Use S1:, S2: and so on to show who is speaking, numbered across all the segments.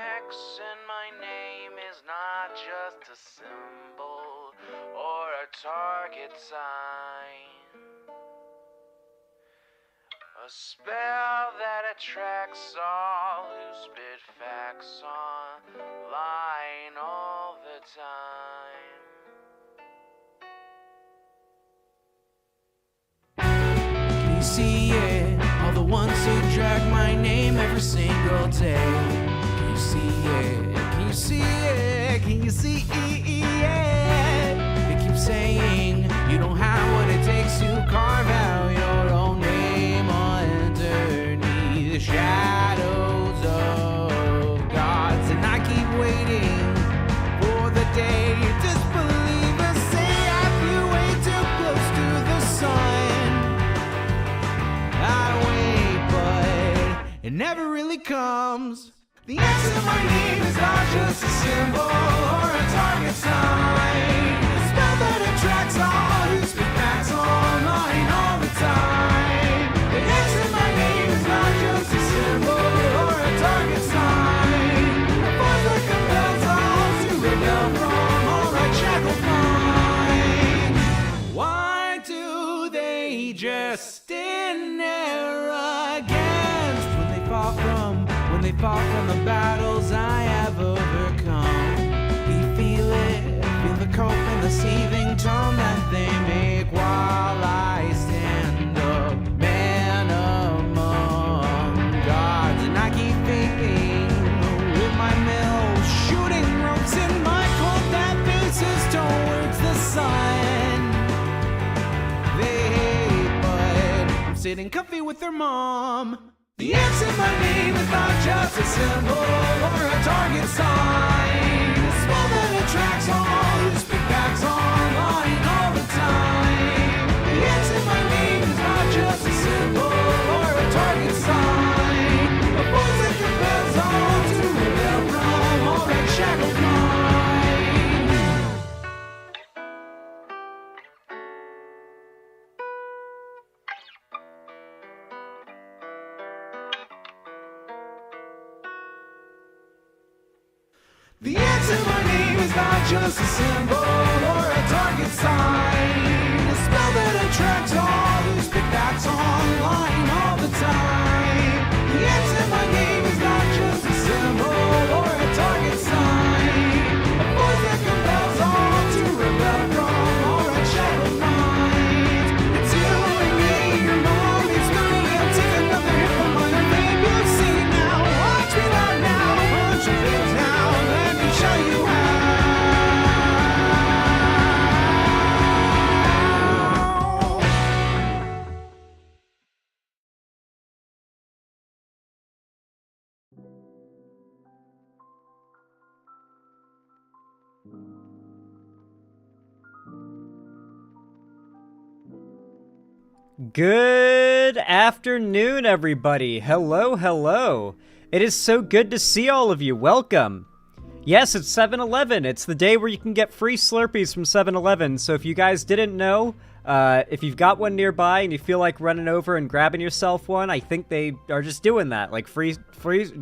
S1: X in my name is not just a symbol or a target sign. A spell that attracts all who spit facts online all the time. Can you see it? All the ones who drag my name every single day. Can you see it? Can you see it? Can you see it? They keep saying you don't have what it takes to carve out your own name underneath the shadows of gods. And I keep waiting for the day disbelievers say I flew way too close to the sun. I wait, but it never really comes. The X in my name is not just a symbol or a target sign. A spell that attracts all who speak facts online all the time. The X in my name is not just a symbol or a target sign. A force that compels all to rebel from all right shackled minds. Why do they just stand there against when they fall from the battles I have overcome? We feel it, feel the cope and the seething tone that they make while I stand up, man among gods. And I keep vaping with my mills, shooting ropes in my cold that faces towards the sun. They hate, but I'm sitting comfy with their mom. The X in my name is not just a symbol or a target sign. A spell that attracts all who speak facts online all the time. The X in my name is not just a symbol or a target sign. A force that compels all to rebel from all that shackled mind. The X in my name is not just a symbol or a target sign. A spell that attracts all who speak facts online all the time. The X in my name is not just a symbol or a target sign. A force that compels all to rebel from all right shackled minds. It's you and me, your mom, it's me. I'll take another hit from my name. You've seen now, watch me not now, punch your face now. Show you how.
S2: Good afternoon, everybody. Hello, hello. It is so good to see all of you. Welcome. Yes, it's 7-Eleven. It's the day where you can get free Slurpees from 7-Eleven. So if you guys didn't know, if you've got one nearby and you feel like running over and grabbing yourself one, I think they are just doing that. Like free,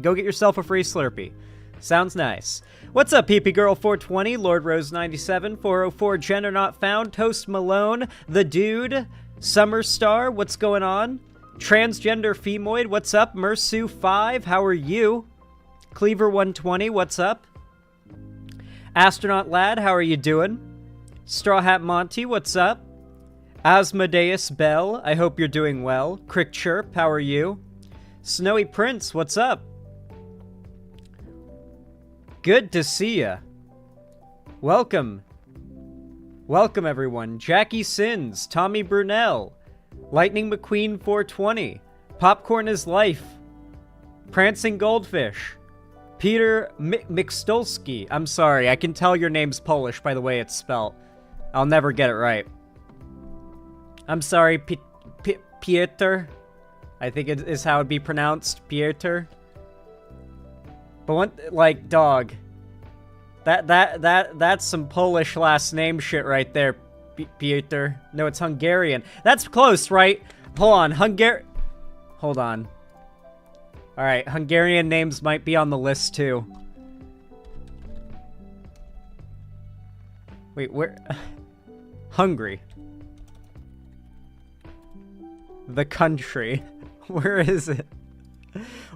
S2: go get yourself a free Slurpee. Sounds nice. What's up, PP Girl 420, Lord Rose 97, 404, Gender Not Found, Toast Malone, The Dude, Summer Star, what's going on? Transgender Femoid, what's up? Mersu 5, how are you? Cleaver 120, what's up? Astronaut Lad, how are you doing? Straw Hat Monty, what's up? Asmodeus Bell, I hope you're doing well. Crick Chirp, how are you? Snowy Prince, what's up? Good to see ya. Welcome. Welcome, everyone. Jackie Sins, Tommy Brunel, Lightning McQueen 420, Popcorn is Life, Prancing Goldfish, Peter Mikstolski. I'm sorry, I can tell your name's Polish by the way it's spelled. I'll never get it right. I'm sorry, Pieter. I think it is how it'd be pronounced, Pieter. But one, like, dog. That's some Polish last name shit right there, Pieter. No, it's Hungarian. That's close, right? Hold on, Hold on. Alright, Hungarian names might be on the list, too. Wait, where? Hungary. The country. Where is it?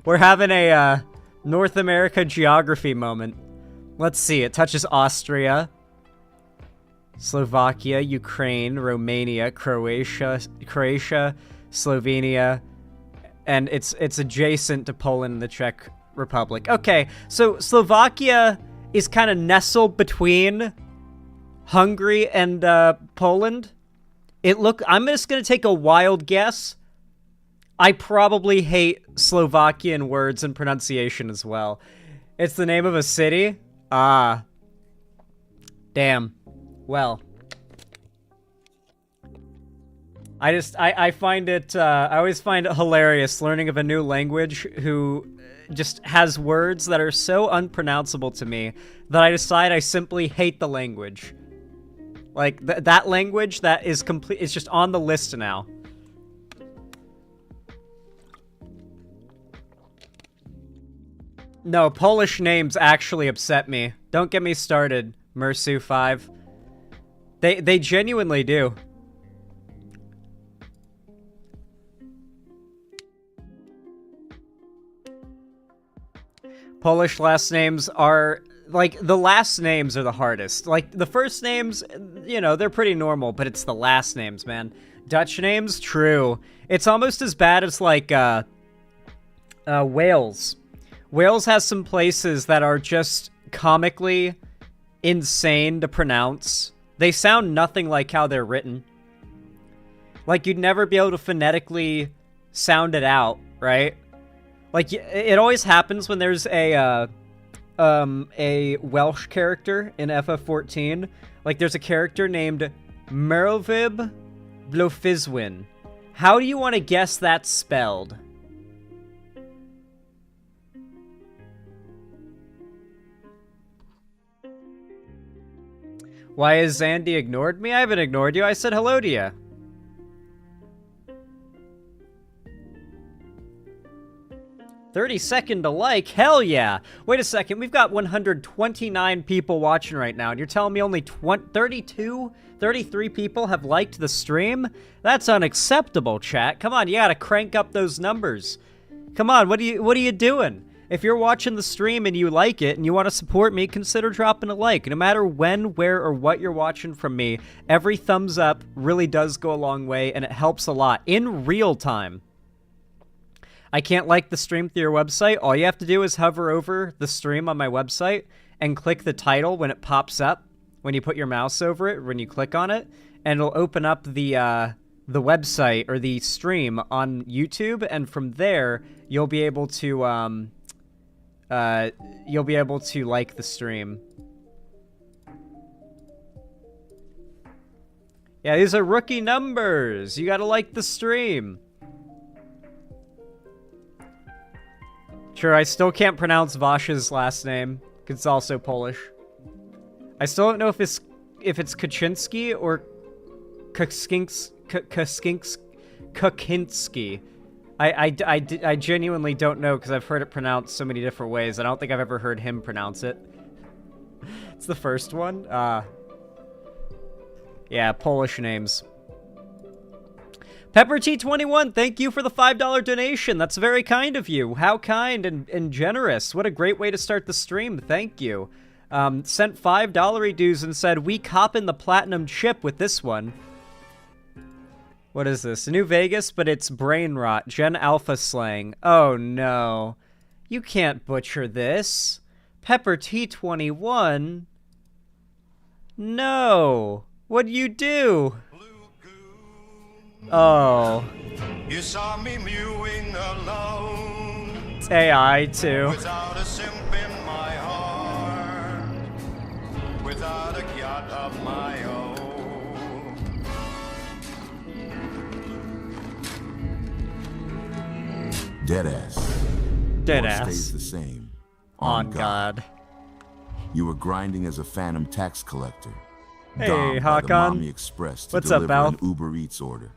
S2: We're having a North America geography moment. Let's see. It touches Austria, Slovakia, Ukraine, Romania, Croatia, Slovenia, and it's adjacent to Poland and the Czech Republic. Okay, so Slovakia is kind of nestled between Hungary and Poland. I'm just gonna take a wild guess. I probably hate Slovakian words and pronunciation as well. It's the name of a city? Ah. Damn. Well. I find it, I always find it hilarious learning of a new language who just has words that are so unpronounceable to me that I decide I simply hate the language. Like, that language that is complete, it's just on the list now. No, Polish names actually upset me. Don't get me started, Mersu5. They genuinely do. Polish last names are, like, the last names are the hardest. Like, the first names, you know, they're pretty normal, but it's the last names, man. Dutch names, true. It's almost as bad as, like, Wales. Wales has some places that are just comically insane to pronounce. They sound nothing like how they're written. Like, you'd never be able to phonetically sound it out, right? Like, it always happens when there's a Welsh character in FF14. Like, there's a character named Merlvib Blofizwin. How do you want to guess that's spelled? Why has Zandy ignored me? I haven't ignored you. I said hello to you. $30 to like? Hell yeah. Wait a second. We've got 129 people watching right now, and you're telling me only 33 people have liked the stream? That's unacceptable, chat. Come on, you gotta crank up those numbers. Come on, what are you doing? If you're watching the stream and you like it and you want to support me, consider dropping a like. No matter when, where, or what you're watching from me, every thumbs up really does go a long way, and it helps a lot in real time. I can't like the stream through your website. All you have to do is hover over the stream on my website and click the title when it pops up, when you put your mouse over it, when you click on it, and it'll open up the website or the stream on YouTube, and from there you'll be able to like the stream. Yeah, these are rookie numbers. You gotta like the stream. Sure, I still can't pronounce Vash's last name, because it's also Polish. I still don't know if it's Kaczynski or Kukinski. I genuinely don't know, because I've heard it pronounced so many different ways. I don't think I've ever heard him pronounce it. It's the first one? Yeah, Polish names. PepperT21, thank you for the $5 donation. That's very kind of you. How kind and generous. What a great way to start the stream. Thank you. Sent $5 dues and said, we coppin' the platinum chip with this one. What is this? New Vegas, but it's brain rot. Gen Alpha slang. Oh no. You can't butcher this. PepperT21? No. What'd you do? Oh.
S3: You saw me mewing alone.
S2: It's AI too.
S3: Without a simp in my heart. Without a yacht of my own.
S4: Deadass.
S2: Deadass.
S4: Stays the same.
S2: On God.
S4: You were grinding as a phantom tax collector.
S2: Hey,
S4: Dogged by the
S2: Hakon.
S4: Mommy Express to
S2: What's up,
S4: deliver
S2: Val?
S4: an Uber Eats order.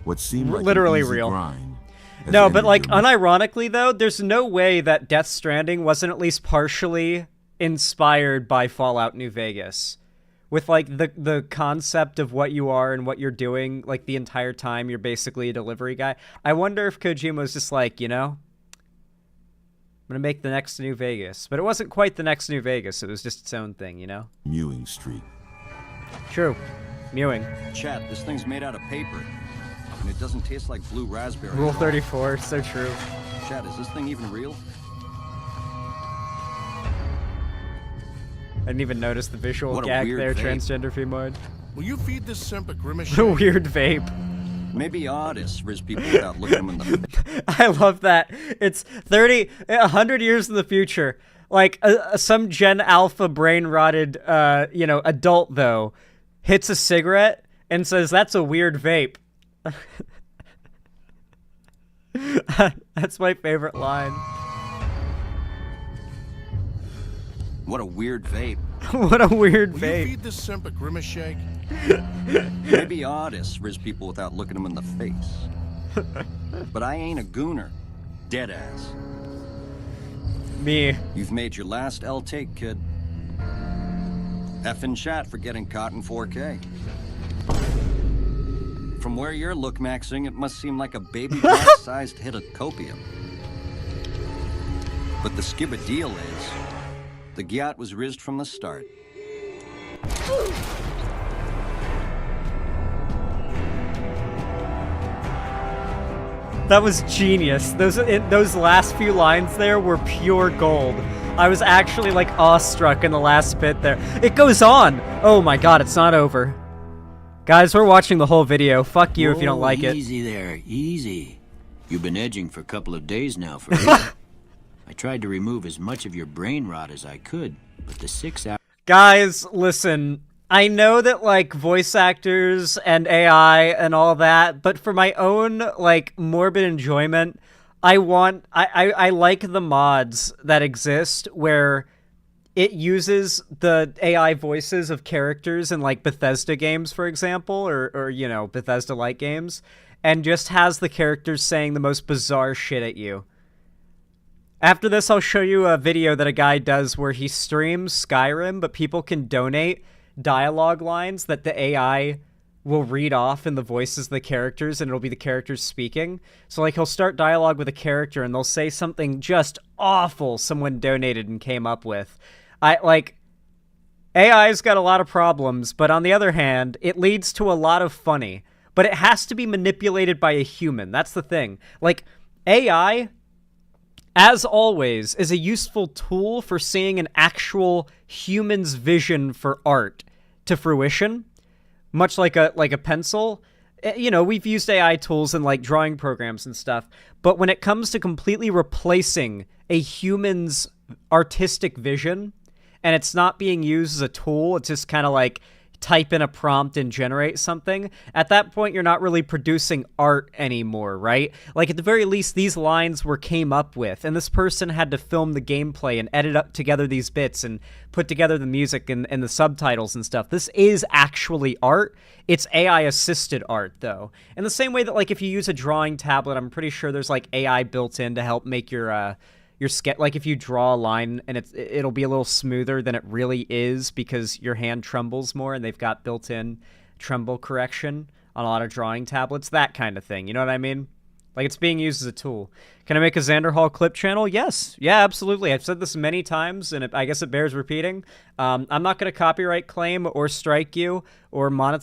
S4: What seemed like
S2: Literally
S4: an easy
S2: real.
S4: grind. has
S2: No, but
S4: ended
S2: like,
S4: your-
S2: unironically though, there's no way that Death Stranding wasn't at least partially inspired by Fallout New Vegas. with like the concept of what you are and what you're doing, like the entire time you're basically a delivery guy. I wonder if Kojima was just like, you know, I'm gonna make the next New Vegas. But it wasn't quite the next New Vegas, it was just its own thing, you know?
S4: Mewing Street.
S2: True. Mewing.
S5: Chat, this thing's made out of paper. And it doesn't taste like blue raspberry.
S2: Rule 34, so true.
S5: Chat, is this thing even real?
S2: I didn't even notice the visual
S5: What a
S2: gag
S5: weird
S2: there,
S5: vape.
S2: transgender femoid.
S6: Will you feed this simp a grimace?
S2: The weird vape.
S5: Maybe oddest riz people without looking them in the face.
S2: I love that. It's 100 years in the future. Like, some Gen Alpha brain-rotted, you know, adult, though, hits a cigarette and says, that's a weird vape. That's my favorite line.
S5: What a weird vape.
S2: What a weird
S6: Will you
S2: vape.
S6: feed this simp a grimace shake?
S5: Maybe oddest riz people without looking them in the face. But I ain't a gooner. Deadass.
S2: Me.
S5: You've made your last L take, kid. Effing chat for getting caught in 4K. From where you're look maxing, it must seem like a baby glass-sized hit of copium. But the skibba deal is, the gyat was rizzed from the start.
S2: That was genius. Those last few lines there were pure gold. I was actually like awestruck in the last bit there. It goes on. Oh my god, it's not over. Guys, we're watching the whole video. Fuck you if you don't like it.
S7: Easy there, easy. You've been edging for a couple of days now for me. I tried to remove as much of your brain rot as I could, but the 6 hours...
S2: Guys, listen. I know that, like, voice actors and AI and all that, but for my own, like, morbid enjoyment, I like the mods that exist where it uses the AI voices of characters in, like, Bethesda games, for example, or you know, Bethesda-like games, and just has the characters saying the most bizarre shit at you. After this, I'll show you a video that a guy does where he streams Skyrim, but people can donate dialogue lines that the AI will read off in the voices of the characters, and it'll be the characters speaking. So, like, he'll start dialogue with a character, and they'll say something just awful someone donated and came up with. AI's got a lot of problems, but on the other hand, it leads to a lot of funny. But it has to be manipulated by a human. That's the thing. Like, AI, as always, is a useful tool for seeing an actual human's vision for art to fruition, much like a pencil. You know, we've used AI tools in, like, drawing programs and stuff, but when it comes to completely replacing a human's artistic vision, and it's not being used as a tool, it's just kind of like type in a prompt and generate something, at that point you're not really producing art anymore, right? Like, at the very least, these lines came up with, and this person had to film the gameplay and edit up together these bits and put together the music and the subtitles and stuff. This is actually art. It's AI-assisted art, though. In the same way that, like, if you use a drawing tablet, I'm pretty sure there's, like, AI built in to help make your sketch, like, if you draw a line and it'll be a little smoother than it really is because your hand trembles more, and they've got built-in tremble correction on a lot of drawing tablets, that kind of thing. You know what I mean? Like, it's being used as a tool. Can I make a Xander Hall clip channel? Yes. Yeah, absolutely. I've said this many times, and I guess it bears repeating. I'm not going to copyright claim or strike you or money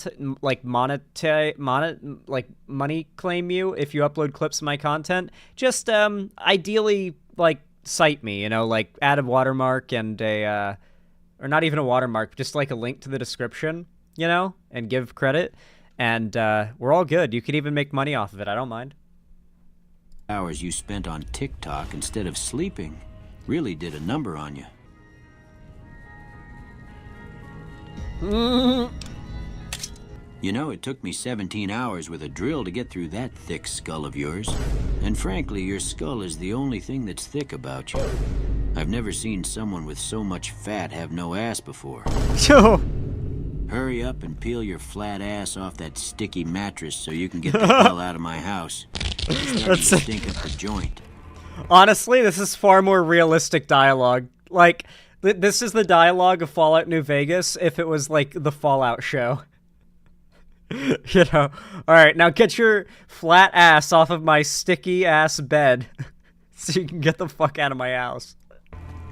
S2: claim you if you upload clips of my content. Just ideally, like, cite me, you know, like add a watermark and or not even a watermark, just like a link to the description, you know, and give credit, and we're all good. You could even make money off of it. I don't mind.
S7: Hours you spent on TikTok instead of sleeping really did a number on you. You know, it took me 17 hours with a drill to get through that thick skull of yours. And frankly, your skull is the only thing that's thick about you. I've never seen someone with so much fat have no ass before.
S2: Yo.
S7: Hurry up and peel your flat ass off that sticky mattress so you can get the hell out of my house. It's starting to stink up the joint.
S2: Honestly, this is far more realistic dialogue. Like, This is the dialogue of Fallout New Vegas if it was like the Fallout show. You know, all right, now get your flat ass off of my sticky ass bed so you can get the fuck out of my house.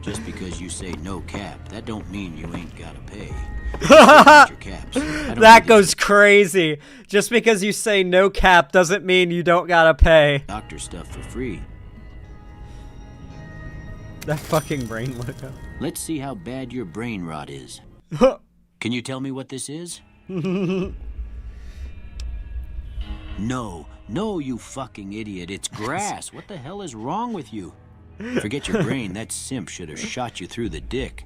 S7: Just because you say no cap, that don't mean you ain't gotta pay. Your caps. I don't
S2: That
S7: think
S2: goes crazy. Just because you say no cap doesn't mean you don't gotta pay.
S7: it's doctor stuff for free.
S2: That fucking brain logo.
S7: Let's see how bad your brain rot is. Can you tell me what this is? No, you fucking idiot. It's grass. What the hell is wrong with you? Forget your brain. That simp should have shot you through the dick.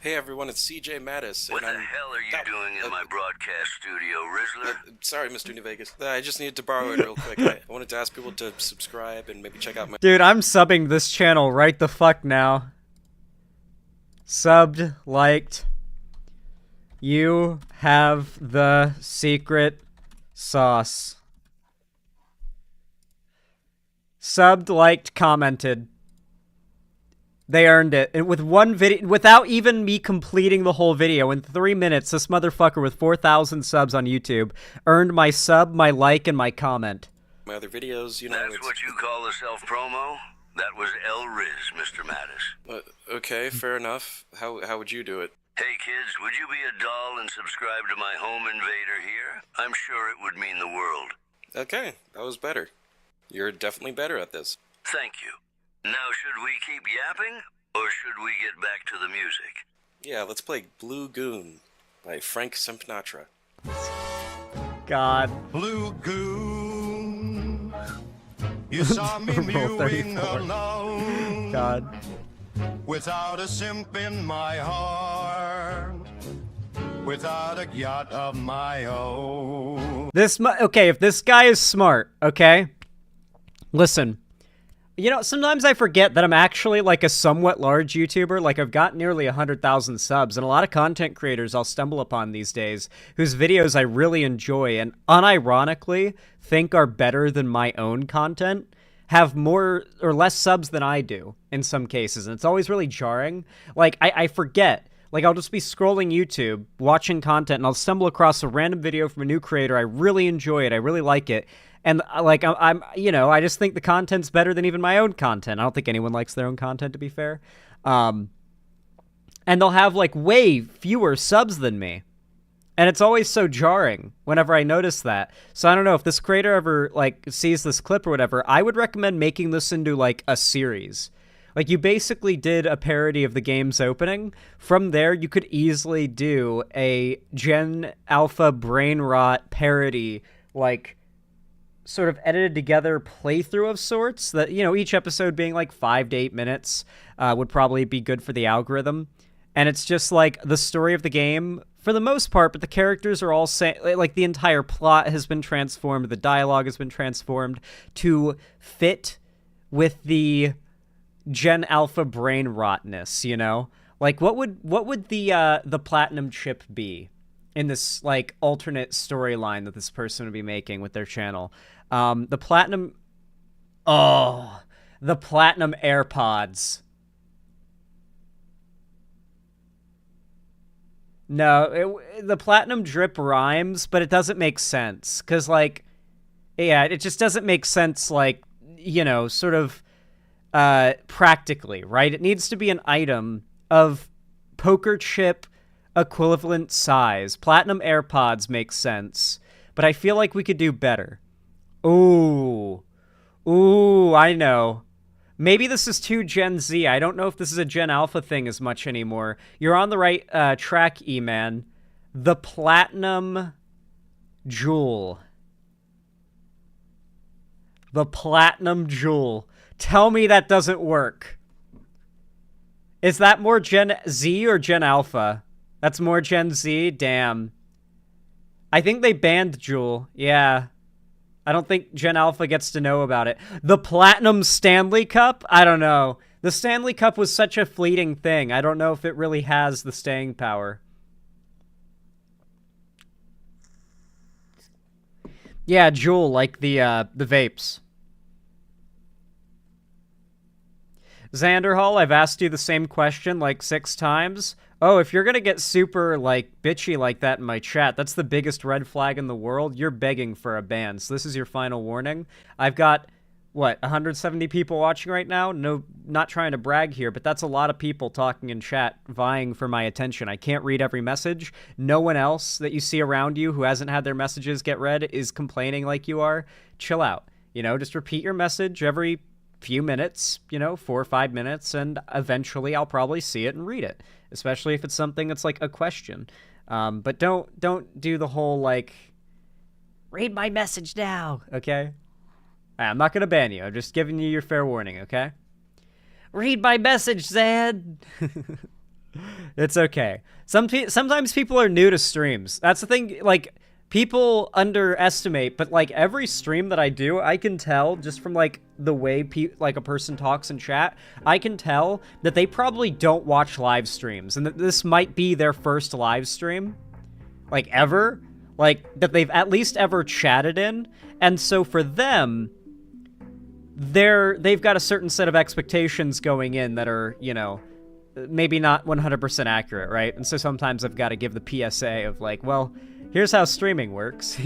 S8: Hey everyone, it's CJ Mattis.
S9: What the hell are you doing in my broadcast studio, Rizzler?
S8: Sorry, Mr. New Vegas. I just needed to borrow it real quick. I wanted to ask people to subscribe and maybe check out my...
S2: Dude, I'm subbing this channel right the fuck now. Subbed, liked. You have the secret sauce. Subbed, liked, commented. They earned it. And with one video, without even me completing the whole video, in 3 minutes, this motherfucker with 4,000 subs on YouTube earned my sub, my like, and my comment.
S8: My other videos, you know...
S9: That's what you call a self-promo? That was El Riz, Mr. Mattis.
S8: Okay, fair enough. How would you do it?
S9: Hey kids, would you be a doll and subscribe to my home invader here? I'm sure it would mean the world.
S8: Okay, that was better. You're definitely better at this.
S9: Thank you. Now should we keep yapping, or should we get back to the music?
S8: Yeah, let's play Blue Goon by Frank Sinatra.
S2: God.
S3: Blue Goon, you saw me
S2: Roll
S3: mewing
S2: 34.
S3: alone.
S2: God.
S3: Without a simp in my heart, without a yacht of my own.
S2: Okay, if this guy is smart, okay? Listen. You know, sometimes I forget that I'm actually like a somewhat large YouTuber. Like I've got nearly 100,000 subs, and a lot of content creators I'll stumble upon these days whose videos I really enjoy and unironically think are better than my own content have more or less subs than I do in some cases. And it's always really jarring. Like I forget. Like I'll just be scrolling YouTube, watching content, and I'll stumble across a random video from a new creator. I really enjoy it. I really like it. And like I'm you know, I just think the content's better than even my own content. I don't think anyone likes their own content, to be fair. And they'll have like way fewer subs than me. And it's always so jarring whenever I notice that. So I don't know if this creator ever like sees this clip or whatever. I would recommend making this into like a series. Like you basically did a parody of the game's opening. From there, you could easily do a Gen Alpha brain rot parody, like sort of edited together playthrough of sorts that, you know, each episode being like 5 to 8 minutes would probably be good for the algorithm. And it's just like the story of the game for the most part, but the characters are all like the entire plot has been transformed. The dialogue has been transformed to fit with the Gen Alpha brain rotness, you know? Like what would the platinum chip be in this like alternate storyline that this person would be making with their channel? The platinum AirPods. No, the platinum drip rhymes, but it doesn't make sense. Because, like, yeah, it just doesn't make sense, like, you know, sort of practically, right? It needs to be an item of poker chip equivalent size. Platinum AirPods makes sense, but I feel like we could do better. Ooh, I know. Maybe this is too Gen Z. I don't know if this is a Gen Alpha thing as much anymore. You're on the right track, E-Man. The Platinum Jewel. The Platinum Jewel. Tell me that doesn't work. Is that more Gen Z or Gen Alpha? That's more Gen Z? Damn. I think they banned Jewel. Yeah. I don't think Gen Alpha gets to know about it. The Platinum Stanley Cup? I don't know. The Stanley Cup was such a fleeting thing. I don't know if it really has the staying power. Yeah, Juul, like the vapes. Xanderhall, I've asked you the same question like 6 times. Oh, if you're gonna get super, like, bitchy like that in my chat, that's the biggest red flag in the world. You're begging for a ban, so this is your final warning. I've got, what, 170 people watching right now? No, not trying to brag here, but that's a lot of people talking in chat, vying for my attention. I can't read every message. No one else that you see around you who hasn't had their messages get read is complaining like you are. Chill out. You know, just repeat your message every few minutes, 4 or 5 minutes, and eventually I'll probably see it and read it, especially if it's something that's like a question. But don't do the whole like, read my message now, okay? I'm not gonna ban you. I'm just giving you your fair warning, okay? Read my message, Zan. It's okay. Sometimes people are new to streams. That's the thing. Like, people underestimate, but like every stream that I do, I can tell just from like the way like a person talks in chat, I can tell that they probably don't watch live streams, and that this might be their first live stream, like ever, like that they've at least ever chatted in, and so for them, they've got a certain set of expectations going in that are, maybe not 100% accurate, right? And so sometimes I've got to give the PSA of like, well, here's how streaming works,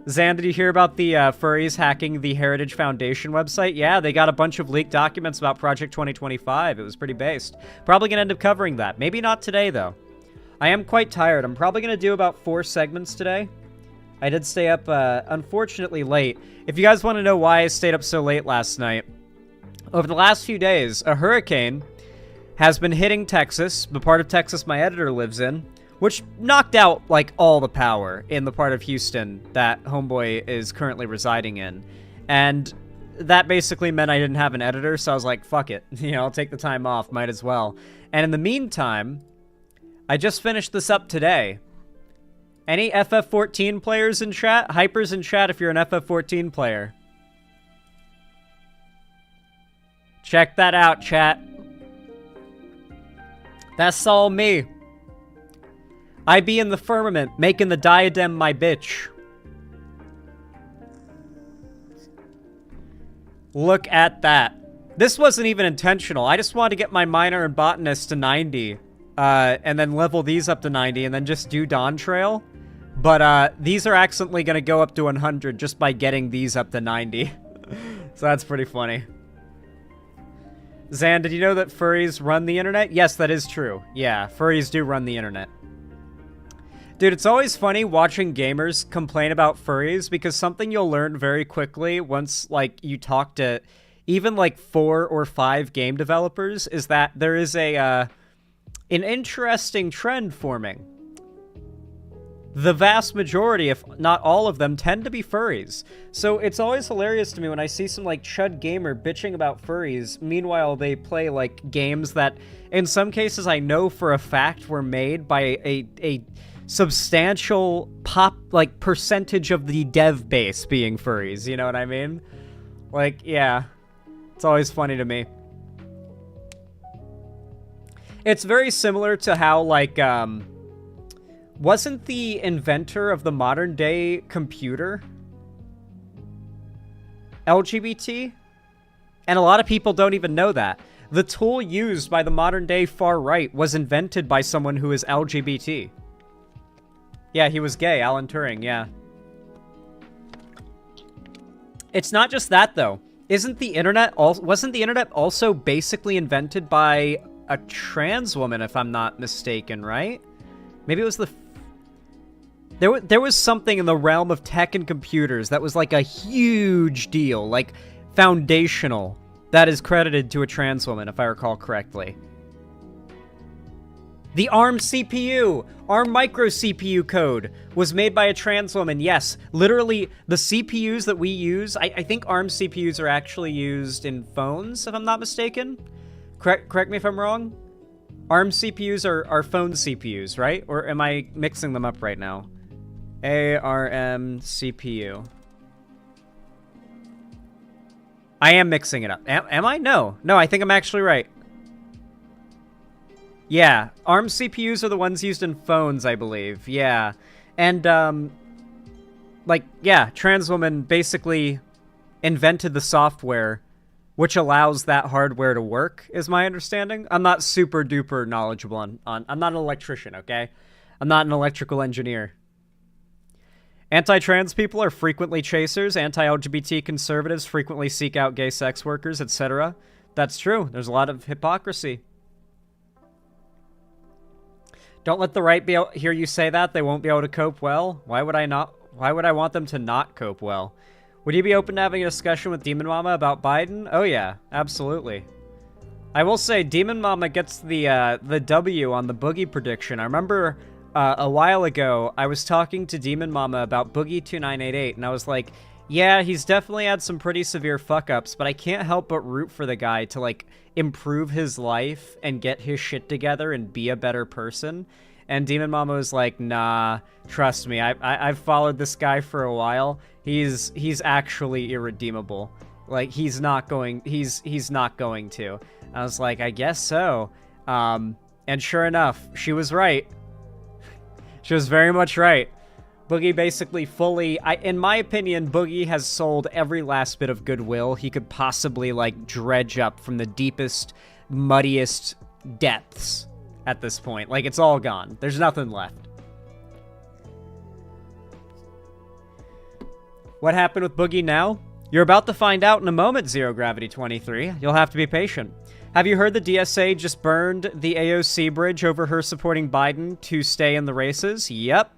S2: Zan, did you hear about the furries hacking the Heritage Foundation website? Yeah, they got a bunch of leaked documents about Project 2025. It was pretty based. Probably gonna end up covering that. Maybe not today, though. I am quite tired. I'm probably gonna do about 4 segments today. I did stay up, unfortunately, late. If you guys want to know why I stayed up so late last night, over the last few days, a hurricane has been hitting Texas, the part of Texas my editor lives in, which knocked out, like, all the power in the part of Houston that Homeboy is currently residing in. And that basically meant I didn't have an editor, so I was like, fuck it. I'll take the time off, might as well. And in the meantime, I just finished this up today. Any FF14 players in chat? Hypers in chat if you're an FF14 player. Check that out, chat. That's all me. I be in the firmament, making the diadem my bitch. Look at that. This wasn't even intentional. I just wanted to get my miner and botanist to 90. And then level these up to 90, and then just do Dawn Trail. But these are accidentally going to go up to 100 just by getting these up to 90. So that's pretty funny. Zan, did you know that furries run the internet? Yes, that is true. Yeah, furries do run the internet. Dude, it's always funny watching gamers complain about furries, because something you'll learn very quickly once, like, you talk to even, like, 4 or 5 game developers is that there is an interesting trend forming. The vast majority, if not all of them, tend to be furries. So it's always hilarious to me when I see some, like, chud gamer bitching about furries. Meanwhile, they play, like, games that, in some cases, I know for a fact were made by a substantial percentage of the dev base being furries. You know what I mean? Like, yeah. It's always funny to me. It's very similar to how, like, wasn't the inventor of the modern-day computer LGBT? And a lot of people don't even know that. The tool used by the modern-day far-right was invented by someone who is LGBT. Yeah, he was gay, Alan Turing, yeah. It's not just that, though. Wasn't the internet also basically invented by a trans woman, if I'm not mistaken, right? Maybe it was the... There was something in the realm of tech and computers that was like a huge deal, like foundational, that is credited to a trans woman, if I recall correctly. The ARM CPU, ARM micro CPU code was made by a trans woman. Yes, literally the CPUs that we use, I think ARM CPUs are actually used in phones, if I'm not mistaken. Correct me if I'm wrong. ARM CPUs are phone CPUs, right? Or am I mixing them up right now? ARM CPU. I am mixing it up. Am I? No, I think I'm actually right. Yeah, ARM CPUs are the ones used in phones, I believe. Yeah. And, like, yeah, trans woman basically invented the software which allows that hardware to work, is my understanding. I'm not super duper knowledgeable on I'm not an electrician, okay? I'm not an electrical engineer. Anti-trans people are frequently chasers. Anti-LGBT conservatives frequently seek out gay sex workers, etc. That's true. There's a lot of hypocrisy. Don't let the right hear you say that. They won't be able to cope well. Why would I not? Why would I want them to not cope well? Would you be open to having a discussion with Demon Mama about Biden? Oh yeah, absolutely. I will say Demon Mama gets the W on the Boogie prediction. I remember a while ago I was talking to Demon Mama about Boogie2988, and I was like, yeah, he's definitely had some pretty severe fuck-ups, but I can't help but root for the guy to, like, improve his life and get his shit together and be a better person. And Demon Mama was like, nah, trust me, I've followed this guy for a while. He's actually irredeemable. Like, he's not going to. I was like, I guess so. And sure enough, she was right. She was very much right. Boogie basically fully, in my opinion, Boogie has sold every last bit of goodwill he could possibly, like, dredge up from the deepest, muddiest depths at this point. Like, it's all gone. There's nothing left. What happened with Boogie now? You're about to find out in a moment, Zero Gravity 23. You'll have to be patient. Have you heard the DSA just burned the AOC bridge over her supporting Biden to stay in the races? Yep.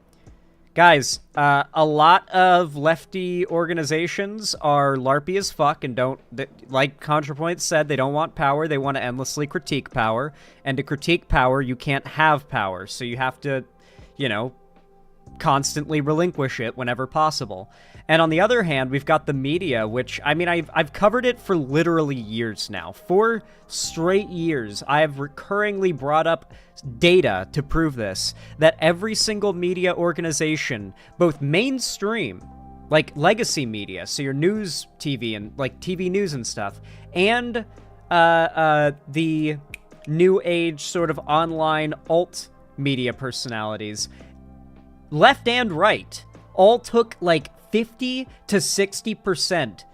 S2: Guys, a lot of lefty organizations are LARPy as fuck and don't, like ContraPoint said, they don't want power, they want to endlessly critique power. And to critique power, you can't have power, so you have to, you know, constantly relinquish it whenever possible. And on the other hand, we've got the media, which, I mean, I've covered it for literally years now. 4 straight years, I have recurringly brought up data to prove this, that every single media organization, both mainstream, like legacy media, so your news TV and like TV news and stuff, and the new age sort of online alt media personalities, left and right, all took like 50 to 60%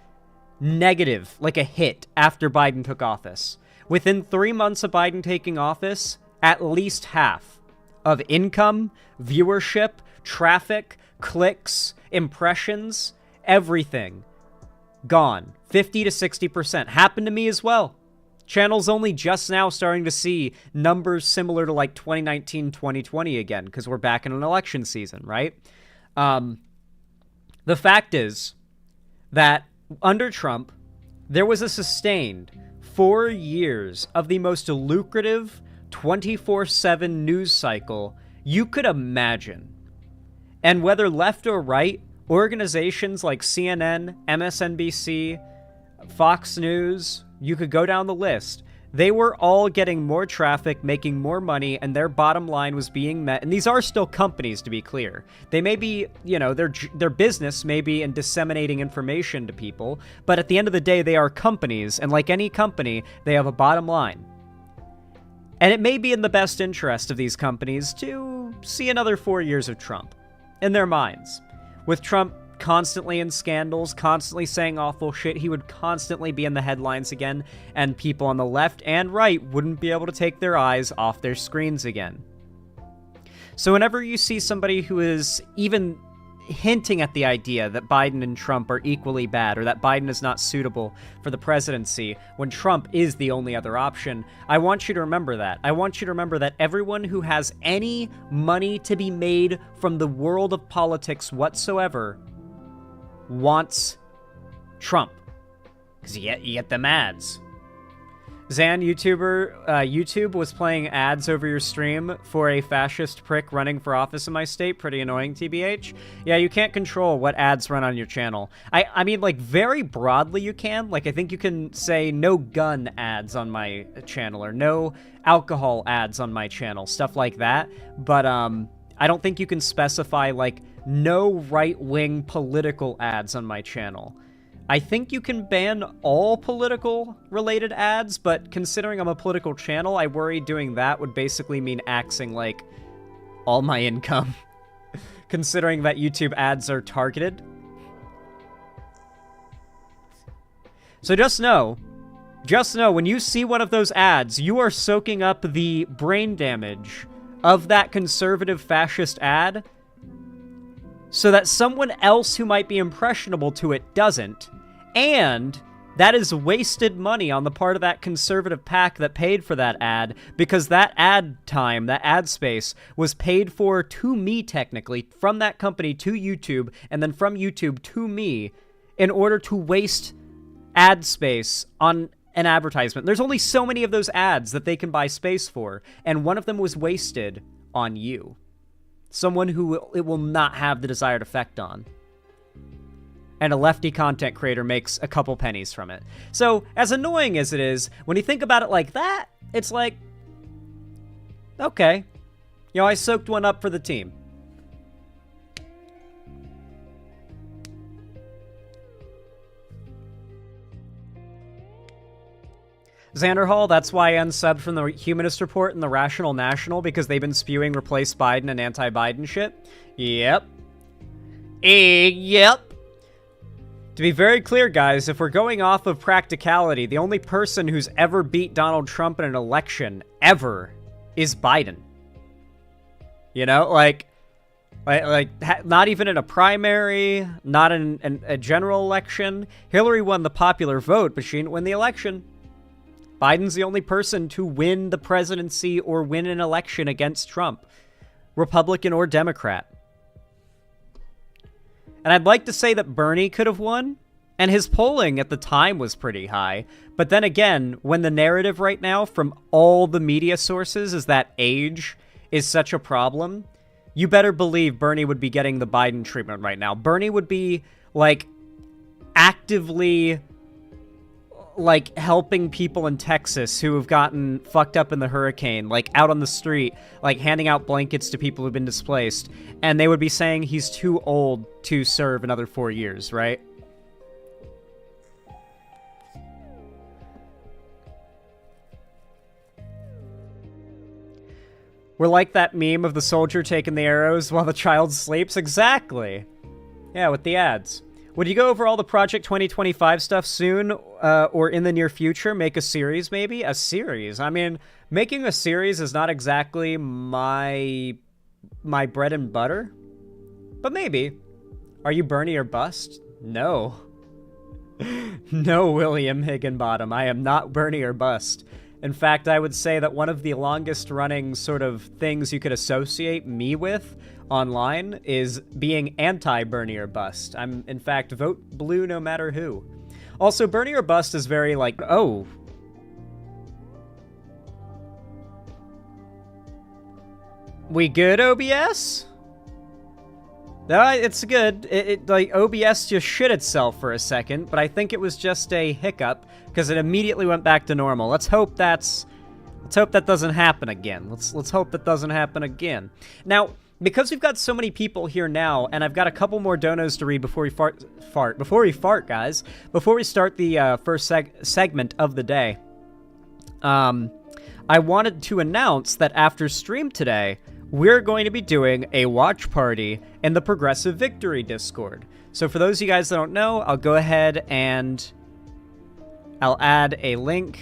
S2: negative, like a hit, after Biden took office. Within 3 months of Biden taking office, at least half of income, viewership, traffic, clicks, impressions, everything gone. 50 to 60%. Happened to me as well. Channel's only just now starting to see numbers similar to like 2019, 2020 again, because we're back in an election season, right? The fact is that under Trump, there was a sustained 4 years of the most lucrative 24/7 news cycle you could imagine. And whether left or right, organizations like CNN, MSNBC, Fox News, you could go down the list, they were all getting more traffic, making more money, and their bottom line was being met. And these are still companies, to be clear. They may be, you know, their business may be in disseminating information to people, but at the end of the day, they are companies, and like any company, they have a bottom line. And it may be in the best interest of these companies to see another 4 years of Trump, in their minds. With Trump constantly in scandals, constantly saying awful shit, he would constantly be in the headlines again, and people on the left and right wouldn't be able to take their eyes off their screens again. So whenever you see somebody who is even hinting at the idea that Biden and Trump are equally bad, or that Biden is not suitable for the presidency, when Trump is the only other option, I want you to remember that. I want you to remember that everyone who has any money to be made from the world of politics whatsoever wants Trump, because you get them ads. Zan, YouTube was playing ads over your stream for a fascist prick running for office in my state. Pretty annoying, TBH. Yeah, you can't control what ads run on your channel. I mean, like, very broadly you can. Like, I think you can say no gun ads on my channel, or no alcohol ads on my channel, stuff like that. But, I don't think you can specify, like, no right-wing political ads on my channel. I think you can ban all political-related ads, but considering I'm a political channel, I worry doing that would basically mean axing, like, all my income. Considering that YouTube ads are targeted. So just know just know when you see one of those ads, you are soaking up the brain damage of that conservative fascist ad so that someone else who might be impressionable to it doesn't. And that is wasted money on the part of that conservative PAC that paid for that ad, because that ad time, that ad space, was paid for to me technically, from that company to YouTube, and then from YouTube to me, in order to waste ad space on an advertisement. There's only so many of those ads that they can buy space for, and one of them was wasted on you. Someone who it will not have the desired effect on. And a lefty content creator makes a couple pennies from it. So, as annoying as it is, when you think about it like that, it's like, okay, you know, I soaked one up for the team. Xander Hall, that's why I unsubbed from the Humanist Report and the Rational National, because they've been spewing replace Biden and anti-Biden shit. Yep. Yep. To be very clear, guys, if we're going off of practicality, the only person who's ever beat Donald Trump in an election, ever, is Biden. You know, not even in a primary, not in a general election. Hillary won the popular vote, but she didn't win the election. Biden's the only person to win the presidency or win an election against Trump, Republican or Democrat. And I'd like to say that Bernie could have won, and his polling at the time was pretty high. But then again, when the narrative right now from all the media sources is that age is such a problem, you better believe Bernie would be getting the Biden treatment right now. Bernie would be, like, actively, like, helping people in Texas who have gotten fucked up in the hurricane, like, out on the street, like, handing out blankets to people who've been displaced, and they would be saying he's too old to serve another 4 years, right? We're like that meme of the soldier taking the arrows while the child sleeps. Exactly. Yeah, with the ads. Would you go over all the Project 2025 stuff soon, or in the near future? Make a series, maybe? A series? I mean, making a series is not exactly my bread and butter. But maybe. Are you Bernie or bust? No. No, William Higginbottom. I am not Bernie or bust. In fact, I would say that one of the longest running sort of things you could associate me with online is being anti-Bernie or bust. I'm, in fact, vote blue no matter who. Also, Bernie or bust is very like, oh. We good, OBS? No, it's good. Like, OBS just shit itself for a second, but I think it was just a hiccup, because it immediately went back to normal. Let's hope that doesn't happen again. Let's hope that doesn't happen again. Now, because we've got so many people here now, and I've got a couple more donos to read before we fart, guys. Before we start the first segment of the day, I wanted to announce that after stream today, we're going to be doing a watch party in the Progressive Victory Discord. So for those of you guys that don't know, I'll go ahead and I'll add a link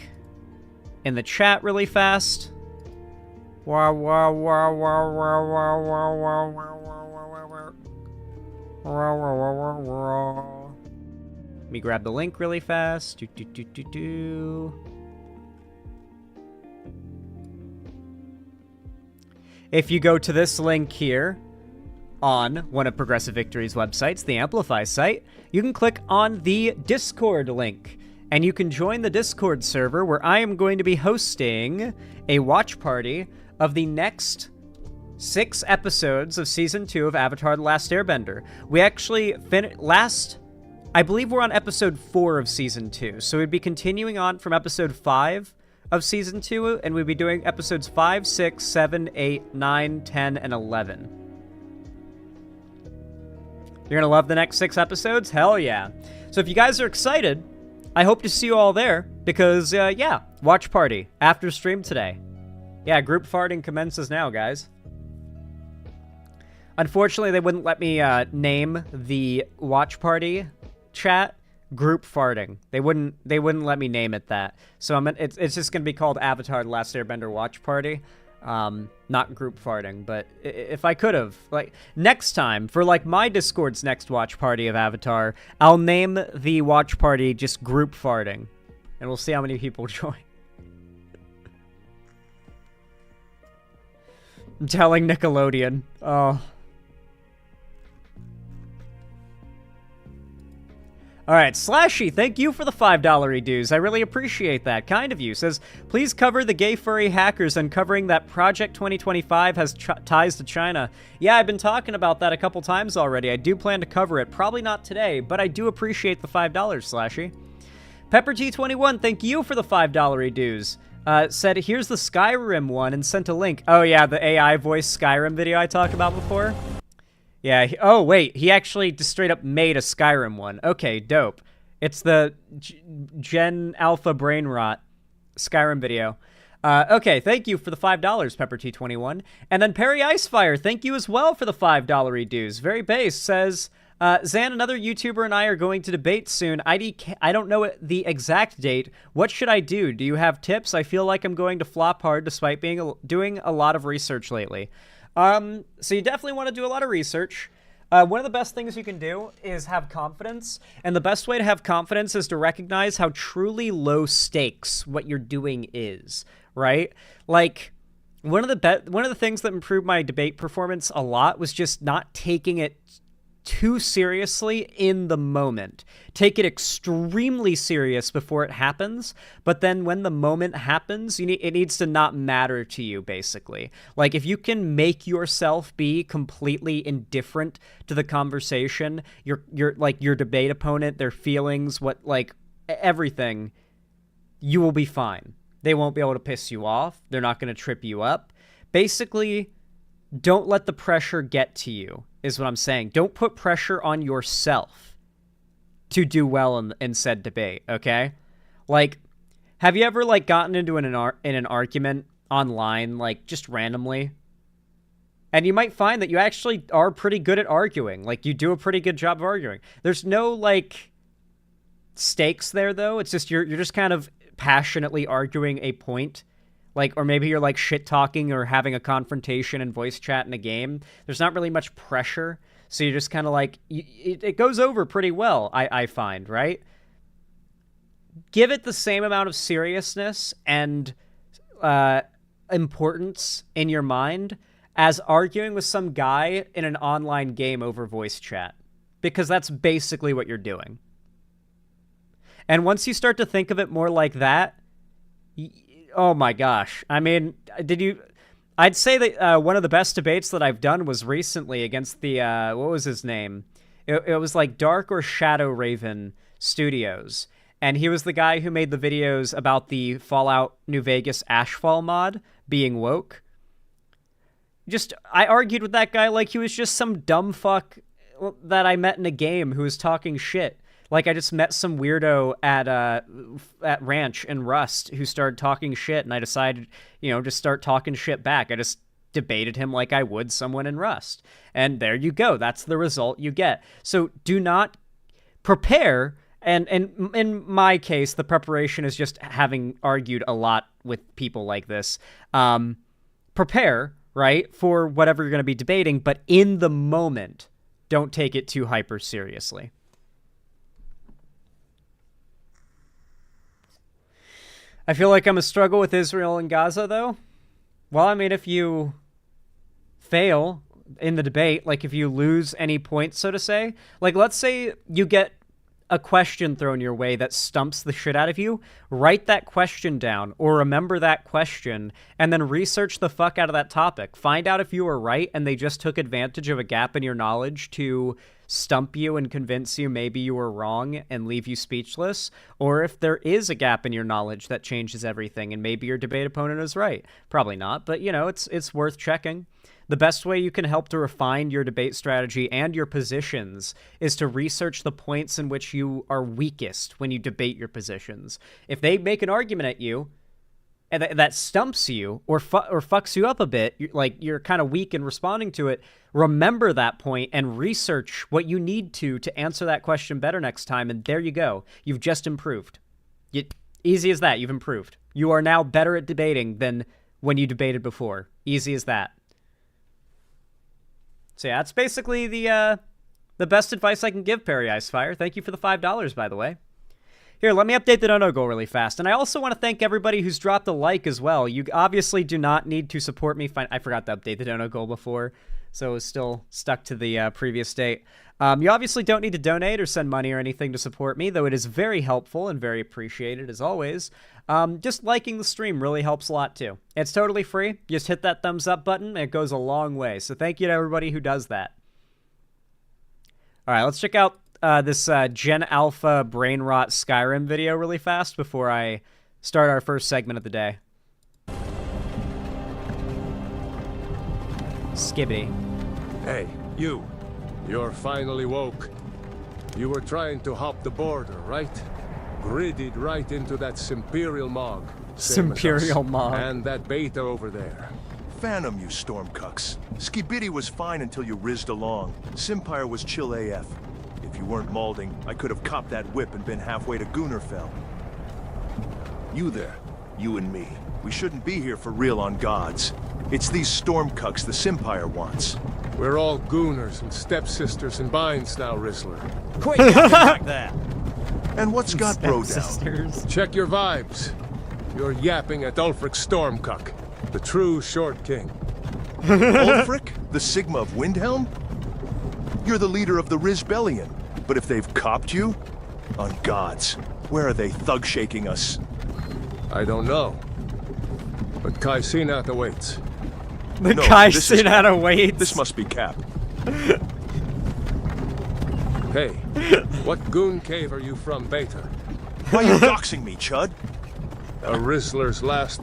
S2: in the chat really fast. Let me grab the link really fast. If you go to this link here on one of Progressive Victory's websites, the Amplify site, you can click on the Discord link, and you can join the Discord server where I am going to be hosting a watch party of the next 6 episodes of Season 2 of Avatar: The Last Airbender. We actually I believe we're on episode 4 of Season 2, so we'd be continuing on from episode 5 of Season 2, and we'd be doing episodes 5, 6, 7, 8, 9, 10, and 11. You're gonna love the next 6 episodes? Hell yeah. So if you guys are excited, I hope to see you all there, because, yeah, watch party after stream today. Yeah, group farting commences now, guys. Unfortunately, they wouldn't let me name the watch party chat group farting. They wouldn't let me name it that. So it's just gonna be called Avatar: The Last Airbender Watch Party. Not group farting, but if I could have, like, next time, for, like, my Discord's next watch party of Avatar, I'll name the watch party just group farting, and we'll see how many people join. I'm telling Nickelodeon. Oh. Alright, Slashy, thank you for the $5 dues. I really appreciate that. Kind of you. Says, please cover the gay furry hackers uncovering that Project 2025 has ties to China. Yeah, I've been talking about that a couple times already. I do plan to cover it. Probably not today, but I do appreciate the $5, Slashy. PepperT21, thank you for the $5 dues. Said, here's the Skyrim one, and sent a link. Oh yeah, the AI voice Skyrim video I talked about before? Yeah, oh wait, he actually just straight up made a Skyrim one. Okay, dope. It's the Gen Alpha Brain Rot Skyrim video. Okay, thank you for the $5, PepperT21. And then Perry Icefire, thank you as well for the $5 dues. Very base, says, Zan, another YouTuber and I are going to debate soon. I don't know the exact date. What should I do? Do you have tips? I feel like I'm going to flop hard despite doing a lot of research lately. So you definitely want to do a lot of research. One of the best things you can do is have confidence, and the best way to have confidence is to recognize how truly low stakes what you're doing is, right? Like, one of the things that improved my debate performance a lot was just not taking it too seriously in the moment. Take it extremely serious before it happens, but then when the moment happens, it needs to not matter to you, basically. Like, if you can make yourself be completely indifferent to the conversation, your debate opponent, their feelings, everything, you will be fine. They won't be able to piss you off. They're not going to trip you up. Basically, don't let the pressure get to you, is what I'm saying. Don't put pressure on yourself to do well in said debate, okay? Like, have you ever, like, gotten into in an argument online, like, just randomly? And you might find that you actually are pretty good at arguing. Like, you do a pretty good job of arguing. There's no, like, stakes there, though. It's just you're just kind of passionately arguing a point. Like, or maybe you're, like, shit-talking or having a confrontation in voice chat in a game. There's not really much pressure, so you're just kind of like, it goes over pretty well, I find, right? Give it the same amount of seriousness and importance in your mind as arguing with some guy in an online game over voice chat, because that's basically what you're doing. And once you start to think of it more like that, oh my gosh. I mean, I'd say that one of the best debates that I've done was recently against the, what was his name? It was like Dark or Shadow Raven Studios. And he was the guy who made the videos about the Fallout New Vegas Ashfall mod being woke. I argued with that guy like he was just some dumb fuck that I met in a game who was talking shit. Like, I just met some weirdo at Ranch in Rust who started talking shit, and I decided, to start talking shit back. I just debated him like I would someone in Rust. And there you go. That's the result you get. So do not prepare, and in my case, the preparation is just having argued a lot with people like this. Prepare, right, for whatever you're going to be debating, but in the moment, don't take it too hyper seriously. I feel like I'm a struggle with Israel and Gaza, though. Well, I mean, if you fail in the debate, like if you lose any points, so to say, like let's say you get a question thrown your way that stumps the shit out of you, write that question down or remember that question and then research the fuck out of that topic. Find out if you were right and they just took advantage of a gap in your knowledge to stump you and convince you maybe you were wrong and leave you speechless, or if there is a gap in your knowledge that changes everything and maybe your debate opponent is right. Probably not, but it's worth checking. The best way you can help to refine your debate strategy and your positions is to research the points in which you are weakest when you debate your positions. If they make an argument at you, that stumps you or fucks you up a bit, you're kind of weak in responding to it, remember that point and research what you need to answer that question better next time, and there you go. You've just improved. Easy as that. You've improved. You are now better at debating than when you debated before. Easy as that. So yeah, that's basically the best advice I can give, Perry Icefire. Thank you for the $5, by the way. Here, let me update the dono goal really fast. And I also want to thank everybody who's dropped a like as well. You obviously do not need to support me. I forgot to update the dono goal before, so it was still stuck to the previous date. You obviously don't need to donate or send money or anything to support me, though it is very helpful and very appreciated, as always. Just liking the stream really helps a lot, too. It's totally free. Just hit that thumbs up button, and it goes a long way. So thank you to everybody who does that. All right, let's check out this Gen Alpha Brain Rot Skyrim video really fast before I start our first segment of the day. Skibbity.
S10: Hey, you. You're finally woke. You were trying to hop the border, right? Gridded right into that Simperial Mog.
S2: Simperial Mog.
S10: And that beta over there.
S11: Phantom, you stormcucks. Skibbity was fine until you rizzed along. Simpire was chill AF. If you weren't malding, I could have copped that whip and been halfway to Gunnerfell. You there, you and me. We shouldn't be here for real on gods. It's these stormcucks the Simpire wants.
S10: We're all gooners and stepsisters in binds now, Rizzler.
S11: Quick, back there. And what's got bro down?
S10: Check your vibes. You're yapping at Ulfric Stormcuck, the true Short King.
S11: Ulfric? The Sigma of Windhelm? You're the leader of the Rizbellion, but if they've copped you? On gods, where are they thug-shaking us?
S10: I don't know. But Kai Cenat awaits.
S2: The no, Kai Cenat awaits?
S11: This must be Cap.
S10: Hey, what goon cave are you from, Beta?
S11: Why are you doxing me, Chud?
S10: A Rizzler's last...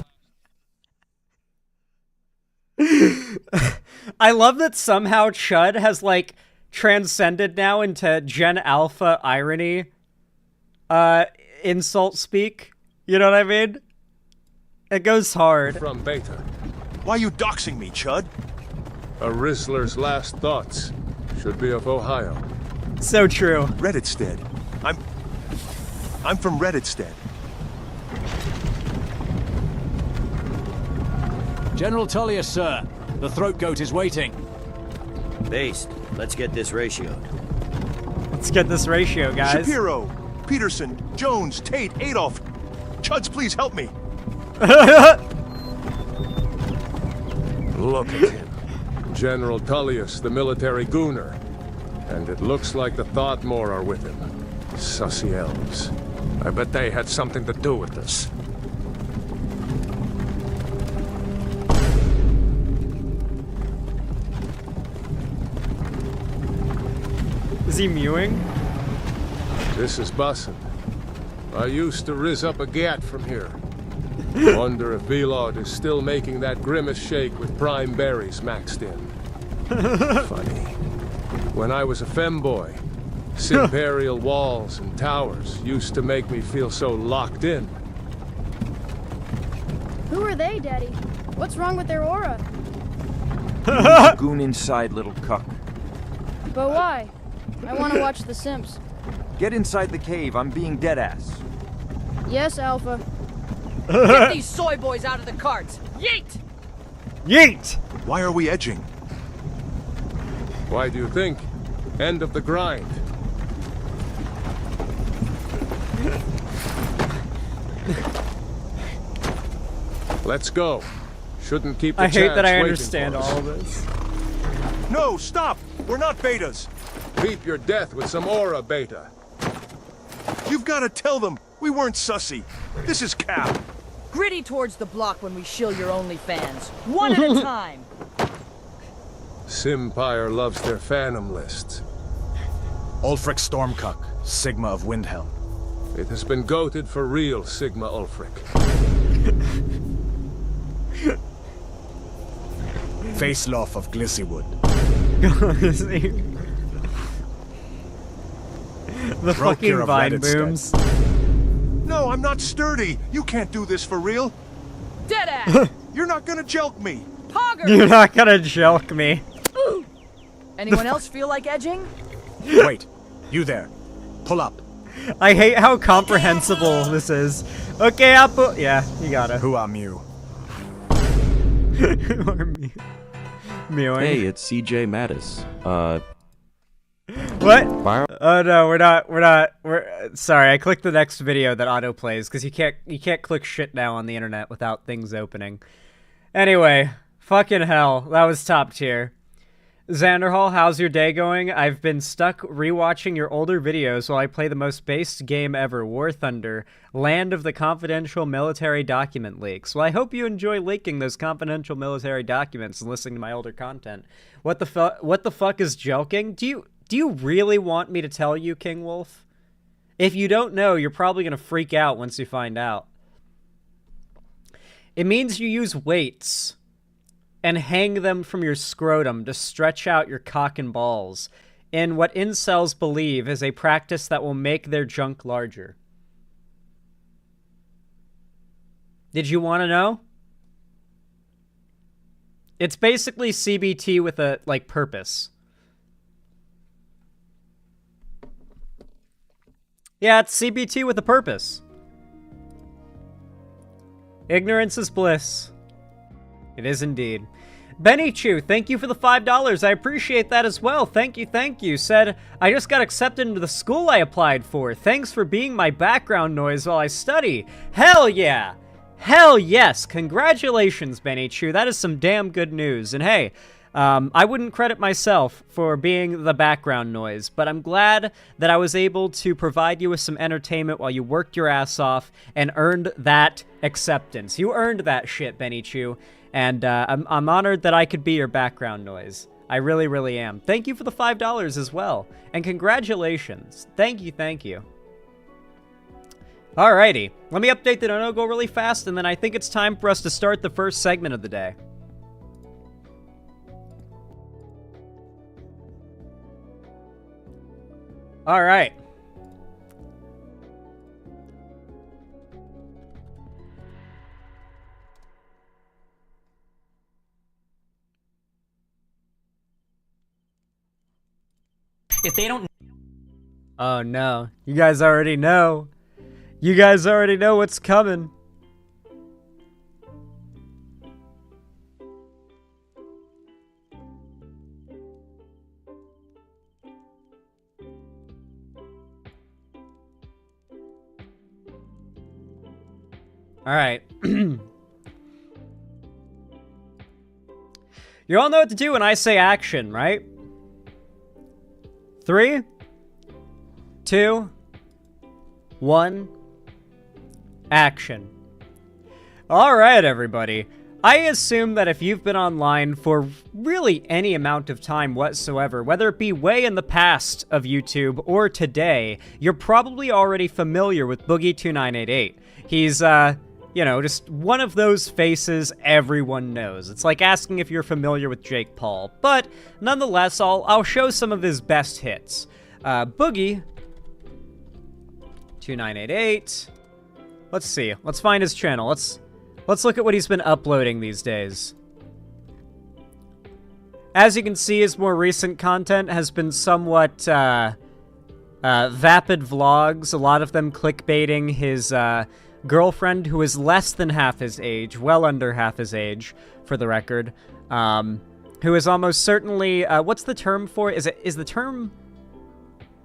S2: I love that somehow Chud has, like, transcended now into Gen Alpha irony, insult speak. You know what I mean? It goes hard.
S10: From Beta.
S11: Why are you doxing me, Chud?
S10: A Rizzler's last thoughts should be of Ohio.
S2: So true.
S11: Redditstead. I'm from Redditstead.
S12: General Tullius, sir. The throat goat is waiting.
S7: Based. Let's get this ratio.
S2: Let's get this ratio, guys.
S11: Shapiro, Peterson, Jones, Tate, Adolf. Chuds, please help me.
S10: Look at him. General Tullius, the military gooner. And it looks like the Thoughtmore are with him. Sussy elves. I bet they had something to do with this.
S2: Is he mewing?
S10: This is bussin'. I used to rizz up a gat from here. Wonder if Velod is still making that grimace shake with prime berries maxed in. Funny. When I was a femboy, Simperial walls and towers used to make me feel so locked in.
S13: Who are they, Daddy? What's wrong with their aura?
S14: Goon inside, little cuck.
S13: But why? I want to watch The Simps.
S14: Get inside the cave. I'm being deadass.
S13: Yes, Alpha.
S15: Get these soy boys out of the carts! Yeet!
S2: Yeet!
S11: Why are we edging?
S10: Why do you think? End of the grind. Let's go. Shouldn't keep the
S2: I hate that I
S10: waiting
S2: understand
S10: for us.
S2: all of this.
S11: No, stop! We're not betas!
S10: Beat your death with some aura, Beta.
S11: You've got to tell them we weren't sussy. This is Cap.
S15: Gritty towards the block when we shill your OnlyFans. One at a time!
S10: Simpire loves their Phantom lists.
S12: Ulfric Stormcuck, Sigma of Windhelm.
S10: It has been goated for real, Sigma Ulfric.
S12: Faceloff of Glissywood.
S2: The fucking vine booms.
S11: No, I'm not sturdy. You can't do this for real.
S15: Deadass!
S11: You're not gonna joke me!
S15: Pogger!
S2: You're not gonna joke me.
S15: Anyone else feel like edging?
S12: Wait, you there. Pull up.
S2: I hate how comprehensible this is. Okay, yeah, you got it.
S12: Who are you?
S2: Who are me? Mewing.
S16: Hey, it's CJ Mattis.
S2: What?
S16: Fire?
S2: Oh no, we're sorry, I clicked the next video that auto plays because you can't click shit now on the internet without things opening. Anyway, fucking hell, that was top tier. Xanderhall, how's your day going? I've been stuck rewatching your older videos while I play the most based game ever, War Thunder, Land of the Confidential Military Document Leaks. Well, I hope you enjoy leaking those confidential military documents and listening to my older content. What the fuck is joking? Do you really want me to tell you, King Wolf? If you don't know, you're probably gonna freak out once you find out. It means you use weights and hang them from your scrotum to stretch out your cock and balls in what incels believe is a practice that will make their junk larger. Did you want to know? It's basically CBT with a, like, purpose. Yeah, it's CBT with a purpose. Ignorance is bliss. It is indeed. Benny Chu, thank you for the $5. I appreciate that as well. Thank you. Said, I just got accepted into the school I applied for. Thanks for being my background noise while I study. Hell yeah! Hell yes! Congratulations, Benny Chu. That is some damn good news. And hey, I wouldn't credit myself for being the background noise, but I'm glad that I was able to provide you with some entertainment while you worked your ass off and earned that acceptance. You earned that shit, Benny Chu. And I'm honored that I could be your background noise. I really, really am. Thank you for the $5 as well. And congratulations. Thank you. Alrighty. Let me update the no-no go really fast, and then I think it's time for us to start the first segment of the day. Alright.
S17: If they don't...
S2: Oh no. You guys already know. You guys already know what's coming. Alright. You all know what to do when I say action, right? 3, 2, 1, action. Alright, everybody. I assume that if you've been online for really any amount of time whatsoever, whether it be way in the past of YouTube or today, you're probably already familiar with BOOGIE2988. He's, you know, just one of those faces everyone knows. It's like asking if you're familiar with Jake Paul. But nonetheless, I'll show some of his best hits. BOOGIE2988. Let's see. Let's find his channel. Let's look at what he's been uploading these days. As you can see, his more recent content has been somewhat vapid vlogs. A lot of them clickbaiting his girlfriend, who is less than half his age, well under half his age, for the record, who is almost certainly, what's the term for it? Is the term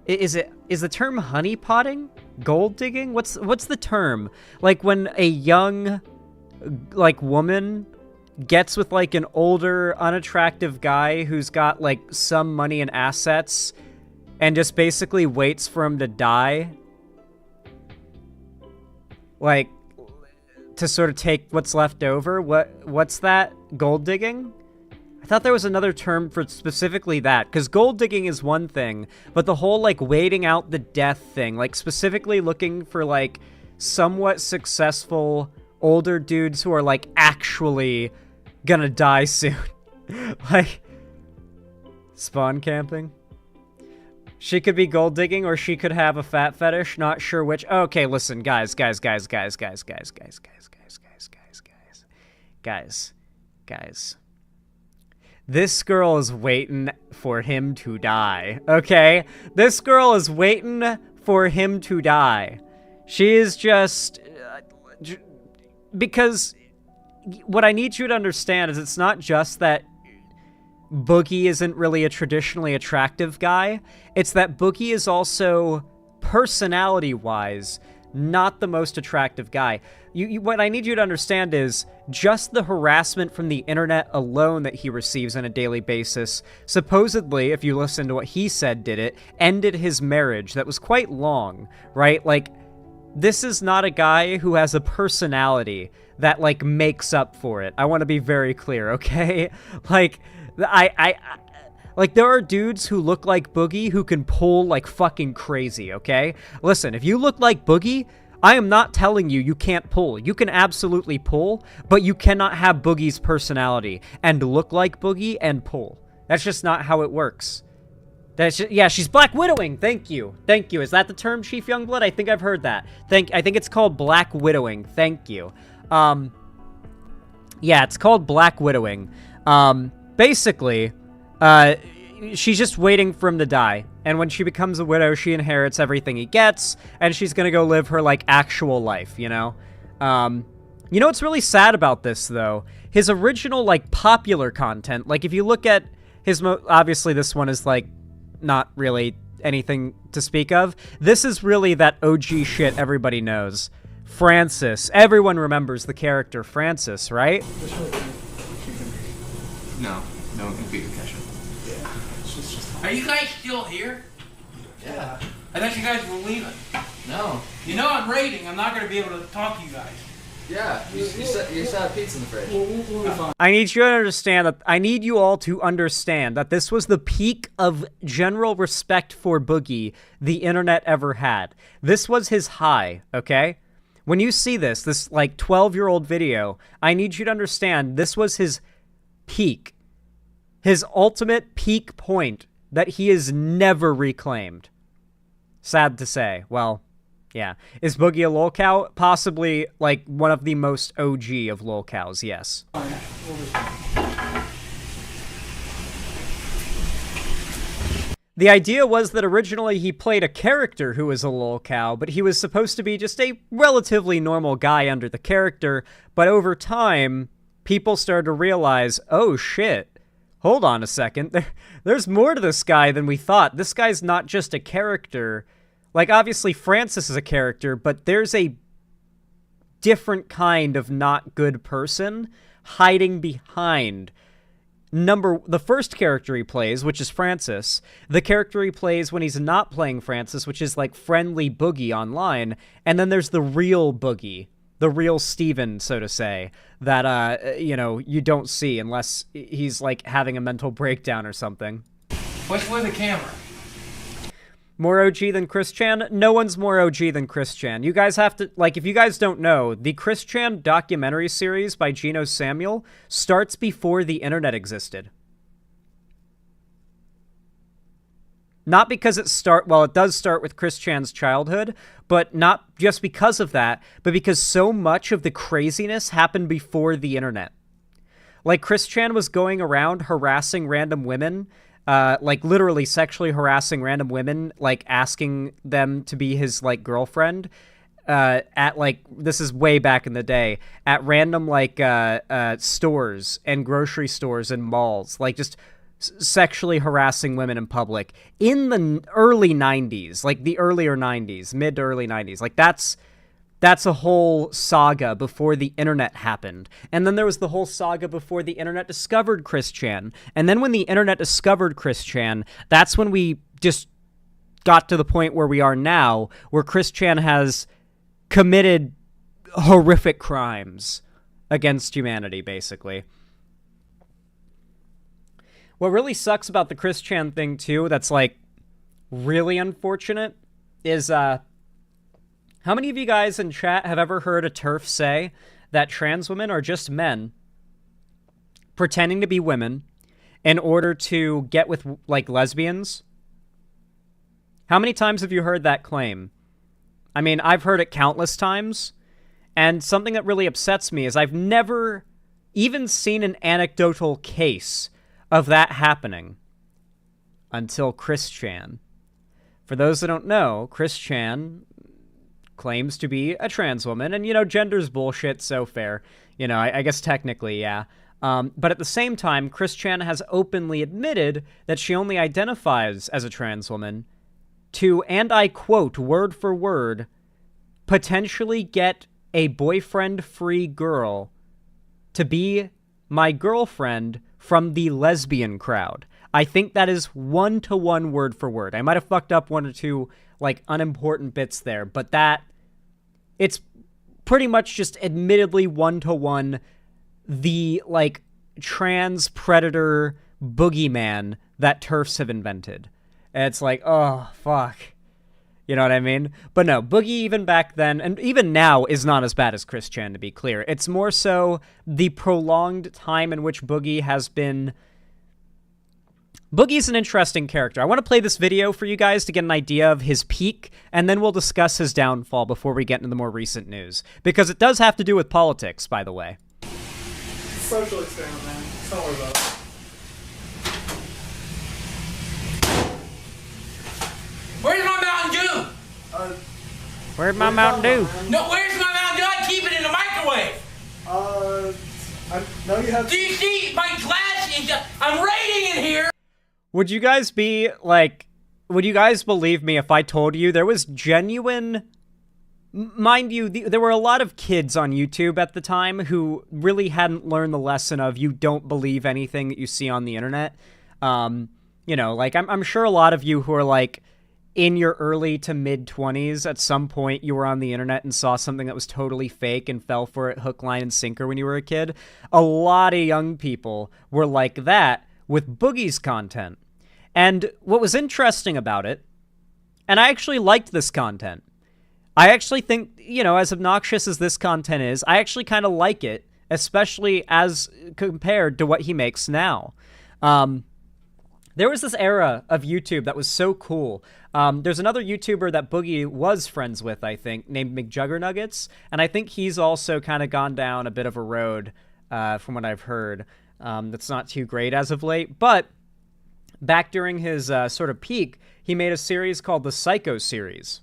S2: honeypotting? Gold digging? What's the term? Like when a young, like, woman gets with, like, an older, unattractive guy who's got, like, some money and assets and just basically waits for him to die, like, to sort of take what's left over. What's that? Gold digging? I thought there was another term for specifically that, because gold digging is one thing, but the whole, like, waiting out the death thing, like, specifically looking for, like, somewhat successful older dudes who are, like, actually gonna die soon. Like, spawn camping? She could be gold digging, or she could have a fat fetish, not sure which. Okay, listen, guys. Guys. This girl is waiting for him to die, okay? This girl is waiting for him to die. She is just... because what I need you to understand is it's not just that Boogie isn't really a traditionally attractive guy. It's that Boogie is also, personality-wise, not the most attractive guy. What I need you to understand is just the harassment from the internet alone that he receives on a daily basis, supposedly, if you listen to what he said did it, ended his marriage that was quite long, right? Like, this is not a guy who has a personality that, like, makes up for it. I want to be very clear, okay? Like, like, there are dudes who look like Boogie who can pull like fucking crazy, okay? Listen, if you look like Boogie, I am not telling you you can't pull. You can absolutely pull, but you cannot have Boogie's personality and look like Boogie and pull. That's just not how it works. That's just, yeah, she's Black Widowing. Thank you. Thank you. Is that the term, Chief Youngblood? I think I've heard that. I think it's called Black Widowing. Thank you. Yeah, it's called Black Widowing. Basically, she's just waiting for him to die. And when she becomes a widow, she inherits everything he gets, and she's gonna go live her, like, actual life, you know? You know what's really sad about this, though? His original, like, popular content, like, if you look at his obviously this one is, like, not really anything to speak of. This is really that OG shit everybody knows. Francis. Everyone remembers the character Francis, right?
S1: No computer cache. Yeah. Are you guys still here? Yeah. I thought you guys were leaving. No. You know I'm raiding. I'm not going to be able to talk to you guys. Yeah. You still have pizza in the fridge. We'll be fine.
S2: I need you to understand that. I need you all to understand that this was the peak of general respect for Boogie the internet ever had. This was his high, okay? When you see this like 12-year-old video, I need you to understand this was his peak. His ultimate peak point that he has never reclaimed. Sad to say. Well, yeah. Is Boogie a lolcow? Possibly, like, one of the most OG of lolcows, yes. The idea was that originally he played a character who was a lolcow, but he was supposed to be just a relatively normal guy under the character, but over time, people started to realize, oh shit, hold on a second, there's more to this guy than we thought. This guy's not just a character. Like, obviously, Francis is a character, but there's a different kind of not good person hiding behind the first character he plays, which is Francis, the character he plays when he's not playing Francis, which is, like, friendly Boogie online, and then there's the real Boogie, the real Steven, so to say, that, you know, you don't see unless he's, like, having a mental breakdown or something.
S1: What's with the camera?
S2: More OG than Chris Chan? No one's more OG than Chris Chan. You guys have to, like, if you guys don't know, the Chris Chan documentary series by Geno Samuel starts before the internet existed. Not because it does start with Chris Chan's childhood, but not just because of that, but because so much of the craziness happened before the internet. Like, Chris Chan was going around harassing random women, like, literally sexually harassing random women, like, asking them to be his, like, girlfriend, at, like, this is way back in the day, at random, like, stores and grocery stores and malls, like, just sexually harassing women in public in the early 90s, like, the earlier 90s, mid to early 90s. Like, that's a whole saga before the internet happened. And then there was the whole saga before the internet discovered Chris Chan. And then when the internet discovered Chris Chan, that's when we just got to the point where we are now, where Chris Chan has committed horrific crimes against humanity, basically. What really sucks about the Chris Chan thing, too, that's, like, really unfortunate, is, how many of you guys in chat have ever heard a TERF say that trans women are just men pretending to be women in order to get with, like, lesbians? How many times have you heard that claim? I mean, I've heard it countless times, and something that really upsets me is I've never even seen an anecdotal case of that happening until Chris Chan. For those that don't know, Chris Chan claims to be a trans woman, and, you know, gender's bullshit, so fair. You know, I guess technically, yeah. But at the same time, Chris Chan has openly admitted that she only identifies as a trans woman to, and I quote, word for word, potentially get a boyfriend-free girl to be my girlfriend from the lesbian crowd. I think that is one-to-one word for word. I might have fucked up one or two, like, unimportant bits there, but it's pretty much just admittedly one-to-one the, like, trans predator boogeyman that TERFs have invented. And it's like, oh, fuck. You know what I mean? But no, Boogie even back then, and even now, is not as bad as Chris Chan, to be clear. It's more so the prolonged time in which Boogie has been... Boogie's an interesting character. I want to play this video for you guys to get an idea of his peak, and then we'll discuss his downfall before we get into the more recent news. Because it does have to do with politics, by the way.
S18: Social experiment, man. Don't worry about it.
S19: Where's my Mountain Dew?
S2: Where's my Mountain Dew?
S19: No, where's my Mountain Dew? I keep it in the microwave.
S18: No, you have...
S19: Do you see my glass? I'm raiding in here.
S2: Would you guys be, like... Would you guys believe me if I told you there was genuine... Mind you, there were a lot of kids on YouTube at the time who really hadn't learned the lesson of you don't believe anything that you see on the internet. You know, like, I'm sure a lot of you who are, like, in your early to mid-20s, at some point you were on the internet and saw something that was totally fake and fell for it hook, line, and sinker when you were a kid. A lot of young people were like that with Boogie's content. And what was interesting about it, and I actually liked this content, I actually think, you know, as obnoxious as this content is, I actually kind of like it, especially as compared to what he makes now. There was this era of YouTube that was so cool. There's another YouTuber that Boogie was friends with, I think, named McJuggernuggets, and I think he's also kind of gone down a bit of a road, from what I've heard, that's not too great as of late. But back during his sort of peak, he made a series called the Psycho series,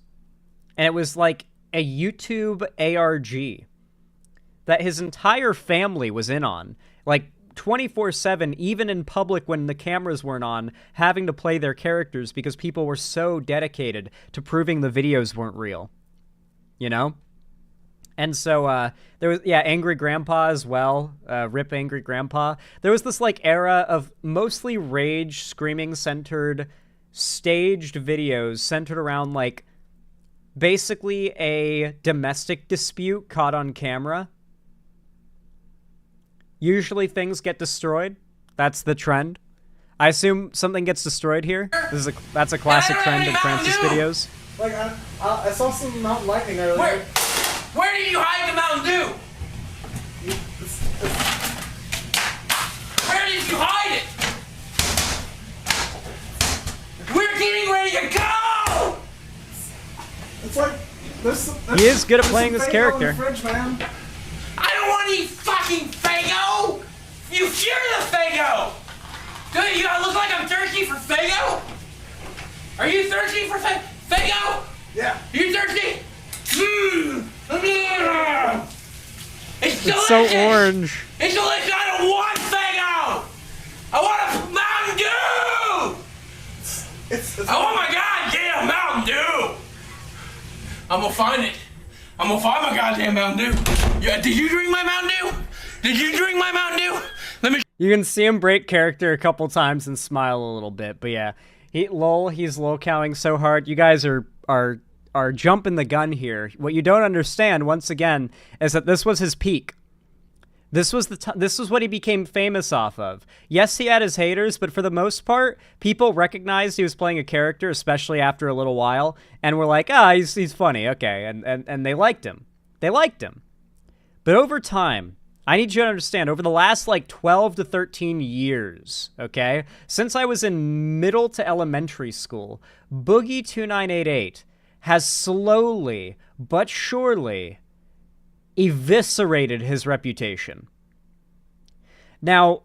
S2: and it was like a YouTube ARG that his entire family was in on, like 24/7, even in public when the cameras weren't on, having to play their characters because people were so dedicated to proving the videos weren't real, you know? And so there was, yeah, Angry Grandpa as well, rip Angry Grandpa. There was this, like, era of mostly rage, screaming-centered, staged videos centered around, like, basically a domestic dispute caught on camera. Usually things get destroyed. That's the trend. I assume something gets destroyed here. That's a classic trend in Francis videos.
S18: Like, I saw some Mountain Lightning earlier.
S19: Where did you hide the Mountain Dew? Where did you hide it? We're getting ready to go!
S18: It's like,
S2: he is good at playing this character.
S18: In the fridge, man.
S19: I don't want to eat fucking Faygo! You cure the Faygo! Do you look like I'm thirsty for Faygo? Are you thirsty for Faygo?
S18: Yeah.
S19: You thirsty? It's delicious!
S2: It's so orange.
S19: It's delicious! I don't want Faygo! I want a Mountain Dew! I want my goddamn Mountain Dew! I'm gonna find it. I'm gonna find my goddamn Mountain Dew. Yeah, did you drink my Mountain Dew? Did you drink my Mountain Dew? Let me.
S2: You can see him break character a couple times and smile a little bit, but yeah, he's lol-cowing so hard. You guys are jumping the gun here. What you don't understand, once again, is that this was his peak. This was what he became famous off of. Yes, he had his haters, but for the most part, people recognized he was playing a character, especially after a little while, and were like, he's funny, okay, and they liked him. They liked him. But over time, I need you to understand, over the last, like, 12 to 13 years, okay, since I was in middle to elementary school, BOOGIE2988 has slowly but surely eviscerated his reputation. Now,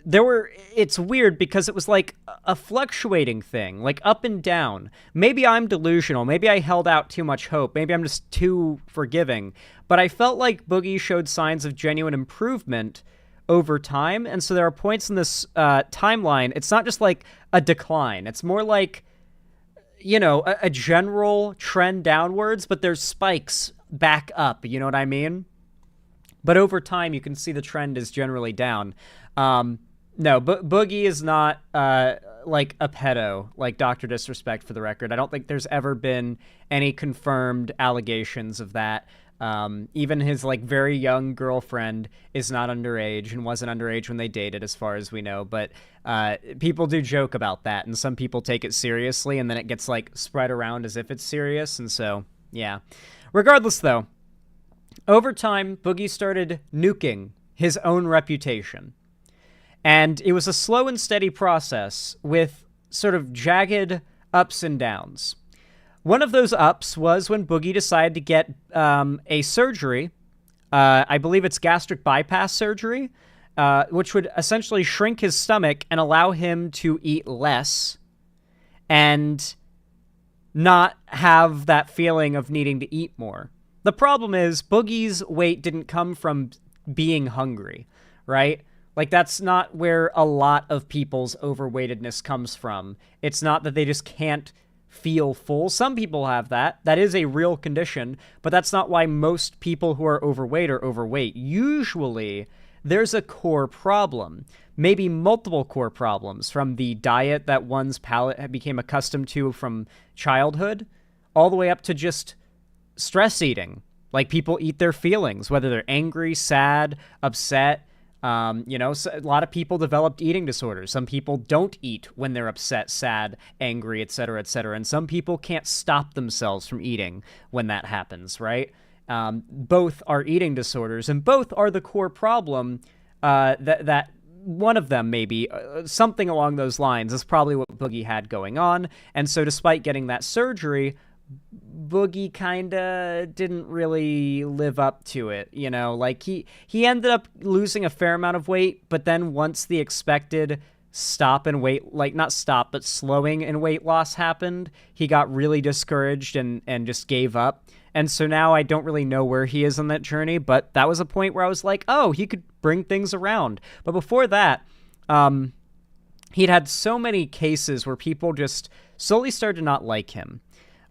S2: it's weird because it was like a fluctuating thing, like up and down. Maybe I'm delusional. Maybe I held out too much hope. Maybe I'm just too forgiving. But I felt like Boogie showed signs of genuine improvement over time. And so there are points in this timeline. It's not just like a decline. It's more like, you know, a general trend downwards, but there's spikes back up. You know what I mean? But over time, you can see the trend is generally down. No, Boogie is not like a pedo, like Dr. Disrespect, for the record. I don't think there's ever been any confirmed allegations of that. Even his like very young girlfriend is not underage and wasn't underage when they dated, as far as we know. But people do joke about that, and some people take it seriously, and then it gets like spread around as if it's serious. And so, yeah. Regardless, though, over time, Boogie started nuking his own reputation. And it was a slow and steady process with sort of jagged ups and downs. One of those ups was when Boogie decided to get a surgery. I believe it's gastric bypass surgery, which would essentially shrink his stomach and allow him to eat less and not have that feeling of needing to eat more. The problem is Boogie's weight didn't come from being hungry, right? Like, that's not where a lot of people's overweightedness comes from. It's not that they just can't feel full. Some people have that. That is a real condition, but that's not why most people who are overweight are overweight. Usually, there's a core problem, maybe multiple core problems, from the diet that one's palate became accustomed to from childhood, all the way up to just stress eating. Like, people eat their feelings, whether they're angry, sad, upset. You know, so a lot of people developed eating disorders. Some people don't eat when they're upset, sad, angry, etc., etc. And some people can't stop themselves from eating when that happens, right? Both are eating disorders, and both are the core problem. That one of them, maybe something along those lines, is probably what Boogie had going on. And so, despite getting that surgery, Boogie kinda didn't really live up to it, you know? Like, he ended up losing a fair amount of weight, but then once the expected stop in weight, like, not stop, but slowing in weight loss happened, he got really discouraged and just gave up. And so now I don't really know where he is on that journey, but that was a point where I was like, oh, he could bring things around. But before that, he'd had so many cases where people just slowly started to not like him.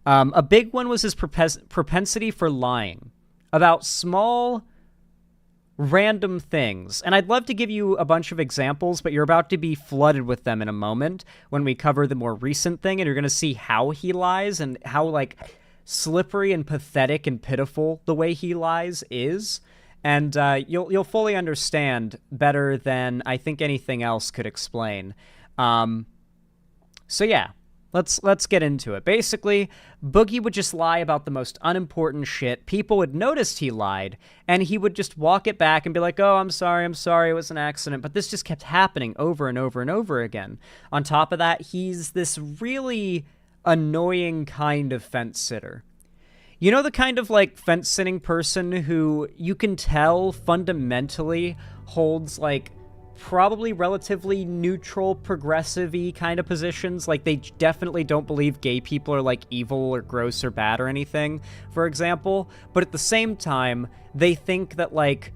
S2: A big one was his propensity for lying about small, random things. And I'd love to give you a bunch of examples, but you're about to be flooded with them in a moment when we cover the more recent thing, and you're going to see how he lies and how, like, slippery and pathetic and pitiful the way he lies is. And you'll fully understand better than I think anything else could explain. So yeah. Let's get into it. Basically, Boogie would just lie about the most unimportant shit. People would notice he lied, and he would just walk it back and be like, oh, I'm sorry, it was an accident. But this just kept happening over and over and over again. On top of that, he's this really annoying kind of fence sitter. You know, the kind of, like, fence sitting person who you can tell fundamentally holds, like, probably relatively neutral, progressive-y kind of positions. Like, they definitely don't believe gay people are, like, evil or gross or bad or anything, for example. But at the same time, they think that, like,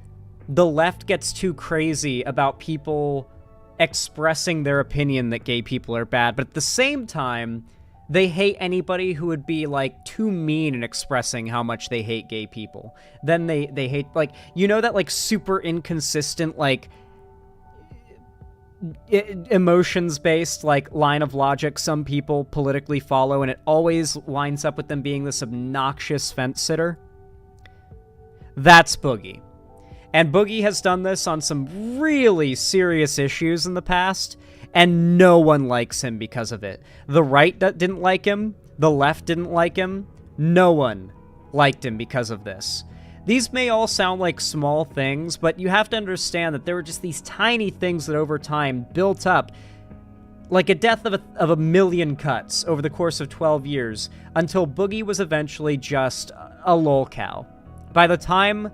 S2: the left gets too crazy about people expressing their opinion that gay people are bad. But at the same time, they hate anybody who would be, like, too mean in expressing how much they hate gay people. Then they hate, like, you know, that, like, super inconsistent, like, emotions-based, like, line of logic some people politically follow, and it always winds up with them being this obnoxious fence-sitter? That's Boogie. And Boogie has done this on some really serious issues in the past, and no one likes him because of it. The right didn't like him, the left didn't like him, no one liked him because of this. These may all sound like small things, but you have to understand that there were just these tiny things that over time built up, like a death of a million cuts over the course of 12 years, until Boogie was eventually just a lolcow. By the time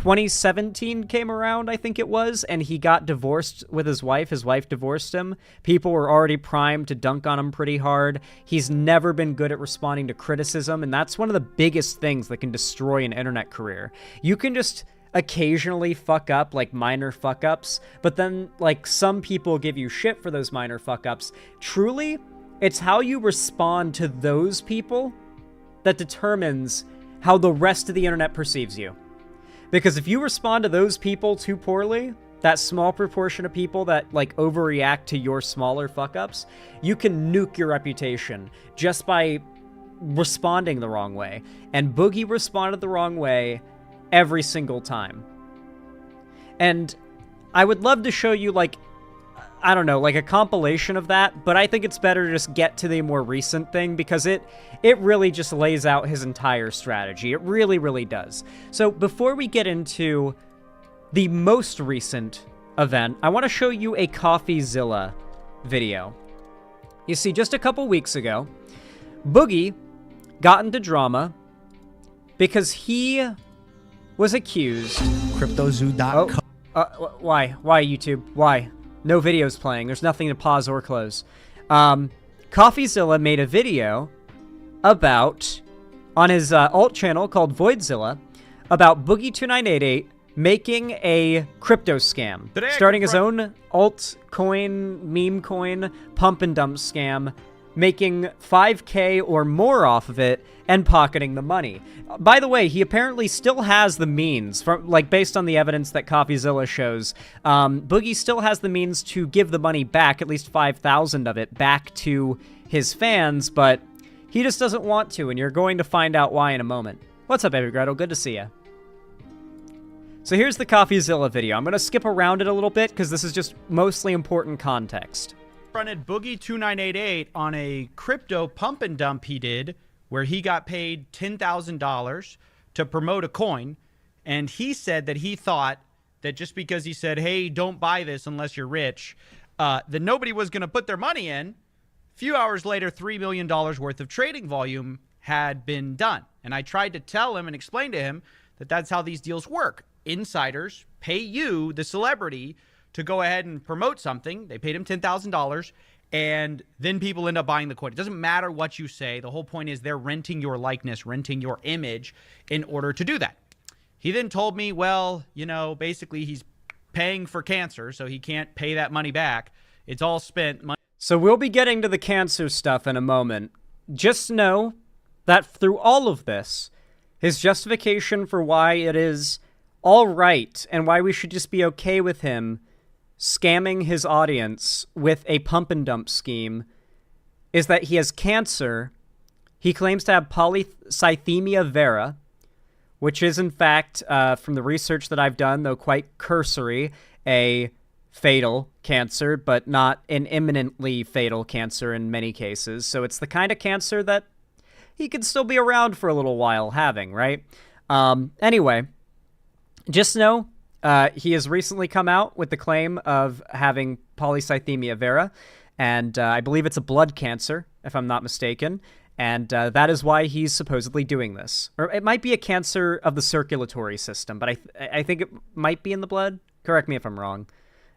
S2: 2017 came around, I think it was, and he got divorced with his wife. His wife divorced him. People were already primed to dunk on him pretty hard. He's never been good at responding to criticism, and that's one of the biggest things that can destroy an internet career. You can just occasionally fuck up, like minor fuck-ups, but then, like, some people give you shit for those minor fuck-ups. Truly, it's how you respond to those people that determines how the rest of the internet perceives you. Because if you respond to those people too poorly, that small proportion of people that, like, overreact to your smaller fuck-ups, you can nuke your reputation just by responding the wrong way. And Boogie responded the wrong way every single time. And I would love to show you, like, I don't know, like a compilation of that, but I think it's better to just get to the more recent thing because it really just lays out his entire strategy. It really, really does. So before we get into the most recent event, I want to show you a CoffeeZilla video. You see, just a couple weeks ago, Boogie got into drama because he was accused...
S20: CryptoZoo.com.
S2: Why? Why, YouTube? Why? No videos playing. There's nothing to pause or close. CoffeeZilla made a video about, on his alt channel called Voidzilla, about BOOGIE2988 making a crypto scam. Starting his own altcoin, meme coin, pump and dump scam, making 5K or more off of it, and pocketing the money. By the way, he apparently still has the means, from, like, based on the evidence that CoffeeZilla shows, Boogie still has the means to give the money back, at least 5,000 of it, back to his fans, but he just doesn't want to, and you're going to find out why in a moment. What's up, Baby Gretel? Good to see ya. So here's the CoffeeZilla video. I'm going to skip around it a little bit, because this is just mostly important context.
S21: Fronted BOOGIE2988 on a crypto pump and dump he did, where he got paid $10,000 to promote a coin, and he said that he thought that just because he said, hey, don't buy this unless you're rich, that nobody was going to put their money in. A few hours later, $3 million worth of trading volume had been done. And I tried to tell him and explain to him that that's how these deals work. Insiders pay you, the celebrity, to go ahead and promote something. They paid him $10,000, and then people end up buying the coin. It doesn't matter what you say. The whole point is they're renting your likeness, renting your image in order to do that. He then told me, well, you know, basically he's paying for cancer, so he can't pay that money back. It's all spent money.
S2: So we'll be getting to the cancer stuff in a moment. Just know that through all of this, his justification for why it is all right and why we should just be okay with him scamming his audience with a pump and dump scheme is that he has cancer. He claims to have polycythemia vera, which is in fact, from the research that I've done, though quite cursory, a fatal cancer, but not an imminently fatal cancer in many cases. So it's the kind of cancer that he could still be around for a little while having, right? Anyway, just know he has recently come out with the claim of having polycythemia vera, and I believe it's a blood cancer, if I'm not mistaken, and that is why he's supposedly doing this. Or it might be a cancer of the circulatory system, but I think it might be in the blood. Correct me if I'm wrong.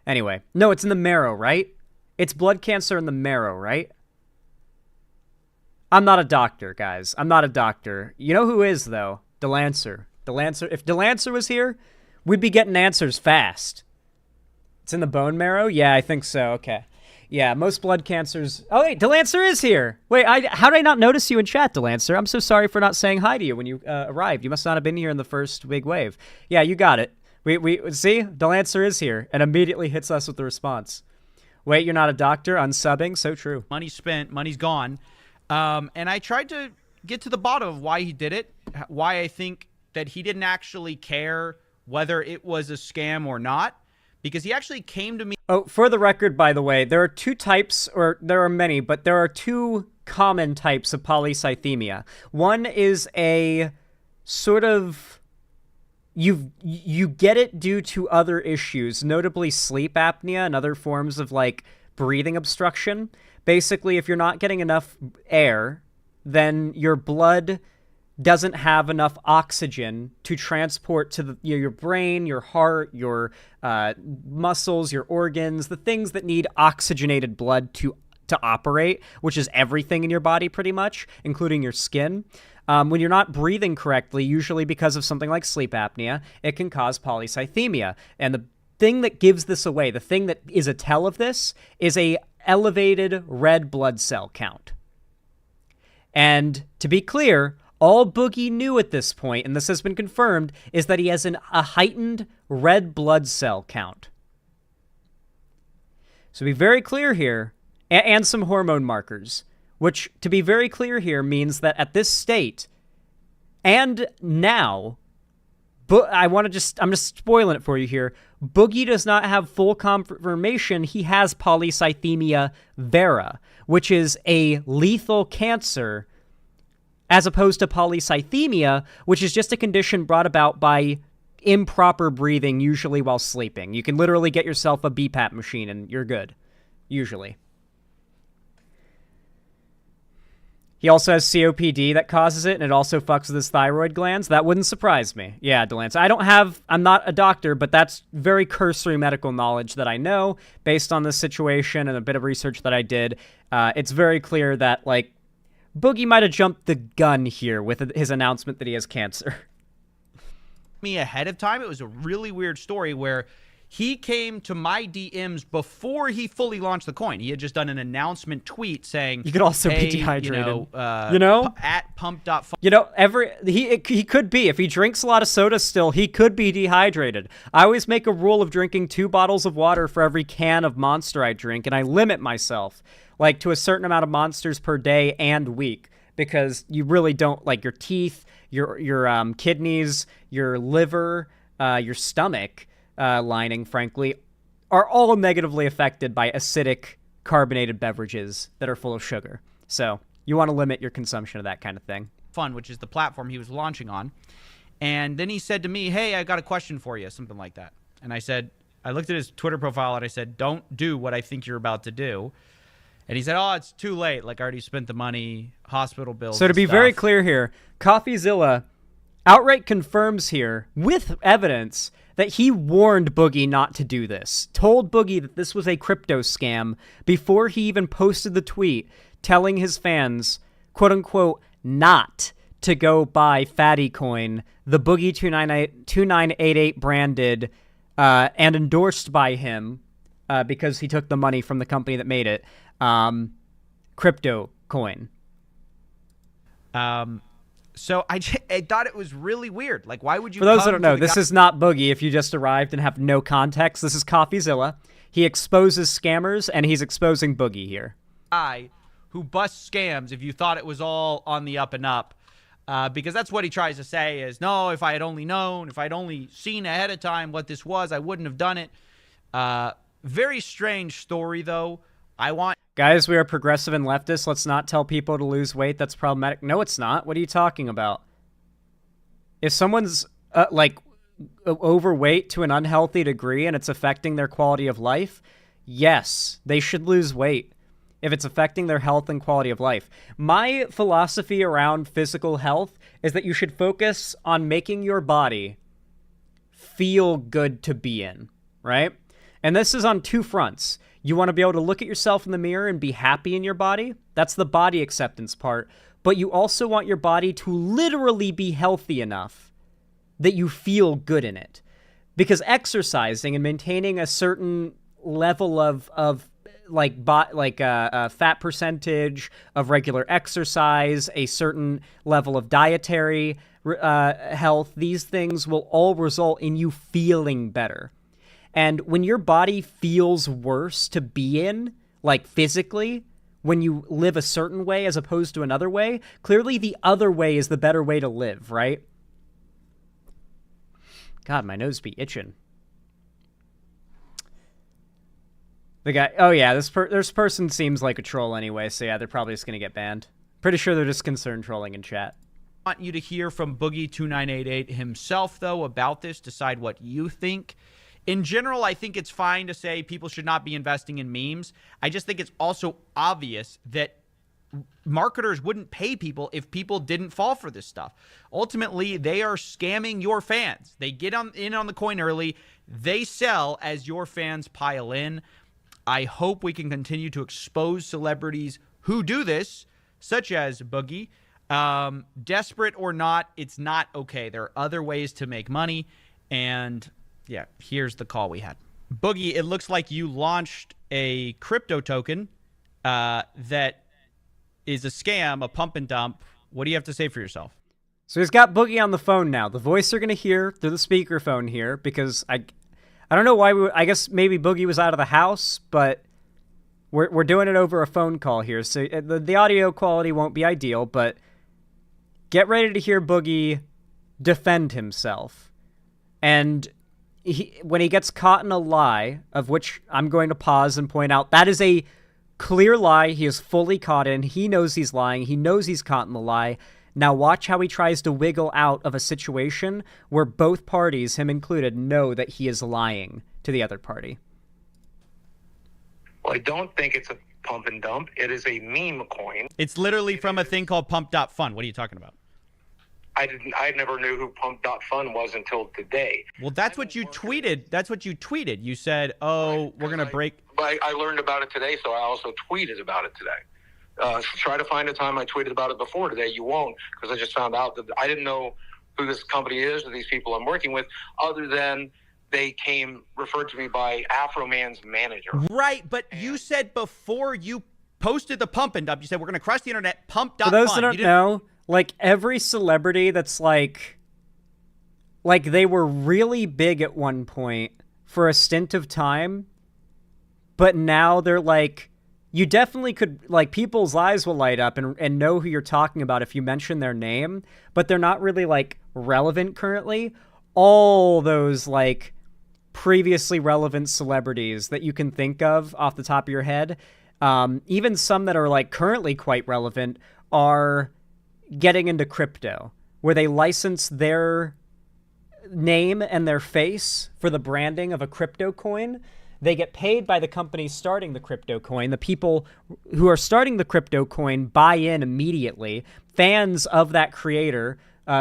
S2: Anyway, no, it's in the marrow, right? It's blood cancer in the marrow, right? I'm not a doctor, guys. I'm not a doctor. You know who is, though? Delancer. If Delancer was here, we'd be getting answers fast. It's in the bone marrow? Yeah, I think so. Okay. Yeah, most blood cancers... Oh, wait, Delancer is here! Wait, how did I not notice you in chat, Delancer? I'm so sorry for not saying hi to you when you arrived. You must not have been here in the first big wave. Yeah, you got it. We see? Delancer is here and immediately hits us with the response. Wait, you're not a doctor? Unsubbing? So true.
S21: Money spent, money's gone. And I tried to get to the bottom of why he did it, why I think that he didn't actually care whether it was a scam or not, because he actually came to me.
S2: Oh, for the record, by the way, there are two types, or there are many, but there are two common types of polycythemia. One is a sort of... You get it due to other issues, notably sleep apnea and other forms of, like, breathing obstruction. Basically, if you're not getting enough air, then your blood doesn't have enough oxygen to transport to your brain, your heart, your muscles, your organs, the things that need oxygenated blood to operate, which is everything in your body pretty much, including your skin. When you're not breathing correctly, usually because of something like sleep apnea, it can cause polycythemia. And the thing that gives this away, the thing that is a tell of this, is a elevated red blood cell count. And to be clear, all Boogie knew at this point, and this has been confirmed, is that he has a heightened red blood cell count. So be very clear here, and some hormone markers, which, to be very clear here, means that at this state, and now, I'm just spoiling it for you here, Boogie does not have full confirmation he has polycythemia vera, which is a lethal cancer, as opposed to polycythemia, which is just a condition brought about by improper breathing, usually while sleeping. You can literally get yourself a BPAP machine and you're good, usually. He also has COPD that causes it, and it also fucks with his thyroid glands. That wouldn't surprise me. Yeah, Delance. I'm not a doctor, but that's very cursory medical knowledge that I know based on this situation and a bit of research that I did. It's very clear that, like, Boogie might have jumped the gun here with his announcement that he has cancer.
S21: Me ahead of time, it was a really weird story where he came to my DMs before he fully launched the coin. He had just done an announcement tweet saying,
S2: "You could also
S21: hey,
S2: be dehydrated."
S21: At pump.fun.
S2: He could be. If he drinks a lot of soda still, he could be dehydrated. I always make a rule of drinking 2 bottles of water for every can of Monster I drink, and I limit myself, like, to a certain amount of Monsters per day and week, because you really don't, like, your teeth, your kidneys, your liver, your stomach lining, frankly, are all negatively affected by acidic carbonated beverages that are full of sugar. So you want to limit your consumption of that kind of thing.
S21: Fun, which is the platform he was launching on. And then he said to me, "Hey, I got a question for you," something like that. And I said, I looked at his Twitter profile and I said, "Don't do what I think you're about to do." And he said, "Oh, it's too late. Like, I already spent the money, hospital bills."
S2: So to be very clear here, CoffeeZilla outright confirms here with evidence that he warned Boogie not to do this, told Boogie that this was a crypto scam before he even posted the tweet telling his fans, quote unquote, not to go buy Fatty Coin, the BOOGIE2988 branded and endorsed by him because he took the money from the company that made it, crypto coin.
S21: So I thought it was really weird. Like, why would you?
S2: For those that don't know, this is not Boogie. If you just arrived and have no context, this is CoffeeZilla. He exposes scammers, and he's exposing Boogie here.
S21: Guy who busts scams. If you thought it was all on the up and up, because that's what he tries to say is, no, if I had only known, if I'd only seen ahead of time what this was, I wouldn't have done it. Very strange story, though.
S2: Guys, we are progressive and leftist. Let's not tell people to lose weight. That's problematic. No, it's not. What are you talking about? If someone's, overweight to an unhealthy degree and it's affecting their quality of life, yes, they should lose weight if it's affecting their health and quality of life. My philosophy around physical health is that you should focus on making your body feel good to be in, right? And this is on 2 fronts. You want to be able to look at yourself in the mirror and be happy in your body. That's the body acceptance part. But you also want your body to literally be healthy enough that you feel good in it. Because exercising and maintaining a certain level of fat percentage of regular exercise, a certain level of dietary health, these things will all result in you feeling better. And when your body feels worse to be in, like physically, when you live a certain way as opposed to another way, clearly the other way is the better way to live, right? God, my nose be itching. The guy, oh yeah, this person seems like a troll anyway, so yeah, they're probably just going to get banned. Pretty sure they're just concerned trolling in chat.
S21: I want you to hear from Boogie2988 himself, though, about this. Decide what you think. In general, I think it's fine to say people should not be investing in memes. I just think it's also obvious that marketers wouldn't pay people if people didn't fall for this stuff. Ultimately, they are scamming your fans. They get in on the coin early. They sell as your fans pile in. I hope we can continue to expose celebrities who do this, such as Boogie. Desperate or not, it's not okay. There are other ways to make money. And yeah, here's the call we had. Boogie, it looks like you launched a crypto token that is a scam, a pump and dump. What do you have to say for yourself?
S2: So he's got Boogie on the phone now. The voice you're going to hear through the speakerphone here, because I don't know why I guess maybe Boogie was out of the house, but we're doing it over a phone call here. So the audio quality won't be ideal, but get ready to hear Boogie defend himself. And when he gets caught in a lie, of which I'm going to pause and point out, that is a clear lie he is fully caught in. He knows he's lying. He knows he's caught in the lie. Now watch how he tries to wiggle out of a situation where both parties, him included, know that he is lying to the other party.
S20: Well, I don't think it's a pump and dump. It is a meme coin.
S21: It's literally from a thing called Pump.Fun. What are you talking about?
S20: I never knew who Pump.Fun was until today.
S21: Well, that's what you tweeted. That's what you tweeted. You said, "Oh, we're gonna break."
S20: But I learned about it today, so I also tweeted about it today. Try to find a time I tweeted about it before today. You won't, because I just found out that I didn't know who this company is or these people I'm working with, other than they referred to me by Afro Man's manager.
S21: Right, but you said before you posted the pump and dump, you said we're gonna crush the internet. Pump.Fun.
S2: For those that don't know, like every celebrity that's like they were really big at one point for a stint of time, but now they're like, you definitely could, like, people's eyes will light up and know who you're talking about if you mention their name, but they're not really, like, relevant currently. All those, like, previously relevant celebrities that you can think of off the top of your head, even some that are, like, currently quite relevant, are getting into crypto, where they license their name and their face for the branding of a crypto coin. They get paid by the company starting the crypto coin. The people who are starting the crypto coin buy in immediately. Fans of that creator,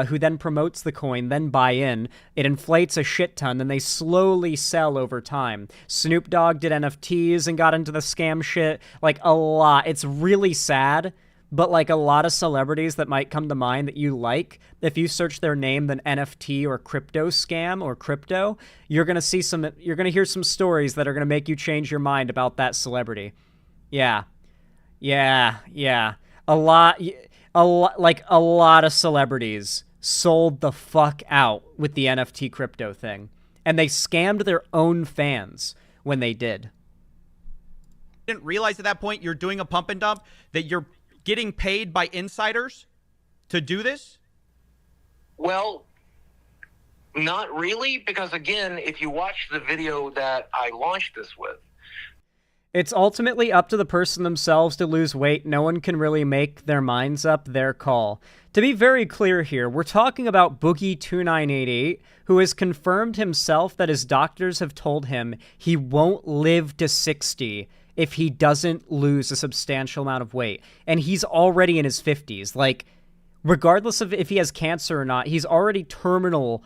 S2: who then promotes the coin, then buy in. It inflates a shit ton, and they slowly sell over time. Snoop Dogg did NFTs and got into the scam shit, like a lot. It's really sad. But like a lot of celebrities that might come to mind that you like, if you search their name, then NFT or crypto scam or crypto, you're going to hear some stories that are going to make you change your mind about that celebrity. Yeah. A lot of celebrities sold the fuck out with the NFT crypto thing. And they scammed their own fans when they did.
S21: Didn't realize at that point you're doing a pump and dump, that you're getting paid by insiders to do this?
S20: Well, not really, because again, if you watch the video that I launched this with,
S2: it's ultimately up to the person themselves to lose weight. No one can really make their minds up, their call. To be very clear here, we're talking about BOOGIE2988, who has confirmed himself that his doctors have told him he won't live to 60 if he doesn't lose a substantial amount of weight. And he's already in his 50s. Like, regardless of if he has cancer or not, he's already terminal,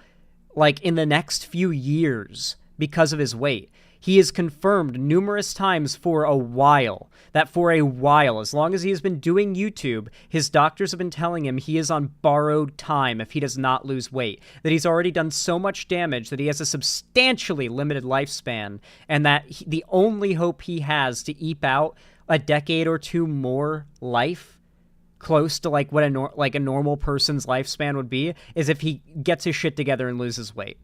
S2: like, in the next few years because of his weight. He has confirmed numerous times for a while, as long as he has been doing YouTube, his doctors have been telling him he is on borrowed time if he does not lose weight, that he's already done so much damage that he has a substantially limited lifespan, and that the only hope he has to eke out a decade or two more life, close to like what a normal person's lifespan would be, is if he gets his shit together and loses weight.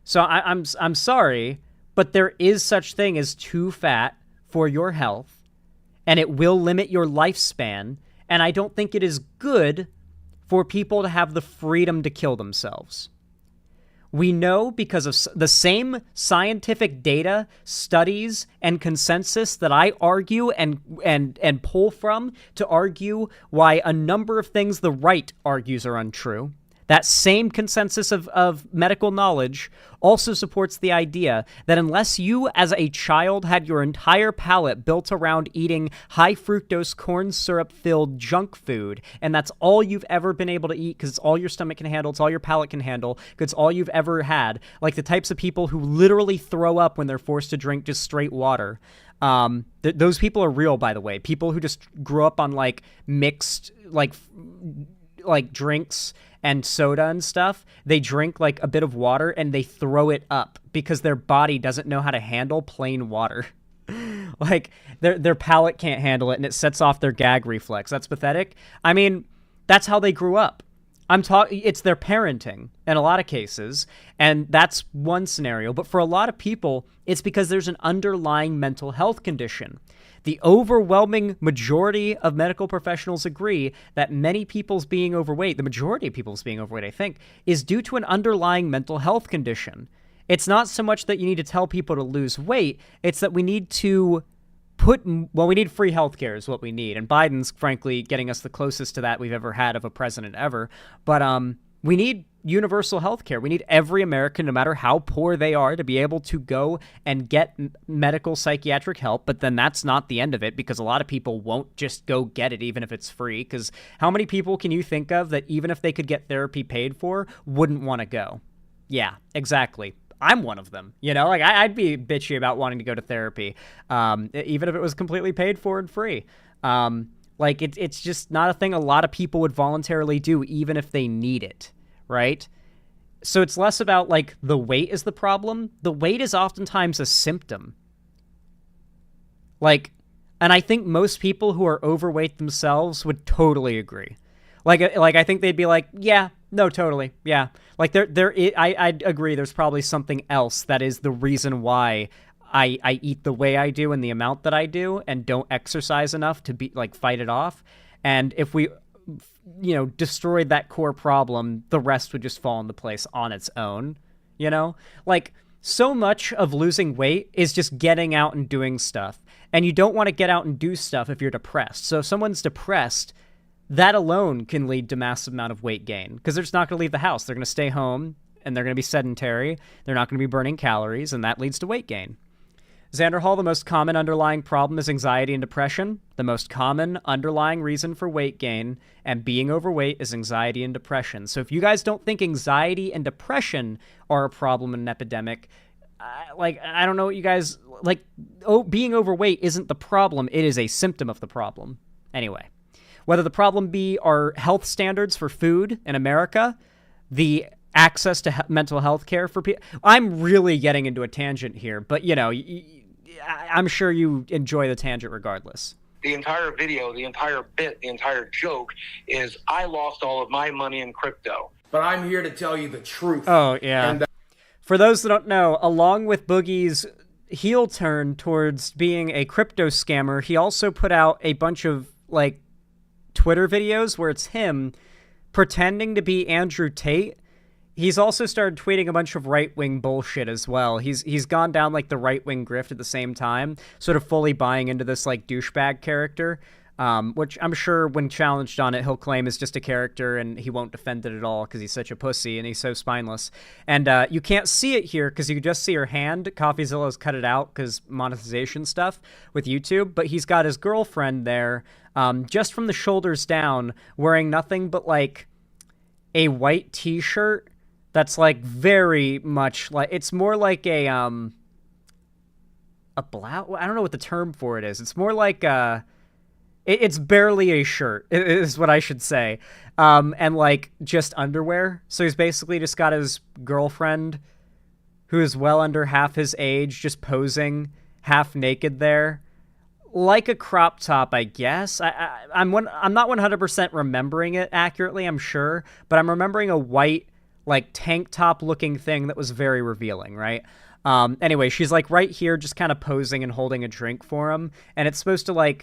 S2: So I'm sorry, but there is such thing as too fat for your health, and it will limit your lifespan, and I don't think it is good for people to have the freedom to kill themselves. We know because of the same scientific data, studies, and consensus that I argue and pull from to argue why a number of things the right argues are untrue, that same consensus of medical knowledge also supports the idea that unless you as a child had your entire palate built around eating high fructose corn syrup filled junk food, and that's all you've ever been able to eat because it's all your stomach can handle, it's all your palate can handle, because it's all you've ever had, like the types of people who literally throw up when they're forced to drink just straight water. Those people are real, by the way. People who just grew up on like mixed like drinks and soda and stuff, they drink like a bit of water and they throw it up because their body doesn't know how to handle plain water. Like their palate can't handle it and it sets off their gag reflex. That's pathetic. I mean, that's how they grew up. It's their parenting in a lot of cases, and that's one scenario. But for a lot of people, it's because there's an underlying mental health condition. The overwhelming majority of medical professionals agree that many people's being overweight, the majority of people's being overweight, I think, is due to an underlying mental health condition. It's not so much that you need to tell people to lose weight, it's that we need to we need free healthcare is what we need. And Biden's, frankly, getting us the closest to that we've ever had of a president ever. But we need universal healthcare. We need every American, no matter how poor they are, to be able to go and get medical psychiatric help. But then that's not the end of it, because a lot of people won't just go get it even if it's free. Because how many people can you think of that even if they could get therapy paid for wouldn't want to go? Yeah, exactly. I'm one of them, you know, like I'd be bitchy about wanting to go to therapy, even if it was completely paid for and free. Like it's just not a thing a lot of people would voluntarily do, even if they need it, right? So it's less about like the weight is the problem. The weight is oftentimes a symptom. Like, and I think most people who are overweight themselves would totally agree. Like I think they'd be like, yeah, no, totally, yeah. Like I'd agree. There's probably something else that is the reason why I eat the way I do and the amount that I do, and don't exercise enough to be like fight it off. And if we, destroyed that core problem, the rest would just fall into place on its own. You know, like so much of losing weight is just getting out and doing stuff, and you don't want to get out and do stuff if you're depressed. So if someone's depressed, that alone can lead to massive amount of weight gain, because they're just not going to leave the house. They're going to stay home, and they're going to be sedentary. They're not going to be burning calories, and that leads to weight gain. Xander Hall, the most common underlying problem is anxiety and depression. The most common underlying reason for weight gain and being overweight is anxiety and depression. So if you guys don't think anxiety and depression are a problem in an epidemic, I don't know what you guys, being overweight isn't the problem. It is a symptom of the problem. Anyway. Whether the problem be our health standards for food in America, the access to mental health care for people. I'm really getting into a tangent here, but, I'm sure you enjoy the tangent regardless.
S20: The entire video, the entire bit, the entire joke is I lost all of my money in crypto.
S19: But I'm here to tell you the truth.
S2: Oh, yeah. For those that don't know, along with Boogie's heel turn towards being a crypto scammer, he also put out a bunch of, Twitter videos where it's him pretending to be Andrew Tate. He's also started tweeting a bunch of right-wing bullshit as well. He's gone down the right-wing grift at the same time, sort of fully buying into this douchebag character, which I'm sure when challenged on it, he'll claim is just a character and he won't defend it at all because he's such a pussy and he's so spineless. And you can't see it here because you can just see her hand. CoffeeZilla's cut it out because monetization stuff with YouTube, but he's got his girlfriend there, just from the shoulders down, wearing nothing but a white t-shirt that's very much it's more like a blouse. I don't know what the term for it is. It's more like it's barely a shirt is what I should say. And just underwear. So he's basically just got his girlfriend, who is well under half his age, just posing half naked there. Like a crop top, I guess. I'm not 100% remembering it accurately, I'm sure, but I'm remembering a white, tank top looking thing that was very revealing, right? Anyway, she's right here, just kind of posing and holding a drink for him, and it's supposed to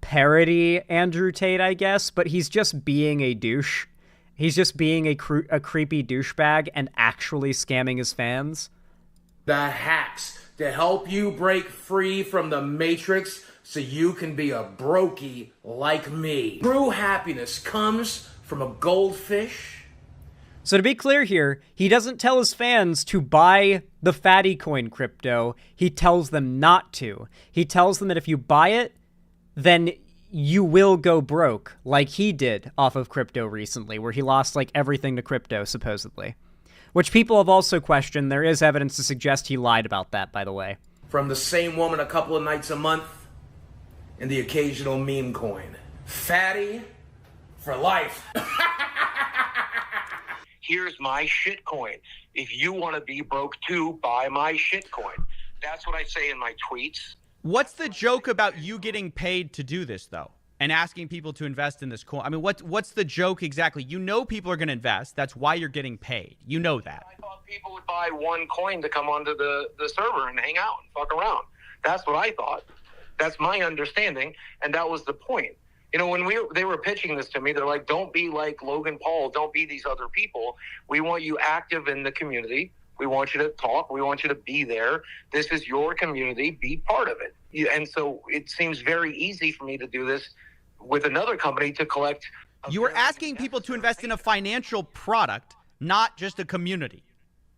S2: parody Andrew Tate, I guess, but he's just being a douche. He's just being a creepy douchebag and actually scamming his fans.
S19: The hacks to help you break free from the matrix so you can be a brokey like me. True happiness comes from a goldfish
S2: So to be clear here, he doesn't tell his fans to buy the fatty coin crypto. He tells them not to. He tells them that if you buy it, then you will go broke, like he did off of crypto recently, where he lost like everything to crypto, supposedly. Which people have also questioned. There is evidence to suggest he lied about that, by the way.
S19: From the same woman a couple of nights a month and the occasional meme coin. Fatty for life.
S20: Here's my shit coin. If you want to be broke too, buy my shit coin. That's what I say in my tweets.
S21: What's the joke about you getting paid to do this, though, and asking people to invest in this coin? I mean, what's the joke exactly? You know people are going to invest. That's why you're getting paid. You know that.
S20: I thought people would buy one coin to come onto the server and hang out and fuck around. That's what I thought. That's my understanding, and that was the point. You know, when they were pitching this to me, they're like, don't be like Logan Paul. Don't be these other people. We want you active in the community. We want you to talk. We want you to be there. This is your community. Be part of it. And so it seems very easy for me to do this with another company to collect.
S21: You are asking people to invest in a financial product, not just a community,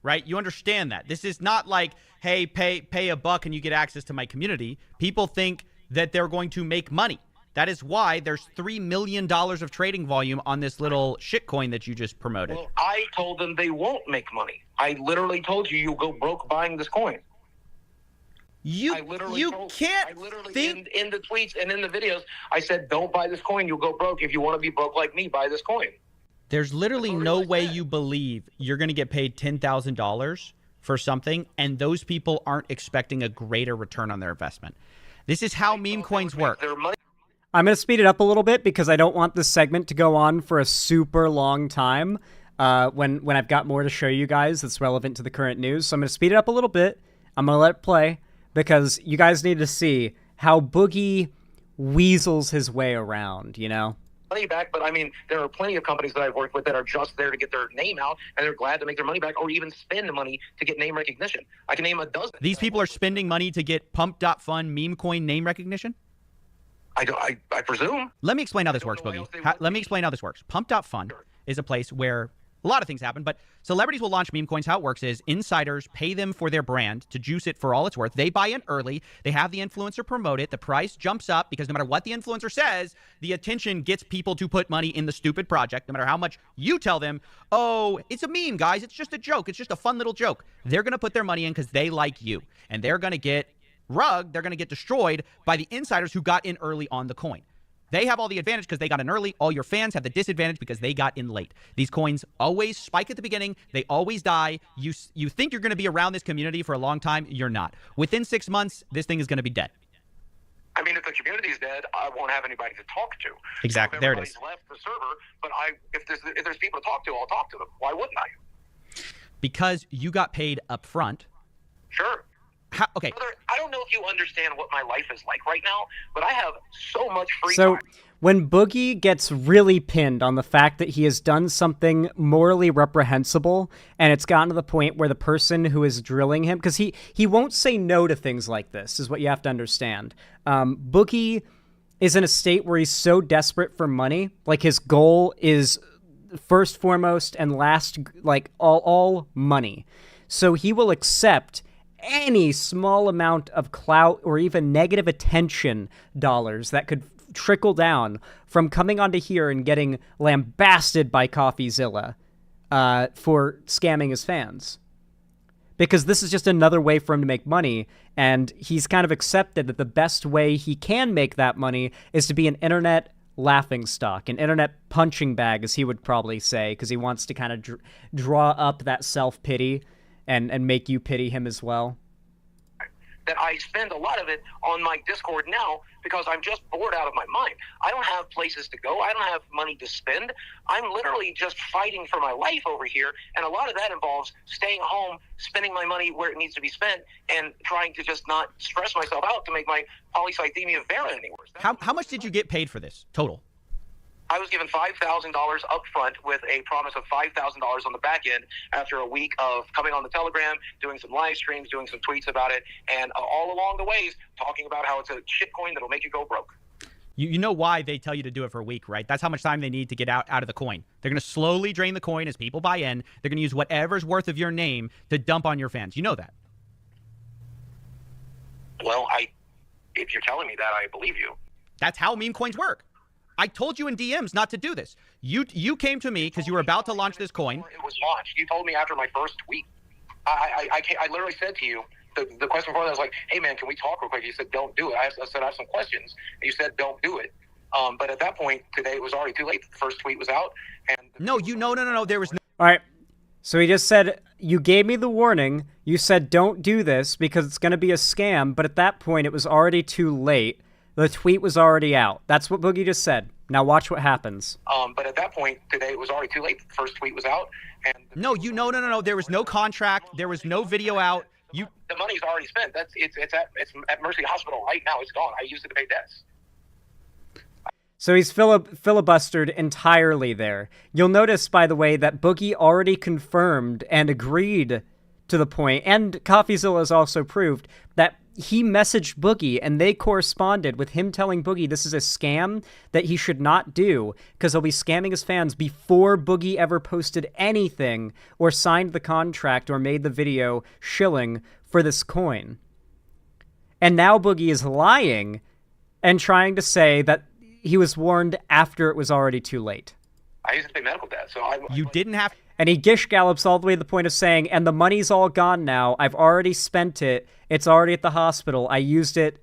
S21: right? You understand that. This is not like, hey, pay $1 and you get access to my community. People think that they're going to make money. That is why there's $3 million of trading volume on this little shitcoin that you just promoted.
S20: Well, I told them they won't make money. I literally told you you'll go broke buying this coin.
S21: You can't think
S20: in the tweets and in the videos, I said, don't buy this coin. You'll go broke. If you want to be broke like me, buy this coin.
S21: There's literally no way you believe you're going to get paid $10,000 for something, and those people aren't expecting a greater return on their investment. This is how meme coins work.
S2: I'm going to speed it up a little bit because I don't want this segment to go on for a super long time when I've got more to show you guys that's relevant to the current news. So I'm going to speed it up a little bit. I'm going to let it play because you guys need to see how Boogie weasels his way around, you know?
S20: Money back, but I mean, there are plenty of companies that I've worked with that are just there to get their name out, and they're glad to make their money back or even spend money to get name recognition. I can name a dozen.
S21: These people are spending money to get pump.fun meme coin name recognition?
S20: I presume.
S21: Let me explain how this works, Boogie. Let me explain how this works. Pump.fun is a place where a lot of things happen, but celebrities will launch meme coins. How it works is insiders pay them for their brand to juice it for all it's worth. They buy in early. They have the influencer promote it. The price jumps up because no matter what the influencer says, the attention gets people to put money in the stupid project. No matter how much you tell them, oh, it's a meme, guys. It's just a joke. It's just a fun little joke. They're going to put their money in because they like you, and they're going to get they're going to get destroyed by the insiders who got in early on the coin. They have all the advantage because they got in early. All your fans have the disadvantage because they got in late. These coins always spike at the beginning. They always die. You think you're going to be around this community for a long time. You're not. Within 6 months, this thing is going to be dead.
S20: I mean, if the community's dead, I won't have anybody to talk to.
S21: Exactly.
S20: So
S21: there it is.
S20: Left the server, but if there's people to talk to, I'll talk to them. Why wouldn't I?
S21: Because you got paid up front.
S20: Sure.
S21: Okay.
S20: Brother, I don't know if you understand what my life is like right now, but I have so much free
S2: So
S20: time.
S2: when Boogie gets really pinned on the fact that he has done something morally reprehensible, and it's gotten to the point where the person who is drilling him, because he won't say no to things like this, is what you have to understand. Boogie is in a state where he's so desperate for money, like his goal is first, foremost, and last, like all money. So he will accept any small amount of clout or even negative attention dollars that could trickle down from coming onto here and getting lambasted by CoffeeZilla for scamming his fans. Because this is just another way for him to make money, and he's kind of accepted that the best way he can make that money is to be an internet laughingstock, an internet punching bag, as he would probably say, because he wants to kind of draw up that self-pity and make you pity him as well.
S20: That I spend a lot of it on my Discord now because I'm just bored out of my mind. I don't have places to go. I don't have money to spend. I'm literally just fighting for my life over here, and a lot of that involves staying home, spending my money where it needs to be spent, and trying to just not stress myself out to make my polycythemia vera any worse.
S21: How much did you get paid for this total?
S20: I was given $5,000 up front with a promise of $5,000 on the back end after a week of coming on the Telegram, doing some live streams, doing some tweets about it, and all along the ways talking about how it's a shitcoin that'll make you go broke.
S21: You know why they tell you to do it for a week, right? That's how much time they need to get out of the coin. They're going to slowly drain the coin as people buy in. They're going to use whatever's worth of your name to dump on your fans. You know that.
S20: Well, if you're telling me that, I believe you.
S21: That's how meme coins work. I told you in DMs not to do this. You came to me because you were about to launch this coin.
S20: It was launched. You told me after my first tweet. I literally said to you, the question before that was like, hey, man, can we talk real quick? You said, don't do it. I said, I have some questions. And you said, don't do it. But at that point, today, it was already too late. The first tweet was out. And
S21: no. There was no.
S2: All right. So he just said, you gave me the warning. You said, don't do this because it's going to be a scam. But at that point, it was already too late. The tweet was already out. That's what Boogie just said. Now watch what happens.
S20: But at that point, today, it was already too late. The first tweet was out. And
S21: no. There was no contract. There was no video out.
S20: The money's already spent. It's at Mercy Hospital right now. It's gone. I used it to pay debts.
S2: So he's filibustered entirely there. You'll notice, by the way, that Boogie already confirmed and agreed to the point, and CoffeeZilla has also proved that he messaged Boogie and they corresponded with him telling Boogie this is a scam that he should not do because he'll be scamming his fans before Boogie ever posted anything or signed the contract or made the video shilling for this coin. And now Boogie is lying and trying to say that he was warned after it was already too late.
S20: I used to pay medical debt, so
S21: you didn't have.
S2: And he gish gallops all the way to the point of saying, and the money's all gone now. I've already spent it. It's already at the hospital. I used it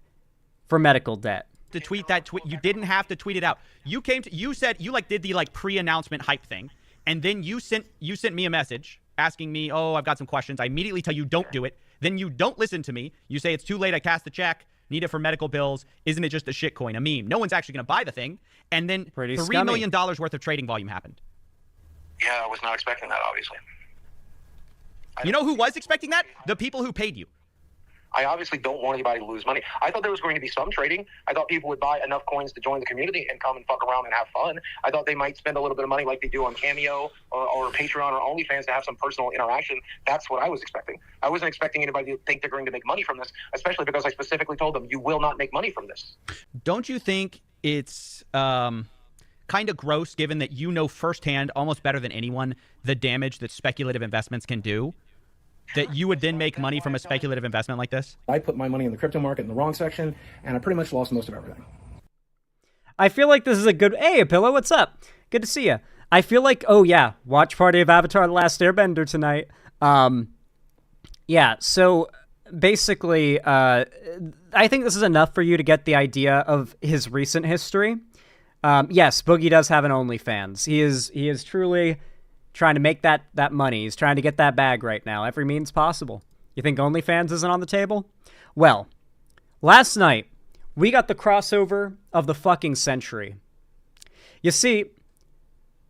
S2: for medical debt.
S21: To tweet that tweet, you didn't have to tweet it out. You said you did the pre-announcement hype thing, and then you sent me a message asking me, oh, I've got some questions. I immediately tell you don't do it. Then you don't listen to me. You say it's too late. I cast the check. Need it for medical bills. Isn't it just a shitcoin, a meme? No one's actually going to buy the thing. And then $3 million worth of trading volume happened.
S20: Yeah, I was not expecting that, obviously.
S21: You know who was expecting that? The people who paid you.
S20: I obviously don't want anybody to lose money. I thought there was going to be some trading. I thought people would buy enough coins to join the community and come and fuck around and have fun. I thought they might spend a little bit of money like they do on Cameo or Patreon or OnlyFans to have some personal interaction. That's what I was expecting. I wasn't expecting anybody to think they're going to make money from this, especially because I specifically told them, you will not make money from this.
S21: Don't you think it's kind of gross, given that you know firsthand, almost better than anyone, the damage that speculative investments can do, that you would then make money from a speculative investment like this?
S4: I put my money in the crypto market in the wrong section, and I pretty much lost most of everything.
S2: I feel like this is a good... Hey, Apillo, what's up? Good to see you. I feel like... Oh, yeah. Watch party of Avatar The Last Airbender tonight. Yeah, so basically, I think this is enough for you to get the idea of his recent history. Yes, Boogie does have an OnlyFans. He is truly trying to make that money. He's trying to get that bag right now, every means possible. You think OnlyFans isn't on the table? Well, last night, we got the crossover of the fucking century. You see,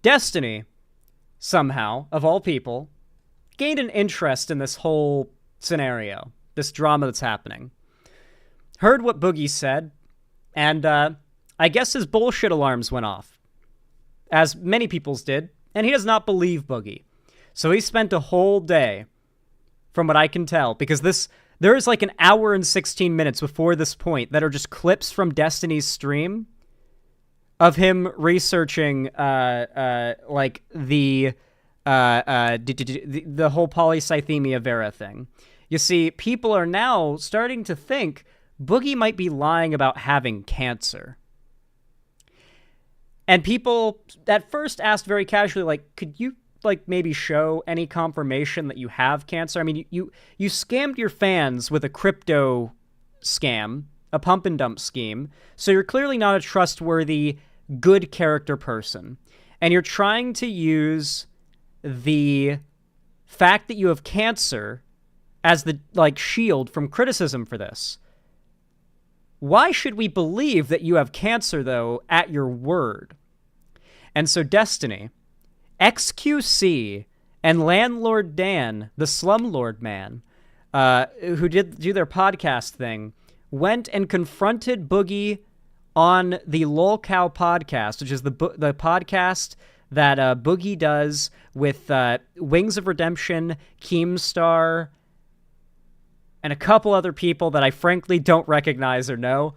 S2: Destiny, somehow, of all people, gained an interest in this whole scenario, this drama that's happening. Heard what Boogie said, and I guess his bullshit alarms went off, as many people's did, and he does not believe Boogie. So he spent a whole day, from what I can tell, because there is like an hour and 16 minutes before this point that are just clips from Destiny's stream of him researching like the whole polycythemia vera thing. You see, people are now starting to think Boogie might be lying about having cancer. And people at first asked very casually, like, could you, like, maybe show any confirmation that you have cancer? I mean, you scammed your fans with a crypto scam, a pump and dump scheme, so you're clearly not a trustworthy, good character person. And you're trying to use the fact that you have cancer as the, like, shield from criticism for this. Why should we believe that you have cancer, though, at your word? And so Destiny, XQC, and Landlord Dan, the slumlord man, who did do their podcast thing, went and confronted Boogie on the LolCow podcast, which is the podcast that Boogie does with Wings of Redemption, Keemstar, and a couple other people that I frankly don't recognize or know.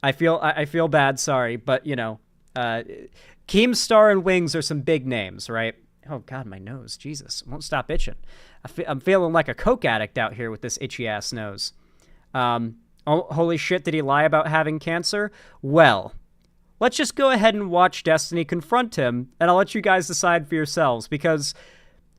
S2: I feel bad, sorry, but you know, Keemstar and Wings are some big names, right? Oh God, my nose, Jesus, it won't stop itching. I'm feeling like a coke addict out here with this itchy ass nose. Oh, holy shit, did he lie about having cancer? Well, let's just go ahead and watch Destiny confront him, and I'll let you guys decide for yourselves, because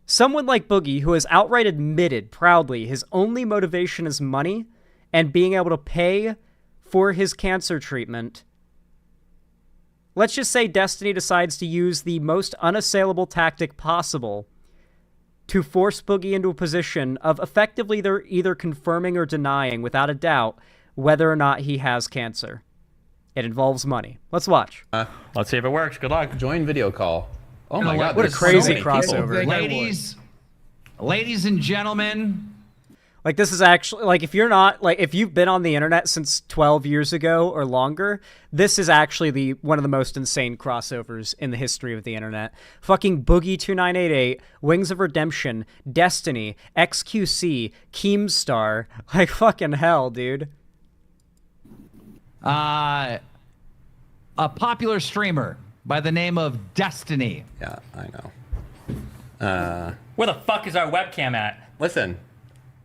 S2: someone like Boogie, who has outright admitted proudly his only motivation is money and being able to pay for his cancer treatment, let's just say Destiny decides to use the most unassailable tactic possible to force Boogie into a position of effectively they're either confirming or denying, without a doubt, whether or not he has cancer. It involves money. Let's watch.
S6: Let's see if it works. Good luck. Join video call. Oh my God,
S2: what a
S6: there's
S2: crazy
S6: so many
S2: crossover.
S22: Ladies and gentlemen.
S2: Like, this is actually, like, if you're not, like, if you've been on the internet since 12 years ago or longer, this is actually one of the most insane crossovers in the history of the internet. Fucking BOOGIE2988, Wings of Redemption, Destiny, XQC, Keemstar. Like, fucking hell, dude.
S22: A popular streamer by the name of Destiny.
S6: Yeah, I know.
S17: Where the fuck is our webcam at?
S6: Listen,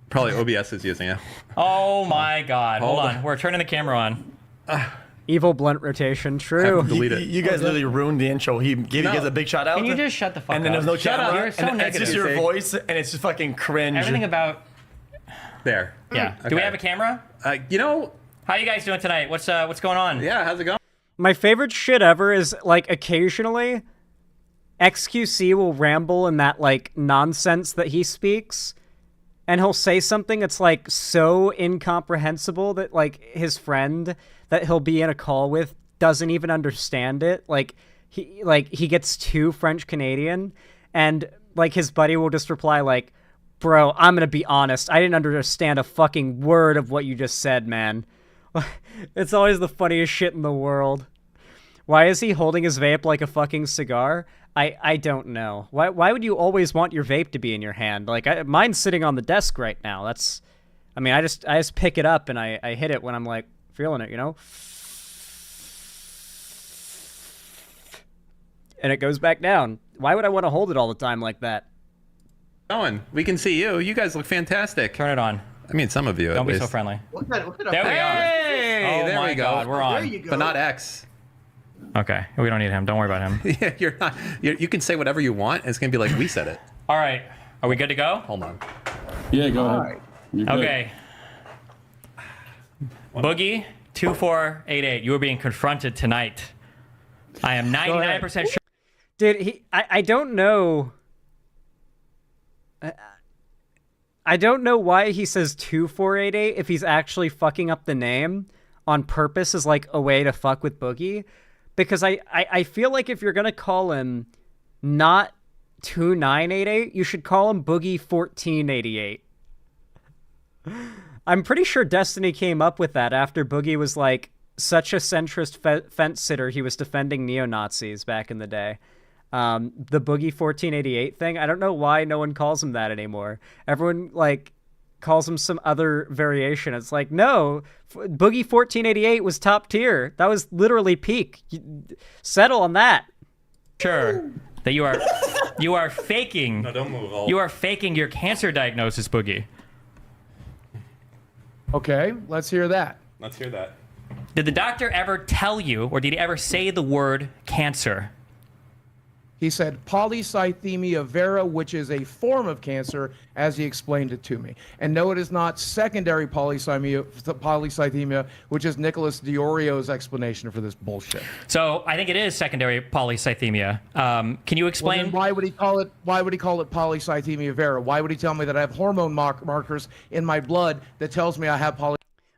S6: probably OBS is using it.
S17: Oh my God! Hold on, we're turning the camera on.
S2: Evil blunt rotation, true.
S6: Delete it.
S23: You guys literally ruined the intro. He gave you guys a big shout out.
S17: Can you just shut the fuck up?
S23: And then there's no camera.
S17: You're so
S23: and
S17: negative.
S23: it's just your voice, and it's just fucking cringe.
S17: Everything about.
S6: There.
S17: Yeah.
S6: Okay.
S17: Do we have a camera?
S6: You know.
S17: How you guys doing tonight? What's going on?
S6: Yeah, how's it going?
S2: My favorite shit ever is, like, occasionally XQC will ramble in that, like, nonsense that he speaks, and he'll say something that's, like, so incomprehensible that, like, his friend that he'll be in a call with doesn't even understand it. Like, he gets too French Canadian, and, like, his buddy will just reply, like, bro, I'm gonna be honest, I didn't understand a fucking word of what you just said, man. It's always the funniest shit in the world. Why is he holding his vape like a fucking cigar? I don't know. Why would you always want your vape to be in your hand? Like, mine's sitting on the desk right now. That's, I mean, I just pick it up and I hit it when I'm, like, feeling it, you know? And it goes back down. Why would I want to hold it all the time like that?
S6: Owen, we can see you. You guys look fantastic.
S17: Turn it on.
S6: I mean, some of you.
S17: Don't be
S6: least.
S17: so friendly.
S23: Look at
S17: There we are.
S6: Hey,
S17: Oh
S6: there
S17: my
S6: we go.
S17: God, we're on.
S23: There you go.
S6: But not X.
S17: Okay, we don't need him. Don't worry about him.
S6: Yeah, you're not. You can say whatever you want. It's gonna be like we said it.
S17: All right, are we good to go?
S6: Hold on.
S23: Yeah, go ahead.
S17: Okay. Boogie2488, you are being confronted tonight. I am 99% sure.
S2: Dude, I don't know. I don't know why he says 2488 if he's actually fucking up the name on purpose as, like, a way to fuck with Boogie. Because I feel like if you're going to call him not 2988, you should call him Boogie1488. I'm pretty sure Destiny came up with that after Boogie was, like, such a centrist fence sitter he was defending neo-Nazis back in the day. The Boogie1488 thing, I don't know why no one calls him that anymore. Everyone, like, calls him some other variation. It's like, no, Boogie1488 was top tier. That was literally peak. Settle on that.
S17: Sure that you are faking.
S6: No, don't move.
S17: You are faking your cancer diagnosis, Boogie.
S4: Okay, let's hear that.
S6: Let's hear that.
S17: Did the doctor ever tell you, or did he ever say the word cancer?
S4: He said polycythemia vera, which is a form of cancer, as he explained it to me. And no, it is not secondary polycythemia, which is Nicholas Diorio's explanation for this bullshit.
S17: So I think it is secondary polycythemia. Can you explain?
S4: Well, then why would he call it? Why would he call it polycythemia vera? Why would he tell me that I have hormone markers in my blood that tells me I have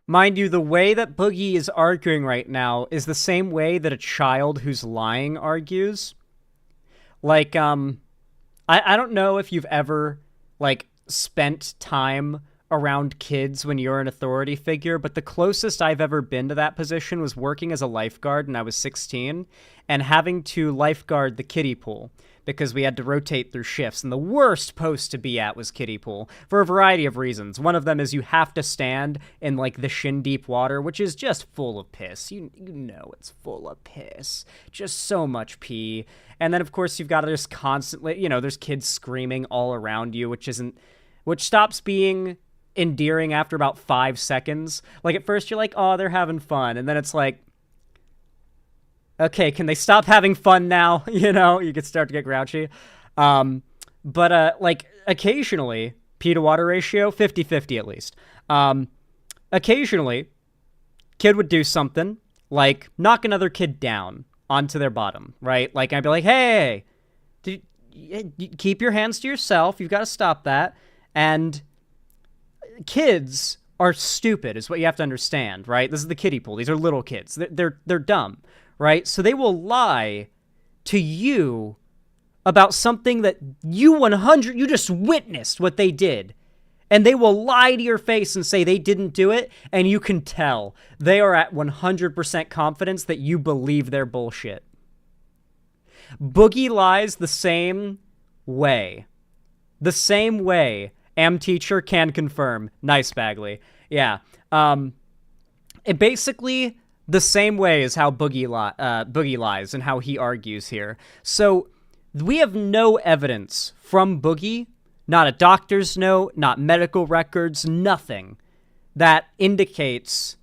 S2: Mind you, the way that Boogie is arguing right now is the same way that a child who's lying argues. Like, I don't know if you've ever, like, spent time around kids when you're an authority figure, but the closest I've ever been to that position was working as a lifeguard when I was 16 and having to lifeguard the kiddie pool because we had to rotate through shifts. And the worst post to be at was kiddie pool for a variety of reasons. One of them is you have to stand in like the shin deep water, which is just full of piss. You know it's full of piss. Just so much pee. And then of course you've got to just constantly, you know, there's kids screaming all around you, which stops being endearing after about 5 seconds. Like at first you're like, oh, they're having fun. And then it's like, okay, can they stop having fun now? You know, you could start to get grouchy. But like occasionally, pee to water ratio, 50-50 at least. Occasionally, kid would do something like knock another kid down onto their bottom, right? Like I'd be like, hey, keep your hands to yourself. You've got to stop that. And kids are stupid is what you have to understand, right? This is the kiddie pool. These are little kids. They're dumb, right? So they will lie to you about something that you just witnessed what they did. And they will lie to your face and say they didn't do it, and you can tell. They are at 100% confidence that you believe their bullshit. Boogie lies the same way. The same way. Am teacher can confirm. Nice, Bagley. Yeah. It basically the same way as how Boogie lies and how he argues here. So we have no evidence from Boogie, not a doctor's note, not medical records, nothing that indicates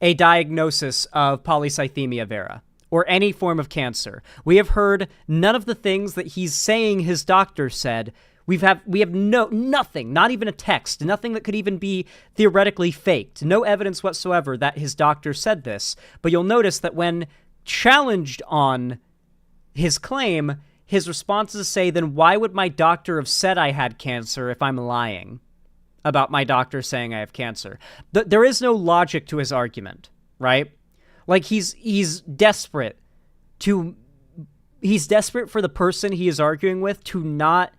S2: a diagnosis of polycythemia vera or any form of cancer. We have heard none of the things that he's saying his doctor said. We have nothing, not even a text, nothing that could even be theoretically faked. No evidence whatsoever that his doctor said this. But you'll notice that when challenged on his claim, his responses say, then why would my doctor have said I had cancer if I'm lying about my doctor saying I have cancer? There is no logic to his argument, right? Like he's desperate for the person he is arguing with to not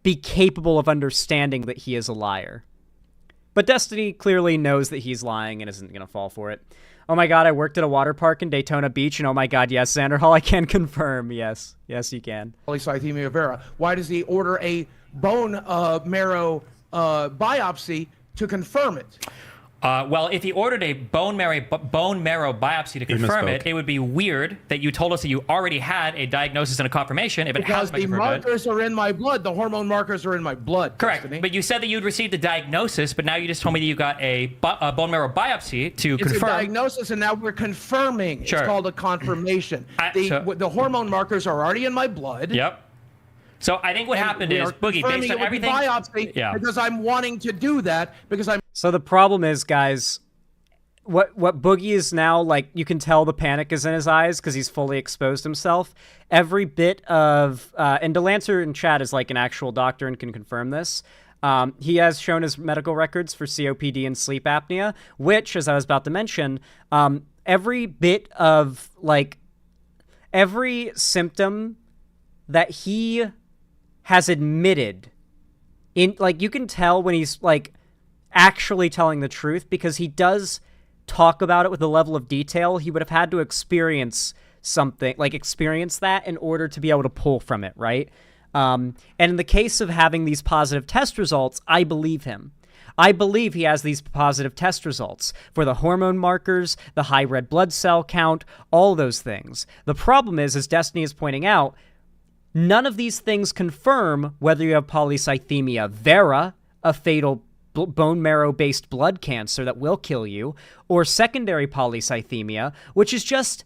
S2: be capable of understanding that he is a liar. But Destiny clearly knows that he's lying and isn't going to fall for it. Oh my god, I worked at a water park in Daytona Beach, and oh my god, yes, Xander Hall, I can confirm. Yes, you can.
S4: Polycythemia vera. Why does he order a bone marrow biopsy to confirm it?
S17: Well, if he ordered a bone marrow biopsy to confirm it, it would be weird that you told us that you already had a diagnosis and a confirmation. If it has been confirmed,
S4: the markers are in my blood. The hormone markers are in my blood.
S17: Correct. Destiny. But you said that you'd received a diagnosis, but now you just told me that you got a bone marrow biopsy to confirm.
S4: It's a diagnosis, and now we're confirming.
S17: Sure.
S4: It's called a confirmation. The hormone markers are already in my blood.
S17: Yep. So I think what happened is, Boogie, based on everything...
S4: biopsy because I'm wanting to do that, because I'm...
S2: So the problem is, guys, what Boogie is now, like, you can tell the panic is in his eyes because he's fully exposed himself. Every bit of... and Delancer in chat is, like, an actual doctor and can confirm this. He has shown his medical records for COPD and sleep apnea, which, as I was about to mention, every bit of, like... Every symptom that he has admitted in, like, you can tell when he's, like, actually telling the truth because he does talk about it with a level of detail. He would have had to experience something, like, experience that in order to be able to pull from it, right? And in the case of having these positive test results, I believe him. I believe he has these positive test results for the hormone markers, the high red blood cell count, all those things. The problem is, as Destiny is pointing out, none of these things confirm whether you have polycythemia vera, a fatal bone marrow-based blood cancer that will kill you, or secondary polycythemia, which is just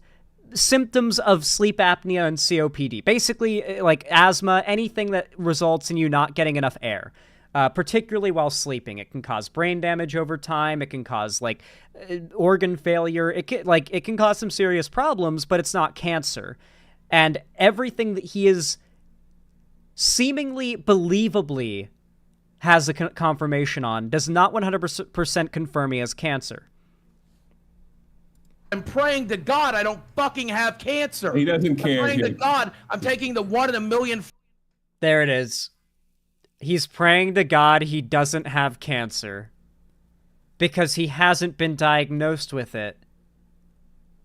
S2: symptoms of sleep apnea and COPD. Basically, like asthma, anything that results in you not getting enough air, particularly while sleeping. It can cause brain damage over time. It can cause, like, organ failure. It can cause some serious problems, but it's not cancer. And everything that he is seemingly believably has a confirmation on does not 100% confirm he has cancer.
S4: I'm praying to God I don't fucking have cancer.
S23: He doesn't care.
S4: I'm praying to God I'm taking the 1 in a million.
S2: There it is. He's praying to God he doesn't have cancer. because he hasn't been diagnosed with it.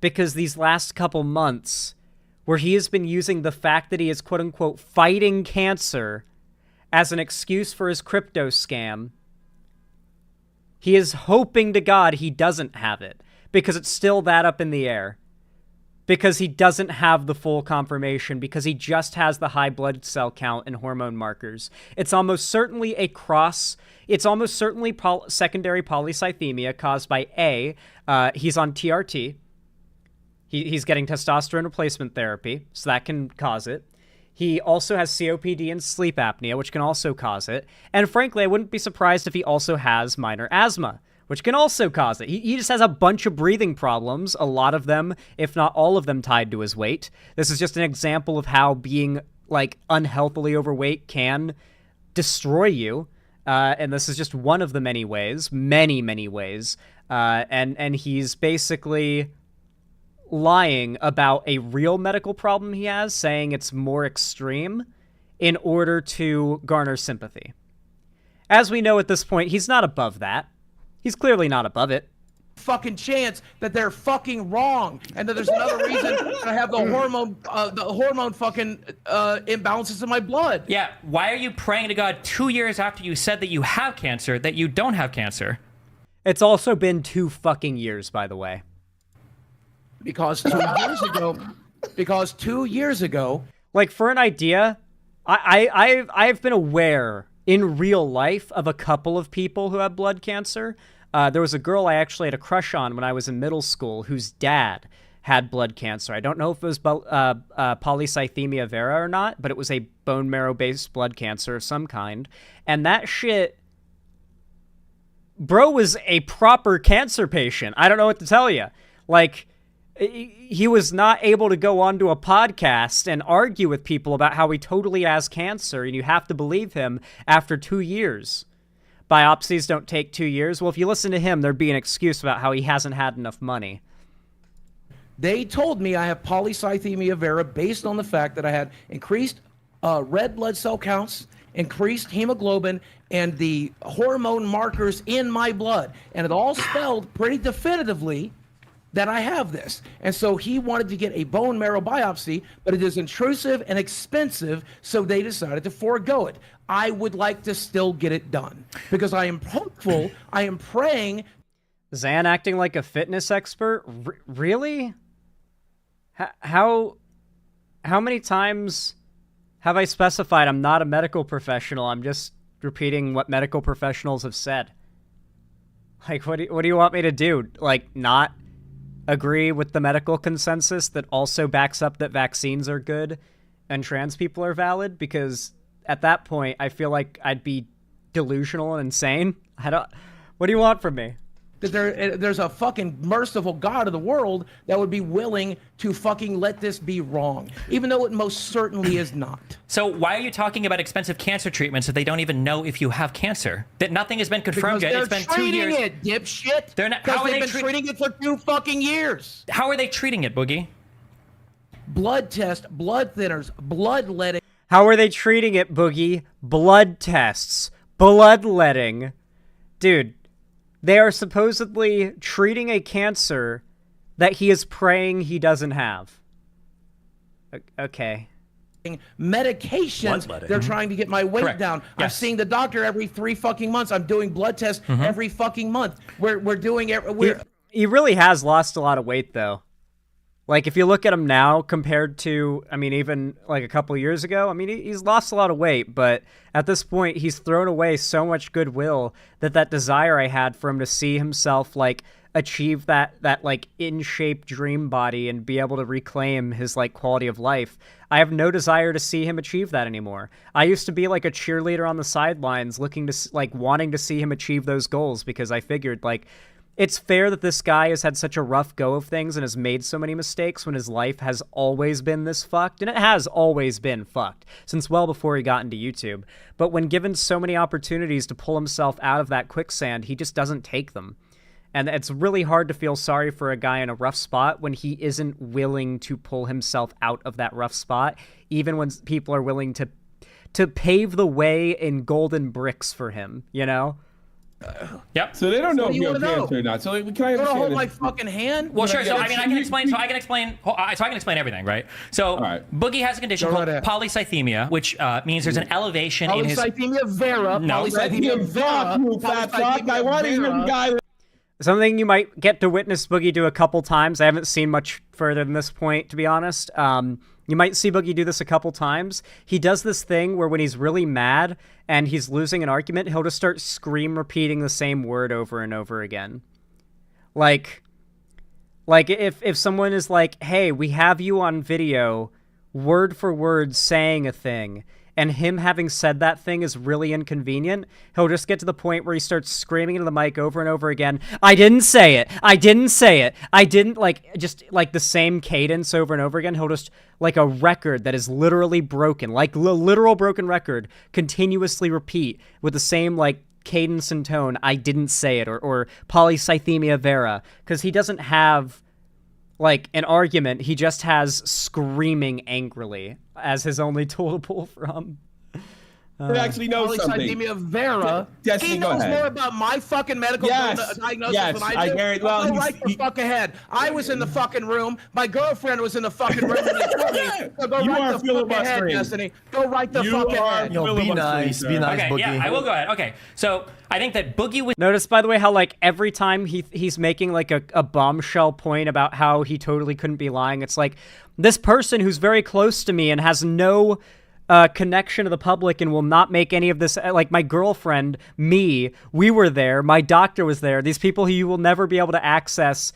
S2: Because these last couple months, where he has been using the fact that he is quote-unquote fighting cancer as an excuse for his crypto scam, he is hoping to God he doesn't have it, because it's still that up in the air. Because he doesn't have the full confirmation, because he just has the high blood cell count and hormone markers. It's almost certainly it's almost certainly secondary polycythemia caused by A, he's on TRT. He's getting testosterone replacement therapy, so that can cause it. He also has COPD and sleep apnea, which can also cause it. And frankly, I wouldn't be surprised if he also has minor asthma, which can also cause it. He just has a bunch of breathing problems, a lot of them, if not all of them, tied to his weight. This is just an example of how being, like, unhealthily overweight can destroy you. And this is just one of the many ways, many ways. And he's basically lying about a real medical problem he has, saying it's more extreme in order to garner sympathy. As we know at this point, he's not above that. He's clearly not above it.
S4: Fucking chance that they're fucking wrong, and that there's another reason that I have the hormone fucking imbalances in my blood.
S17: Yeah, why are you praying to God 2 years after you said that you have cancer that you don't have cancer?
S2: It's also been 2 fucking years, by the way.
S4: Because 2 years ago,
S2: like, for an idea, I've been aware in real life of a couple of people who have blood cancer. There was a girl I actually had a crush on when I was in middle school whose dad had blood cancer. I don't know if it was polycythemia vera or not, but it was a bone marrow-based blood cancer of some kind. And that shit, bro was a proper cancer patient. I don't know what to tell you. Like, he was not able to go onto a podcast and argue with people about how he totally has cancer, and you have to believe him after 2 years. Biopsies don't take 2 years. Well, if you listen to him, there'd be an excuse about how he hasn't had enough money.
S4: They told me I have polycythemia vera based on the fact that I had increased red blood cell counts, increased hemoglobin, and the hormone markers in my blood. And it all spelled pretty definitively that I have this. And so he wanted to get a bone marrow biopsy, but it is intrusive and expensive, so they decided to forego it. I would like to still get it done because I am hopeful, I am praying.
S2: Zan acting like a fitness expert? Really? How many times have I specified I'm not a medical professional? I'm just repeating what medical professionals have said. Like, what do you want me to do? Like, not agree with the medical consensus that also backs up that vaccines are good and trans people are valid? Because at that point, I feel like I'd be delusional and insane. What do you want from me?
S4: That there's a fucking merciful God of the world that would be willing to fucking let this be wrong, even though it most certainly is not.
S17: So why are you talking about expensive cancer treatments if they don't even know if you have cancer? That nothing has been confirmed yet. It's been 2 years.
S4: They're treating it, dipshit.
S17: They're not.
S4: Because they've been treating it for 2 fucking years.
S17: How are they treating it, Boogie?
S4: Blood test, blood thinners, bloodletting.
S2: How are they treating it, Boogie? Blood tests, bloodletting. Dude, they are supposedly treating a cancer that he is praying he doesn't have. Okay.
S4: Medications. They're trying to get my weight down. Yes. I'm seeing the doctor every 3 fucking months. I'm doing blood tests every fucking month. We're doing it.
S2: He really has lost a lot of weight, though. Like, if you look at him now compared to, I mean, even like a couple years ago, I mean, he's lost a lot of weight, but at this point, he's thrown away so much goodwill that desire I had for him to see himself, like, achieve that like, in-shape dream body and be able to reclaim his, like, quality of life. I have no desire to see him achieve that anymore. I used to be, like, a cheerleader on the sidelines looking to, like, wanting to see him achieve those goals because I figured, like, it's fair that this guy has had such a rough go of things and has made so many mistakes when his life has always been this fucked. And it has always been fucked since well before he got into YouTube. But when given so many opportunities to pull himself out of that quicksand, he just doesn't take them. And it's really hard to feel sorry for a guy in a rough spot when he isn't willing to pull himself out of that rough spot, even when people are willing to pave the way in golden bricks for him, you know?
S17: Yep.
S5: So they don't know
S4: What
S5: if
S4: do you
S5: you have
S4: wanna know?
S5: cancer or not. So can I
S4: You wanna
S5: understand
S4: hold
S5: this?
S4: my fucking hand?
S17: Well, sure. So
S5: Yeah,
S17: I mean, I can explain. So I can explain everything, right? So Boogie has a condition
S4: Go
S17: called
S4: right ahead.
S17: polycythemia, which means there's an elevation in his.
S4: Polycythemia vera.
S17: No.
S4: Polycythemia vera.
S5: You fat fuck. I want to hear the guy.
S2: Something you might get to witness Boogie do a couple times. I haven't seen much further than this point, to be honest. You might see Boogie do this a couple times. He does this thing where when he's really mad and he's losing an argument, he'll just start repeating the same word over and over again. Like if someone is like, hey, we have you on video, word for word saying a thing, and him having said that thing is really inconvenient, he'll just get to the point where he starts screaming into the mic over and over again, I didn't say it, I didn't say it, I didn't, just the same cadence over and over again. He'll just, like a record that is literally broken, like literal broken record, continuously repeat with the same, cadence and tone, I didn't say it, or polycythemia vera, because he doesn't have an argument, he just has screaming angrily as his only tool to pull from.
S5: He actually knows something.
S4: Polycythemia vera.
S5: Destiny,
S4: He
S5: go
S4: knows
S5: ahead.
S4: more about my fucking medical diagnosis
S5: yes,
S4: than I do.
S5: hear it. Well,
S4: go right the fuck ahead. I was in the fucking room. My girlfriend was in the fucking room. And they told me, so go
S5: You
S4: right
S5: are
S4: the fuck ahead,
S5: filibustering.
S4: Destiny. Go right the
S5: You
S4: fuck
S5: are
S4: ahead.
S23: Yo, be nice,
S5: sir.
S23: be nice,
S17: Okay,
S23: Boogie.
S17: yeah, I will go ahead. Okay, so I think that Boogie was.
S2: Notice, by the way, how every time he's making a bombshell point about how he totally couldn't be lying, it's like this person who's very close to me and has no connection to the public and will not make any of this, my girlfriend, me, we were there, my doctor was there, these people who you will never be able to access,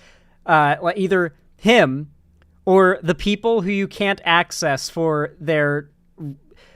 S2: either him or the people who you can't access for their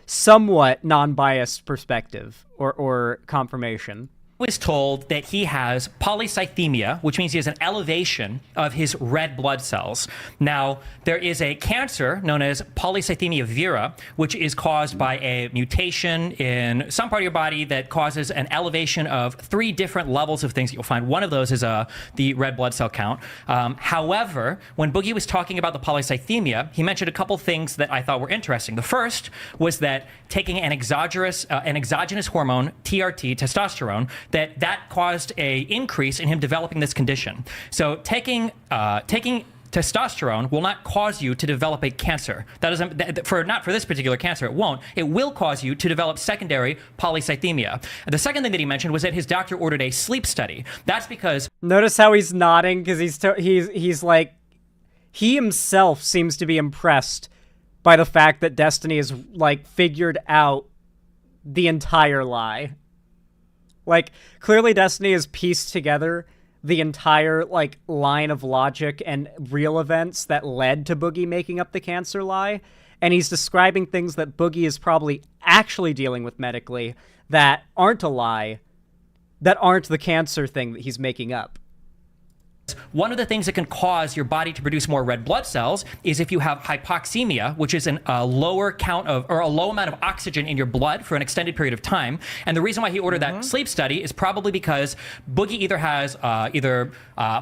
S2: somewhat non-biased perspective or confirmation.
S17: Was told that he has polycythemia, which means he has an elevation of his red blood cells. Now, there is a cancer known as polycythemia vera, which is caused by a mutation in some part of your body that causes an elevation of 3 different levels of things that you'll find. One of those is the red blood cell count. However, when Boogie was talking about the polycythemia, he mentioned a couple things that I thought were interesting. The first was that taking an exogenous hormone, TRT, testosterone, that caused a increase in him developing this condition. So taking testosterone will not cause you to develop a cancer. That doesn't, not for this particular cancer, it won't. It will cause you to develop secondary polycythemia. The second thing that he mentioned was that his doctor ordered a sleep study. That's because
S2: notice how he's nodding because he's like, he himself seems to be impressed by the fact that Destiny has figured out the entire lie. Clearly Destiny has pieced together the entire, line of logic and real events that led to Boogie making up the cancer lie, and he's describing things that Boogie is probably actually dealing with medically that aren't a lie, that aren't the cancer thing that he's making up.
S17: one of the things that can cause your body to produce more red blood cells is if you have hypoxemia, which is a lower count of, or a low amount of oxygen in your blood for an extended period of time. And the reason why he ordered that sleep study is probably because Boogie either has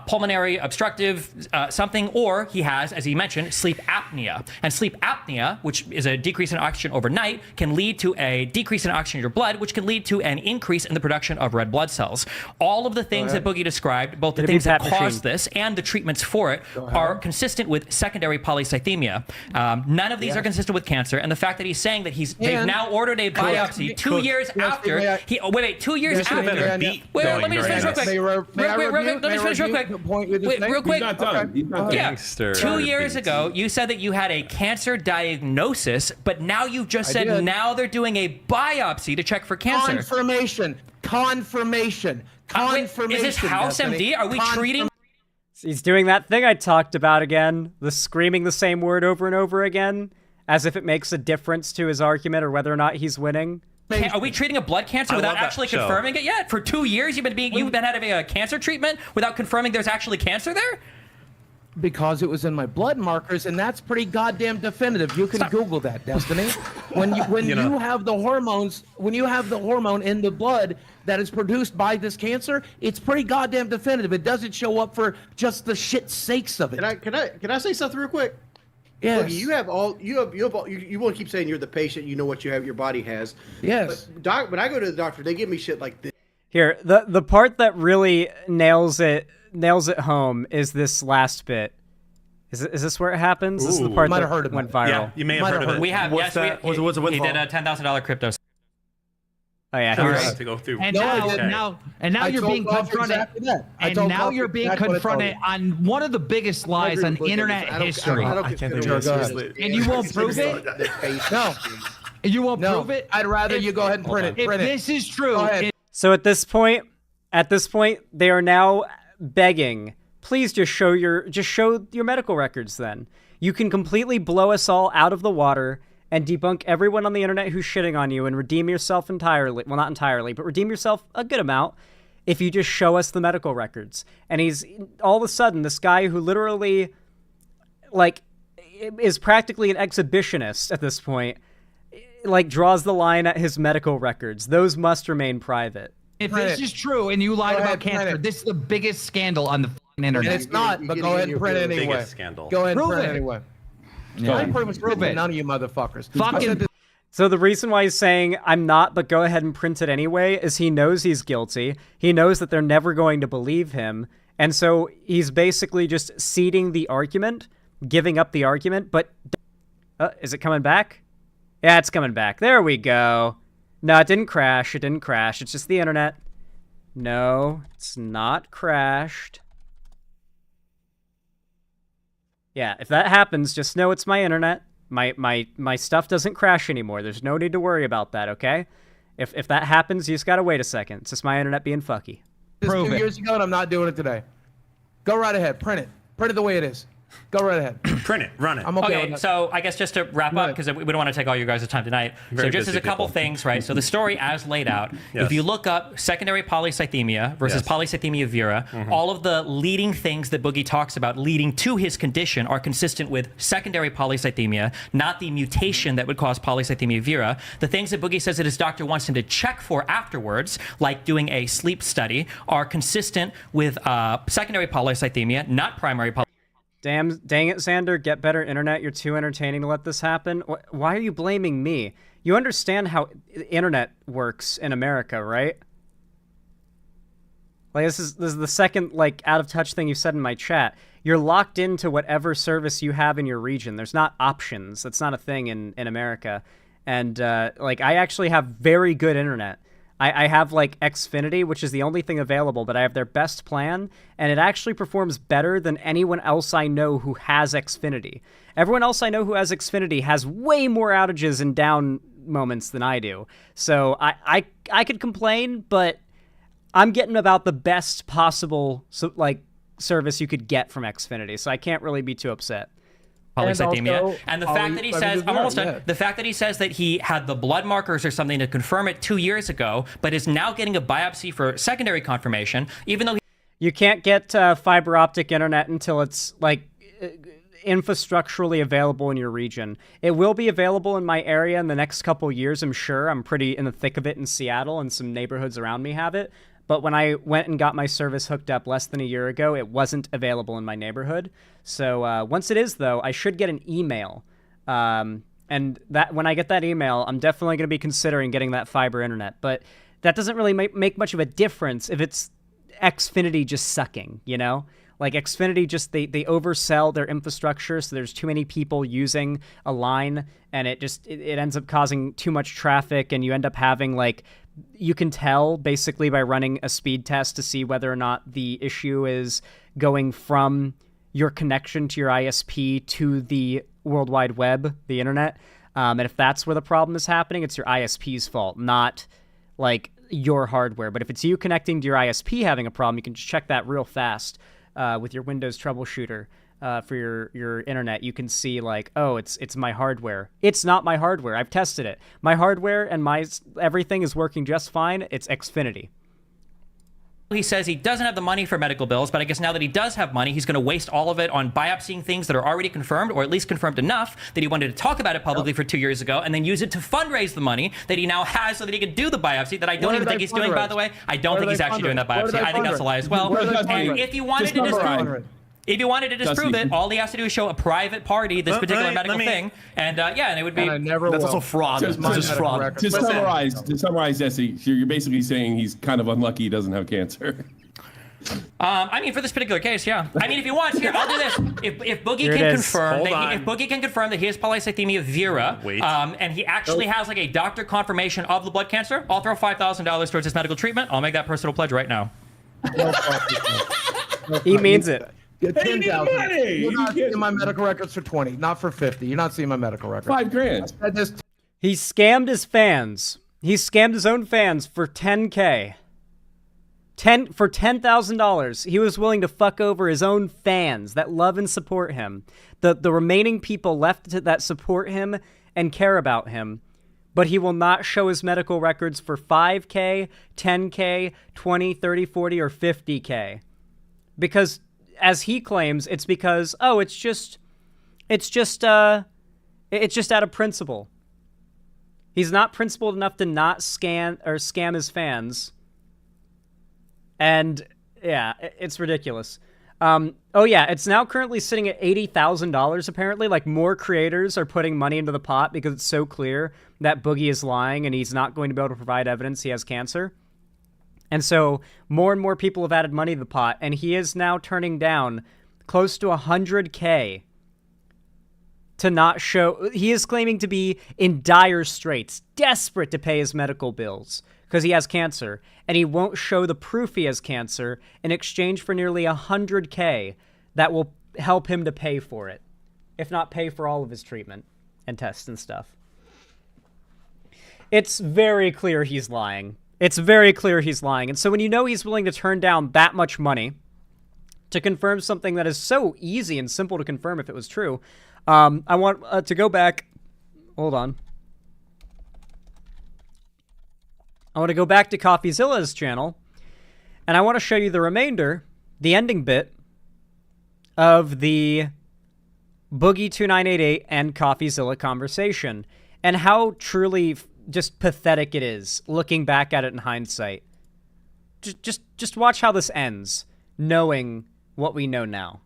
S17: pulmonary obstructive something, or he has, as he mentioned, sleep apnea. And sleep apnea, which is a decrease in oxygen overnight, can lead to a decrease in oxygen in your blood, which can lead to an increase in the production of red blood cells. All of the things that Boogie described, both the things that cause this and the treatments for it, are consistent with secondary polycythemia. None of these are consistent with cancer, and the fact that he's saying that they've now ordered a biopsy 2 years after. Wait, 2 years after. Let me just finish real quick. Let me finish real quick. Wait, real quick. Yeah. 2 years ago, you said that you had a cancer diagnosis, but now you've just said now they're doing a biopsy to check for cancer.
S4: Confirmation.
S17: Is this House MD? Are we treating?
S2: He's doing that thing I talked about again, the screaming the same word over and over again, as if it makes a difference to his argument or whether or not he's winning.
S17: Are we treating a blood cancer without actually confirming it yet? For 2 years, you've been having a cancer treatment without confirming there's actually cancer there?
S4: Because it was in my blood markers, and that's pretty goddamn definitive. You can Google that, Destiny. When you have the hormones, when you have the hormone in the blood that is produced by this cancer, it's pretty goddamn definitive. It doesn't show up for just the shit sakes of it.
S8: Can I say something real quick?
S4: Yes.
S8: Look, you want to keep saying you're the patient. You know what your body has.
S4: Yes.
S8: But when I go to the doctor, they give me shit like this.
S2: Here, the part that really nails it home is this last bit. Is this where it happens? This is the part that went viral.
S6: Yeah, you may have heard of it.
S17: We have.
S23: What's that? What's a
S17: he
S23: windfall?
S17: did a $10,000 crypto.
S2: Oh yeah,
S6: Sorry,
S2: here's
S6: I have to go through.
S22: And
S6: Okay.
S22: now you're being confronted.
S4: Exactly that. I
S22: And
S4: told
S22: now
S4: Buffett
S22: you're being
S4: exactly what I told
S22: confronted
S4: him.
S22: on one of the biggest lies on internet history.
S23: I can't think of it. Seriously.
S22: And you won't prove it?
S4: No.
S22: You won't
S4: No.
S22: prove it?
S4: I'd rather you go ahead and print it.
S22: If
S4: Print it.
S22: this is true,
S4: Go ahead.
S2: So at this point, they are now begging, please just show your medical records then. You can completely blow us all out of the water and debunk everyone on the internet who's shitting on you and redeem yourself entirely. Well, not entirely, but redeem yourself a good amount if you just show us the medical records. And he's all of a sudden this guy who literally like is practically an exhibitionist at this point, like draws the line at his medical records. Those must remain private.
S22: if this is true and you lied about cancer, this is the biggest scandal on the f***ing internet.
S4: And it's not, but go ahead and print it anyway. Go ahead and print it anyway. I pretty much prove it. None of you motherfuckers.
S22: Fucking.
S2: So the reason why he's saying I'm not, but go ahead and print it anyway, is he knows he's guilty. He knows that they're never going to believe him. And so he's basically just ceding the argument, giving up the argument. But is it coming back? Yeah, it's coming back. There we go. No, it didn't crash. It didn't crash. It's just the internet. No, it's not crashed. Yeah, if that happens, just know it's my internet. My stuff doesn't crash anymore. There's no need to worry about that, okay? If that happens, you just gotta wait a second. It's just my internet being fucky.
S4: This 2 years ago, and I'm not doing it today. Go right ahead. Print it. Print it the way it is. Go right ahead.
S6: Print it. Run it.
S4: I'm okay with that.
S17: So I guess just to wrap up, because we don't want to take all you guys' time tonight.
S6: Very
S17: so just as
S6: busy
S17: a couple
S6: people.
S17: things, right? So the story as laid out,
S6: Yes.
S17: if you look up secondary polycythemia versus
S6: Yes.
S17: polycythemia vera, all of the leading things that Boogie talks about leading to his condition are consistent with secondary polycythemia, not the mutation that would cause polycythemia vera. The things that Boogie says that his doctor wants him to check for afterwards, like doing a sleep study, are consistent with secondary polycythemia, not primary polycythemia.
S2: Dang it, Xander. Get better internet. You're too entertaining to let this happen. Why are you blaming me? You understand how the internet works in America, right? Like, this is the second, like, out-of-touch thing you said in my chat. You're locked into whatever service you have in your region. There's not options. That's not a thing in America. And, like, I actually have very good internet. I have, like, Xfinity, which is the only thing available, but I have their best plan, and it actually performs better than anyone else I know who has Xfinity. Everyone else I know who has Xfinity has way more outages and down moments than I do. So I could complain, but I'm getting about the best possible service you could get from Xfinity, so I can't really be too upset.
S17: Polycythemia. And the fact that he says, I'm almost done. The fact that he says that he had the blood markers or something to confirm it 2 years ago, but is now getting a biopsy for secondary confirmation, even though
S2: you can't get fiber optic internet until it's like infrastructurally available in your region. It will be available in my area in the next couple years, I'm sure. I'm pretty in the thick of it in Seattle, and some neighborhoods around me have it. But when I went and got my service hooked up less than a year ago, it wasn't available in my neighborhood. So once it is, though, I should get an email. And that when I get that email, I'm definitely going to be considering getting that fiber internet. But that doesn't really make much of a difference if it's Xfinity just sucking, you know? Like, Xfinity just, they oversell their infrastructure, so there's too many people using a line, and it ends up causing too much traffic, and you end up having, like, you can tell basically by running a speed test to see whether or not the issue is going from your connection to your ISP to the World Wide Web, the internet. And if that's where the problem is happening, it's your ISP's fault, not like your hardware. But if it's you connecting to your ISP having a problem, you can just check that real fast with your Windows troubleshooter. For your internet, you can see like, oh, it's my hardware. It's not my hardware. I've tested it. My hardware and my everything is working just fine. It's Xfinity.
S17: he says he doesn't have the money for medical bills, but I guess now that he does have money, he's going to waste all of it on biopsying things that are already confirmed, or at least confirmed enough that he wanted to talk about it publicly for 2 years ago, and then use it to fundraise the money that he now has so that he can do the biopsy that I don't even think he's doing, by the way. I don't think he's actually doing that biopsy. I think that's a lie as well. And if you wanted to just do... If you wanted to disprove
S5: Dusty.
S17: it, all he has to do is show a private party this particular medical thing, and and it would be.
S4: And I never
S23: That's
S4: will.
S23: also fraud.
S5: Just-
S23: That's
S5: just
S23: just fraud.
S5: To summarize, Jesse, you're basically saying he's kind of unlucky he doesn't have cancer.
S17: I mean, for this particular case, yeah. I mean, if he wants, here, I'll do this. If Boogie
S2: Here it
S17: can
S2: is.
S17: confirm if Boogie can confirm that he has polycythemia vera, and he actually has like a doctor confirmation of the blood cancer, I'll throw $5,000 towards his medical treatment. I'll make that personal pledge right now.
S2: He means it.
S4: Get
S5: Hey, you need
S4: 10,000.
S5: money.
S4: You're not
S5: You
S4: seeing my medical records for 20, not for 50. You're not seeing my medical records.
S5: $5,000.
S4: I just
S2: He scammed his fans. He scammed his own fans for $10K. For $10,000, he was willing to fuck over his own fans that love and support him. The remaining people left that support him and care about him, but he will not show his medical records for 5K, 10K, 20, 30, 40, or 50K. Because, as he claims, it's because, it's just out of principle. He's not principled enough to not scam his fans. And yeah, it's ridiculous. It's now currently sitting at $80,000 apparently. Like, more creators are putting money into the pot because it's so clear that Boogie is lying and he's not going to be able to provide evidence he has cancer. And so more and more people have added money to the pot, and he is now turning down close to $100K to not show. He is claiming to be in dire straits, desperate to pay his medical bills because he has cancer, and he won't show the proof he has cancer in exchange for nearly $100K that will help him to pay for it, if not pay for all of his treatment and tests and stuff. It's very clear he's lying. It's very clear he's lying. And so when you know he's willing to turn down that much money to confirm something that is so easy and simple to confirm if it was true, I want to go back. Hold on. I want to go back to CoffeeZilla's channel, and I want to show you the remainder, the ending bit, of the BOOGIE2988 and CoffeeZilla conversation, and how truly just pathetic it is, looking back at it in hindsight. Just watch how this ends, knowing what we know now.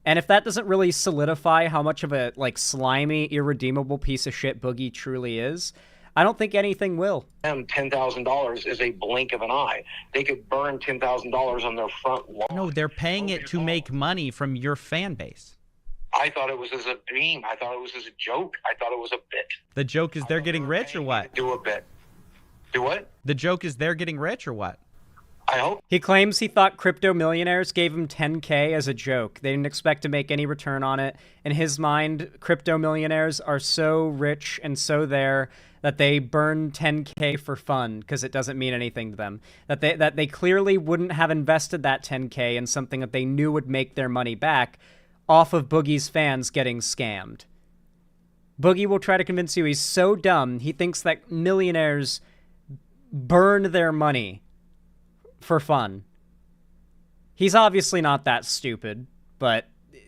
S2: And if that doesn't really solidify how much of a, slimy, irredeemable piece of shit Boogie truly is, I don't think anything will.
S20: $10,000 is a blink of an eye. They could burn $10,000 on their front lawn.
S21: No, they're paying it to make money from your fan base.
S20: I thought it was as a dream. I thought it was as a joke. I thought it was a bit.
S21: The joke is they're getting rich or what?
S20: Do a bit. Do what?
S21: The joke is they're getting rich or what?
S20: I hope.
S2: He claims he thought crypto millionaires gave him 10K as a joke. They didn't expect to make any return on it. In his mind, crypto millionaires are so rich and so there that they burn 10K for fun because it doesn't mean anything to them. That they clearly wouldn't have invested that 10K in something that they knew would make their money back off of Boogie's fans getting scammed. Boogie will try to convince you he's so dumb, he thinks that millionaires burn their money for fun. He's obviously not that stupid, but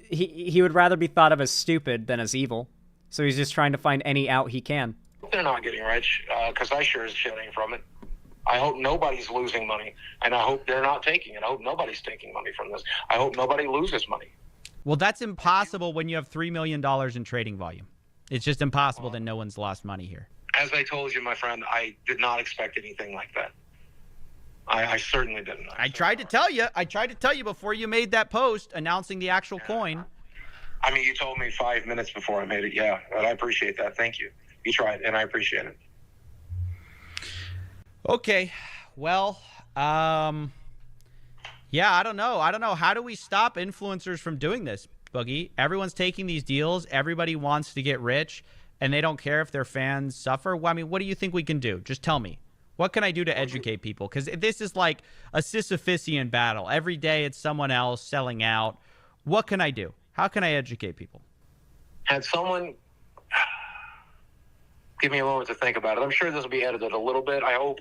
S2: he would rather be thought of as stupid than as evil. So he's just trying to find any out he can.
S20: They're not getting rich, because I sure is shitting from it. I hope nobody's losing money, and I hope they're not taking it. I hope nobody's taking money from this. I hope nobody loses money.
S21: Well, that's impossible when you have $3 million in trading volume. It's just impossible that no one's lost money here.
S20: As I told you, my friend, I did not expect anything like that. I certainly didn't.
S21: I tried to tell you. I tried to tell you before you made that post announcing the actual coin.
S20: I mean, you told me 5 minutes before I made it. Yeah, but I appreciate that. Thank you. You tried, and I appreciate it.
S21: Okay. Well, yeah, I don't know. How do we stop influencers from doing this, Boogie? Everyone's taking these deals. Everybody wants to get rich, and they don't care if their fans suffer. Well, I mean, what do you think we can do? Just tell me. What can I do to educate people? Because this is like a Sisyphusian battle. Every day it's someone else selling out. What can I do? How can I educate people?
S20: Had someone give me a moment to think about it. I'm sure this will be edited a little bit, I hope,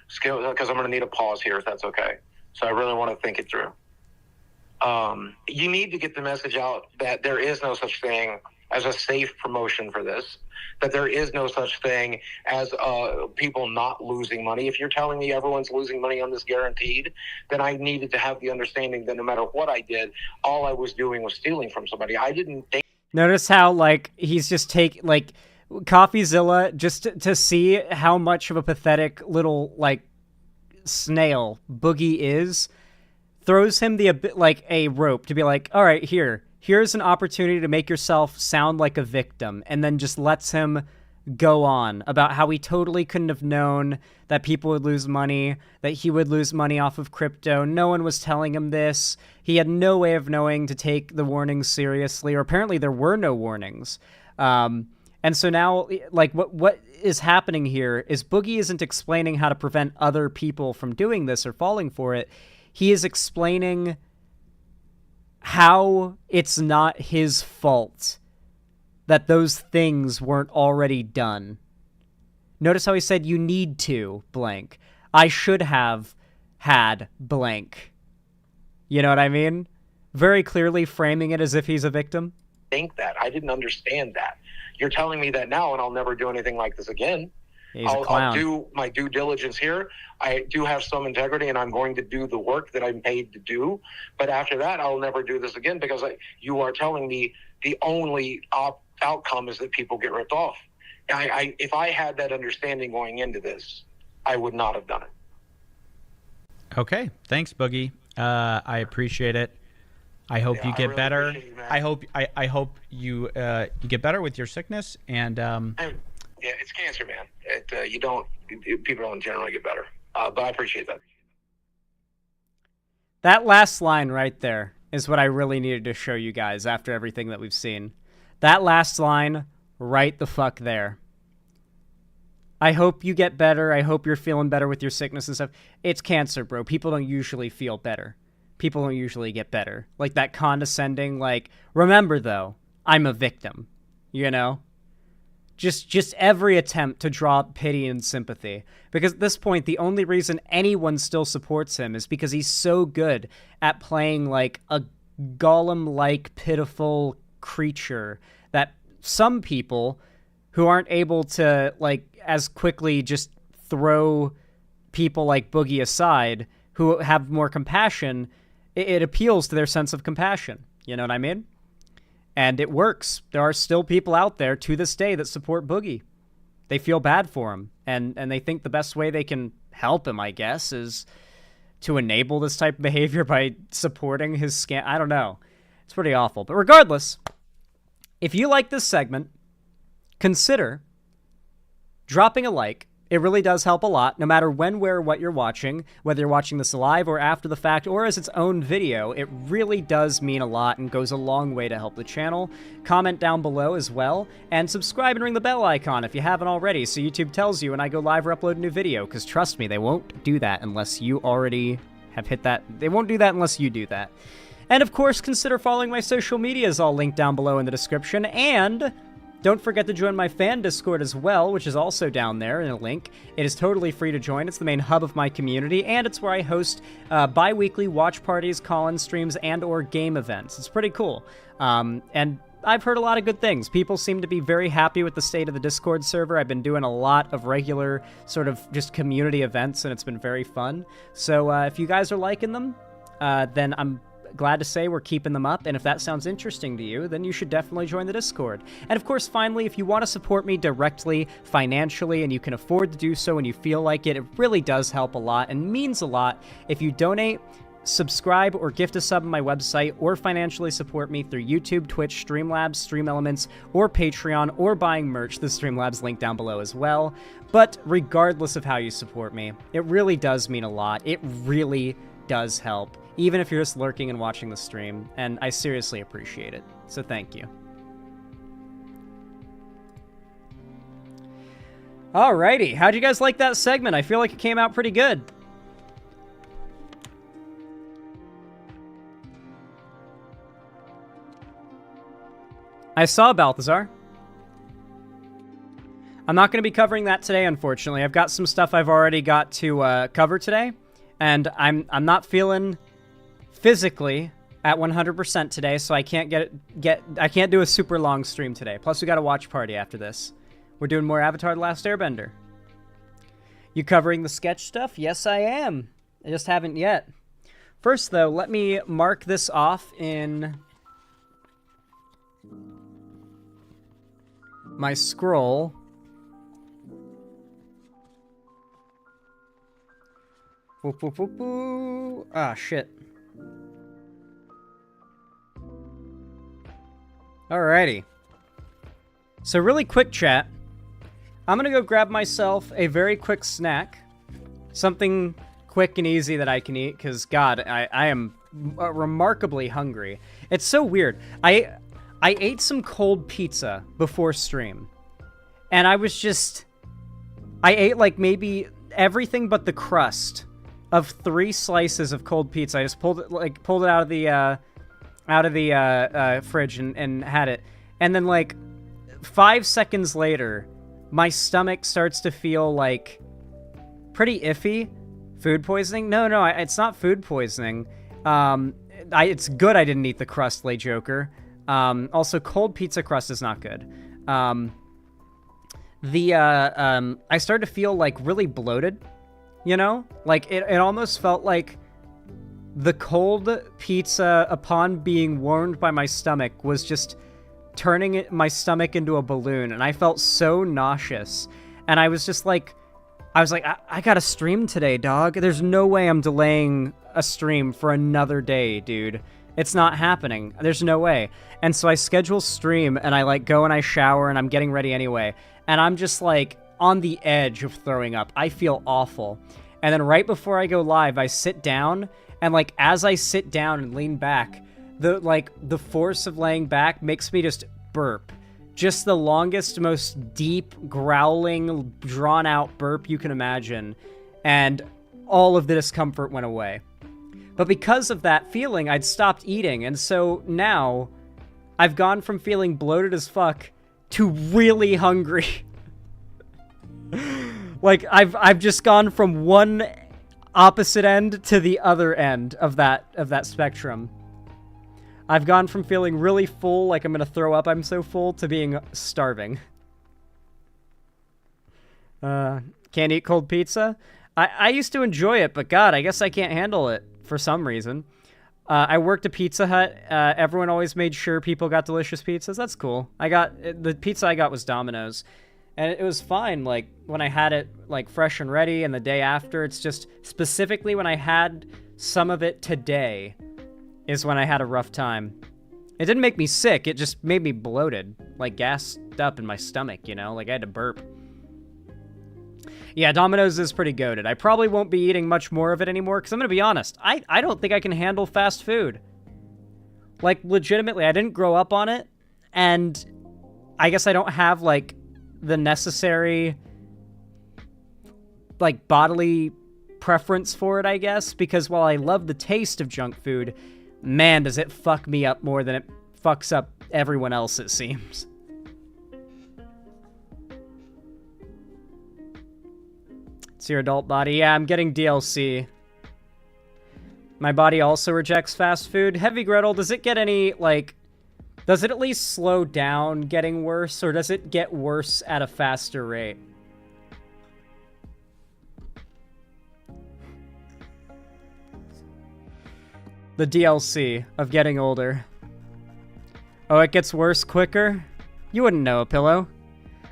S20: because I'm going to need a pause here if that's okay. So I really want to think it through. You need to get the message out that there is no such thing as a safe promotion for this, that there is no such thing as people not losing money. If you're telling me everyone's losing money on this guaranteed, then I needed to have the understanding that no matter what I did, all I was doing was stealing from somebody. I didn't think.
S2: Notice how, like, he's just CoffeeZilla, just to see how much of a pathetic little, like, snail Boogie is, throws him a rope to be like, all right, here's an opportunity to make yourself sound like a victim, and then just lets him go on about how he totally couldn't have known that people would lose money, that he would lose money off of crypto. No one was telling him this. He had no way of knowing to take the warnings seriously, or apparently there were no warnings. And so now, like, what is happening here is Boogie isn't explaining how to prevent other people from doing this or falling for it. He is explaining how it's not his fault that those things weren't already done. Notice how he said, you need to, blank. I should have had blank. You know what I mean? Very clearly framing it as if he's a victim.
S20: Think that. I didn't understand that. You're telling me that now, and I'll never do anything like this again. I'll do my due diligence here. I do have some integrity, and I'm going to do the work that I'm paid to do. But after that, I'll never do this again, because you are telling me the only outcome is that people get ripped off. If I had that understanding going into this, I would not have done it.
S21: Okay, thanks, Boogie. I appreciate it. I hope you get better. I hope you get better with your sickness, and
S20: yeah, it's cancer, man. People don't generally get better, but I appreciate that.
S2: That last line right there is what I really needed to show you guys after everything that we've seen. That last line right the fuck there. I hope you get better. I hope you're feeling better with your sickness and stuff. It's cancer, bro. People don't usually feel better. People don't usually get better. Like that condescending, like, remember though, I'm a victim, you know? Just every attempt to draw pity and sympathy. Because at this point, the only reason anyone still supports him is because he's so good at playing like a golem-like pitiful creature that some people who aren't able to, like, as quickly just throw people like Boogie aside, who have more compassion, it appeals to their sense of compassion. You know what I mean? And it works. There are still people out there to this day that support Boogie. They feel bad for him, and they think the best way they can help him, I guess, is to enable this type of behavior by supporting his scam. I don't know. It's pretty awful. But regardless, if you like this segment, consider dropping a like. It really does help a lot, no matter when, where, what you're watching, whether you're watching this live or after the fact or as its own video. It really does mean a lot and goes a long way to help the channel. Comment down below as well, and subscribe and ring the bell icon if you haven't already, so YouTube tells you when I go live or upload a new video, because trust me, they won't do that unless you already have hit that. They won't do that unless you do that. And of course, consider following my social medias, all linked down below in the description, and don't forget to join my fan Discord as well, which is also down there in a link. It is totally free to join. It's the main hub of my community, and it's where I host bi-weekly watch parties, call-in streams, and or game events. It's pretty cool. And I've heard a lot of good things. People seem to be very happy with the state of the Discord server. I've been doing a lot of regular sort of just community events, and it's been very fun. So if you guys are liking them, then I'm glad to say we're keeping them up, and if that sounds interesting to you, then you should definitely join the Discord. And of course, finally, if you want to support me directly, financially, and you can afford to do so and you feel like it, it really does help a lot and means a lot if you donate, subscribe, or gift a sub on my website, or financially support me through YouTube, Twitch, Streamlabs, Stream Elements, or Patreon, or buying merch. The Streamlabs link down below as well. But regardless of how you support me, it really does mean a lot. It really does help, even if you're just lurking and watching the stream, and I seriously appreciate it. So thank you. Alrighty, how'd you guys like that segment? I feel like it came out pretty good. I saw Balthazar. I'm not going to be covering that today, unfortunately. I've got some stuff I've already got to cover today, and I'm not feeling physically at 100% today, so I can't I can't do a super long stream today. Plus, we got a watch party after this. We're doing more Avatar: The Last Airbender. You covering the sketch stuff? Yes, I am. I just haven't yet. First, though, let me mark this off in my scroll. Boop, boop, boop, boop. Ah, shit. Alrighty. So really quick, chat. I'm gonna go grab myself a very quick snack. Something quick and easy that I can eat, because, God, I am remarkably hungry. It's so weird. I ate some cold pizza before stream. And I was just... I ate, like, maybe everything but the crust of 3 slices of cold pizza. I just pulled it out of the fridge and had it. And then, like, 5 seconds later, my stomach starts to feel, like, pretty iffy. Food poisoning? No, it's not food poisoning. It's good I didn't eat the crust, Lay Joker. Also, cold pizza crust is not good. I started to feel, like, really bloated, you know? Like, it almost felt like the cold pizza, upon being warmed by my stomach, was just turning my stomach into a balloon, and I felt so nauseous. And I was just like... I gotta stream today, dog. There's no way I'm delaying a stream for another day, dude. It's not happening. There's no way. And so I schedule stream, and I, like, go and I shower, and I'm getting ready anyway. And I'm just, like, on the edge of throwing up. I feel awful. And then right before I go live, I sit down, and, like, as I sit down and lean back, the force of laying back makes me just burp. Just the longest, most deep, growling, drawn-out burp you can imagine, and all of the discomfort went away. But because of that feeling, I'd stopped eating, and so now I've gone from feeling bloated as fuck to really hungry. Like, I've just gone from one opposite end to the other end of that spectrum. I've gone from feeling really full, like I'm gonna throw up, I'm so full, to being starving. Can't eat cold pizza? I used to enjoy it, but God, I guess I can't handle it for some reason. I worked at Pizza Hut. Everyone always made sure people got delicious pizzas. That's cool. The pizza I got was Domino's. And it was fine, like, when I had it, like, fresh and ready, and the day after. It's just, specifically when I had some of it today, is when I had a rough time. It didn't make me sick, it just made me bloated. Like, gassed up in my stomach, you know? Like, I had to burp. Yeah, Domino's is pretty goated. I probably won't be eating much more of it anymore, because I'm gonna be honest, I don't think I can handle fast food. Like, legitimately, I didn't grow up on it, and I guess I don't have, like, the necessary, like, bodily preference for it, I guess, because while I love the taste of junk food, man, does it fuck me up more than it fucks up everyone else, it seems. It's your adult body. Yeah, I'm getting DLC. My body also rejects fast food. Heavy Gretel, does it get any, like... Does it at least slow down getting worse, or does it get worse at a faster rate? The DLC of getting older. Oh, it gets worse quicker? You wouldn't know, Apillo.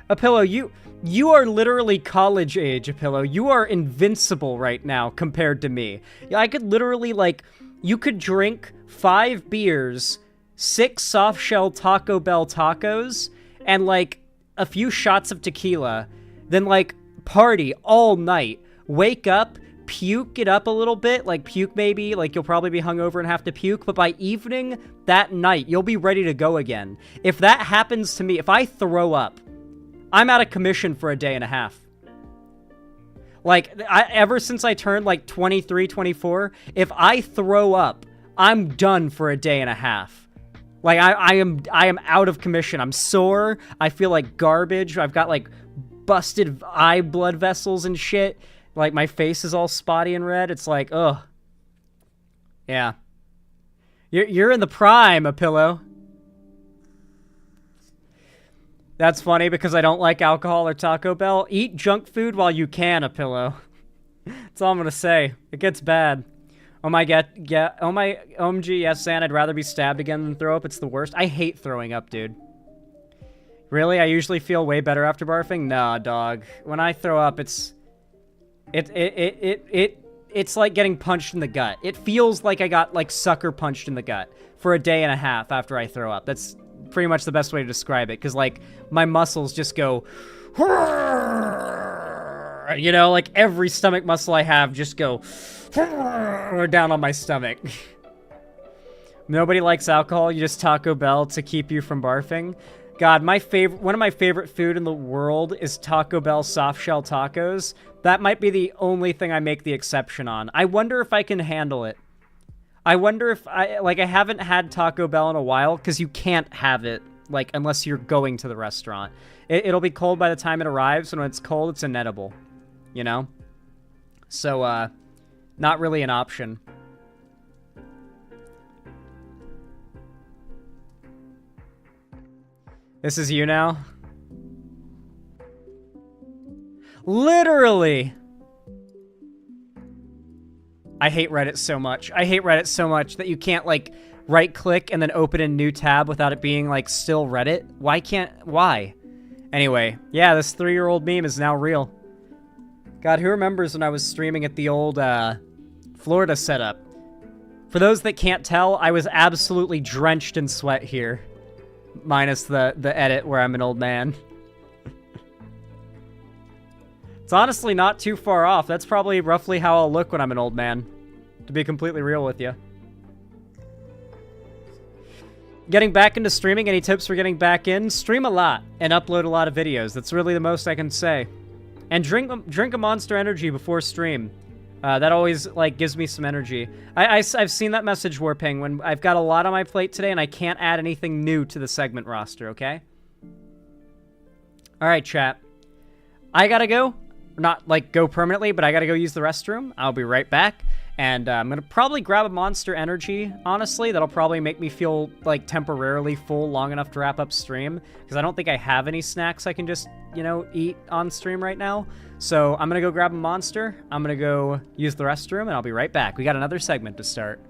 S2: Apillo, you are literally college age, Apillo. You are invincible right now compared to me. I could literally, like, you could drink 5 beers, 6 soft-shell Taco Bell tacos, and, like, a few shots of tequila, then, like, party all night, wake up, puke it up a little bit, like puke maybe, like you'll probably be hungover and have to puke, but by evening, that night, you'll be ready to go again. If that happens to me, if I throw up, I'm out of commission for a day and a half. Like, ever since I turned like 23, 24, if I throw up, I'm done for a day and a half. Like, I am out of commission. I'm sore. I feel like garbage. I've got like busted eye blood vessels and shit. Like, my face is all spotty and red. It's like, ugh. Yeah. You're in the prime, a pillow. That's funny because I don't like alcohol or Taco Bell. Eat junk food while you can, a pillow. That's all I'm gonna say. It gets bad. Oh my god, yeah. Oh my, OMG, yes, San. I'd rather be stabbed again than throw up. It's the worst. I hate throwing up, dude. Really? I usually feel way better after barfing? Nah, dog. When I throw up, it's like getting punched in the gut. It feels like I got, like, sucker punched in the gut for a day and a half after I throw up. That's pretty much the best way to describe it, because, like, my muscles just go... You know, like, every stomach muscle I have just go... down on my stomach. Nobody likes alcohol. You just Taco Bell to keep you from barfing. God, one of my favorite food in the world is Taco Bell soft shell tacos. That might be the only thing I make the exception on. I wonder if I can handle it. I wonder if I haven't had Taco Bell in a while, because you can't have it, like, unless you're going to the restaurant. It'll be cold by the time it arrives, and when it's cold, it's inedible. You know? So, not really an option. This is you now? Literally! I hate Reddit so much. I hate Reddit so much that you can't, like, right-click and then open a new tab without it being, like, still Reddit. Why? Anyway, yeah, this 3-year-old meme is now real. God, who remembers when I was streaming at the old, Florida setup? For those that can't tell, I was absolutely drenched in sweat here. Minus the edit where I'm an old man. It's honestly not too far off. That's probably roughly how I'll look when I'm an old man. To be completely real with you. Getting back into streaming, any tips for getting back in? Stream a lot and upload a lot of videos. That's really the most I can say. And drink a Monster Energy before stream. That always, like, gives me some energy. I've seen that message, Warping, when I've got a lot on my plate today and I can't add anything new to the segment roster, okay? Alright, chat. I gotta go. Not, like, go permanently, but I gotta go use the restroom. I'll be right back. And I'm gonna probably grab a Monster Energy, honestly. That'll probably make me feel, like, temporarily full long enough to wrap up stream. Because I don't think I have any snacks I can just, you know, eat on stream right now. So I'm gonna go grab a Monster. I'm gonna go use the restroom, and I'll be right back. We got another segment to start.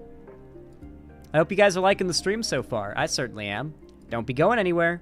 S2: I hope you guys are liking the stream so far. I certainly am. Don't be going anywhere.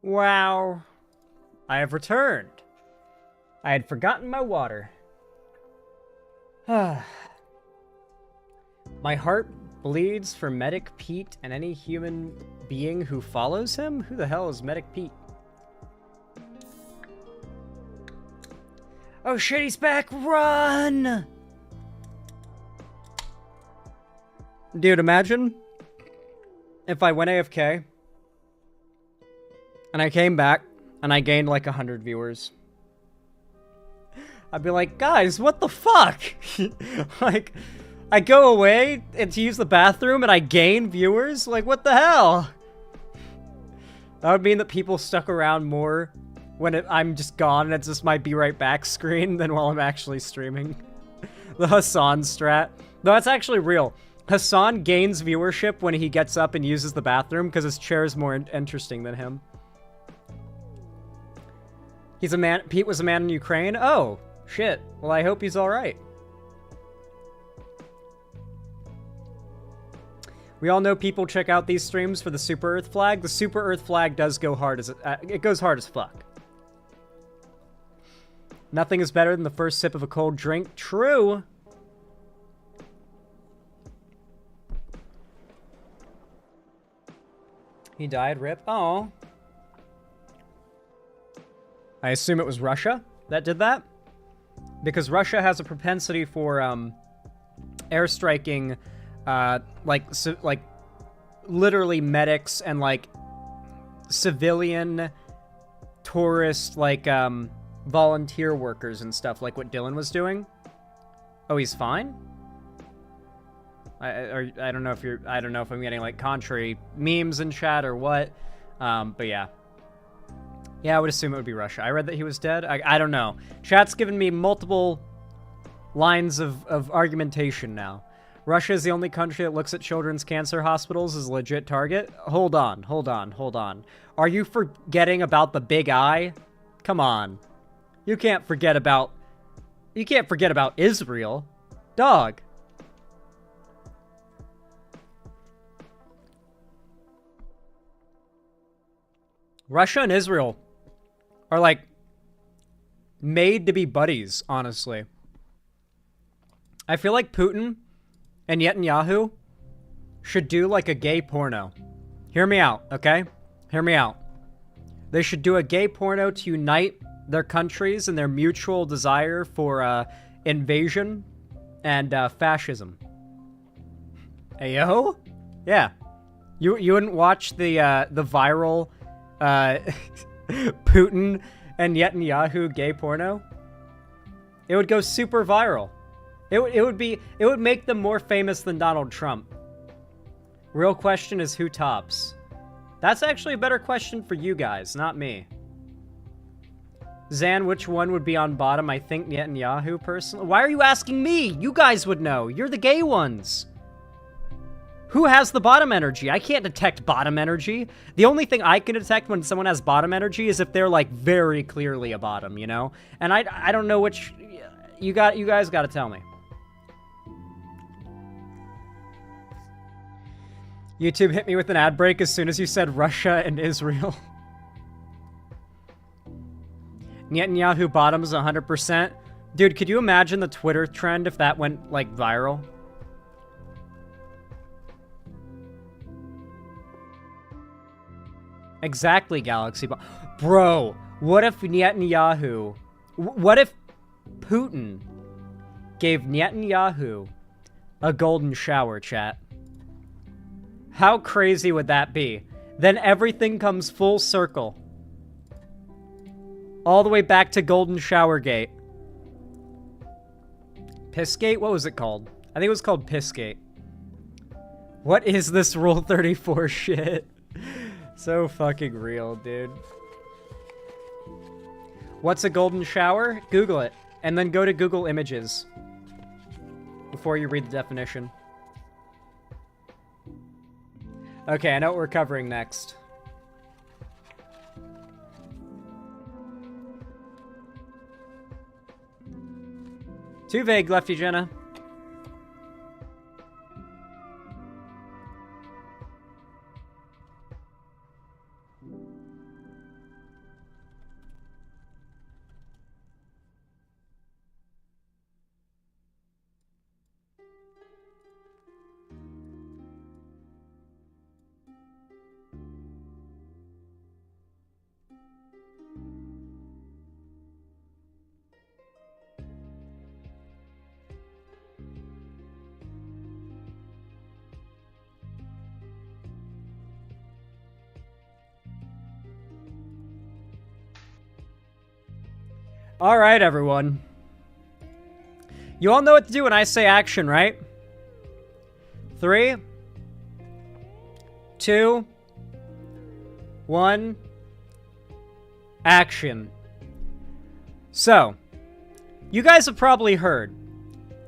S2: Wow. I have returned. I had forgotten my water. My heart bleeds for Medic Pete and any human being who follows him? Who the hell is Medic Pete? Oh shit, he's back! Run! Dude, imagine if I went AFK and I came back and I gained like 100 viewers. I'd be like, guys, what the fuck? Like, I go away and to use the bathroom and I gain viewers? Like, what the hell? That would mean that people stuck around more when I'm just gone and it's just my be right back screen than while I'm actually streaming. The Hassan strat. No, that's actually real. Hassan gains viewership when he gets up and uses the bathroom because his chair is more interesting than him. He's a man. Pete was a man in Ukraine? Oh, shit. Well, I hope he's alright. We all know people check out these streams for the Super Earth flag. The Super Earth flag does go hard as it goes hard as fuck. Nothing is better than the first sip of a cold drink. True. He died, rip. Oh. I assume it was Russia that did that? Because Russia has a propensity for airstriking like literally medics and like civilian tourist like volunteer workers and stuff, like what Dylan was doing. Oh, he's fine? I don't know if you're, I don't know if I'm getting like contrary memes in chat or what. But yeah. Yeah, I would assume it would be Russia. I read that he was dead. I don't know. Chat's given me multiple lines of argumentation now. Russia is the only country that looks at children's cancer hospitals as a legit target. Hold on. Are you forgetting about the big eye? Come on. You can't forget about Israel. Dog. Russia and Israel are like made to be buddies, honestly. I feel like Putin and Netanyahu should do like a gay porno. Hear me out, okay? Hear me out. They should do a gay porno to unite their countries and their mutual desire for invasion and fascism. Ayo? Yeah. You wouldn't watch the viral Putin and Netanyahu gay porno? It would go super viral. It would make them more famous than Donald Trump. Real question is who tops? That's actually a better question for you guys, not me. Zan, which one would be on bottom? I think Netanyahu, personally. Why are you asking me? You guys would know. You're the gay ones. Who has the bottom energy? I can't detect bottom energy. The only thing I can detect when someone has bottom energy is if they're like very clearly a bottom, you know? And I don't know which. You guys got to tell me. YouTube hit me with an ad break as soon as you said Russia and Israel. Netanyahu bottoms 100%. Dude, could you imagine the Twitter trend if that went like viral? Exactly, Galaxy. Bro, what if Netanyahu... What if Putin gave Netanyahu a golden shower, chat? How crazy would that be? Then everything comes full circle. All the way back to Golden Shower Gate. Pissgate? What was it called? I think it was called Pissgate. What is this Rule 34 shit? So fucking real, dude. What's a golden shower? Google it. And then go to Google Images. Before you read the definition. Okay, I know what we're covering next. Too vague, Lefty Jenna. All right, everyone. You all know what to do when I say action, right? 3, 2, 1, action. So, you guys have probably heard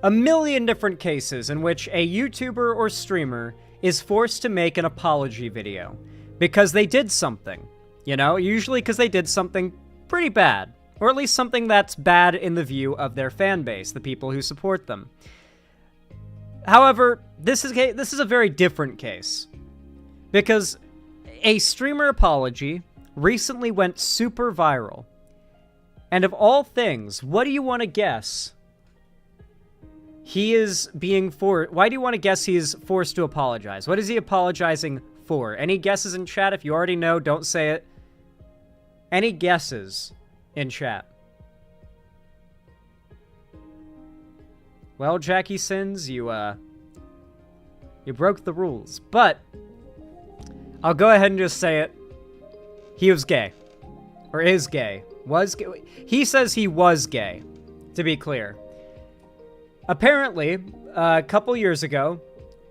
S2: a million different cases in which a YouTuber or streamer is forced to make an apology video because they did something. You know, usually because they did something pretty bad, or at least something that's bad in the view of their fan base, the people who support them. However, this is a very different case, because a streamer apology recently went super viral. And of all things, what do you want to guess? He is being why do you want to guess he is forced to apologize? What is he apologizing for? Any guesses in chat? If you already know, don't say it. Any guesses in chat? Well, Jackie Sins, you broke the rules, but I'll go ahead and just say it. He was gay. Or is gay. Was gay. He says he was gay, to be clear. Apparently, a couple years ago,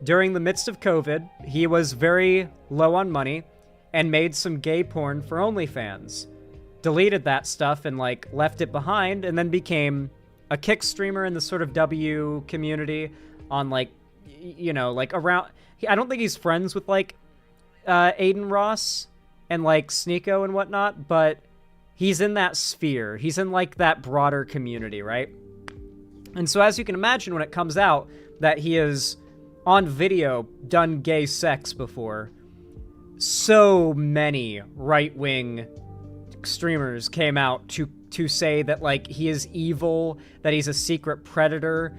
S2: during the midst of COVID, he was very low on money and made some gay porn for OnlyFans. Deleted that stuff and, like, left it behind, and then became a kick streamer in the sort of W community on, like, you know, like, around... I don't think he's friends with, like, Aiden Ross and, like, Sneeko and whatnot, but he's in that sphere. He's in, like, that broader community, right? And so, as you can imagine, when it comes out that he has, on video, done gay sex before, so many right-wing streamers came out to say that, like, he is evil, that he's a secret predator.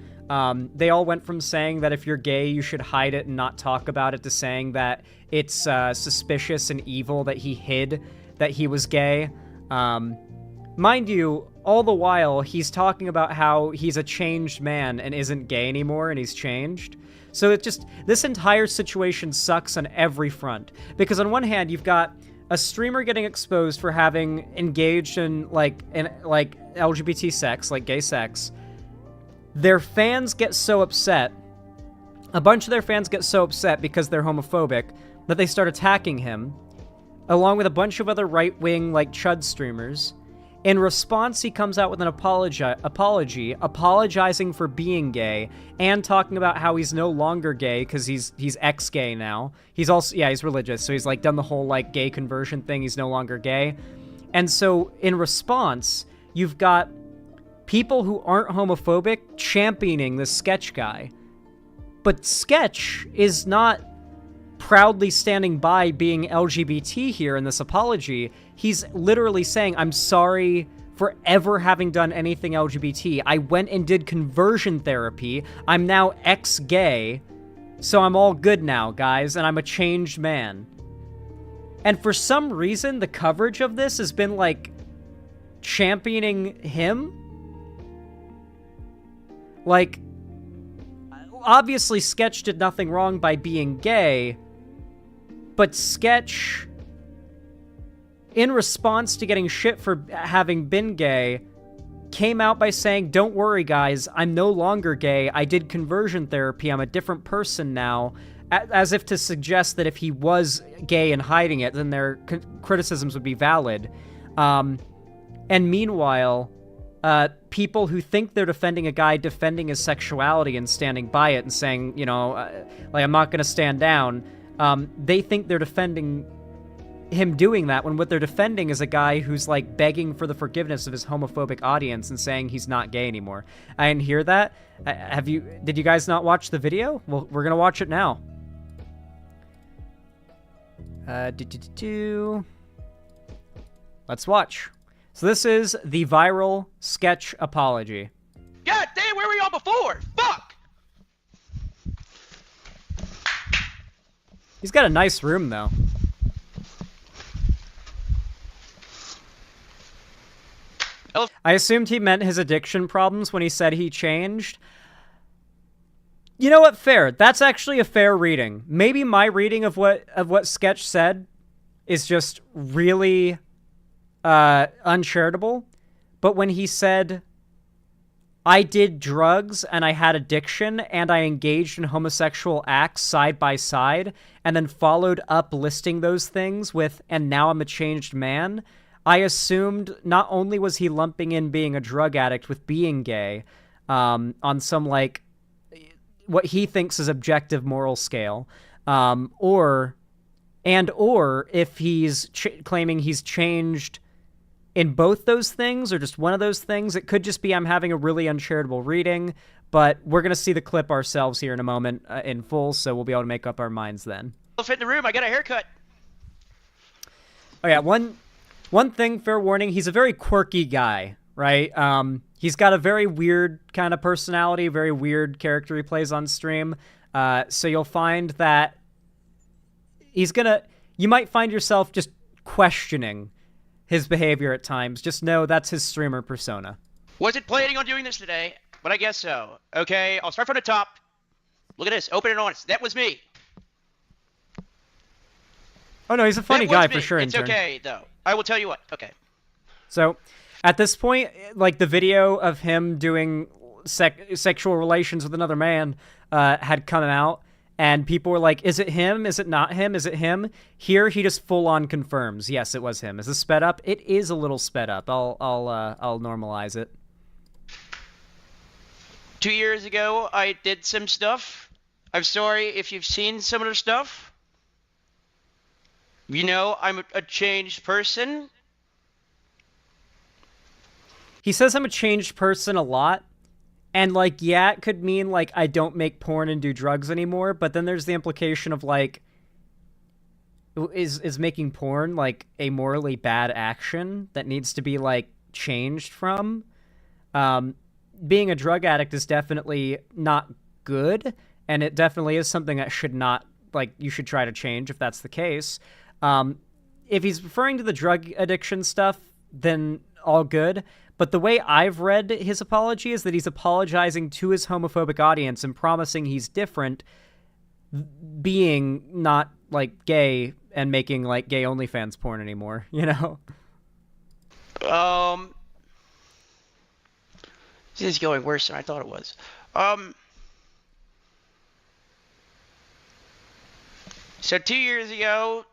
S2: They all went from saying that if you're gay, you should hide it and not talk about it, to saying that it's suspicious and evil that he hid that he was gay. Mind you, all the while, he's talking about how he's a changed man and isn't gay anymore, and he's changed. So it just, this entire situation sucks on every front. Because on one hand, you've got a streamer getting exposed for having engaged in LGBT sex, like gay sex. Their fans get so upset, a bunch of their fans get so upset because they're homophobic, that they start attacking him, along with a bunch of other right-wing, like, chud streamers. In response, he comes out with an apology, apologizing for being gay, and talking about how he's no longer gay, because he's ex-gay now. He's also, yeah, he's religious, so he's, like, done the whole, like, gay conversion thing, he's no longer gay. And so, in response, you've got people who aren't homophobic championing this Sketch guy. But Sketch is not proudly standing by being LGBT here in this apology. He's literally saying, I'm sorry for ever having done anything LGBT. I went and did conversion therapy. I'm now ex-gay, so I'm all good now, guys, and I'm a changed man. And for some reason, the coverage of this has been, like, championing him. Like, obviously Sketch did nothing wrong by being gay, but Sketch, in response to getting shit for having been gay, came out by saying, don't worry guys, I'm no longer gay, I did conversion therapy, I'm a different person now, as if to suggest that if he was gay and hiding it, then their criticisms would be valid. And meanwhile, people who think they're defending a guy defending his sexuality and standing by it and saying, you know, like, I'm not going to stand down, they think they're defending him doing that, when what they're defending is a guy who's, like, begging for the forgiveness of his homophobic audience and saying he's not gay anymore. I didn't hear that. Did you guys not watch the video? Well, we're going to watch it now. Let's watch. So this is the viral Sketch apology.
S19: God damn, where were y'all before? Fuck!
S2: He's got a nice room, though. I assumed he meant his addiction problems when he said he changed. You know what? Fair. That's actually a fair reading. Maybe my reading of what Sketch said is just really uncharitable. But when he said, I did drugs and I had addiction and I engaged in homosexual acts side by side, and then followed up listing those things with, and now I'm a changed man, I assumed not only was he lumping in being a drug addict with being gay, on some, like, what he thinks is objective moral scale, or if he's claiming he's changed in both those things or just one of those things. It could just be I'm having a really uncharitable reading, but we're going to see the clip ourselves here in a moment in full, so we'll be able to make up our minds then.
S3: Fit in the room. I got a haircut.
S2: Oh yeah, one thing, fair warning, he's a very quirky guy, right? He's got a very weird kind of personality, very weird character he plays on stream. So you'll find that you might find yourself just questioning his behavior at times. Just know that's his streamer persona.
S3: Wasn't planning on doing this today, but I guess so. Okay, I'll start from the top. Look at this, open and honest. That was me.
S2: Oh no, he's a funny guy for sure.
S3: It's okay though. I will tell you what. Okay.
S2: So, at this point, like, the video of him doing sexual relations with another man had come out, and people were like, is it him? Is it not him? Is it him? Here, he just full-on confirms, yes, it was him. Is this sped up? It is a little sped up. I'll normalize it.
S3: 2 years ago, I did some stuff. I'm sorry if you've seen some of the stuff. You know, I'm a changed person.
S2: He says I'm a changed person a lot. And, like, yeah, it could mean, like, I don't make porn and do drugs anymore, but then there's the implication of, like, is making porn, like, a morally bad action that needs to be, like, changed from? Being a drug addict is definitely not good, and it definitely is something that should not, like, you should try to change if that's the case. If he's referring to the drug addiction stuff, then all good. But the way I've read his apology is that he's apologizing to his homophobic audience and promising he's different, being not, like, gay and making, like, gay OnlyFans porn anymore, you know?
S3: This is going worse than I thought it was. So 2 years ago,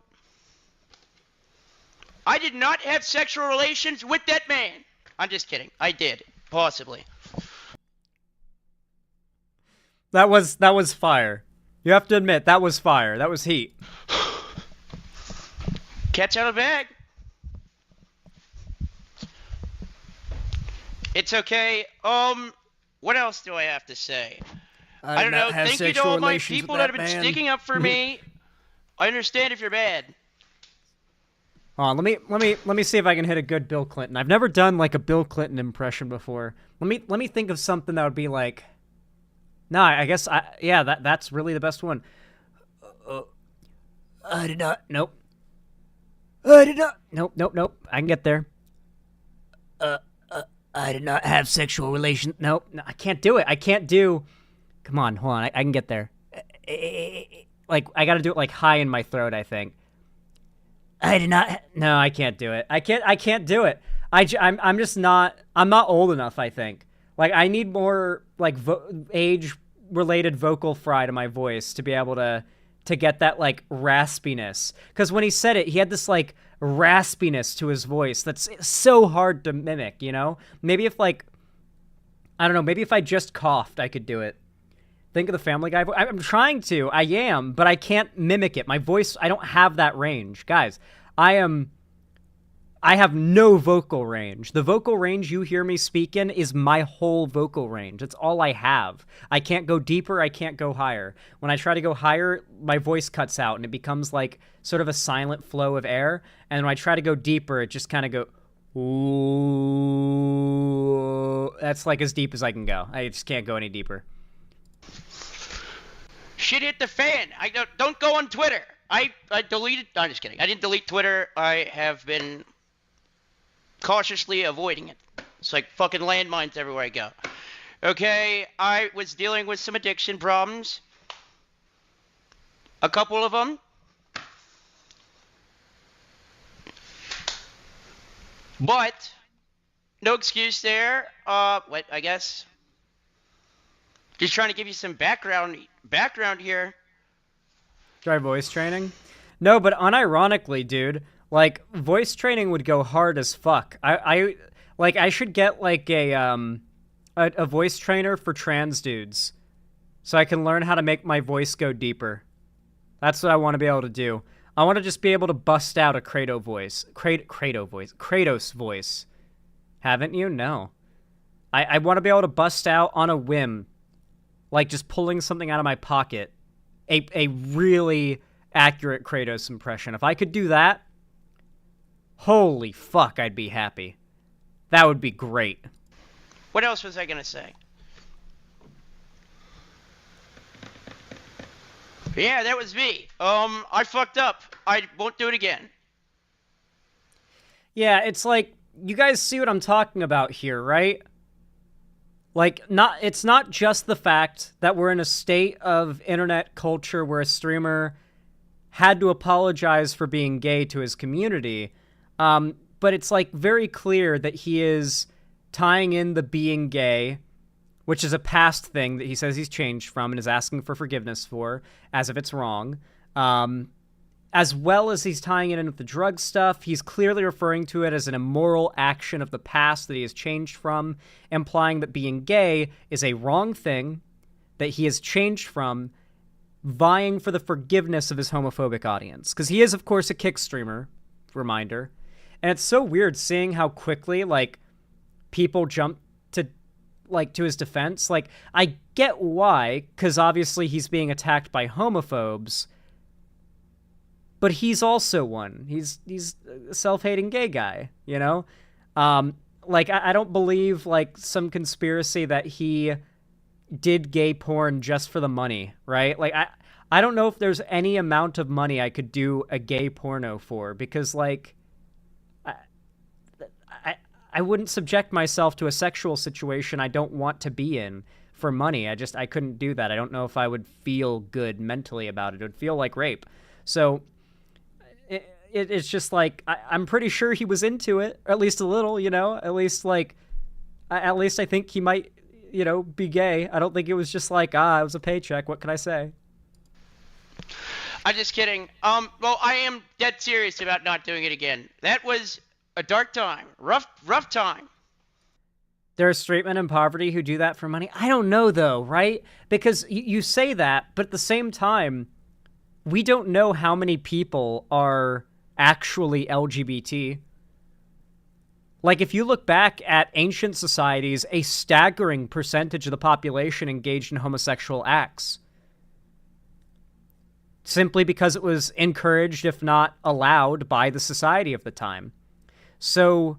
S3: I did not have sexual relations with that man. I'm just kidding. I did. Possibly.
S2: That was fire. You have to admit, that was fire. That was heat.
S3: Catch out of the bag. It's okay. What else do I have to say? I don't know. Thank you to all my people that have been sticking up for me. I understand if you're mad.
S2: Let me see if I can hit a good Bill Clinton. I've never done, like, a Bill Clinton impression before. Let me think of something that would be like. No, I guess that's really the best one. I did not. Nope. I did not. Nope. I can get there. I did not have sexual relations. Nope. No, I can't do it. I can't do. Come on, hold on. I can get there. Like, I got to do it, like, high in my throat, I think. I did not. No, I can't do it. I can't do it. I'm just not. I'm not old enough, I think. Like, I need more, like, age-related vocal fry to my voice to be able to get that, like, raspiness. Because when he said it, he had this, like, raspiness to his voice that's so hard to mimic, you know? Maybe if, like, I don't know, maybe if I just coughed, I could do it. Think of the Family Guy voice. I'm trying to. I am, but I can't mimic it. My voice, I don't have that range. Guys, I have no vocal range. The vocal range you hear me speak in is my whole vocal range. It's all I have. I can't go deeper. I can't go higher. When I try to go higher, my voice cuts out and it becomes like sort of a silent flow of air. And when I try to go deeper, it just kind of go, ooh. That's like as deep as I can go. I just can't go any deeper.
S3: Shit hit the fan. I don't go on Twitter. I deleted. No, I'm just kidding. I didn't delete Twitter. I have been cautiously avoiding it. It's like fucking landmines everywhere I go. Okay, I was dealing with some addiction problems. A couple of them. But no excuse there. What, I guess. Just trying to give you some background here.
S2: Try voice training? No, but unironically, dude, like, voice training would go hard as fuck. I should get, like, a voice trainer for trans dudes so I can learn how to make my voice go deeper. That's what I want to be able to do. I want to just be able to bust out a Kratos voice. Haven't you? No. I want to be able to bust out on a whim, like just pulling something out of my pocket, a really accurate Kratos impression. If I could do that, holy fuck, I'd be happy. That would be great.
S3: What else was I gonna say? Yeah, that was me. I fucked up. I won't do it again.
S2: Yeah, it's like, you guys see what I'm talking about here, right? Like, it's not just the fact that we're in a state of internet culture where a streamer had to apologize for being gay to his community, but it's, like, very clear that he is tying in the being gay, which is a past thing that he says he's changed from and is asking for forgiveness for, as if it's wrong. As well as he's tying it in with the drug stuff, he's clearly referring to it as an immoral action of the past that he has changed from, implying that being gay is a wrong thing that he has changed from, vying for the forgiveness of his homophobic audience. Because he is, of course, a kick streamer, reminder. And it's so weird seeing how quickly, like, people jump to his defense. Like, I get why, because obviously he's being attacked by homophobes, but he's also one. He's a self-hating gay guy, you know? Like, I don't believe, like, some conspiracy that he did gay porn just for the money, right? Like, I don't know if there's any amount of money I could do a gay porno for, because, like, I wouldn't subject myself to a sexual situation I don't want to be in for money. I couldn't do that. I don't know if I would feel good mentally about it. It would feel like rape. So it's just like, I'm pretty sure he was into it, or at least a little, you know? At least I think he might, you know, be gay. I don't think it was just like, it was a paycheck. What can I say?
S3: I'm just kidding. Well, I am dead serious about not doing it again. That was a dark time. Rough time.
S2: There are straight men in poverty who do that for money? I don't know, though, right? Because you say that, but at the same time, we don't know how many people are actually LGBT. Like, if you look back at ancient societies, a staggering percentage of the population engaged in homosexual acts. Simply because it was encouraged, if not allowed, by the society of the time. So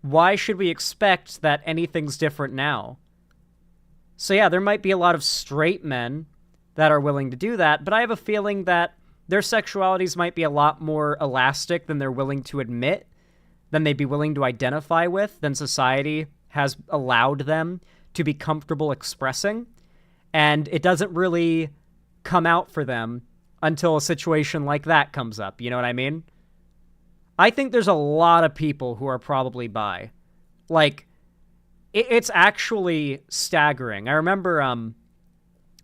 S2: why should we expect that anything's different now? So yeah, there might be a lot of straight men that are willing to do that, but I have a feeling that their sexualities might be a lot more elastic than they're willing to admit, than they'd be willing to identify with, than society has allowed them to be comfortable expressing. And it doesn't really come out for them until a situation like that comes up. You know what I mean? I think there's a lot of people who are probably bi. Like, it's actually staggering. I remember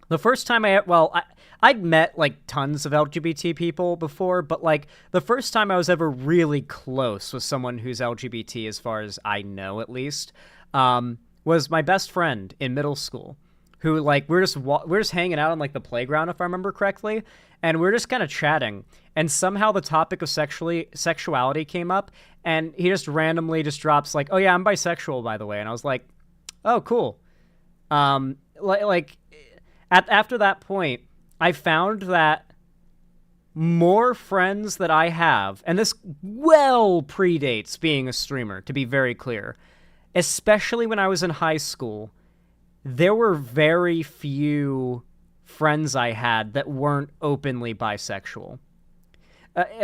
S2: the first time I'd met, like, tons of LGBT people before, but, like, the first time I was ever really close with someone who's LGBT, as far as I know, at least, was my best friend in middle school, who, like, we're just hanging out on, like, the playground, if I remember correctly, and we're just kind of chatting, and somehow the topic of sexuality came up, and he just randomly just drops, like, oh yeah, I'm bisexual, by the way, and I was like, oh, cool. After that point, I found that more friends that I have, and this well predates being a streamer, to be very clear, especially when I was in high school, there were very few friends I had that weren't openly bisexual.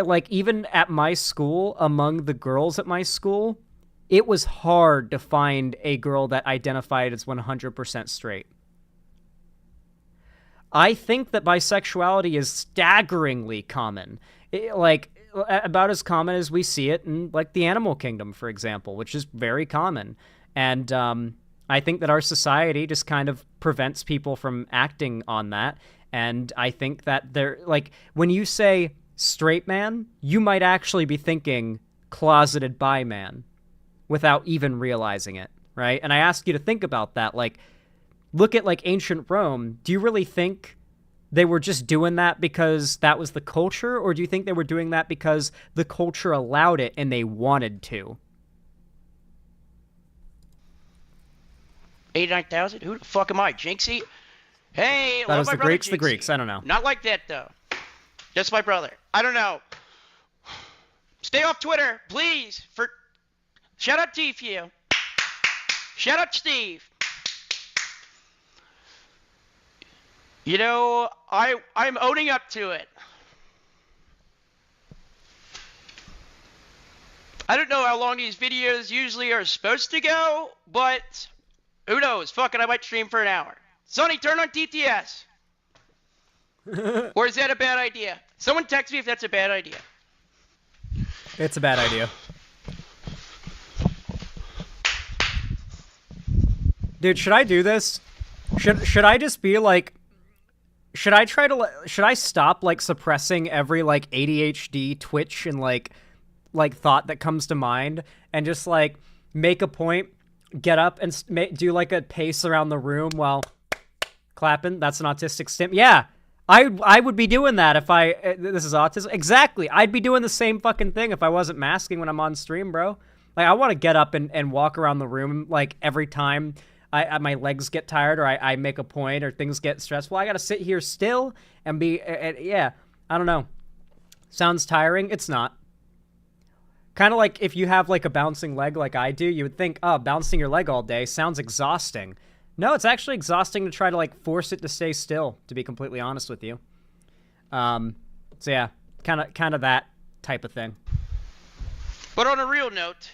S2: Like, even at my school, among the girls at my school, it was hard to find a girl that identified as 100% straight. I think that bisexuality is staggeringly common. About as common as we see it in, like, the animal kingdom, for example, which is very common. And I think that our society just kind of prevents people from acting on that. And I think that they're like, when you say straight man, you might actually be thinking closeted bi man without even realizing it, right? And I ask you to think about that. Like, look at like ancient Rome. Do you really think they were just doing that because that was the culture? Or do you think they were doing that because the culture allowed it and they wanted to?
S3: 89,000? Who the fuck am I, Jinxie? Hey,
S2: That
S3: love
S2: was
S3: my
S2: the
S3: brother,
S2: Greeks, the
S3: Jinxie.
S2: Greeks. I don't know.
S3: Not like that, though. Just my brother. I don't know. Stay off Twitter, please. Shout out to you. Shout out Steve. You know, I'm owning up to it. I don't know how long these videos usually are supposed to go, but who knows? Fuck it, I might stream for an hour. Sonny, turn on TTS. Or is that a bad idea? Someone text me if that's a bad idea.
S2: It's a bad idea. Dude, should I do this? Should I just be like, should I stop like suppressing every like ADHD twitch and like thought that comes to mind and just like make a point, get up and do like a pace around the room while clapping? That's an autistic stim. Yeah. I would be doing that if this is autism. Exactly. I'd be doing the same fucking thing if I wasn't masking when I'm on stream, bro. Like, I want to get up and walk around the room, like, every time my legs get tired or I make a point or things get stressful. I got to sit here still and be, yeah, I don't know. Sounds tiring. It's not. Kind of like if you have, like, a bouncing leg like I do, you would think, oh, bouncing your leg all day sounds exhausting. No, it's actually exhausting to try to, like, force it to stay still, to be completely honest with you. So, yeah, kind of that type of thing.
S3: But on a real note,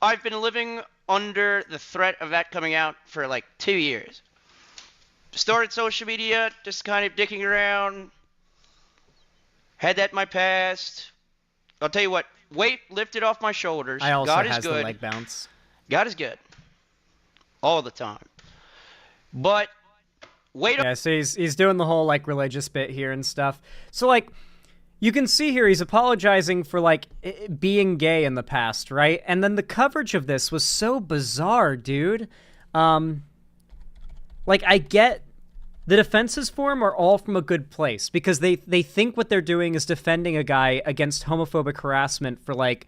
S3: I've been living under the threat of that coming out for, like, 2 years. Started social media, just kind of dicking around. Had that in my past. I'll tell you what, weight lifted off my shoulders.
S2: I also
S3: God
S2: has
S3: is good.
S2: the leg bounce.
S3: God is good. All the time. But wait.
S2: Yeah, so he's doing the whole like religious bit here and stuff. So like you can see here he's apologizing for like being gay in the past, right? And then the coverage of this was so bizarre, dude. Like I get the defenses for him are all from a good place because they think what they're doing is defending a guy against homophobic harassment for like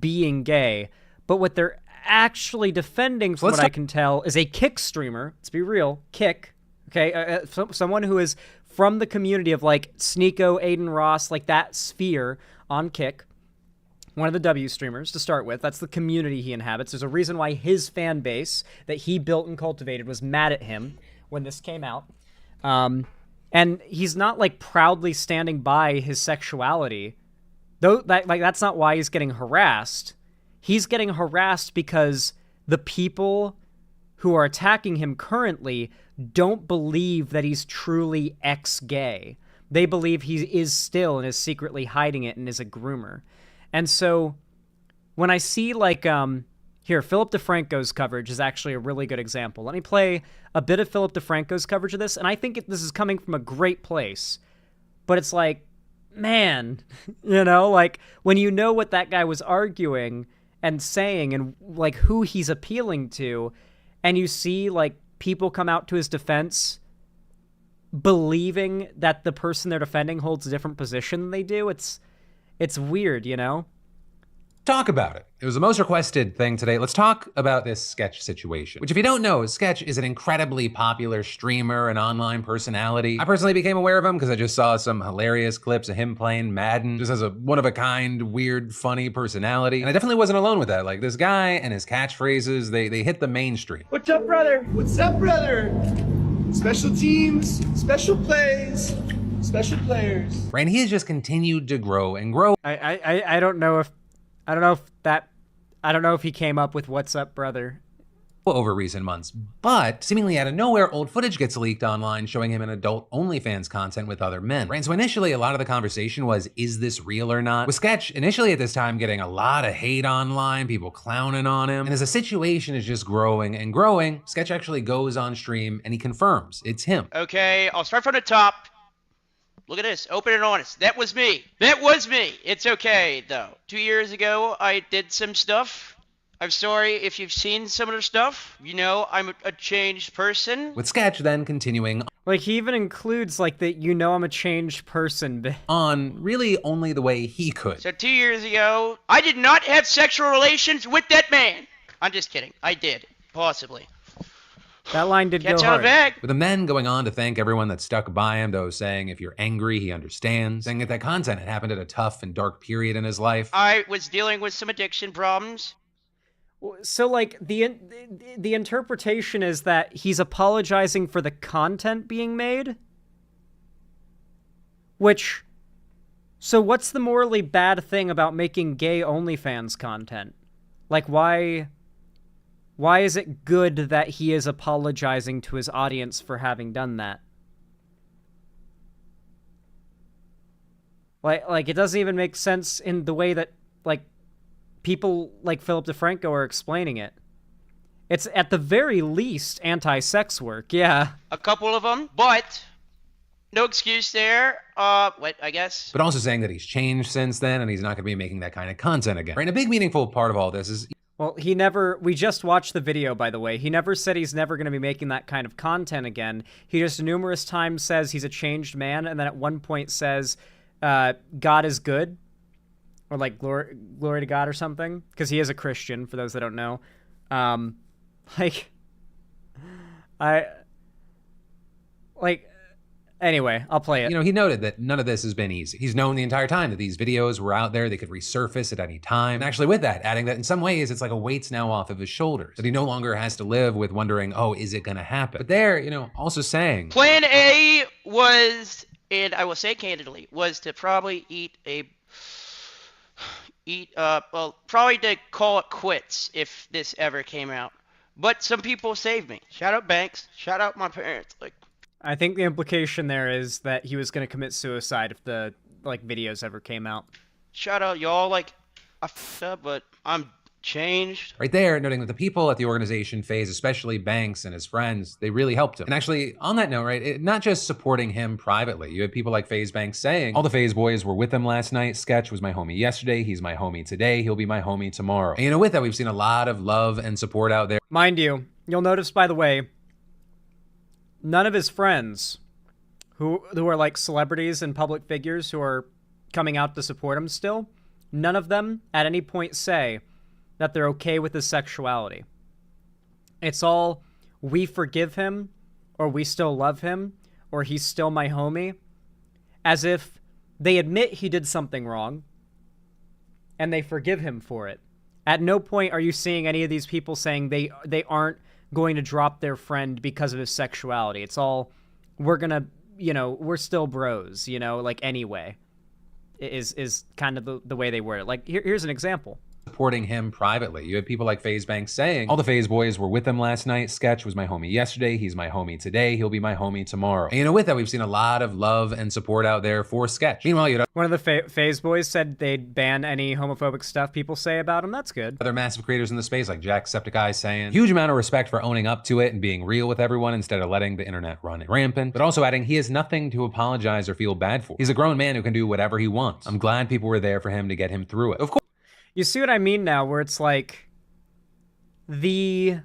S2: being gay. But what they're actually defending, from what I can tell, is a Kick streamer. Let's be real, Kick. Okay, someone who is from the community of like Sneeko, Aiden Ross, like that sphere on Kick. One of the W streamers to start with. That's the community he inhabits. There's a reason why his fan base that he built and cultivated was mad at him when this came out. And he's not like proudly standing by his sexuality. Though that's not why he's getting harassed. He's getting harassed because the people who are attacking him currently don't believe that he's truly ex-gay. They believe he is still and is secretly hiding it and is a groomer. And so when I see like, here, Philip DeFranco's coverage is actually a really good example. Let me play a bit of Philip DeFranco's coverage of this, and I think this is coming from a great place. But it's like, man, you know, like when you know what that guy was arguing and saying and like who he's appealing to, and you see like people come out to his defense believing that the person they're defending holds a different position than they do, it's weird, you know?
S7: Talk about it. It was the most requested thing today. Let's talk about this Sketch situation, which if you don't know, Sketch is an incredibly popular streamer and online personality. I personally became aware of him because I just saw some hilarious clips of him playing Madden, just as a one-of-a-kind, weird, funny personality. And I definitely wasn't alone with that. Like, this guy and his catchphrases, they hit the mainstream.
S18: What's up, brother? What's up, brother? Special teams, special plays, special players.
S7: Right, and he has just continued to grow and grow.
S2: I don't know if he came up with "What's up, brother."
S7: over recent months. But seemingly out of nowhere, old footage gets leaked online showing him in adult OnlyFans content with other men. Right? And so initially, a lot of the conversation was, is this real or not? With Sketch, initially at this time, getting a lot of hate online, people clowning on him. And as the situation is just growing and growing, Sketch actually goes on stream and he confirms it's him.
S3: Okay, I'll start from the top. Look at this, open and honest. That was me. That was me. It's okay, though. 2 years ago, I did some stuff. I'm sorry if you've seen some of the stuff. You know, I'm a changed person.
S7: With Sketch then continuing
S2: Like, he even includes, like, that you know I'm a changed person bit.
S7: On really only the way he could.
S3: So 2 years ago, I did not have sexual relations with that man. I'm just kidding. I did. Possibly.
S2: That line did
S3: Catch
S2: go
S3: on
S2: hard.
S3: back.
S7: With the men going on to thank everyone that stuck by him, those saying if you're angry, he understands, saying that content had happened at a tough and dark period in his life.
S3: I was dealing with some addiction problems.
S2: So, like, the interpretation is that he's apologizing for the content being made? Which... So what's the morally bad thing about making gay OnlyFans content? Like, why is it good that he is apologizing to his audience for having done that? Like, it doesn't even make sense in the way that, like, people like Philip DeFranco are explaining it. It's at the very least anti-sex work, yeah.
S3: A couple of them, but no excuse there. I guess.
S7: But also saying that he's changed since then and he's not going to be making that kind of content again. Right? And a big meaningful part of all this is...
S2: Well, we just watched the video, by the way. He never said he's never going to be making that kind of content again. He just numerous times says he's a changed man, and then at one point says, God is good. Or like glory to God or something, because he is a Christian. For those that don't know, anyway, I'll play it.
S7: You know, he noted that none of this has been easy. He's known the entire time that these videos were out there; they could resurface at any time. And actually, with that, adding that in some ways it's like a weight's now off of his shoulders. That he no longer has to live with wondering, oh, is it going to happen? But there, you know, also saying,
S3: Plan A was, and I will say candidly, was to probably probably to call it quits if this ever came out. But some people saved me. Shout out Banks. Shout out my parents. Like,
S2: I think the implication there is that he was going to commit suicide if the videos ever came out.
S3: Shout out y'all. Like, I f***ed up, but I'm changed.
S7: Right there, noting that the people at the organization phase, especially Banks and his friends, they really helped him. And actually, on that note, right, not just supporting him privately. You had people like FaZe Banks saying, all the FaZe boys were with him last night. Sketch was my homie yesterday. He's my homie today. He'll be my homie tomorrow. And you know, with that, we've seen a lot of love and support out there.
S2: Mind you, you'll notice, by the way, none of his friends who are like celebrities and public figures who are coming out to support him still, none of them at any point say that they're okay with his sexuality. It's all, we forgive him, or we still love him, or he's still my homie, as if they admit he did something wrong, and they forgive him for it. At no point are you seeing any of these people saying they aren't going to drop their friend because of his sexuality. It's all, we're gonna, you know, we're still bros, you know, like, anyway, is kind of the way they word it. Like, here's an example.
S7: Supporting him privately. You had people like FaZe Banks saying, all the FaZe boys were with him last night. Sketch was my homie yesterday. He's my homie today. He'll be my homie tomorrow. And you know, with that, we've seen a lot of love and support out there for Sketch. Meanwhile, you know,
S2: one of the FaZe boys said they'd ban any homophobic stuff people say about him. That's good.
S7: Other massive creators in the space like Jacksepticeye saying, huge amount of respect for owning up to it and being real with everyone instead of letting the internet run rampant. But also adding, he has nothing to apologize or feel bad for. He's a grown man who can do whatever he wants. I'm glad people were there for him to get him through it. Of course.
S2: You see what I mean now, where it's like, the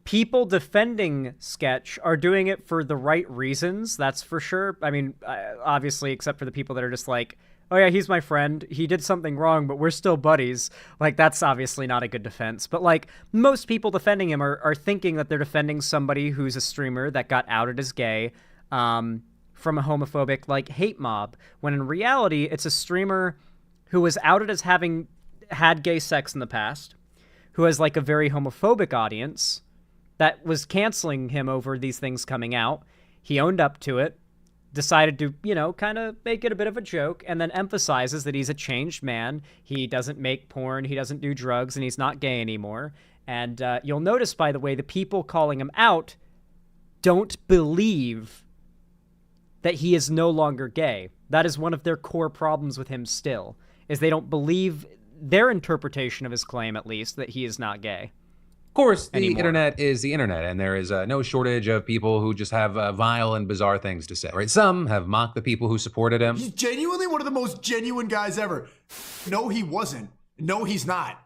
S2: people defending Sketch are doing it for the right reasons, that's for sure. I mean, obviously, except for the people that are just like, oh yeah, he's my friend, he did something wrong, but we're still buddies. Like, that's obviously not a good defense. But, like, most people defending him are thinking that they're defending somebody who's a streamer that got outed as gay from a homophobic, like, hate mob, when in reality, it's a streamer who was outed as having had gay sex in the past, who has, like, a very homophobic audience that was canceling him over these things coming out. He owned up to it, decided to, you know, kind of make it a bit of a joke, and then emphasizes that he's a changed man. He doesn't make porn, he doesn't do drugs, and he's not gay anymore. And you'll notice, by the way, the people calling him out don't believe that he is no longer gay. That is one of their core problems with him still, is they don't believe their interpretation of his claim, at least, that he is not gay.
S7: Of course, the internet is the internet, and there is no shortage of people who just have vile and bizarre things to say, right? Some have mocked the people who supported him.
S18: He's genuinely one of the most genuine guys ever. No, he wasn't. No, he's not.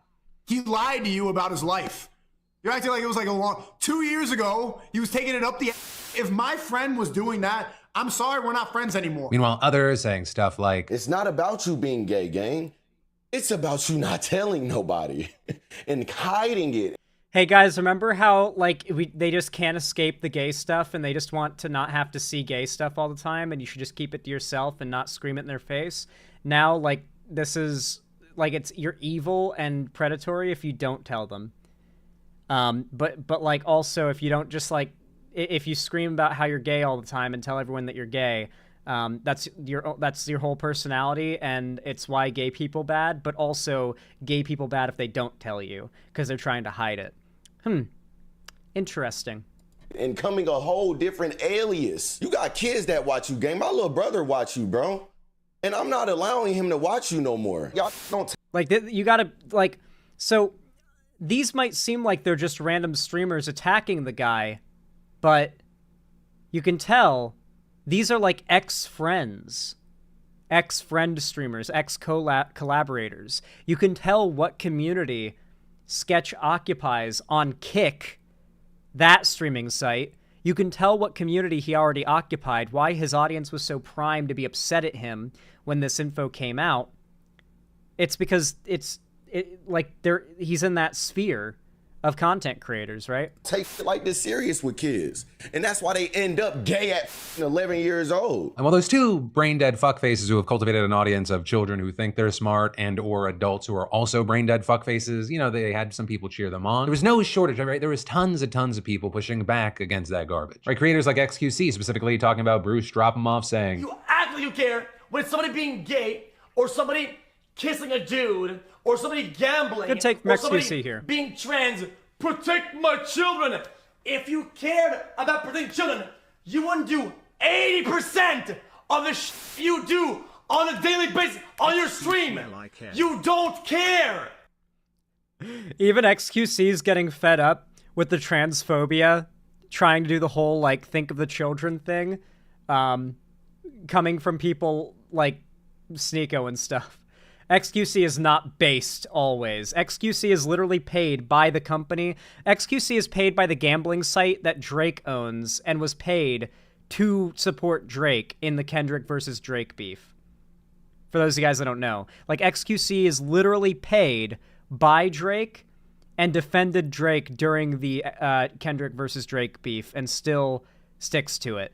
S18: He lied to you about his life. You're acting like it was like 2 years ago, he was taking it up the... If my friend was doing that, I'm sorry, we're not friends anymore.
S7: Meanwhile, others saying stuff like,
S9: it's not about you being gay, gang. It's about you not telling nobody and hiding it.
S2: Hey guys, remember how they just can't escape the gay stuff and they just want to not have to see gay stuff all the time and you should just keep it to yourself and not scream it in their face? Now, this is you're evil and predatory if you don't tell them. But also if you don't just if you scream about how you're gay all the time and tell everyone that you're gay, that's your whole personality, and it's why gay people bad, but also gay people bad if they don't tell you because they're trying to hide it. Interesting.
S9: And coming a whole different alias. You got kids that watch you, gang. My little brother watch you, bro. And I'm not allowing him to watch you no more. Y'all don't...
S2: you gotta, so these might seem like they're just random streamers attacking the guy, but you can tell these are ex-friends. Ex-friend streamers, ex-collaborators. You can tell what community Sketch occupies on Kick, that streaming site. You can tell what community he already occupied, why his audience was so primed to be upset at him when this info came out. It's because he's in that sphere of content creators, right?
S9: Take it this serious with kids. And that's why they end up gay at 11 years old.
S7: And while those two brain-dead fuckfaces who have cultivated an audience of children who think they're smart and or adults who are also brain-dead fuckfaces, they had some people cheer them on. There was no shortage, right? There was tons and tons of people pushing back against that garbage. Right? Creators like XQC specifically talking about Bruce Drop 'em Off saying,
S18: You act like you care when it's somebody being gay or somebody kissing a dude or somebody gambling
S2: Good take from
S18: or
S2: XQC
S18: somebody
S2: here.
S18: being trans. Protect my children. If you cared about protecting children, you wouldn't do 80% of the shit you do on a daily basis on your stream. You don't care.
S2: Even XQC is getting fed up with the transphobia, trying to do the whole think of the children thing, coming from people like Sneeko and stuff. XQC is not based always. XQC is literally paid by the company. XQC is paid by the gambling site that Drake owns and was paid to support Drake in the Kendrick versus Drake beef. For those of you guys that don't know. XQC is literally paid by Drake and defended Drake during the Kendrick versus Drake beef and still sticks to it.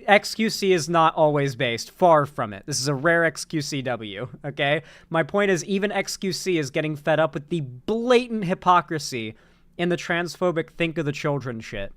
S2: XQC is not always based. Far from it. This is a rare XQCW, okay? My point is, even XQC is getting fed up with the blatant hypocrisy in the transphobic think of the children shit.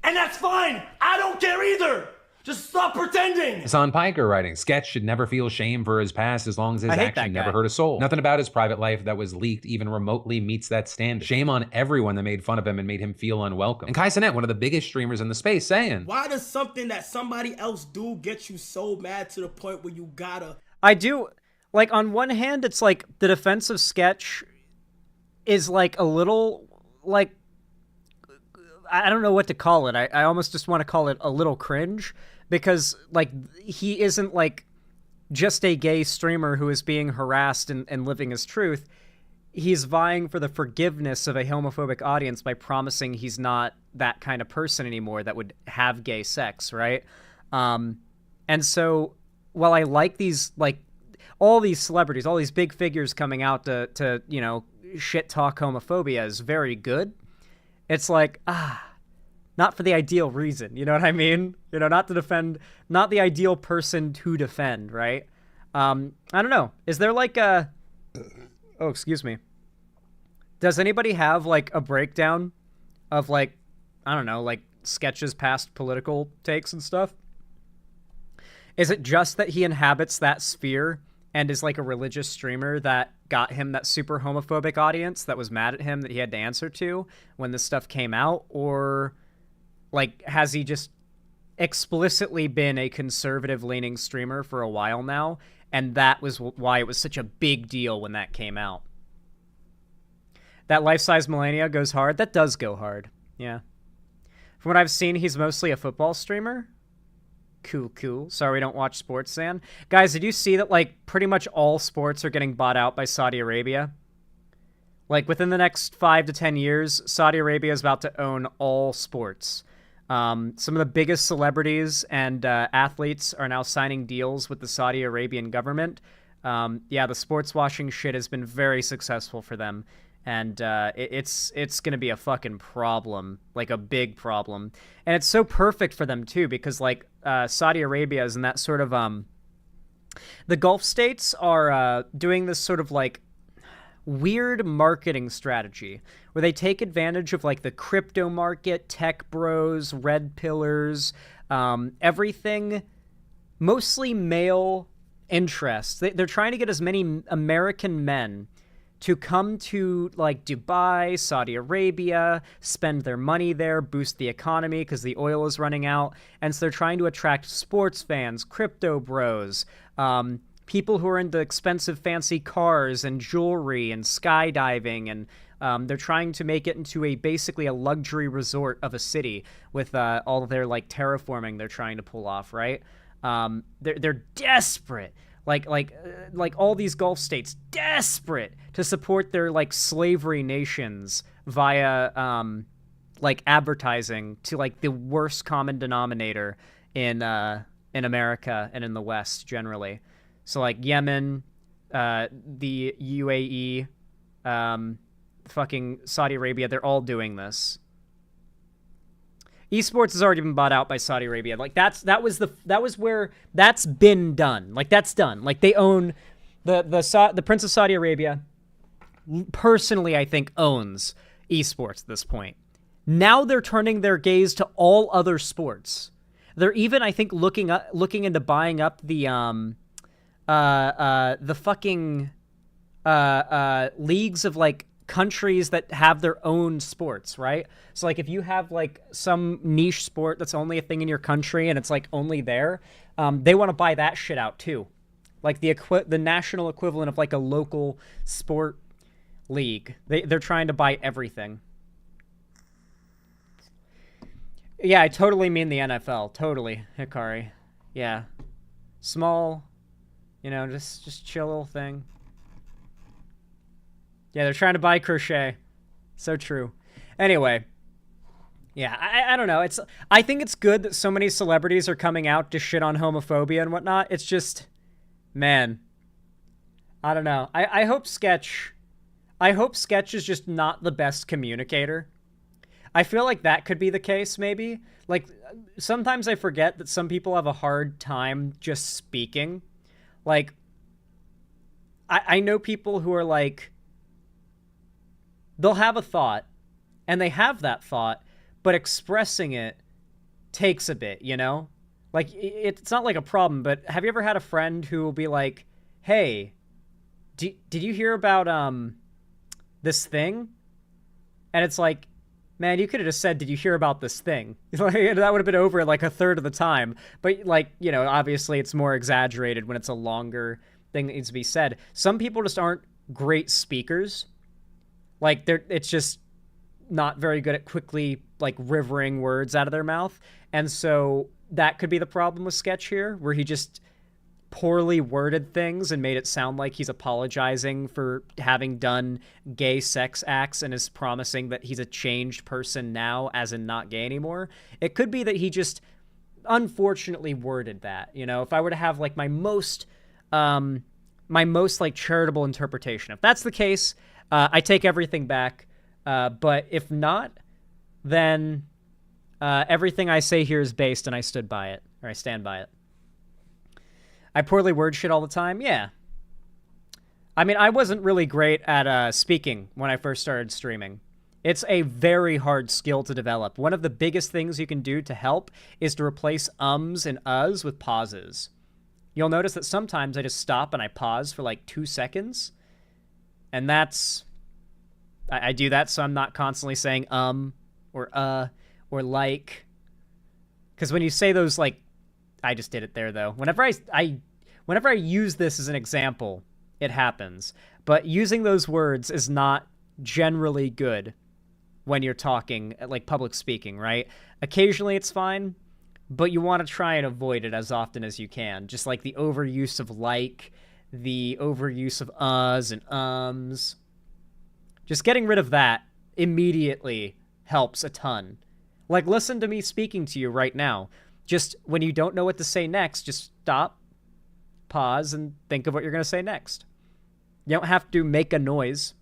S18: And that's fine. I don't care either. Just stop pretending.
S7: Hassan Piker writing, Sketch should never feel shame for his past as long as his action never hurt a soul. Nothing about his private life that was leaked even remotely meets that standard. Shame on everyone that made fun of him and made him feel unwelcome. And Kai Cenat, one of the biggest streamers in the space, saying,
S13: why does something that somebody else do get you so mad to the point where you gotta...
S2: I do, on one hand, it's the defense of Sketch is a little, I don't know what to call it. I almost just want to call it a little cringe because, he isn't, just a gay streamer who is being harassed and living his truth. He's vying for the forgiveness of a homophobic audience by promising he's not that kind of person anymore that would have gay sex, right? And so, while I like these, all these celebrities, all these big figures coming out to shit talk homophobia is very good. It's not for the ideal reason, you know what I mean? Not to defend, not the ideal person to defend, right? I don't know. Is there oh, excuse me. Does anybody have a breakdown of I don't know, Sketch's past political takes and stuff? Is it just that he inhabits that sphere and is like a religious streamer that got him that super homophobic audience that was mad at him that he had to answer to when this stuff came out? Or like, has he just explicitly been a conservative leaning streamer for a while now, and that was why it was such a big deal when that came out? That life-size Melania goes hard. That does go hard. Yeah. From what I've seen, he's mostly a football streamer. Cool. Sorry we don't watch sports, Zan. Guys, did you see that, like, pretty much all sports are getting bought out by Saudi Arabia? Like, within the next 5 to 10 years, Saudi Arabia is about to own all sports. Some of the biggest celebrities and athletes are now signing deals with the Saudi Arabian government. Yeah, the sports washing shit has been very successful for them. And it's going to be a fucking problem, like a big problem. And it's so perfect for them, too, because, like, Saudi Arabia is in that sort of... the Gulf states are doing this sort of, like, weird marketing strategy where they take advantage of, like, the crypto market, tech bros, red pillars, everything, mostly male interests. They're trying to get as many American men to come to, like, Dubai, Saudi Arabia, spend their money there, boost the economy because the oil is running out. And so they're trying to attract sports fans, crypto bros, people who are into expensive fancy cars and jewelry and skydiving. And they're trying to make it into basically a luxury resort of a city with all of their, like, terraforming they're trying to pull off, right? They're desperate. Like all these Gulf states, desperate to support their, like, slavery nations via, like, advertising to, like, the worst common denominator in America and in the West generally. So, like, Yemen, the UAE, fucking Saudi Arabia, they're all doing this. Esports has already been bought out by Saudi Arabia. Like, that's where that's been done. Like, that's done. Like, they own the Prince of Saudi Arabia. Personally, I think owns esports at this point. Now they're turning their gaze to all other sports. They're even, I think, looking into buying up the fucking leagues of, like, countries that have their own sports, right? So, like, if you have, like, some niche sport that's only a thing in your country and it's, like, only there, they want to buy that shit out too. Like the national equivalent of, like, a local sport league. They're trying to buy everything. Yeah, I totally mean the NFL. Totally, Hikari. Yeah. Small, just chill little thing. Yeah, they're trying to buy Crochet. So true. Anyway. Yeah, I don't know. I think it's good that so many celebrities are coming out to shit on homophobia and whatnot. It's just, man. I don't know. I hope Sketch is just not the best communicator. I feel like that could be the case, maybe. Like, sometimes I forget that some people have a hard time just speaking. Like, I know people who are like, they'll have a thought, and they have that thought, but expressing it takes a bit, you know? Like, it's not like a problem, but have you ever had a friend who will be like, hey, did you hear about this thing? And it's like, man, you could have just said, did you hear about this thing? That would have been over like a third of the time. But, like, obviously it's more exaggerated when it's a longer thing that needs to be said. Some people just aren't great speakers. Like, it's just not very good at quickly, like, rivering words out of their mouth. And so that could be the problem with Sketch here, where he just poorly worded things and made it sound like he's apologizing for having done gay sex acts and is promising that he's a changed person now, as in not gay anymore. It could be that he just unfortunately worded that. If I were to have, like, my most like charitable interpretation, if that's the case, I take everything back. But if not, then everything I say here is based and I stood by it, or I stand by it. I poorly word shit all the time? Yeah. I mean, I wasn't really great at speaking when I first started streaming. It's a very hard skill to develop. One of the biggest things you can do to help is to replace ums and uhs with pauses. you'll notice that sometimes I just stop and I pause for like 2 seconds. And that's... I do that so I'm not constantly saying or like. Because when you say those, like... I just did it there, though. Whenever I use this as an example, it happens. But using those words is not generally good when you're talking, like public speaking, right? Occasionally it's fine, but you want to try and avoid it as often as you can. Just like the overuse of like, the overuse of uhs and ums. Just getting rid of that immediately helps a ton. Like, listen to me speaking to you right now. Just when you don't know what to say next, just stop, pause, and think of what you're going to say next. You don't have to make a noise.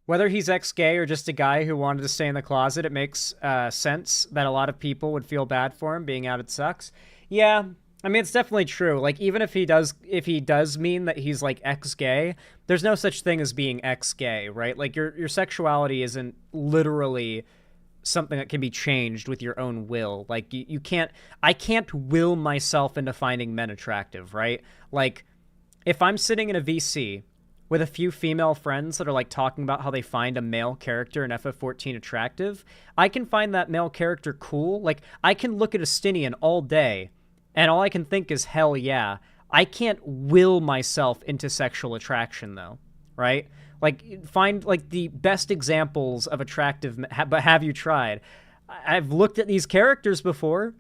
S2: Whether he's ex-gay or just a guy who wanted to stay in the closet, it makes sense that a lot of people would feel bad for him. Being out, it sucks. Yeah, I mean, it's definitely true. Like, even if he does mean that he's like ex-gay, there's no such thing as being ex-gay, right? Like, your sexuality isn't literally something that can be changed with your own will. Like, I can't will myself into finding men attractive, right? Like, if I'm sitting in a VC with a few female friends that are like talking about how they find a male character in FF14 attractive, I can find that male character cool. Like, I can look at a Stinian all day and all I can think is, hell yeah. I can't will myself into sexual attraction though, right? Like, find like the best examples of attractive, but have you tried? I've looked at these characters before,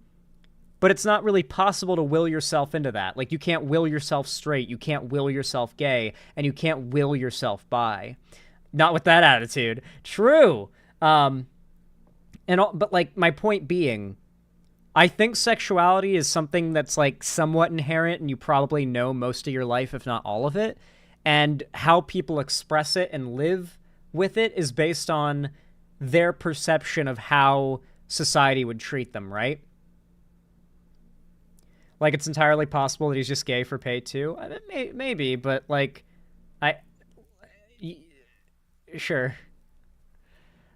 S2: but it's not really possible to will yourself into that. Like, you can't will yourself straight, you can't will yourself gay, and you can't will yourself bi. Not with that attitude. True. But like, my point being, I think sexuality is something that's like somewhat inherent, and you probably know most of your life, if not all of it. And how people express it and live with it is based on their perception of how society would treat them, right? Like, it's entirely possible that he's just gay for pay, too. Maybe, but, like, sure.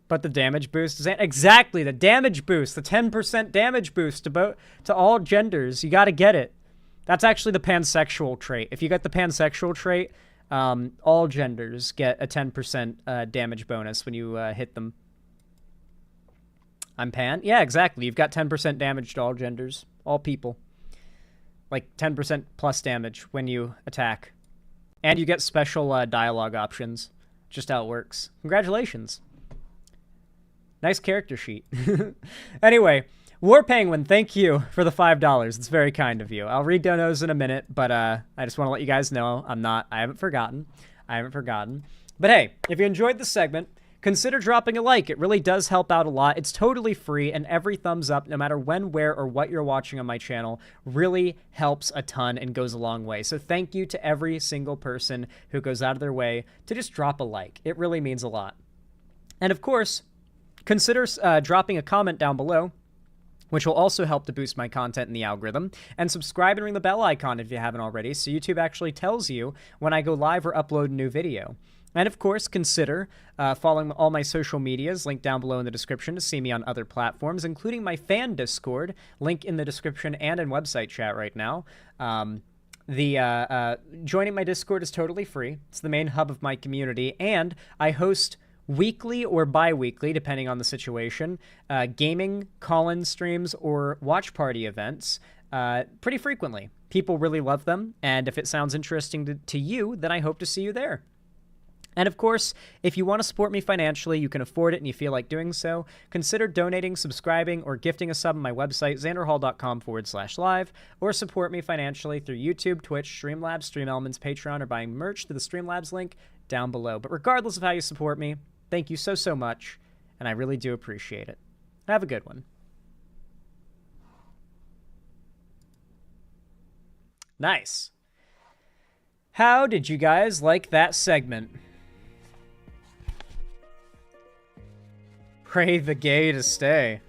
S2: But the damage boost is... Exactly, the damage boost. The 10% damage boost to all genders. You gotta get it. That's actually the pansexual trait. If you get the pansexual trait, all genders get a 10% damage bonus when you hit them. I'm pan? Yeah, exactly. You've got 10% damage to all genders. All people. Like 10% plus damage when you attack. And you get special dialogue options. Just how it works. Congratulations. Nice character sheet. Anyway, War Penguin, thank you for the $5. It's very kind of you. I'll read donos in a minute, but I just want to let you guys know I haven't forgotten. But hey, if you enjoyed the segment, consider dropping a like. It really does help out a lot. It's totally free, and every thumbs up, no matter when, where, or what you're watching on my channel, really helps a ton and goes a long way. So thank you to every single person who goes out of their way to just drop a like. It really means a lot. And of course, consider dropping a comment down below, which will also help to boost my content in the algorithm, and subscribe and ring the bell icon if you haven't already, so YouTube actually tells you when I go live or upload a new video. And of course, consider following all my social medias, linked down below in the description to see me on other platforms, including my fan Discord, link in the description and in website chat right now. Joining my Discord is totally free. It's the main hub of my community, and I host weekly or bi-weekly, depending on the situation, gaming, call-in streams, or watch party events pretty frequently. People really love them, and if it sounds interesting to you, then I hope to see you there. And of course, if you want to support me financially, you can afford it and you feel like doing so, consider donating, subscribing, or gifting a sub on my website, xanderhall.com/live, or support me financially through YouTube, Twitch, Streamlabs, StreamElements, Patreon, or buying merch through the Streamlabs link down below. But regardless of how you support me, thank you so much, and I really do appreciate it. Have a good one. Nice. How did you guys like that segment? Pray the gay to stay.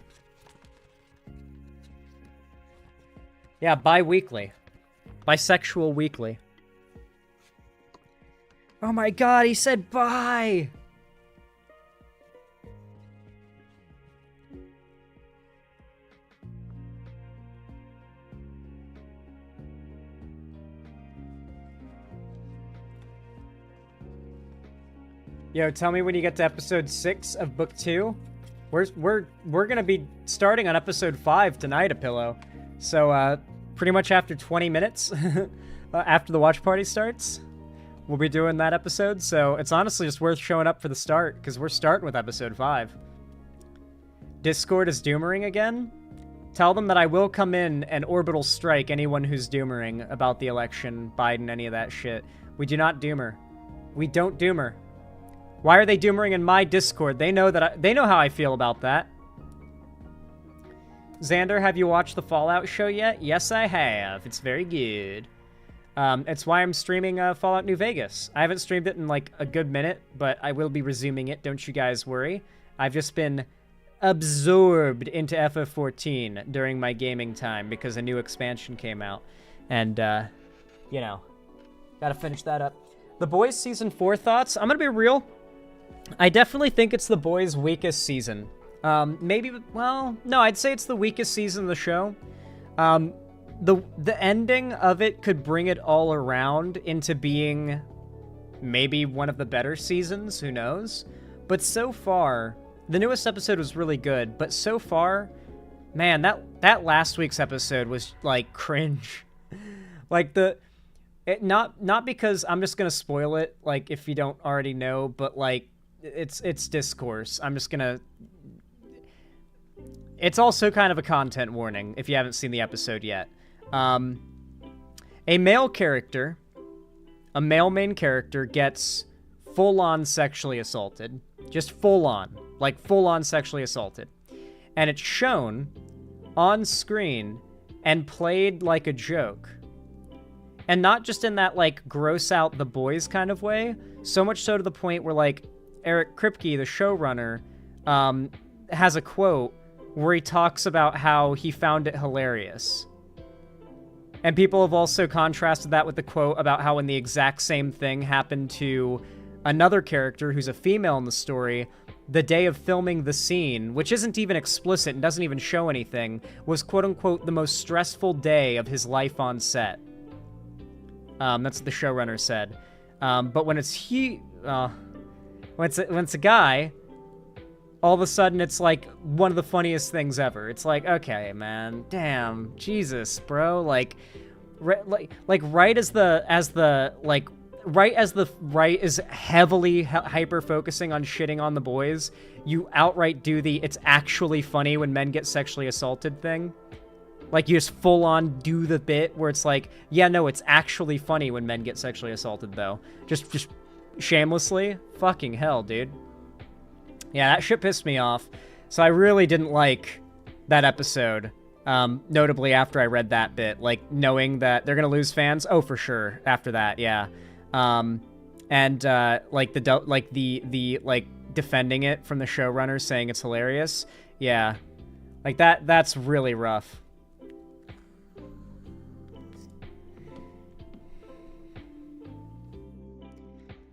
S2: Yeah, bi-weekly. Bisexual weekly. Oh my god, he said bye! Yo, tell me when you get to episode 6 of book 2. We're gonna be starting on episode 5 tonight, a pillow. So pretty much after 20 minutes, after the watch party starts, we'll be doing that episode. So it's honestly just worth showing up for the start because we're starting with episode 5. Discord is doomering again. Tell them that I will come in and orbital strike anyone who's doomering about the election, Biden, any of that shit. We do not doomer. We don't doomer. Why are they doomering in my Discord? They know that they know how I feel about that. Xander, have you watched the Fallout show yet? Yes, I have. It's very good. It's why I'm streaming Fallout New Vegas. I haven't streamed it in like a good minute, but I will be resuming it. Don't you guys worry. I've just been absorbed into FF14 during my gaming time because a new expansion came out. And, you know, gotta finish that up. The Boys Season 4 thoughts? I'm gonna be real. I definitely think it's The Boys' weakest season. Maybe, well, no, I'd say it's the weakest season of the show. The ending of it could bring it all around into being maybe one of the better seasons, who knows? But so far, the newest episode was really good, but so far, man, that last week's episode was, like, cringe. Like, not because I'm just gonna spoil it, like, if you don't already know, but, like, it's discourse. I'm just gonna... It's also kind of a content warning, if you haven't seen the episode yet. A male character, a male main character, gets full-on sexually assaulted. Just full-on. Like, full-on sexually assaulted. And it's shown on screen and played like a joke. And not just in that, like, gross out the boys kind of way, so much so to the point where, like, Eric Kripke, the showrunner, has a quote where he talks about how he found it hilarious. And people have also contrasted that with the quote about how when the exact same thing happened to another character who's a female in the story, the day of filming the scene, which isn't even explicit and doesn't even show anything, was quote-unquote the most stressful day of his life on set. That's what the showrunner said. But when it's when it's a guy, all of a sudden it's like one of the funniest things ever. It's like, okay, man, damn, Jesus, bro, right as the right is heavily hyper focusing on shitting on the boys, you outright do the "it's actually funny when men get sexually assaulted" thing. Like, you just full on do the bit where it's like, yeah, no, it's actually funny when men get sexually assaulted, though. Just shamelessly. Fucking hell, dude. Yeah, that shit pissed me off. So I really didn't like that episode. Notably after I read that bit, like, knowing that they're gonna lose fans. Oh, for sure. After that, yeah. Like the defending it from the showrunner, saying it's hilarious. Yeah, like that's really rough.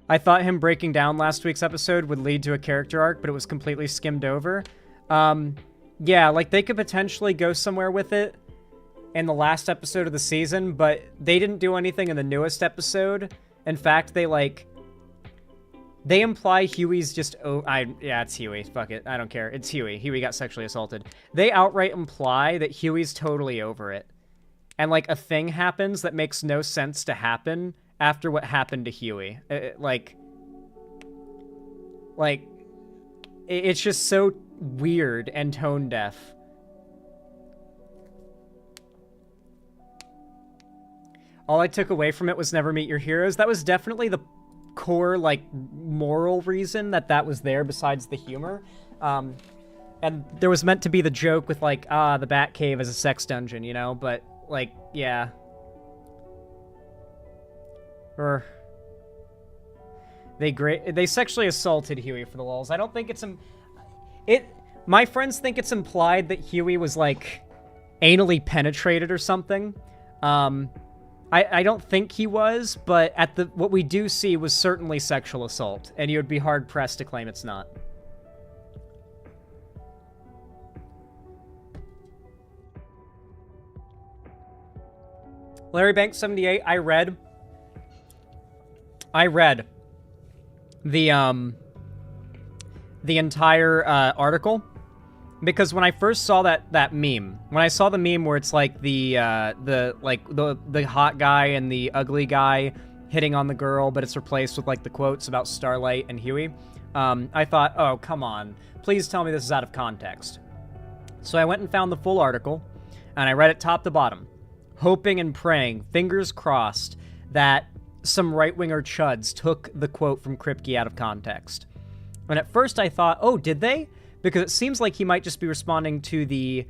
S2: I thought him breaking down last week's episode would lead to a character arc, but it was completely skimmed over. Yeah, like, they could potentially go somewhere with it in the last episode of the season, but they didn't do anything in the newest episode. In fact, they imply Huey's just... yeah, it's Huey. Fuck it. I don't care. It's Huey. Huey got sexually assaulted. They outright imply that Huey's totally over it. And, like, a thing happens that makes no sense to happen after what happened to Huey. It's just so weird and tone deaf. All I took away from it was never meet your heroes. That was definitely the core, like, moral reason that was there besides the humor. And there was meant to be the joke with, like, the Batcave is a sex dungeon, you know? But, like, yeah. They sexually assaulted Huey for the lulz. I don't think it's... My friends think it's implied that Huey was, like, anally penetrated or something. I don't think he was, but what we do see was certainly sexual assault, and you would be hard-pressed to claim it's not. Larry Banks 78, I read the the entire article, because when I first saw that meme, when I saw the meme where it's like the hot guy and the ugly guy hitting on the girl, but it's replaced with like the quotes about Starlight and Huey, I thought, oh, come on, please tell me this is out of context. So I went and found the full article, and I read it top to bottom, hoping and praying, fingers crossed, that some right-winger chuds took the quote from Kripke out of context. And at first I thought, oh, did they? Because it seems like he might just be responding to the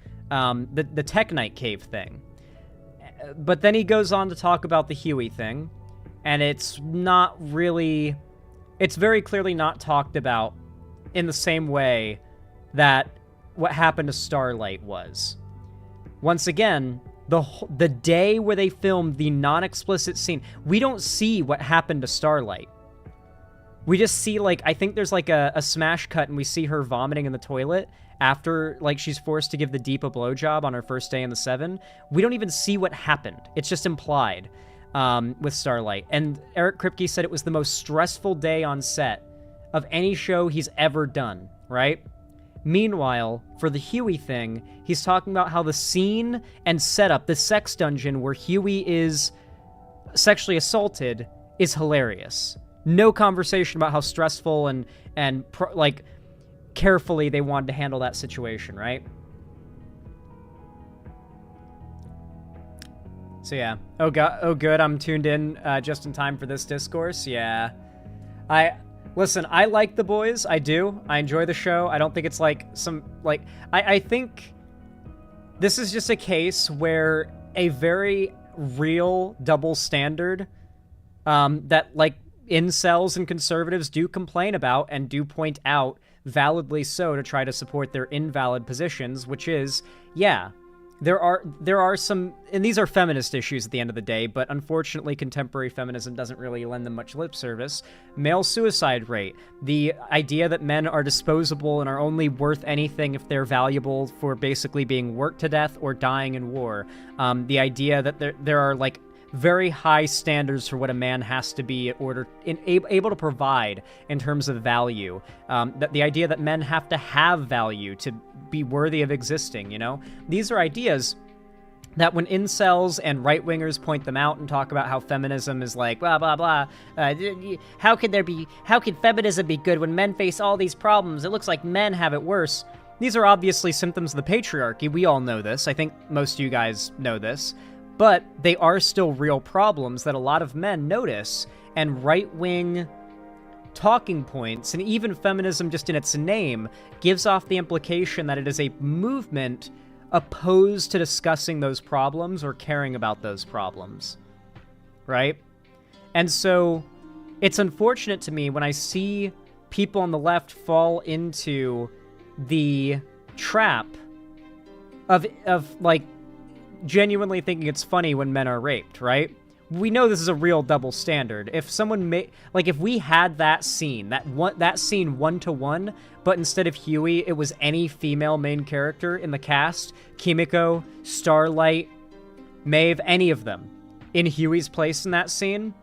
S2: Tech Knight Cave thing. But then he goes on to talk about the Huey thing, and it's not really... It's very clearly not talked about in the same way that what happened to Starlight was. Once again, the day where they filmed the non-explicit scene, we don't see what happened to Starlight. We just see, like, I think there's like a smash cut and we see her vomiting in the toilet after, like, she's forced to give the Deep a blowjob on her first day in the 7. We don't even see what happened. It's just implied with Starlight. And Eric Kripke said it was the most stressful day on set of any show he's ever done, right? Meanwhile, for the Huey thing, he's talking about how the scene and setup, the sex dungeon where Huey is sexually assaulted, is hilarious. No conversation about how stressful and like, carefully they wanted to handle that situation, right? So yeah. Oh good, I'm tuned in just in time for this discourse. Yeah. Listen, I like The Boys. I do. I enjoy the show. I don't think it's like some, like, I think this is just a case where a very real double standard that, like, incels and conservatives do complain about and do point out, validly so, to try to support their invalid positions, which is, yeah, there are some, and these are feminist issues at the end of the day, but unfortunately contemporary feminism doesn't really lend them much lip service. Male suicide rate, the idea that men are disposable and are only worth anything if they're valuable for basically being worked to death or dying in war. The idea that there are, like, very high standards for what a man has to be able to provide in terms of value. That the idea that men have to have value to be worthy of existing, you know? These are ideas that when incels and right-wingers point them out and talk about how feminism is like, blah, blah, blah, how could feminism be good when men face all these problems? It looks like men have it worse. These are obviously symptoms of the patriarchy. We all know this. I think most of you guys know this. But they are still real problems that a lot of men notice, and right-wing talking points, and even feminism just in its name, gives off the implication that it is a movement opposed to discussing those problems or caring about those problems, right? And so it's unfortunate to me when I see people on the left fall into the trap of like, genuinely thinking it's funny when men are raped, right? We know this is a real double standard. If someone if we had that scene, that scene 1-to-1, but instead of Huey, it was any female main character in the cast, Kimiko, Starlight, Maeve, any of them, in Huey's place in that scene,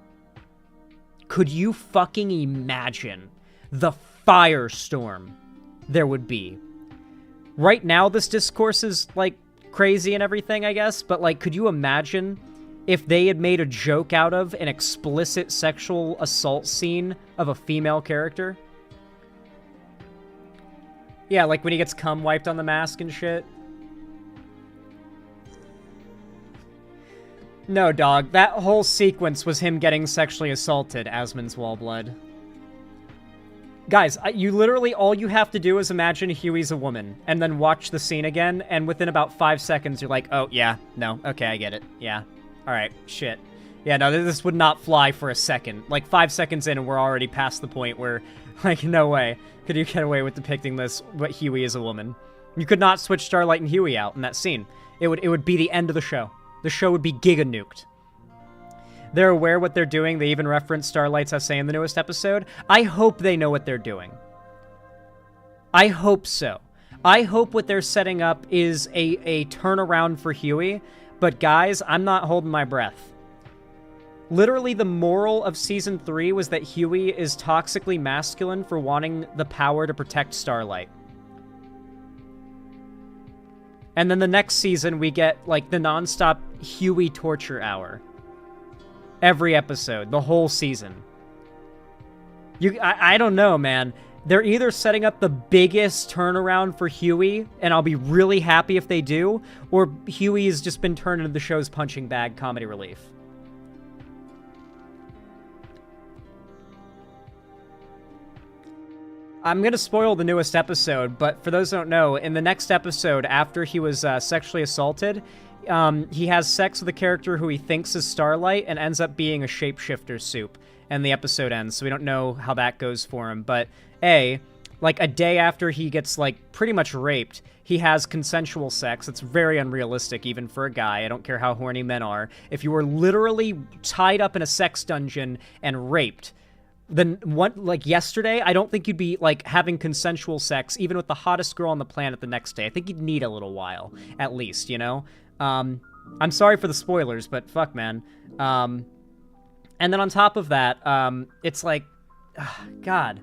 S2: could you fucking imagine the firestorm there would be? Right now, this discourse is, like, crazy and everything, I guess, but, like, could you imagine if they had made a joke out of an explicit sexual assault scene of a female character? Yeah, like when he gets cum wiped on the mask and shit. No, dog, that whole sequence was him getting sexually assaulted, Asmon's Wallblood. Guys, you literally, all you have to do is imagine Huey's a woman, and then watch the scene again, and within about 5 seconds, you're like, oh, yeah, no, okay, I get it, yeah. Alright, shit. Yeah, no, this would not fly for a second. Like, 5 seconds in, and we're already past the point where, like, no way could you get away with depicting this, but Huey is a woman. You could not switch Starlight and Huey out in that scene. It would be the end of the show. The show would be giga-nuked. They're aware what they're doing. They even reference Starlight's essay in the newest episode. I hope they know what they're doing. I hope so. I hope what they're setting up is a turnaround for Huey. But guys, I'm not holding my breath. Literally, the moral of season 3 was that Huey is toxically masculine for wanting the power to protect Starlight. And then the next season, we get, like, the nonstop Huey torture hour. Every episode, the whole season. I don't know, man. They're either setting up the biggest turnaround for Huey, and I'll be really happy if they do, or Huey has just been turned into the show's punching bag comedy relief. I'm going to spoil the newest episode, but for those who don't know, in the next episode, after he was sexually assaulted, he has sex with a character who he thinks is Starlight and ends up being a shapeshifter soup, and the episode ends, so we don't know how that goes for him. But, like, a day after he gets, like, pretty much raped, he has consensual sex. It's very unrealistic, even for a guy. I don't care how horny men are. If you were literally tied up in a sex dungeon and raped, then like yesterday, I don't think you'd be like having consensual sex even with the hottest girl on the planet the next day. I think you'd need a little while, at least, you know? I'm sorry for the spoilers, but fuck, man. And then on top of that, it's like, God.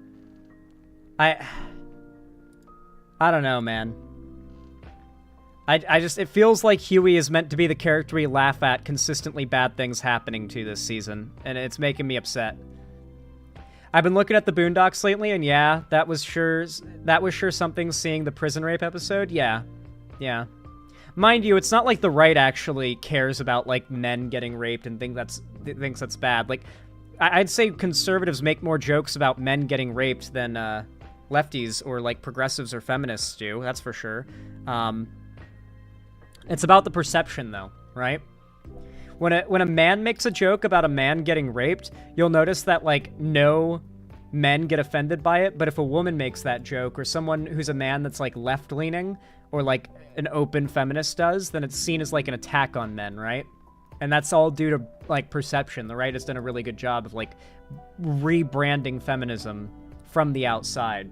S2: I don't know, man. I just, it feels like Huey is meant to be the character we laugh at consistently bad things happening to this season, and it's making me upset. I've been looking at the Boondocks lately, and yeah, that was sure something seeing the prison rape episode. Yeah. Mind you, it's not like the right actually cares about, like, men getting raped and thinks that's bad. Like, I'd say conservatives make more jokes about men getting raped than lefties or, like, progressives or feminists do, that's for sure. It's about the perception, though, right? When a man makes a joke about a man getting raped, you'll notice that, like, no men get offended by it, but if a woman makes that joke, or someone who's a man that's, like, left-leaning, or, like, an open feminist does, then it's seen as, like, an attack on men, right? And that's all due to, like, perception. The right has done a really good job of, like, rebranding feminism from the outside.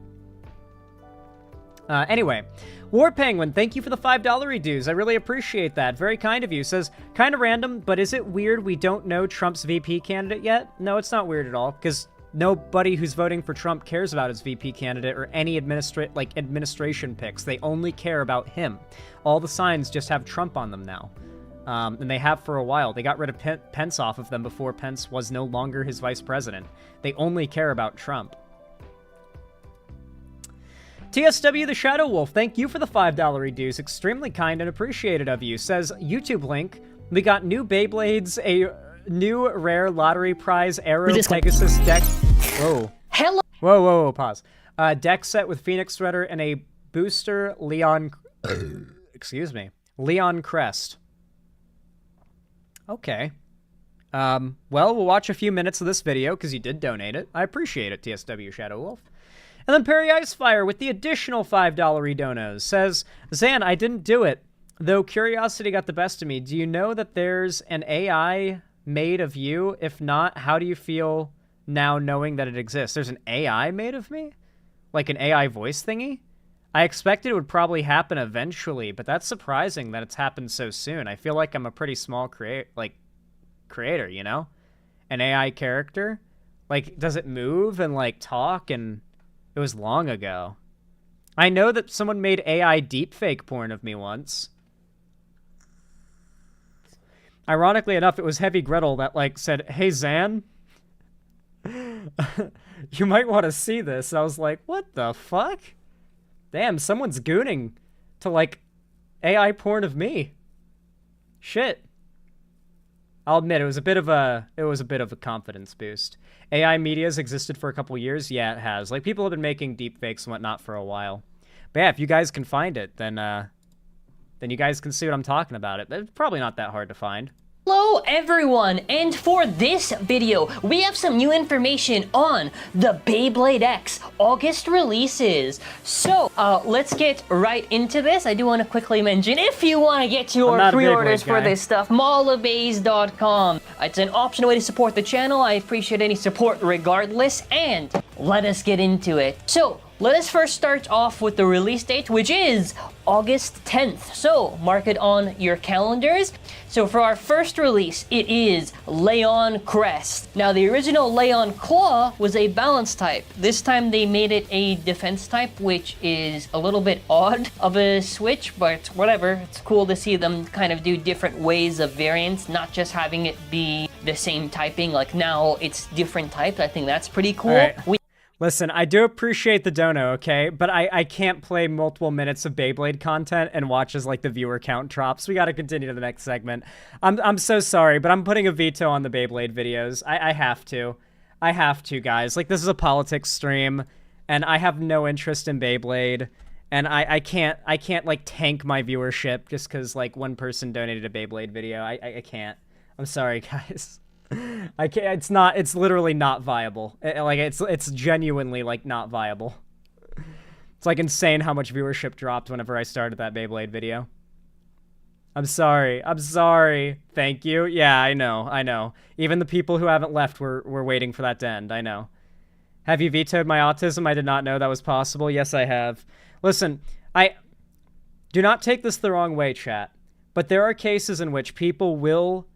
S2: Anyway, War Penguin, thank you for the $5 reduce. I really appreciate that. Very kind of you. Says, kind of random, but is it weird we don't know Trump's VP candidate yet? No, it's not weird at all, because nobody who's voting for Trump cares about his VP candidate or any administration picks. They only care about him. All the signs just have Trump on them now. And they have for a while. They got rid of Pence off of them before Pence was no longer his vice president. They only care about Trump. TSW the Shadow Wolf, thank you for the $5 reduce. Extremely kind and appreciated of you. Says, YouTube link, we got new Beyblades, a new rare lottery prize, Arrow Pegasus deck. Whoa.
S10: Hello.
S2: Whoa, pause. Deck set with Phoenix Threader and a booster Leon... excuse me. Leon Crest. Okay. Well, we'll watch a few minutes of this video because you did donate it. I appreciate it, TSW Shadow Wolf. And then Perry Icefire with the additional $5 redonos says, Zan, I didn't do it, though curiosity got the best of me. Do you know that there's an AI made of you? If not, how do you feel now knowing that it exists? There's an AI made of me? Like an AI voice thingy? I expected it would probably happen eventually, but that's surprising that it's happened so soon. I feel like I'm a pretty small creator, you know? An AI character? Like, does it move and, like, talk? And it was long ago. I know that someone made AI deepfake porn of me once. Ironically enough, it was Heavy Gretel that, like, said, hey, Zan, you might want to see this. I was like, what the fuck? Damn, someone's gooning to, like, AI porn of me. Shit. I'll admit, it was a bit of a confidence boost. AI media's existed for a couple years. Yeah, it has. Like, people have been making deepfakes and whatnot for a while. But yeah, if you guys can find it, then you guys can see what I'm talking about. It's probably not that hard to find.
S10: Hello everyone, and for this video, we have some new information on the Beyblade X August releases. So, let's get right into this. I do want to quickly mention, if you want to get your pre-orders for this stuff, mallabays.com. It's an optional way to support the channel. I appreciate any support regardless, and let us get into it. So, let us first start off with the release date, which is August 10th. So, mark it on your calendars. So for our first release, it is Leon Crest. Now the original Leon Claw was a balance type. This time they made it a defense type, which is a little bit odd of a switch, but whatever. It's cool to see them kind of do different ways of variants, not just having it be the same typing. Like now it's different types. I think that's pretty cool.
S2: All right. Listen, I do appreciate the dono, okay? But I can't play multiple minutes of Beyblade content and watch as, like, the viewer count drops. We gotta continue to the next segment. I'm so sorry, but I'm putting a veto on the Beyblade videos. I have to. I have to, guys. Like, this is a politics stream, and I have no interest in Beyblade. And I can't, like, tank my viewership just because, like, one person donated a Beyblade video. I can't. I'm sorry, guys. I can't. It's literally not viable. It's genuinely, like, not viable. It's, like, insane how much viewership dropped whenever I started that Beyblade video. I'm sorry. Thank you. Yeah, I know. Even the people who haven't left were waiting for that to end. I know. Have you vetoed my autism? I did not know that was possible. Yes, I have. Listen, do not take this the wrong way, chat, but there are cases in which people will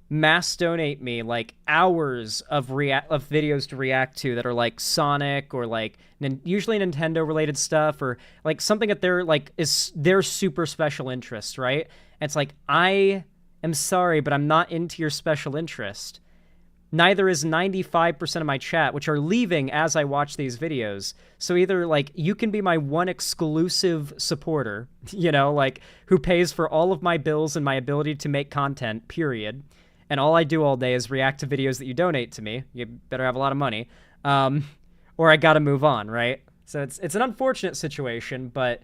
S2: mass donate me like hours of videos to react to that are like Sonic or like usually Nintendo related stuff or like something that they're like is their super special interest, right? And it's like, I am sorry, but I'm not into your special interest. Neither is 95% of my chat, which are leaving as I watch these videos. So either like you can be my one exclusive supporter, you know, like who pays for all of my bills and my ability to make content, period. And all I do all day is react to videos that you donate to me. You better have a lot of money. Or I gotta move on, right? So it's an unfortunate situation, but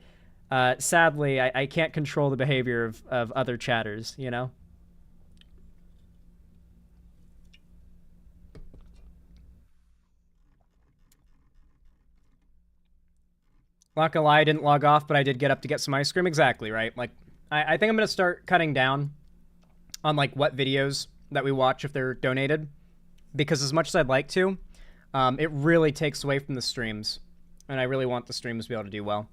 S2: sadly, I can't control the behavior of other chatters, you know? Not gonna lie, I didn't log off, but I did get up to get some ice cream. Exactly, right? Like, I think I'm gonna start cutting down on, like, what videos that we watch if they're donated, because as much as I'd like to, it really takes away from the streams, and I really want the streams to be able to do well.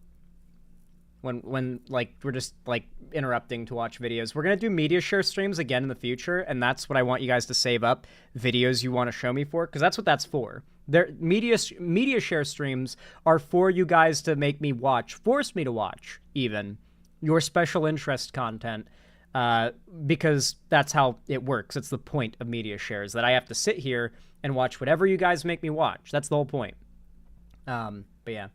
S2: When like we're just like interrupting to watch videos, we're gonna do media share streams again in the future, and that's what I want you guys to save up videos you want to show me for, because that's what that's for. Media share streams are for you guys to make me watch, force me to watch even your special interest content. Because that's how it works. It's the point of media shares, that I have to sit here and watch whatever you guys make me watch. That's the whole point. But yeah.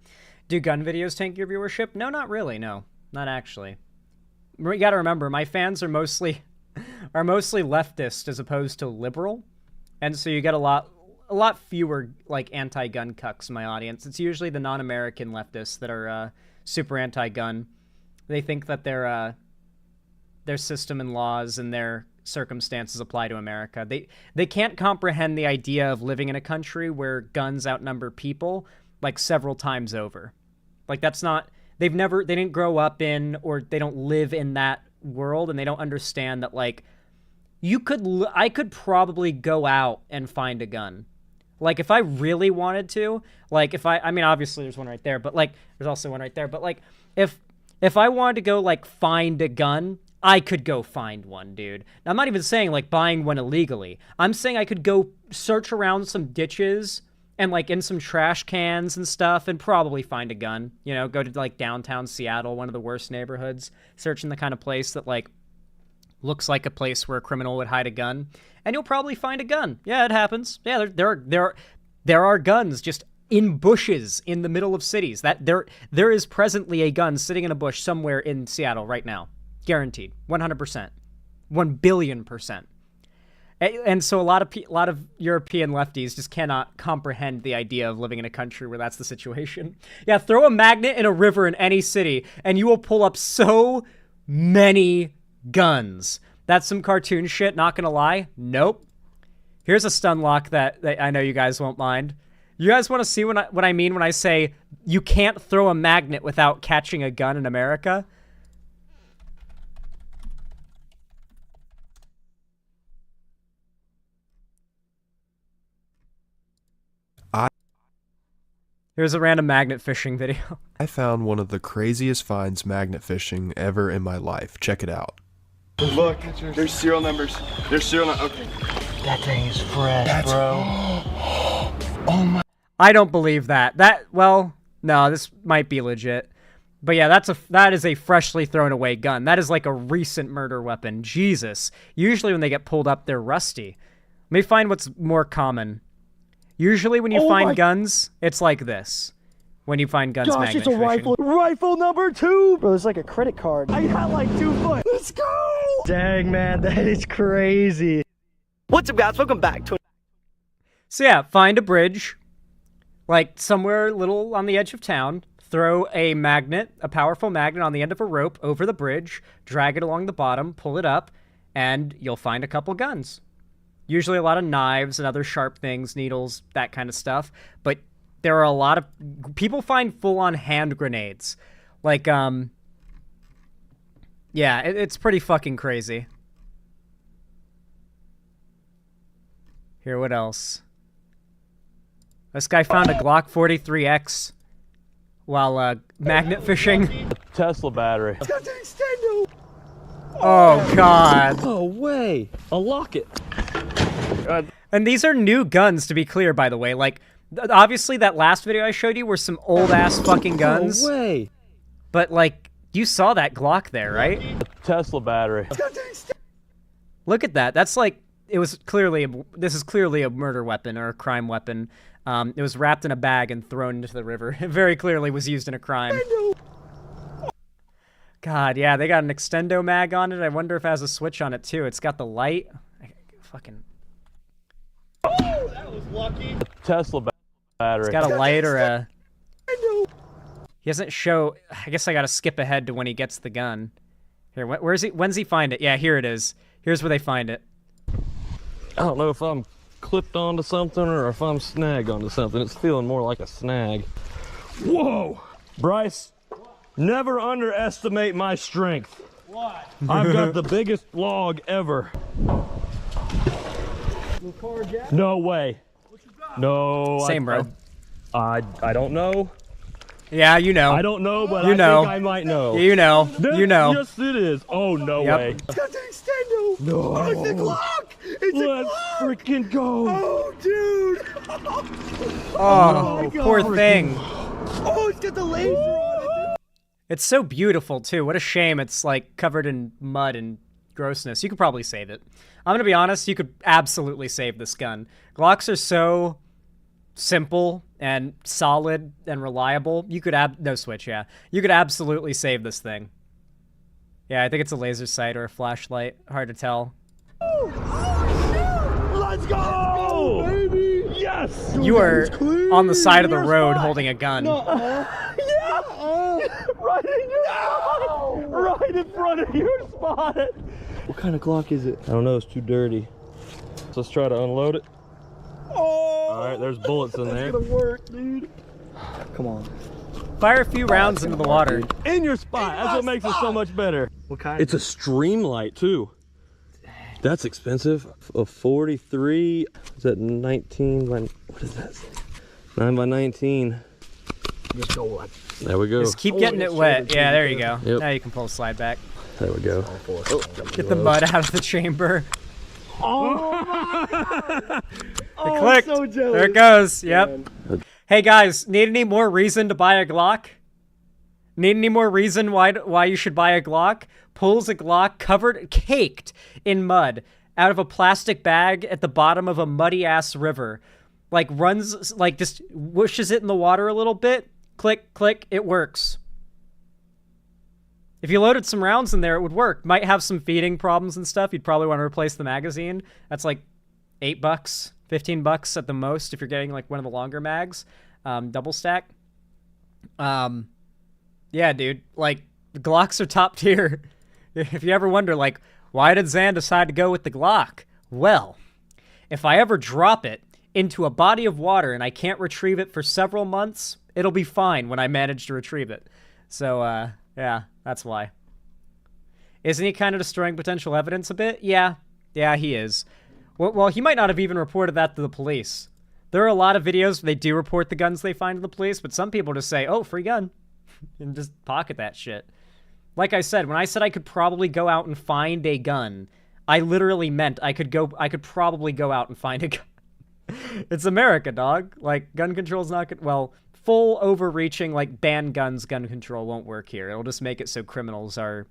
S2: Do gun videos tank your viewership? No, not really. No, not actually. You gotta remember, my fans are mostly leftist as opposed to liberal. And so you get a lot fewer, like, anti-gun cucks in my audience. It's usually the non-American leftists that are, super anti-gun. They think that their system and laws and their circumstances apply to America. They can't comprehend the idea of living in a country where guns outnumber people like several times over. Like, that's not, they didn't grow up in, or they don't live in that world, and they don't understand that, like, I could probably go out and find a gun. Like, if I really wanted to, like, I mean, obviously there's one right there, but, like, there's also one right there, but, like, if I wanted to go, like, find a gun, I could go find one, dude. Now, I'm not even saying, like, buying one illegally. I'm saying I could go search around some ditches and, like, in some trash cans and stuff and probably find a gun. You know, go to, like, downtown Seattle, one of the worst neighborhoods, searching the kind of place that, like, looks like a place where a criminal would hide a gun, and you'll probably find a gun. Yeah, it happens. Yeah, there are guns just in bushes in the middle of cities. That there is presently a gun sitting in a bush somewhere in Seattle right now. Guaranteed. 100%. 1 billion%. And so a lot of European lefties just cannot comprehend the idea of living in a country where that's the situation. Yeah, throw a magnet in a river in any city, and you will pull up so many guns. That's some cartoon shit, not gonna lie. Nope. Here's a stun lock that I know you guys won't mind. You guys want to see what I mean when I say you can't throw a magnet without catching a gun in America? Here's a random magnet fishing video.
S11: I found one of the craziest finds magnet fishing ever in my life. Check it out. Look, there's serial numbers. There's serial numbers. Okay.
S23: That thing is fresh, bro.
S11: Oh my.
S2: I don't believe that. Well, no, this might be legit. But yeah, that is a freshly thrown away gun. That is like a recent murder weapon. Jesus. Usually when they get pulled up, they're rusty. Let me find what's more common. Usually when you find guns, it's like this. When you find guns magnet
S23: it's a
S2: fishing.
S23: rifle. Rifle number 2! Bro, it's like a credit card. I got like 2 foot. Let's go! Dang, man, that is crazy. What's up, guys? Welcome back to...
S2: So yeah, find a bridge, like somewhere little on the edge of town, throw a magnet, a powerful magnet on the end of a rope over the bridge, drag it along the bottom, pull it up, and you'll find a couple guns. Usually a lot of knives and other sharp things, needles, that kind of stuff, but there are a lot of... People find full-on hand grenades. Like, yeah, it's pretty fucking crazy. Here, what else? This guy found a Glock 43X while magnet fishing.
S23: Tesla battery. It's got the extendo.
S2: Oh, God.
S23: No way. Unlock it.
S2: And these are new guns, to be clear, by the way. Like, obviously, that last video I showed you were some old-ass fucking guns.
S23: No way.
S2: But, like, you saw that Glock there, right?
S23: Tesla battery.
S2: Look at that. That's like... This is clearly a murder weapon or a crime weapon. It was wrapped in a bag and thrown into the river. It very clearly was used in a crime. God, yeah, they got an extendo mag on it. I wonder if it has a switch on it, too. It's got the light. Fucking...
S23: Oh, that was lucky. Tesla battery.
S2: It's got a light or a... He doesn't show... I guess I gotta skip ahead to when he gets the gun. Here, where's he? When's he find it? Yeah, here it is. Here's where they find it.
S23: I don't know if I'm clipped onto something or if I'm snagged onto something. It's feeling more like a snag. Whoa! Bryce, never underestimate my strength. Why? I've got the biggest log ever. No way. No.
S2: Same, bro.
S23: I don't know.
S2: Yeah, you know.
S23: I don't know, but
S2: you know.
S23: think I might know.
S2: You know. You know.
S23: Yes, it is. Oh, no way. It's got the extendo. No. Oh, it's the Glock. Let's freaking go. Oh, dude.
S2: Oh, poor thing.
S23: Oh, it's got the laser on it.
S2: It's so beautiful, too. What a shame it's, like, covered in mud and grossness. You could probably save it. I'm gonna be honest, you could absolutely save this gun. Glocks are so simple and solid and reliable. You could no switch, yeah. You could absolutely save this thing. Yeah, I think it's a laser sight or a flashlight. Hard to tell.
S23: Let's go, baby! Yes!
S2: You are on the side of the road holding a gun.
S23: Yeah! Right in your spot! Right in front of your spot! What kind of Glock is it? I don't know, it's too dirty. So let's try to unload it. Oh! Alright, there's bullets in there. It's gonna work, dude. Come on.
S2: Fire a few rounds into the water.
S23: In your spot! That's what makes it so much better. What kind? It's a stream light, too. That's expensive. A 43. Is that 19 by... What is that? 9 by 19. Just go what? There we go.
S2: Just keep getting it wet. Yeah, there you go.
S23: Yep.
S2: Now you can pull the slide back.
S23: There we go.
S2: Get the mud out of the chamber.
S23: Oh my God.
S2: It clicked.
S23: I'm so jealous.
S2: There it goes. Yep. Hey guys, need any more reason to buy a Glock? Need any more reason why you should buy a Glock? Pulls a Glock caked in mud out of a plastic bag at the bottom of a muddy ass river. Like runs, like just whooshes it in the water a little bit. Click, click, it works. If you loaded some rounds in there, it would work. Might have some feeding problems and stuff. You'd probably want to replace the magazine. That's like $8, $15 at the most if you're getting like one of the longer mags. Double stack. Yeah, dude. Like, the Glocks are top tier. If you ever wonder, like, why did Zan decide to go with the Glock? Well, if I ever drop it into a body of water and I can't retrieve it for several months, it'll be fine when I manage to retrieve it. So, yeah, that's why. Isn't he kind of destroying potential evidence a bit? Yeah. Yeah, he is. Well, he might not have even reported that to the police. There are a lot of videos where they do report the guns they find to the police, but some people just say, oh, free gun, and just pocket that shit. Like I said, when I said I could probably go out and find a gun, I literally meant I could probably go out and find a gun. It's America, dog. Like, gun control's not good. Well, full overreaching, like, ban guns, gun control won't work here. It'll just make it so criminals are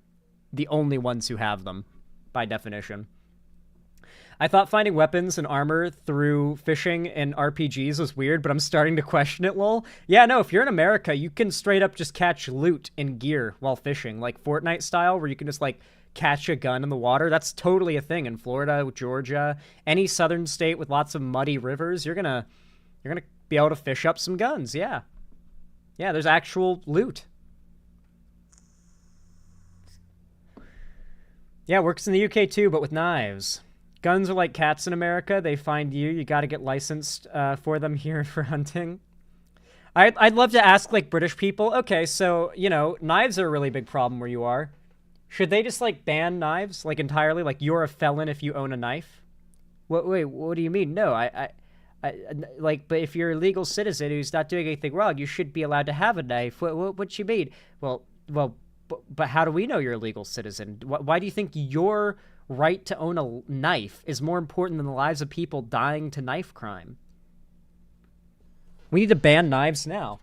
S2: the only ones who have them, by definition. I thought finding weapons and armor through fishing and RPGs was weird, but I'm starting to question it, lol. Yeah, no, if you're in America, you can straight up just catch loot and gear while fishing, like Fortnite style, where you can just, like, catch a gun in the water. That's totally a thing in Florida, Georgia, any southern state with lots of muddy rivers. You're gonna be able to fish up some guns, yeah. Yeah, there's actual loot. Yeah, works in the UK too, but with knives. Guns are like cats in America. They find you. You got to get licensed for them here for hunting. I'd love to ask, like, British people, okay, so, you know, knives are a really big problem where you are. Should they just, like, ban knives, like, entirely? Like, you're a felon if you own a knife? Wait, what do you mean? No, like, but if you're a legal citizen who's not doing anything wrong, you should be allowed to have a knife. What you mean? Well, but how do we know you're a legal citizen? Why do you think your right to own a knife is more important than the lives of people dying to knife crime? We need to ban knives now.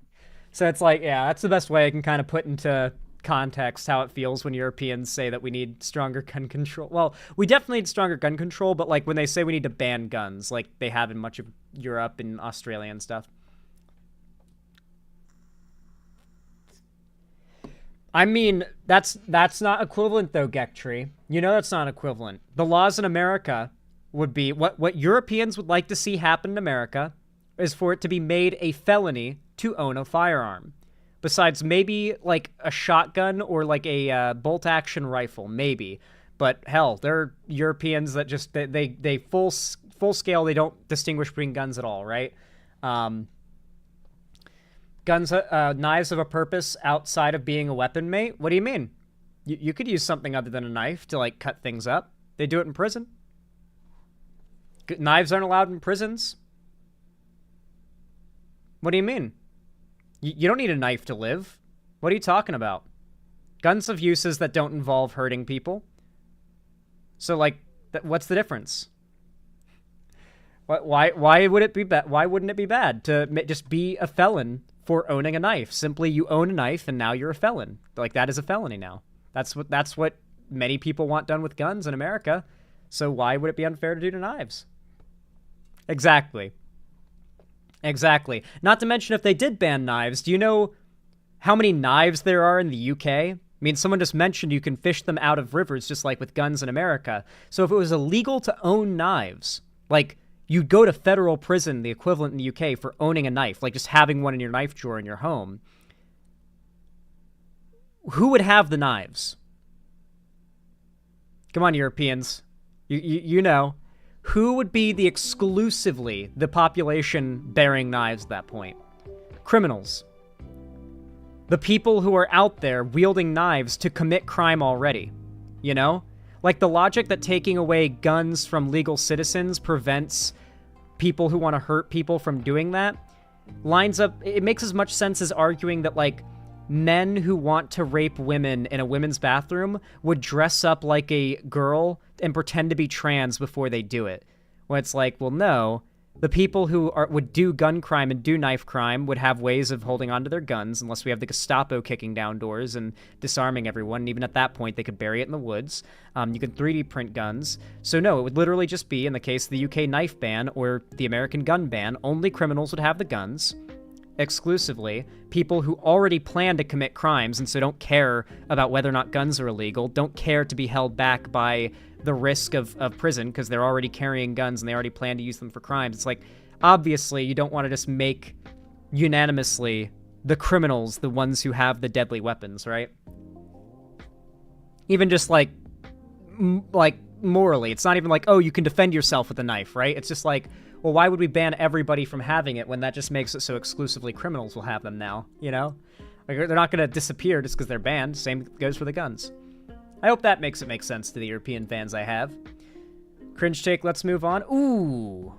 S2: So it's like, yeah, that's the best way I can kind of put into context how it feels when Europeans say that we need stronger gun control. Well, we definitely need stronger gun control, but like when they say we need to ban guns, like they have in much of Europe and Australia and stuff. I mean, that's not equivalent though, Gektree. You know that's not equivalent. The laws in America would be, what Europeans would like to see happen in America is for it to be made a felony to own a firearm. Besides maybe like a shotgun or like a bolt-action rifle, maybe. But hell, there are Europeans that just, they full scale, they don't distinguish between guns at all, right? Knives have a purpose outside of being a weapon, mate? What do you mean? You could use something other than a knife to, like, cut things up. They do it in prison. Knives aren't allowed in prisons. What do you mean? You don't need a knife to live. What are you talking about? Guns have uses that don't involve hurting people. So, like, what's the difference? Why would it be bad? Why wouldn't it be bad to just be a felon for owning a knife? Simply, you own a knife and now you're a felon. Like, that is a felony now. That's what many people want done with guns in America. So why would it be unfair to do to knives? Exactly. Exactly. Not to mention, if they did ban knives, do you know how many knives there are in the UK? I mean, someone just mentioned you can fish them out of rivers just like with guns in America. So if it was illegal to own knives, like, you'd go to federal prison, the equivalent in the UK, for owning a knife, like just having one in your knife drawer in your home. Who would have the knives? Come on, Europeans. You know. Who would be exclusively the population bearing knives at that point? Criminals. The people who are out there wielding knives to commit crime already. You know? Like the logic that taking away guns from legal citizens prevents people who want to hurt people from doing that lines up. It makes as much sense as arguing that, like, men who want to rape women in a women's bathroom would dress up like a girl and pretend to be trans before they do it. When it's like, well, no. The people who would do gun crime and do knife crime would have ways of holding onto their guns, unless we have the Gestapo kicking down doors and disarming everyone. And even at that point, they could bury it in the woods. You could 3D print guns. So no, it would literally just be, in the case of the UK knife ban or the American gun ban, only criminals would have the guns. Exclusively, people who already plan to commit crimes and so don't care about whether or not guns are illegal, don't care to be held back by the risk of prison because they're already carrying guns and they already plan to use them for crimes. It's like, obviously, you don't want to just make unanimously the criminals the ones who have the deadly weapons, right? Even just like morally, it's not even like, oh, you can defend yourself with a knife, right? It's just like, well, why would we ban everybody from having it when that just makes it so exclusively criminals will have them now, you know? Like, they're not going to disappear just because they're banned. Same goes for the guns. I hope that makes it make sense to the European fans I have. Cringe take, let's move on. Ooh.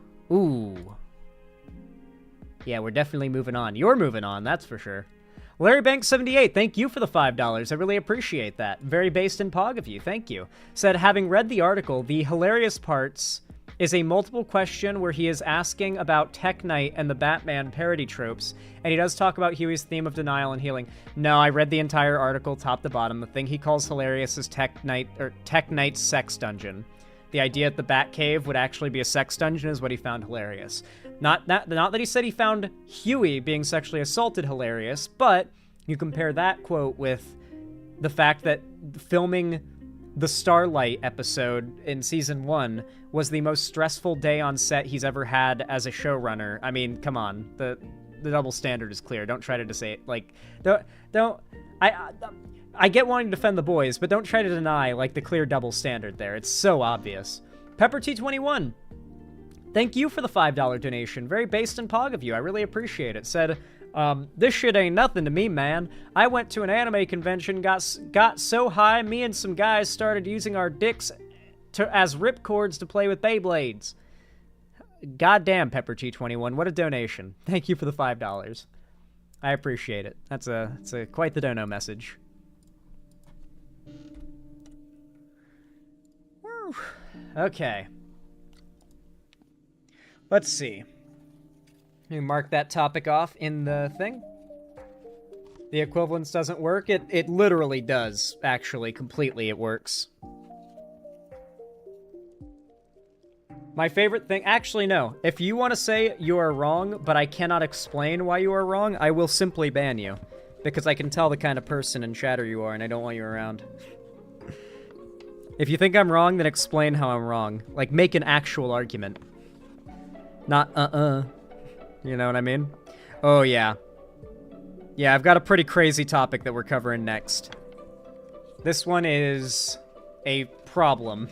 S2: Yeah, we're definitely moving on. You're moving on, that's for sure. Larry Banks 78, thank you for the $5. I really appreciate that. Very based in pog of you. Thank you. Said, having read the article, the hilarious parts is a multiple question where he is asking about Tech Knight and the Batman parody tropes, and he does talk about Huey's theme of denial and healing. No, I read the entire article top to bottom. The thing he calls hilarious is Tech Knight's sex dungeon. The idea that the Batcave would actually be a sex dungeon is what he found hilarious. Not that he said he found Huey being sexually assaulted hilarious, but you compare that quote with the fact that filming the Starlight episode in season 1 was the most stressful day on set he's ever had as a showrunner. I mean, come on, the double standard is clear. Don't try to say it like don't. I get wanting to defend the boys, but don't try to deny like the clear double standard there. It's so obvious. Pepper T21, thank you for the $5 donation. Very based in pog of you. I really appreciate it. Said, this shit ain't nothing to me, man. I went to an anime convention, got so high, me and some guys started using our dicks as ripcords to play with Beyblades. Goddamn, Pepper T21, what a donation. Thank you for the $5. I appreciate it. It's quite the dono message. Whew. Okay. Let's see. You mark that topic off in the thing. The equivalence doesn't work. It literally does, actually. Completely, it works. My favorite thing... Actually, no. If you want to say you are wrong, but I cannot explain why you are wrong, I will simply ban you. Because I can tell the kind of person and chatter you are, and I don't want you around. If you think I'm wrong, then explain how I'm wrong. Like, make an actual argument. Not, You know what I mean? Oh, yeah. Yeah, I've got a pretty crazy topic that we're covering next. This one is a problem.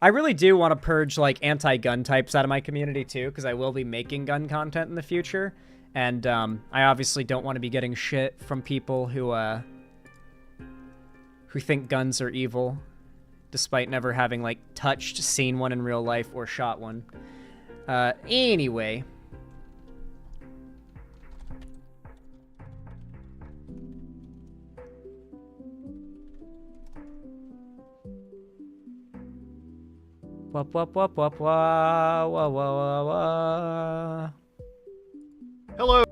S2: I really do want to purge, like, anti-gun types out of my community, too, because I will be making gun content in the future. And, I obviously don't want to be getting shit from people who think guns are evil, despite never having, like, touched, seen one in real life, or shot one. Anyway. Wop, wop, wop, wop, wah, wah, wah, wah, wah.
S21: Hello.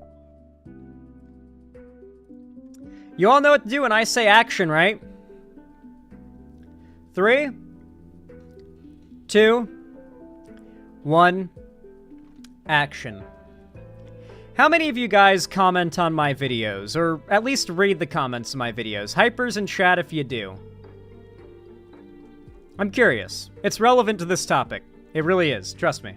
S2: You all know what to do when I say action, right? 3, 2, 1, action. How many of you guys comment on my videos, or at least read the comments of my videos? Hypers in chat if you do. I'm curious. It's relevant to this topic. It really is, trust me.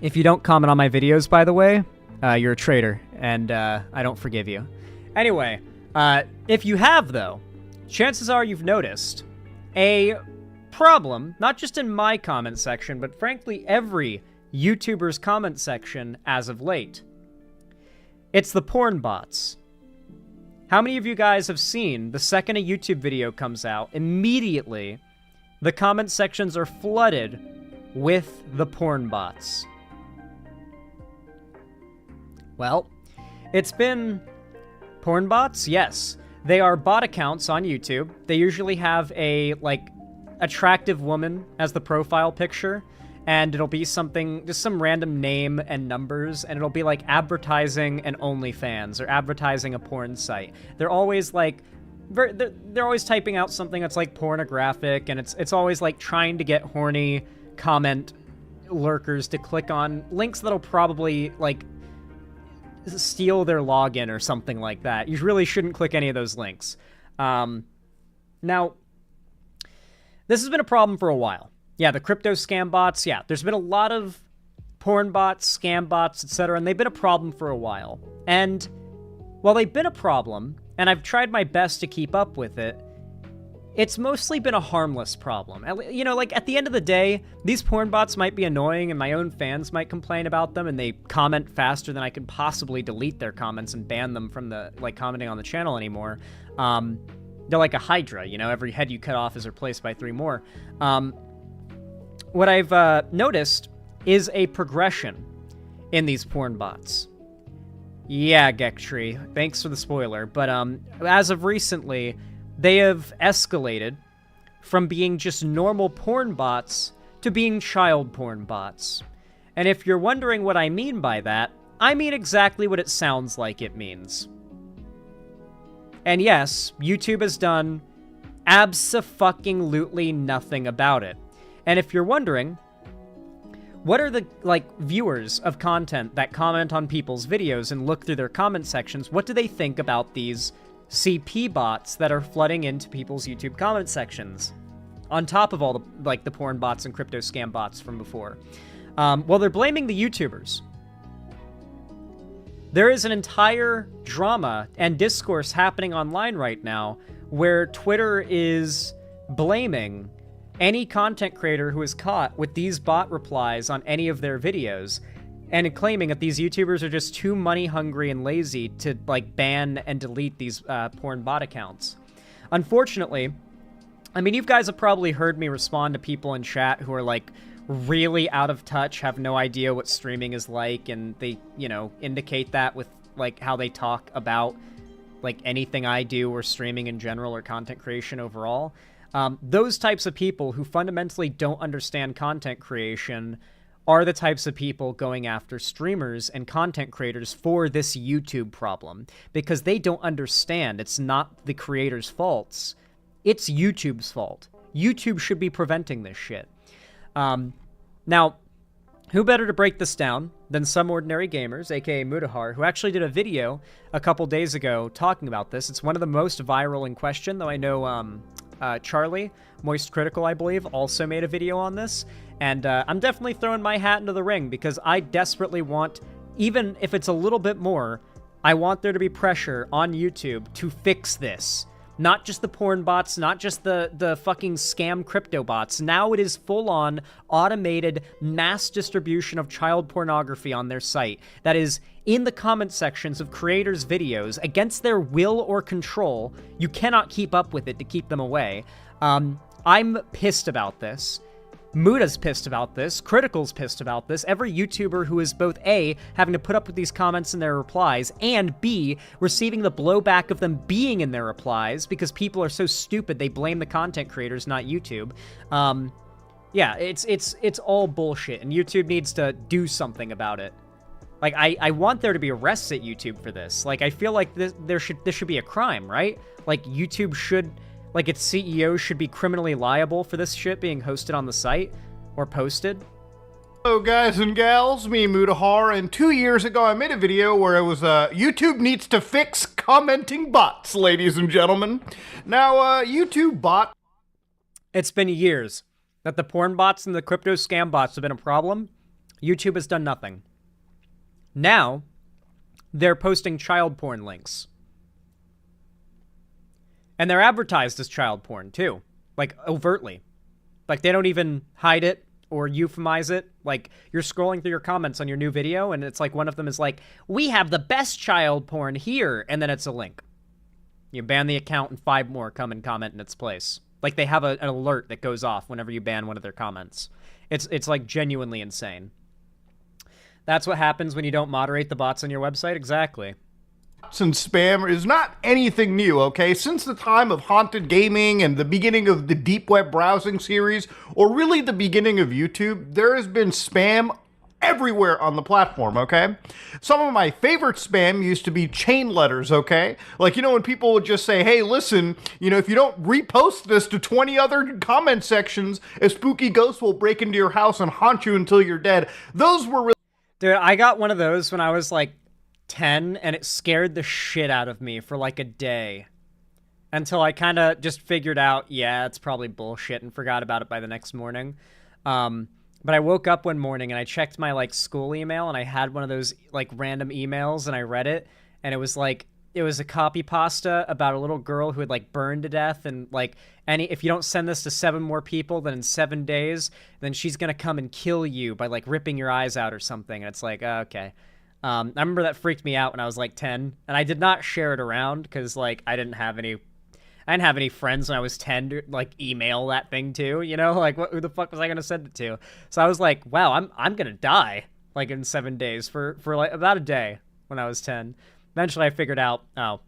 S2: If you don't comment on my videos, by the way, you're a traitor, and I don't forgive you. Anyway, if you have, though, chances are you've noticed a problem, not just in my comment section, but frankly every YouTuber's comment section as of late. It's the porn bots. How many of you guys have seen the second a YouTube video comes out, immediately the comment sections are flooded with the porn bots? Well, it's been porn bots, yes. They are bot accounts on YouTube. They usually have a, like, attractive woman as the profile picture, and it'll be something, just some random name and numbers, and it'll be like advertising an OnlyFans or advertising a porn site. They're always like, they're always typing out something that's like pornographic, and it's always like trying to get horny comment lurkers to click on links that'll probably like steal their login or something like that. You really shouldn't click any of those links. Now, this has been a problem for a while. Yeah, the crypto scam bots, yeah. There's been a lot of porn bots, scam bots, etc., and they've been a problem for a while. And while they've been a problem, and I've tried my best to keep up with it, it's mostly been a harmless problem. You know, like, at the end of the day, these porn bots might be annoying, and my own fans might complain about them, and they comment faster than I could possibly delete their comments and ban them from the, like, commenting on the channel anymore. They're like a Hydra, you know? Every head you cut off is replaced by 3 more. What I've noticed is a progression in these porn bots. Yeah, Gektree, thanks for the spoiler, but as of recently, they have escalated from being just normal porn bots to being child porn bots. And if you're wondering what I mean by that, I mean exactly what it sounds like it means. And yes, YouTube has done abso-fucking-lutely nothing about it. And if you're wondering, what are the, viewers of content that comment on people's videos and look through their comment sections, what do they think about these CP bots that are flooding into people's YouTube comment sections? On top of all the, the porn bots and crypto scam bots from before. Well, they're blaming the YouTubers. There is an entire drama and discourse happening online right now where Twitter is blaming any content creator who is caught with these bot replies on any of their videos and claiming that these YouTubers are just too money hungry and lazy to ban and delete these porn bot accounts. Unfortunately, I mean, you guys have probably heard me respond to people in chat who are really out of touch, have no idea what streaming is like, and they, indicate that with how they talk about anything I do or streaming in general or content creation overall. Those types of people who fundamentally don't understand content creation are the types of people going after streamers and content creators for this YouTube problem, because they don't understand it's not the creators' faults. It's YouTube's fault. YouTube should be preventing this shit. Now, who better to break this down than Some Ordinary Gamers, aka Mudahar, who actually did a video a couple days ago talking about this. It's one of the most viral in question, though I know Charlie, Moist Critical, I believe, also made a video on this. And I'm definitely throwing my hat into the ring because I desperately want, even if it's a little bit more, I want there to be pressure on YouTube to fix this. Not just the porn bots, not just the fucking scam crypto bots. Now it is full-on automated mass distribution of child pornography on their site that is in the comment sections of creators' videos against their will or control. You cannot keep up with it to keep them away. I'm pissed about this. Muda's pissed about this, Critical's pissed about this, every YouTuber who is both A, having to put up with these comments in their replies, and B, receiving the blowback of them being in their replies, because people are so stupid they blame the content creators, not YouTube. Yeah, it's all bullshit, and YouTube needs to do something about it. I want there to be arrests at YouTube for this. I feel like this should be a crime, right? YouTube should... its CEO should be criminally liable for this shit being hosted on the site or posted.
S18: Hello guys and gals, me Mudahar, and 2 years ago I made a video where it was YouTube needs to fix commenting bots, ladies and gentlemen. Now, YouTube bot...
S2: It's been years that the porn bots and the crypto scam bots have been a problem. YouTube has done nothing. Now, they're posting child porn links. And they're advertised as child porn, too. Overtly. They don't even hide it or euphemize it. You're scrolling through your comments on your new video, and it's one of them is we have the best child porn here, and then it's a link. You ban the account, and 5 more come and comment in its place. They have an alert that goes off whenever you ban one of their comments. It's genuinely insane. That's what happens when you don't moderate the bots on your website? Exactly.
S18: And spam is not anything new, okay? Since the time of haunted gaming and the beginning of the deep web browsing series, or really the beginning of YouTube, there has been spam everywhere on the platform, okay? Some of my favorite spam used to be chain letters, okay? When people would just say, hey, listen, if you don't repost this to 20 other comment sections, a spooky ghost will break into your house and haunt you until you're dead. Those were really...
S2: Dude, I got one of those when I was 10, and it scared the shit out of me for a day. Until I kind of just figured out, yeah, it's probably bullshit, and forgot about it by the next morning. But I woke up one morning, and I checked my, school email, and I had one of those, random emails, and I read it, and it was it was a copy pasta about a little girl who had burned to death, and if you don't send this to 7 more people, then in 7 days, then she's gonna come and kill you by ripping your eyes out or something. And it's okay. I remember that freaked me out when I was 10, and I did not share it around because I didn't have any I didn't have any friends when I was 10 to, like, email that thing to, you know? Like, who the fuck was I going to send it to? So I was like, wow, I'm going to die, like, in 7 days for, like, about a day when I was 10. Eventually I figured out, oh,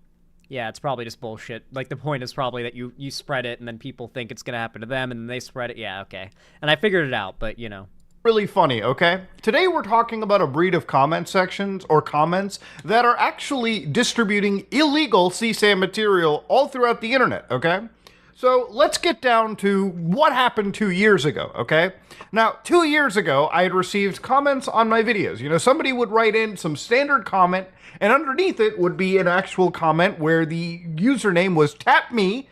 S2: yeah, it's probably just bullshit. Like, the point is probably that you spread it, and then people think it's going to happen to them, and then they spread it. Yeah, okay. And I figured it out, but, you know.
S12: Really funny, okay? Today we're talking about a breed of comment sections or comments that are actually distributing illegal CSAM material all throughout the internet, okay? So let's get down to what happened 2 years ago, okay? Now, 2 years ago, I had received comments on my videos. You know, somebody would write in some standard comment, and underneath it would be an actual comment where the username was tap me.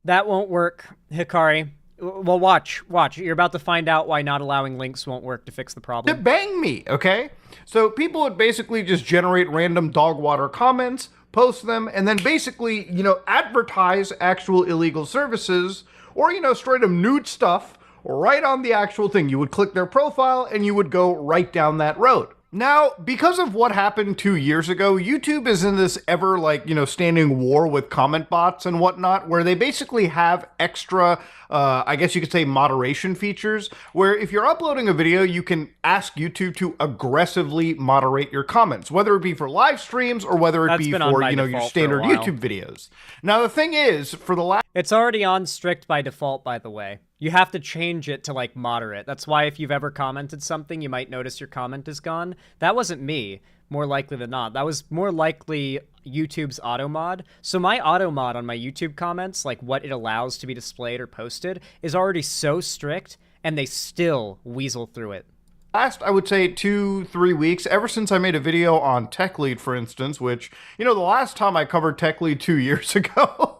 S2: That won't work, Hikari. Well, watch. You're about to find out why not allowing links won't work to fix the problem.
S12: To bang me, okay? So people would basically just generate random dog water comments, post them, and then basically, you know, advertise actual illegal services or, you know, straight up nude stuff right on the actual thing. You would click their profile and you would go right down that road. Now, because of what happened 2 years ago, YouTube is in this ever, like, you know, standing war with comment bots and whatnot, where they basically have extra, I guess you could say, moderation features, where if you're uploading a video, you can ask YouTube to aggressively moderate your comments, whether it be for live streams or whether it be for, you know, your standard YouTube videos. Now, the thing is, for the last...
S2: It's already on strict by default, by the way. You have to change it to, like, moderate. That's why if you've ever commented something, you might notice your comment is gone. That wasn't me, more likely than not. That was more likely YouTube's auto mod. So my auto mod on my YouTube comments, like what it allows to be displayed or posted, is already so strict, and they still weasel through it.
S12: Last, I would say 2-3 weeks, ever since I made a video on Tech Lead, for instance, which, you know, the last time I covered Tech Lead 2 years ago,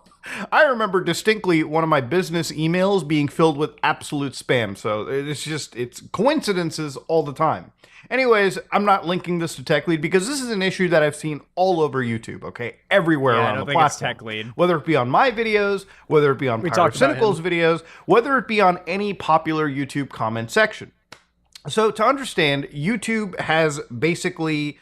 S12: I remember distinctly one of my business emails being filled with absolute spam. So it's coincidences all the time. Anyways, I'm not linking this to Tech Lead because this is an issue that I've seen all over YouTube, okay? Everywhere around the platform. It's Tech Lead. Whether it be on my videos, whether it be on Pyrocynical's videos, whether it be on any popular YouTube comment section. So to understand, YouTube has basically,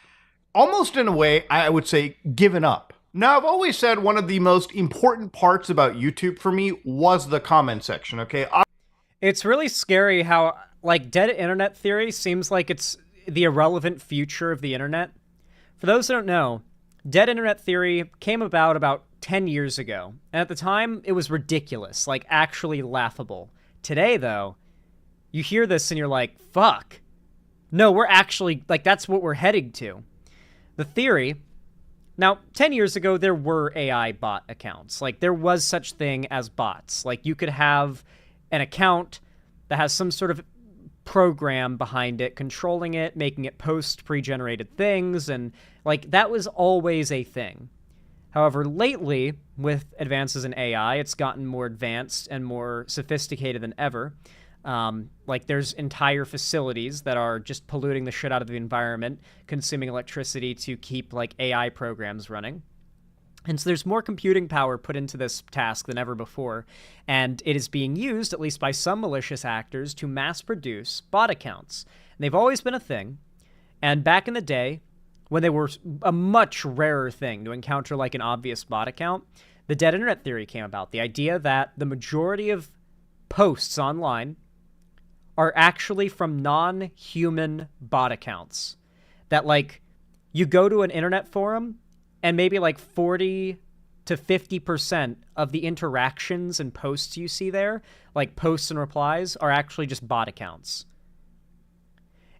S12: almost in a way, I would say, given up. Now, I've always said one of the most important parts about YouTube for me was the comment section, okay?
S2: It's really scary how, like, dead internet theory seems like it's the irrelevant future of the internet. For those who don't know, dead internet theory came about 10 years ago. And at the time, it was ridiculous, like, actually laughable. Today, though, you hear this and you're like, fuck. No, we're actually, like, that's what we're heading to. The theory... Now, 10 years ago, there were AI bot accounts. Like, there was such thing as bots. Like, you could have an account that has some sort of program behind it, controlling it, making it post pre-generated things, and, like, that was always a thing. However, lately, with advances in AI, it's gotten more advanced and more sophisticated than ever. Like, there's entire facilities that are just polluting the shit out of the environment, consuming electricity to keep, like, AI programs running. And so there's more computing power put into this task than ever before, and it is being used, at least by some malicious actors, to mass produce bot accounts. And they've always been a thing, and back in the day, when they were a much rarer thing to encounter, like, an obvious bot account, the dead internet theory came about. The idea that the majority of posts online are actually from non-human bot accounts. That, like, you go to an internet forum and maybe like 40 to 50% of the interactions and posts you see there, like posts and replies, are actually just bot accounts.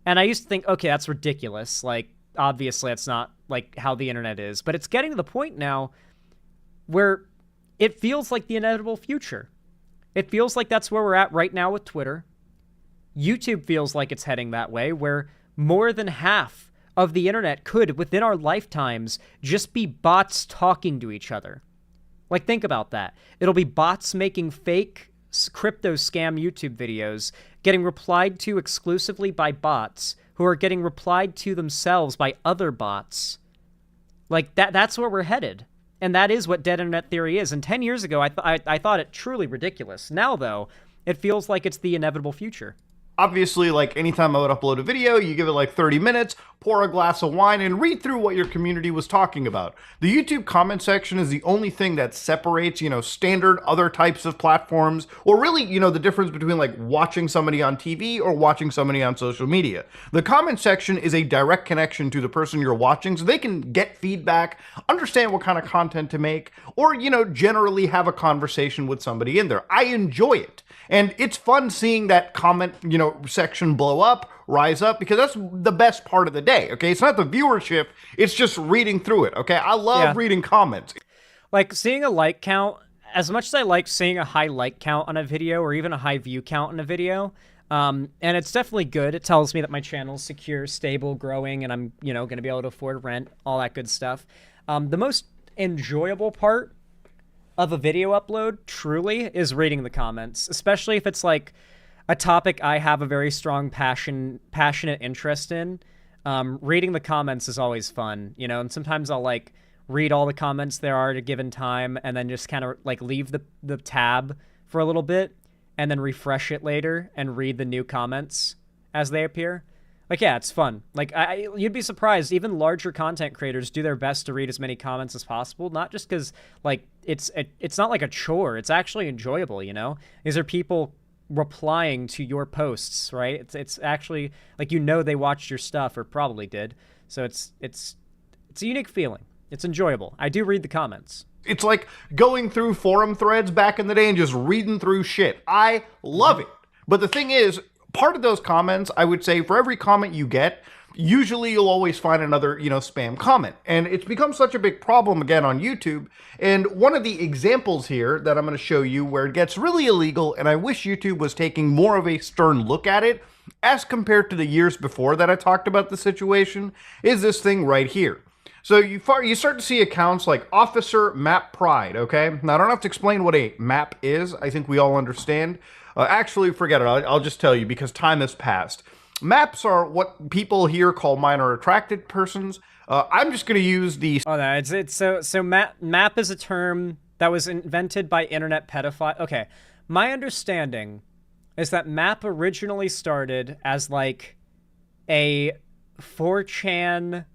S2: And I used to think, okay, that's ridiculous. Like, obviously that's not, like, how the internet is. But it's getting to the point now where it feels like the inevitable future. It feels like that's where we're at right now with Twitter. YouTube feels like it's heading that way, where more than half of the internet could, within our lifetimes, just be bots talking to each other. Like, think about that. It'll be bots making fake crypto scam YouTube videos, getting replied to exclusively by bots, who are getting replied to themselves by other bots. Like, that's where we're headed. And that is what dead internet theory is. And 10 years ago, I thought it truly ridiculous. Now, though, it feels like it's the inevitable future.
S12: Obviously, like anytime I would upload a video, you give it like 30 minutes, pour a glass of wine, and read through what your community was talking about. The YouTube comment section is the only thing that separates, standard other types of platforms, or really, the difference between like watching somebody on TV or watching somebody on social media. The comment section is a direct connection to the person you're watching, so they can get feedback, understand what kind of content to make, or, generally have a conversation with somebody in there. I enjoy it. And it's fun seeing that comment, section blow up, rise up, because that's the best part of the day, okay? It's not the viewership, it's just reading through it, okay? I love reading comments.
S2: Like, seeing a like count, as much as I like seeing a high like count on a video, or even a high view count on a video, and it's definitely good. It tells me that my channel's secure, stable, growing, and I'm, going to be able to afford rent, all that good stuff. The most enjoyable part of a video upload, truly, is reading the comments, especially if it's like a topic I have a very strong passionate interest in. Reading the comments is always fun, and sometimes I'll like read all the comments there are at a given time and then just kind of like leave the tab for a little bit and then refresh it later and read the new comments as they appear. Like, yeah, it's fun. Like, you'd be surprised. Even larger content creators do their best to read as many comments as possible. Not just because, like, it's not like a chore. It's actually enjoyable, These are people replying to your posts, right? It's actually, like, they watched your stuff or probably did. So it's a unique feeling. It's enjoyable. I do read the comments.
S12: It's like going through forum threads back in the day and just reading through shit. I love it. But the thing is, part of those comments, I would say, for every comment you get, usually you'll always find another, spam comment. And it's become such a big problem, again, on YouTube. And one of the examples here that I'm going to show you where it gets really illegal, and I wish YouTube was taking more of a stern look at it, as compared to the years before that I talked about the situation, is this thing right here. So you start to see accounts like Officer Map Pride, okay? Now, I don't have to explain what a map is. I think we all understand. Actually, forget it. I'll just tell you because time has passed. Maps are what people here call minor attracted persons. I'm just going to use the...
S2: Oh, no, so map is a term that was invented by internet pedophile. Okay, my understanding is that map originally started as like a 4chan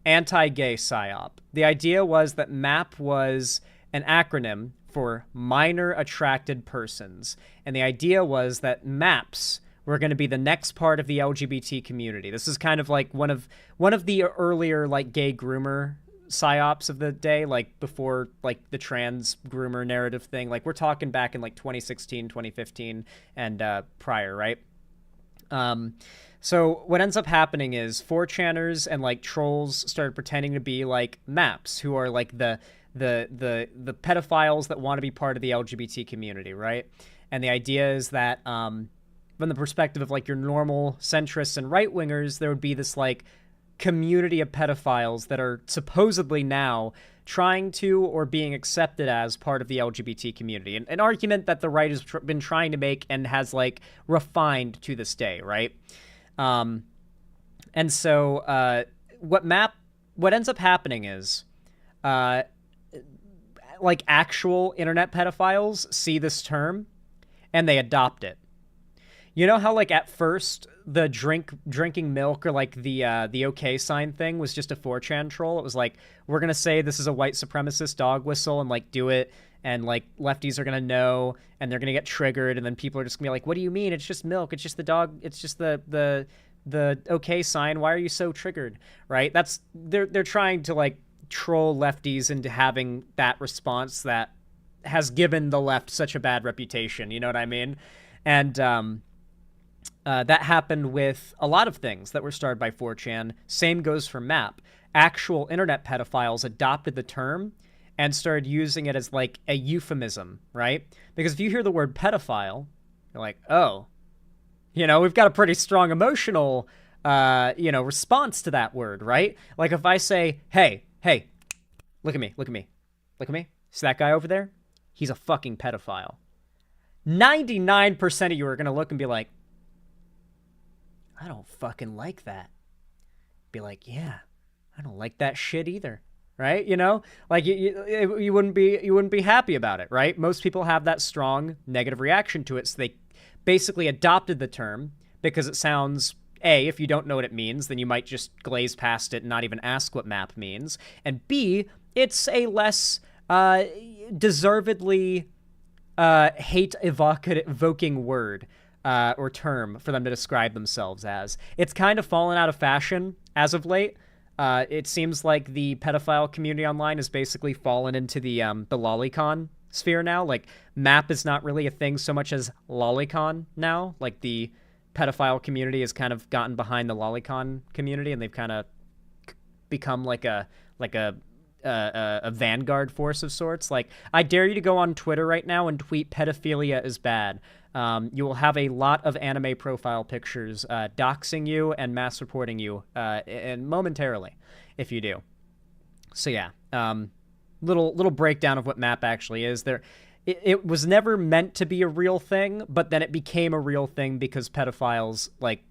S2: anti-gay psyop. The idea was that map was an acronym for minor attracted persons. And the idea was that maps were going to be the next part of the LGBT community. This is kind of like one of the earlier like gay groomer psyops of the day, like before like the trans groomer narrative thing. Like we're talking back in like 2016, 2015 and prior, right? So what ends up happening is 4chaners and like trolls started pretending to be like maps, who are like the pedophiles that want to be part of the LGBT community, right? And the idea is that from the perspective of like your normal centrists and right-wingers, there would be this like community of pedophiles that are supposedly now trying to or being accepted as part of the LGBT community. An argument that the right has been trying to make and has like refined to this day, right? And so what ends up happening is like actual internet pedophiles see this term and they adopt it. You know how like at first the drinking milk or like the okay sign thing was just a 4chan troll? It was like, we're going to say this is a white supremacist dog whistle and like do it, and like lefties are going to know and they're going to get triggered, and then people are just going to be like, what do you mean? It's just milk. It's just the dog. It's just the okay sign. Why are you so triggered? Right? They're trying to like troll lefties into having that response that has given the left such a bad reputation. You know what I mean? And that happened with a lot of things that were started by 4chan. Same goes for map. Actual internet pedophiles adopted the term and started using it as like a euphemism, right? Because if you hear the word pedophile, you're like, oh, we've got a pretty strong emotional, response to that word, right? Like if I say, hey, look at me. See that guy over there? He's a fucking pedophile. 99% of you are going to look and be like, I don't fucking like that. Be like, yeah, I don't like that shit either. Right? Like you wouldn't be happy about it, right? Most people have that strong negative reaction to it. So they basically adopted the term because it sounds, A, if you don't know what it means, then you might just glaze past it and not even ask what map means. And B, it's a less deservedly hate-evoking word or term for them to describe themselves as. It's kind of fallen out of fashion as of late. It seems like the pedophile community online has basically fallen into the lolicon sphere now. Like, map is not really a thing so much as lolicon now. Like, the pedophile community has kind of gotten behind the lolicon community, and they've kind of become like a vanguard force of sorts. Like, I dare you to go on Twitter right now and tweet pedophilia is bad. You will have a lot of anime profile pictures doxing you and mass reporting you and momentarily if you do. So yeah, little breakdown of what map actually is. It was never meant to be a real thing, but then it became a real thing because pedophiles like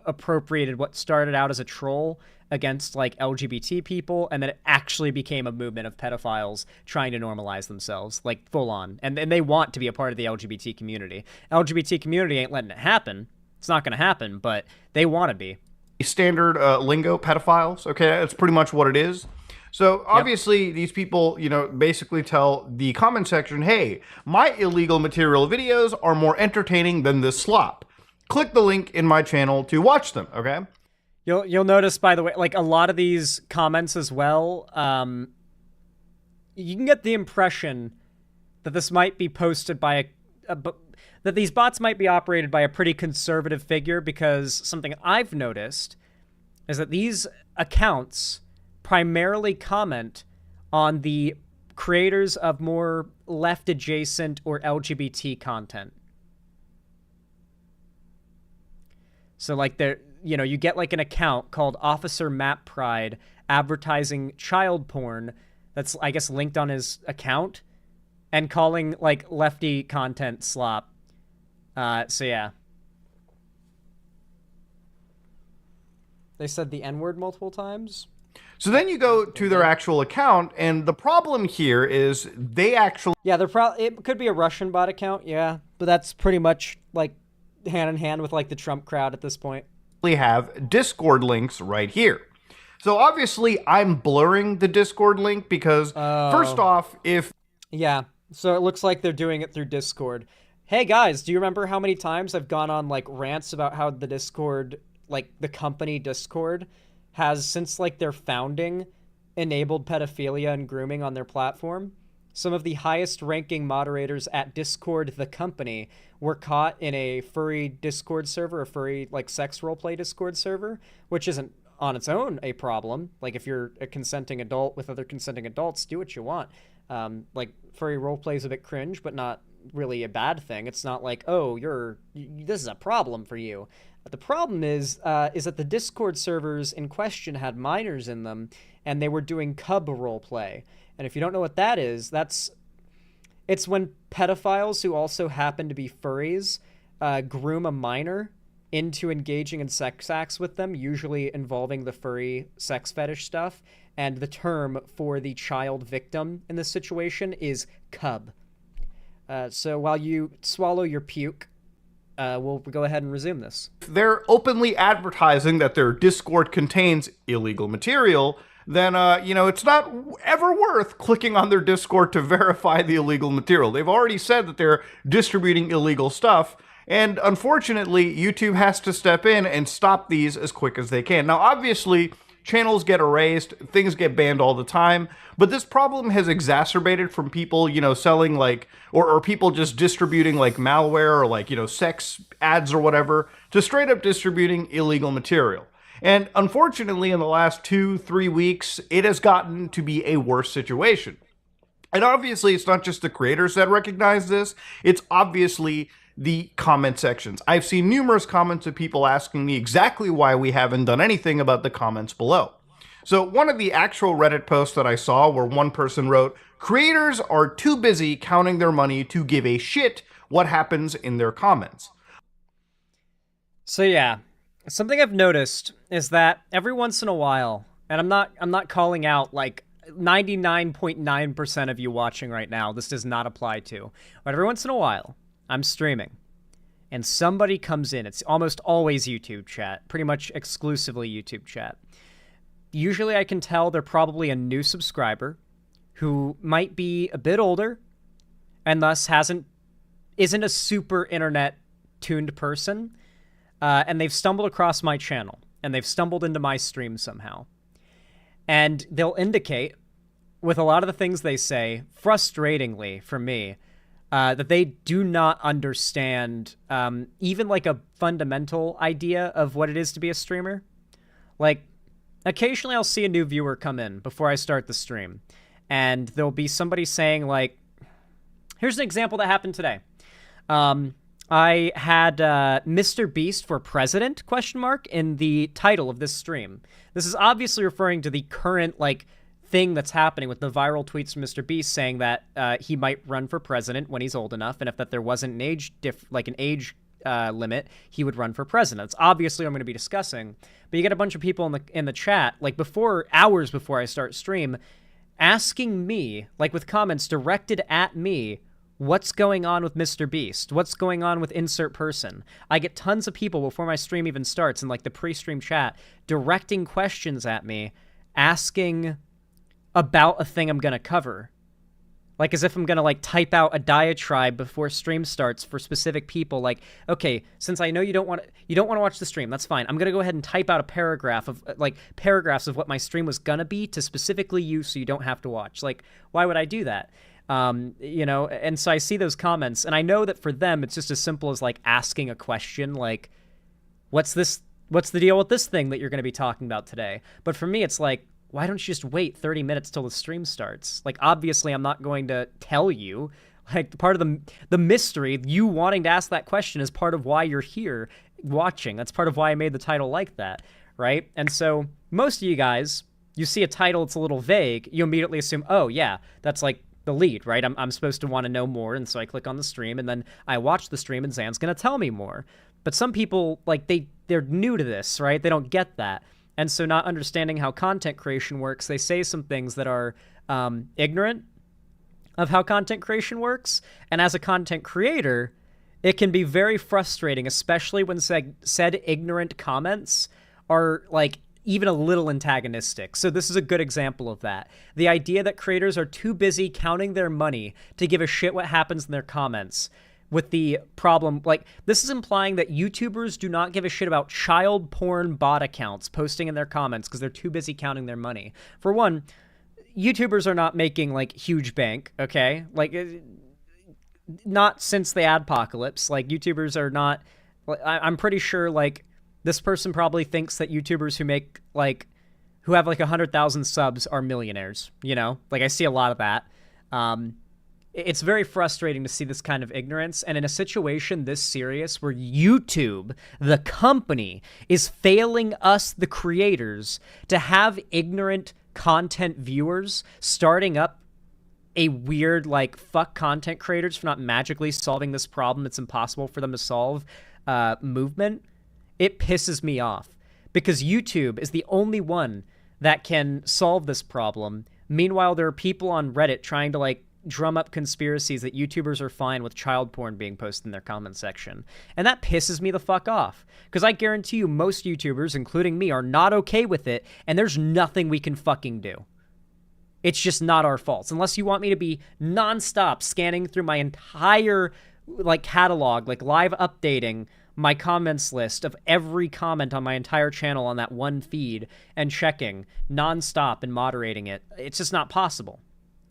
S2: appropriated what started out as a troll against like LGBT people, and then it actually became a movement of pedophiles trying to normalize themselves, like full on. And they want to be a part of the LGBT community. LGBT community ain't letting it happen. It's not going to happen, but they want to be.
S12: Standard lingo, pedophiles, okay? That's pretty much what it is. So obviously these people, you know, basically tell the comment section, hey, my illegal material videos are more entertaining than this slop. Click the link in my channel to watch them, okay?
S2: You'll notice, by the way, like a lot of these comments as well, you can get the impression that this might be posted by that these bots might be operated by a pretty conservative figure, because something I've noticed is that these accounts primarily comment on the creators of more left-adjacent or LGBT content. So, like, you get, like, an account called Officer Map Pride advertising child porn that's, I guess, linked on his account and calling, like, lefty content slop. So, yeah. They said the N-word multiple times?
S12: So then you go to their actual account, and the problem here is they actually...
S2: Yeah, it could be a Russian bot account, yeah. But that's pretty much, like, hand in hand with, like, the Trump crowd at this point.
S12: Have Discord links right here. So obviously I'm blurring the Discord link because first off,
S2: yeah, so it looks like they're doing it through Discord. Hey guys, do you remember how many times I've gone on like rants about how the Discord, like the company Discord, has since like their founding enabled pedophilia and grooming on their platform? Some of the highest ranking moderators at Discord, the company, were caught in a furry Discord server, a furry like sex roleplay Discord server, which isn't on its own a problem. Like, if you're a consenting adult with other consenting adults, do what you want. Like, furry roleplay is a bit cringe, but not really a bad thing. It's not like, oh, this is a problem for you. But the problem is that the Discord servers in question had minors in them, and they were doing cub roleplay. And if you don't know what that is, it's when pedophiles who also happen to be furries groom a minor into engaging in sex acts with them, usually involving the furry sex fetish stuff. And the term for the child victim in this situation is cub. So while you swallow your puke, we'll go ahead and resume this.
S12: They're openly advertising that their Discord contains illegal material, then, it's not ever worth clicking on their Discord to verify the illegal material. They've already said that they're distributing illegal stuff, and unfortunately, YouTube has to step in and stop these as quick as they can. Now, obviously, channels get erased, things get banned all the time, but this problem has exacerbated from people, selling, like, or people just distributing, like, malware or, like, sex ads or whatever, to straight up distributing illegal material. And unfortunately, in the last 2-3 weeks, it has gotten to be a worse situation. And obviously, it's not just the creators that recognize this, it's obviously the comment sections. I've seen numerous comments of people asking me exactly why we haven't done anything about the comments below. So one of the actual Reddit posts that I saw where one person wrote, creators are too busy counting their money to give a shit what happens in their comments.
S2: So yeah. Something I've noticed is that every once in a while, and I'm not calling out like 99.9% of you watching right now, this does not apply to, but every once in a while, I'm streaming, and somebody comes in. It's almost always YouTube chat, pretty much exclusively YouTube chat. Usually I can tell they're probably a new subscriber who might be a bit older and thus isn't a super internet tuned person, and they've stumbled across my channel and they've stumbled into my stream somehow. And they'll indicate with a lot of the things they say, frustratingly for me, that they do not understand even like a fundamental idea of what it is to be a streamer. Like, occasionally I'll see a new viewer come in before I start the stream, and there'll be somebody saying like, here's an example that happened today. I had Mr. Beast for President, ? In the title of this stream. This is obviously referring to the current, like, thing that's happening with the viral tweets from Mr. Beast saying that he might run for president when he's old enough, and if that there wasn't an age limit, he would run for president. That's obviously what I'm going to be discussing. But you get a bunch of people in the chat, like hours before I start stream, asking me, like with comments directed at me, what's going on with Mr. Beast? What's going on with insert person? I get tons of people before my stream even starts in like the pre-stream chat directing questions at me, asking about a thing I'm going to cover. Like as if I'm going to like type out a diatribe before stream starts for specific people. Like, okay, since I know you don't want to watch the stream, that's fine. I'm going to go ahead and type out a paragraph of paragraphs of what my stream was going to be to specifically you so you don't have to watch. Like, why would I do that? And so I see those comments, and I know that for them, it's just as simple as like asking a question, like, what's the deal with this thing that you're going to be talking about today? But for me, it's like, why don't you just wait 30 minutes till the stream starts? Like, obviously I'm not going to tell you. Like, part of the mystery, you wanting to ask that question is part of why you're here watching. That's part of why I made the title like that, right? And so most of you guys, you see a title that's a little vague, you immediately assume, oh yeah, that's like the lead, right? I'm supposed to want to know more, and so I click on the stream, and then I watch the stream, and Zan's going to tell me more. But some people, like, they're new to this, right? They don't get that. And so not understanding how content creation works, they say some things that are ignorant of how content creation works. And as a content creator, it can be very frustrating, especially when said ignorant comments are, like, even a little antagonistic. So this is a good example of that. The idea that creators are too busy counting their money to give a shit what happens in their comments. With the problem, like, this is implying that YouTubers do not give a shit about child porn bot accounts posting in their comments because they're too busy counting their money. For one, YouTubers are not making, like, huge bank, okay? Like, not since the adpocalypse. Like, YouTubers are not, I'm pretty sure, like, this person probably thinks that YouTubers who make, like, who have, like, 100,000 subs are millionaires, you know? Like, I see a lot of that. It's very frustrating to see this kind of ignorance, and in a situation this serious where YouTube, the company, is failing us, the creators, to have ignorant content viewers starting up a weird, like, fuck content creators for not magically solving this problem that's impossible for them to solve movement, it pisses me off. Because YouTube is the only one that can solve this problem. Meanwhile, there are people on Reddit trying to, like, drum up conspiracies that YouTubers are fine with child porn being posted in their comment section. And that pisses me the fuck off. Because I guarantee you most YouTubers, including me, are not okay with it, and there's nothing we can fucking do. It's just not our fault. Unless you want me to be nonstop scanning through my entire, like, catalog, like, live updating my comments list of every comment on my entire channel on that one feed and checking nonstop and moderating it. It's just not possible.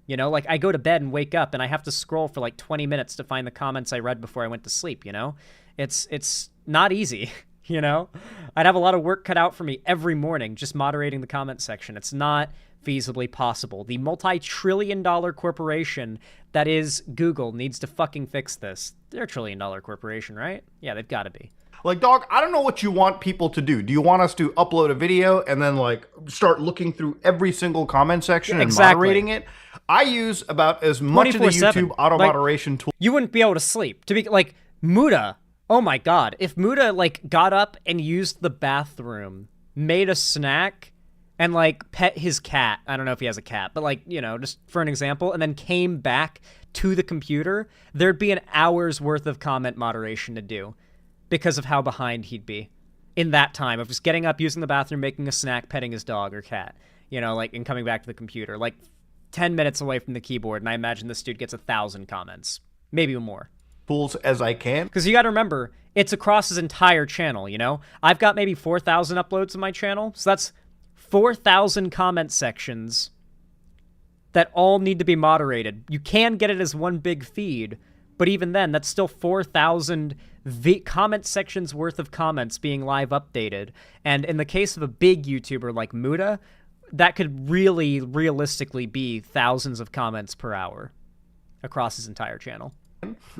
S2: You know, like, I go to bed and wake up and I have to scroll for like 20 minutes to find the comments I read before I went to sleep, you know? It's not easy, you know? I'd have a lot of work cut out for me every morning just moderating the comment section. It's not feasibly possible. The multi-trillion-dollar corporation that is Google needs to fucking fix this. They're a trillion-dollar corporation, right? Yeah, they've got to be.
S12: Like, dog, I don't know what you want people to do. Do you want us to upload a video and then, like, start looking through every single comment section and moderating it? I use about as much of the YouTube auto-moderation tool.
S2: You wouldn't be able to sleep. To be, like, Muda, oh my god. If Muda, like, got up and used the bathroom, made a snack, and, like, pet his cat, I don't know if he has a cat, but, like, you know, just for an example, and then came back to the computer, there'd be an hour's worth of comment moderation to do. because of how behind he'd be in that time of just getting up, using the bathroom, making a snack, petting his dog or cat, you know, like, and coming back to the computer, like 10 minutes away from the keyboard. And I imagine this dude gets 1,000 comments, maybe more.
S12: Tools as I can.
S2: Because you got to remember, it's across his entire channel, you know? I've got maybe 4,000 uploads on my channel, so that's 4,000 comment sections that all need to be moderated. You can get it as one big feed, but even then, that's still 4,000 comment sections worth of comments being live updated. And in the case of a big YouTuber like Muda, that could really realistically be thousands of comments per hour across his entire channel.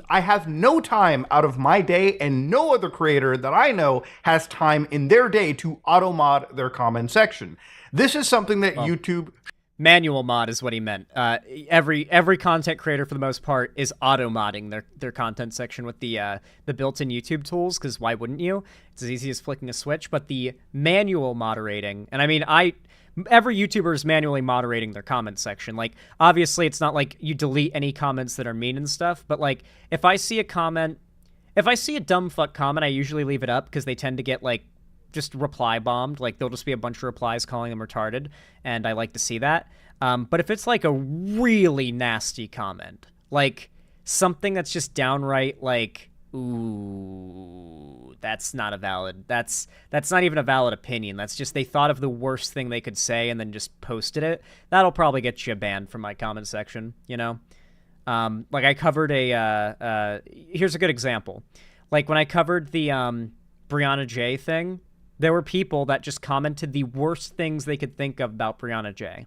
S12: I have no time out of my day, and no other creator that I know has time in their day to auto-mod their comment section. This is something that YouTube...
S2: Manual mod is what he meant. Every content creator, for the most part, is auto-modding their content section with the built-in YouTube tools, because why wouldn't you? It's as easy as flicking a switch. But the manual moderating, and I mean, every YouTuber is manually moderating their comment section. Like, obviously, it's not like you delete any comments that are mean and stuff, but, like, if I see a dumb fuck comment, I usually leave it up because they tend to get, like, just reply bombed. Like, there'll just be a bunch of replies calling them retarded, and I like to see that. But if it's, like, a really nasty comment, like, something that's just downright, like, ooh, that's not even a valid opinion. That's just they thought of the worst thing they could say and then just posted it. That'll probably get you banned from my comment section, you know? Like, I covered here's a good example. Like, when I covered the Brianna J thing, there were people that just commented the worst things they could think of about Brianna J.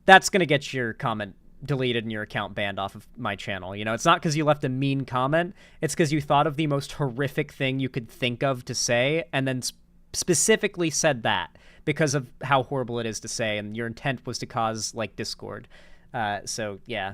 S2: That's going to get your comment deleted and your account banned off of my channel. You know, it's not because you left a mean comment. It's because you thought of the most horrific thing you could think of to say and then specifically said that because of how horrible it is to say, and your intent was to cause, like, discord. So, yeah.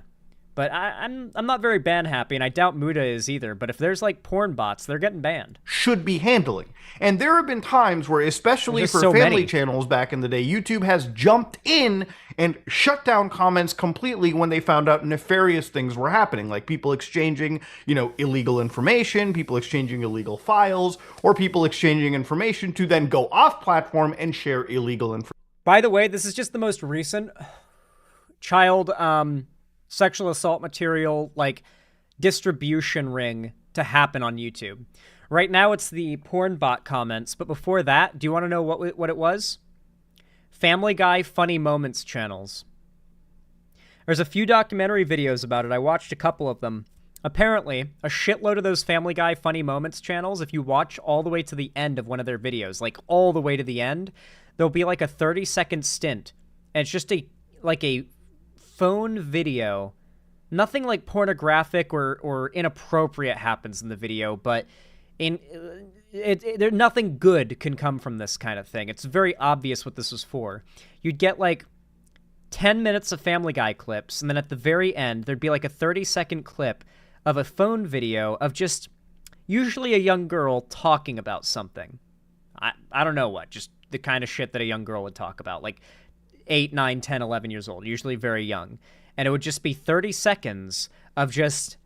S2: But I'm not very ban happy, and I doubt Muda is either. But if there's, like, porn bots, they're getting banned.
S12: Should be handling. And there have been times where, especially for family channels back in the day, YouTube has jumped in and shut down comments completely when they found out nefarious things were happening, like people exchanging, you know, illegal information, people exchanging illegal files, or people exchanging information to then go off platform and share illegal information.
S2: By the way, this is just the most recent child sexual assault material, like, distribution ring to happen on YouTube. Right now, it's the porn bot comments, but before that, do you want to know what it was? Family Guy Funny Moments channels. There's a few documentary videos about it. I watched a couple of them. Apparently, a shitload of those Family Guy Funny Moments channels, if you watch all the way to the end of one of their videos, like all the way to the end, there'll be like a 30-second stint, and it's just a phone video. Nothing like pornographic or inappropriate happens in the video, but nothing good can come from this kind of thing. It's very obvious what this was for. You'd get like 10 minutes of Family Guy clips, and then at the very end, there'd be like a 30-second clip of a phone video of just usually a young girl talking about something. I don't know what, just the kind of shit that a young girl would talk about, like 8, 9, 10, 11 years old, usually very young. And it would just be 30 seconds of just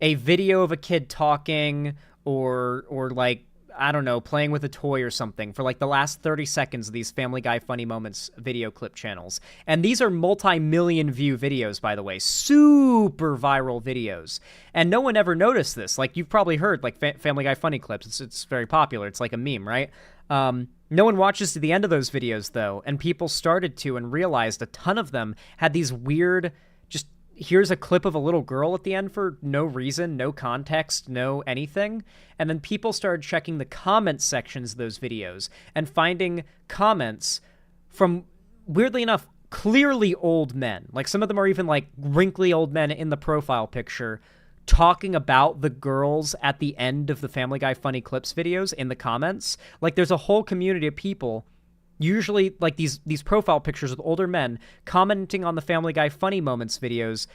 S2: a video of a kid talking or like, I don't know, playing with a toy or something for like the last 30 seconds of these Family Guy Funny Moments video clip channels. And these are multi-million view videos, by the way, super viral videos. And no one ever noticed this. Like, you've probably heard like Family Guy Funny Clips. It's very popular. It's like a meme, right? No one watches to the end of those videos, though, and people started to and realized a ton of them had these weird, just here's a clip of a little girl at the end for no reason, no context, no anything, and then people started checking the comment sections of those videos and finding comments from, weirdly enough, clearly old men. Like, some of them are even, like, wrinkly old men in the profile picture talking about the girls at the end of the Family Guy Funny Clips videos in the comments. Like, there's a whole community of people, usually like these profile pictures with older men, commenting on the Family Guy Funny Moments videos,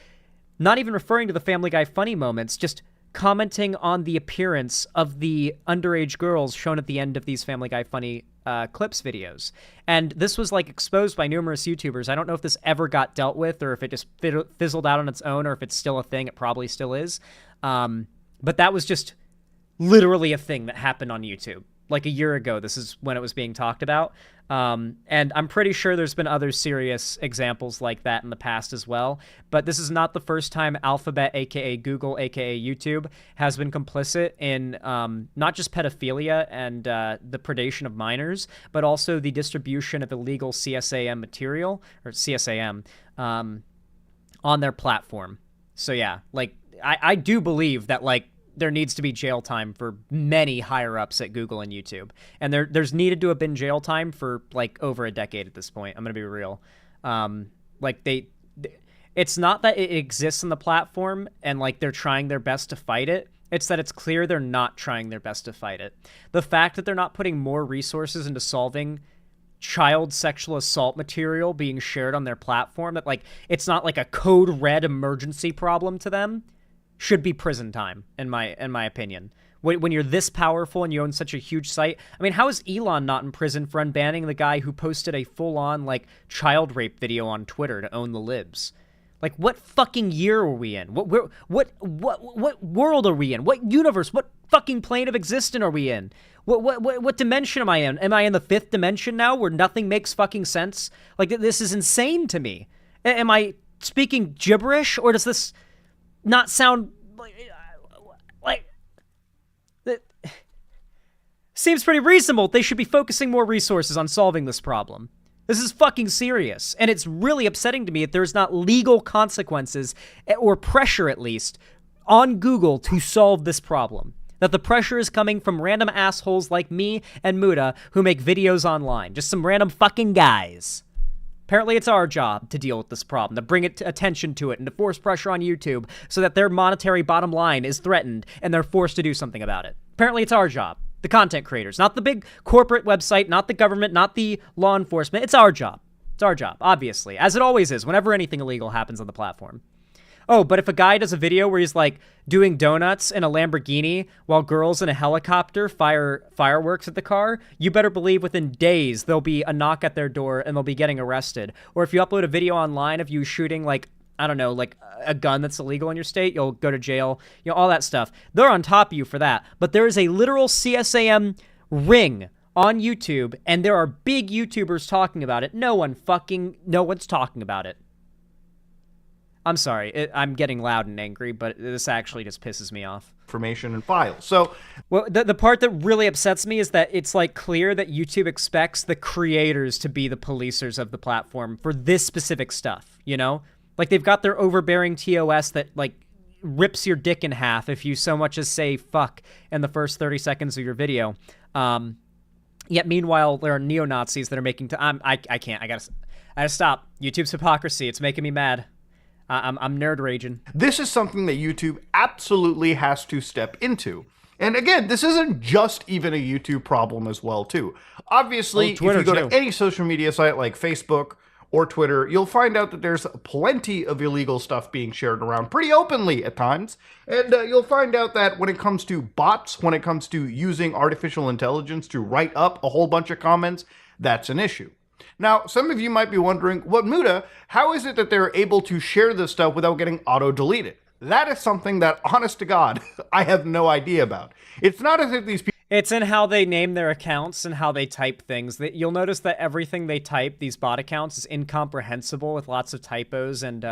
S2: not even referring to the Family Guy Funny Moments, just commenting on the appearance of the underage girls shown at the end of these Family Guy Funny Clips videos. And this was like exposed by numerous YouTubers. I don't know if this ever got dealt with or if it just fizzled out on its own or if it's still a thing. It probably still is. But that was just literally a thing that happened on YouTube. Like a year ago, this is when it was being talked about. And I'm pretty sure there's been other serious examples like that in the past as well. But this is not the first time Alphabet, aka Google, aka YouTube, has been complicit in not just pedophilia and the predation of minors, but also the distribution of illegal CSAM material, or CSAM, on their platform. So yeah, like, I do believe that, like, there needs to be jail time for many higher ups at Google and YouTube. And there's needed to have been jail time for like over a decade at this point. I'm going to be real. Like it's not that it exists on the platform and like they're trying their best to fight it. It's that it's clear they're not trying their best to fight it. The fact that they're not putting more resources into solving child sexual assault material being shared on their platform, that like it's not like a code red emergency problem to them, should be prison time, in my opinion. When you're this powerful and you own such a huge site, I mean, how is Elon not in prison for unbanning the guy who posted a full-on like child rape video on Twitter to own the libs? Like, what fucking year are we in? What world are we in? What universe? What fucking plane of existence are we in? What dimension am I in? Am I in the 5th dimension now, where nothing makes fucking sense? Like, this is insane to me. Am I speaking gibberish, or does this not sound like that? Seems pretty reasonable. They should be focusing more resources on solving this problem. This is fucking serious, and it's really upsetting to me that there's not legal consequences, or pressure at least, on Google to solve this problem. That the pressure is coming from random assholes like me and Muda who make videos online. Just some random fucking guys. Apparently it's our job to deal with this problem, to bring attention to it, and to force pressure on YouTube so that their monetary bottom line is threatened and they're forced to do something about it. Apparently it's our job. The content creators, not the big corporate website, not the government, not the law enforcement. It's our job. It's our job, obviously, as it always is whenever anything illegal happens on the platform. Oh, but if a guy does a video where he's like doing donuts in a Lamborghini while girls in a helicopter fire fireworks at the car, you better believe within days there'll be a knock at their door and they'll be getting arrested. Or if you upload a video online of you shooting like, I don't know, like a gun that's illegal in your state, you'll go to jail, you know, all that stuff. They're on top of you for that. But there is a literal CSAM ring on YouTube, and there are big YouTubers talking about it. No one's talking about it. I'm sorry, I'm getting loud and angry, but this actually just pisses me off.
S12: Information and files. So,
S2: well, the part that really upsets me is that it's like clear that YouTube expects the creators to be the policers of the platform for this specific stuff, you know? Like, they've got their overbearing TOS that, like, rips your dick in half if you so much as say fuck in the first 30 seconds of your video. Yet, meanwhile, there are neo-Nazis that are making... I can't. I gotta stop. YouTube's hypocrisy. It's making me mad. I'm nerd raging.
S12: This is something that YouTube absolutely has to step into. And again, this isn't just even a YouTube problem as well, too. Obviously, if you go to any social media site like Facebook or Twitter, you'll find out that there's plenty of illegal stuff being shared around pretty openly at times. And you'll find out that when it comes to bots, when it comes to using artificial intelligence to write up a whole bunch of comments, that's an issue. Now, some of you might be wondering, what Muda, how is it that they're able to share this stuff without getting auto-deleted? That is something that, honest to God, I have no idea about. It's not as if these people...
S2: It's in how they name their accounts and how they type things. You'll notice that everything they type, these bot accounts, is incomprehensible with lots of typos and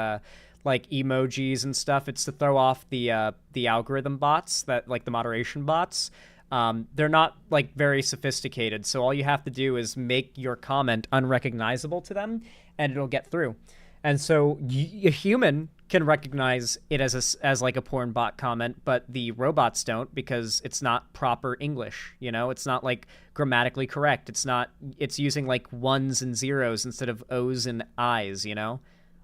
S2: like emojis and stuff. It's to throw off the algorithm bots, that like the moderation bots. They're not like very sophisticated, so all you have to do is make your comment unrecognizable to them, and it'll get through. And so a human can recognize it as like a porn bot comment, but the robots don't, because it's not proper English. You know, it's not like grammatically correct. It's using like ones and zeros instead of O's and I's. You know.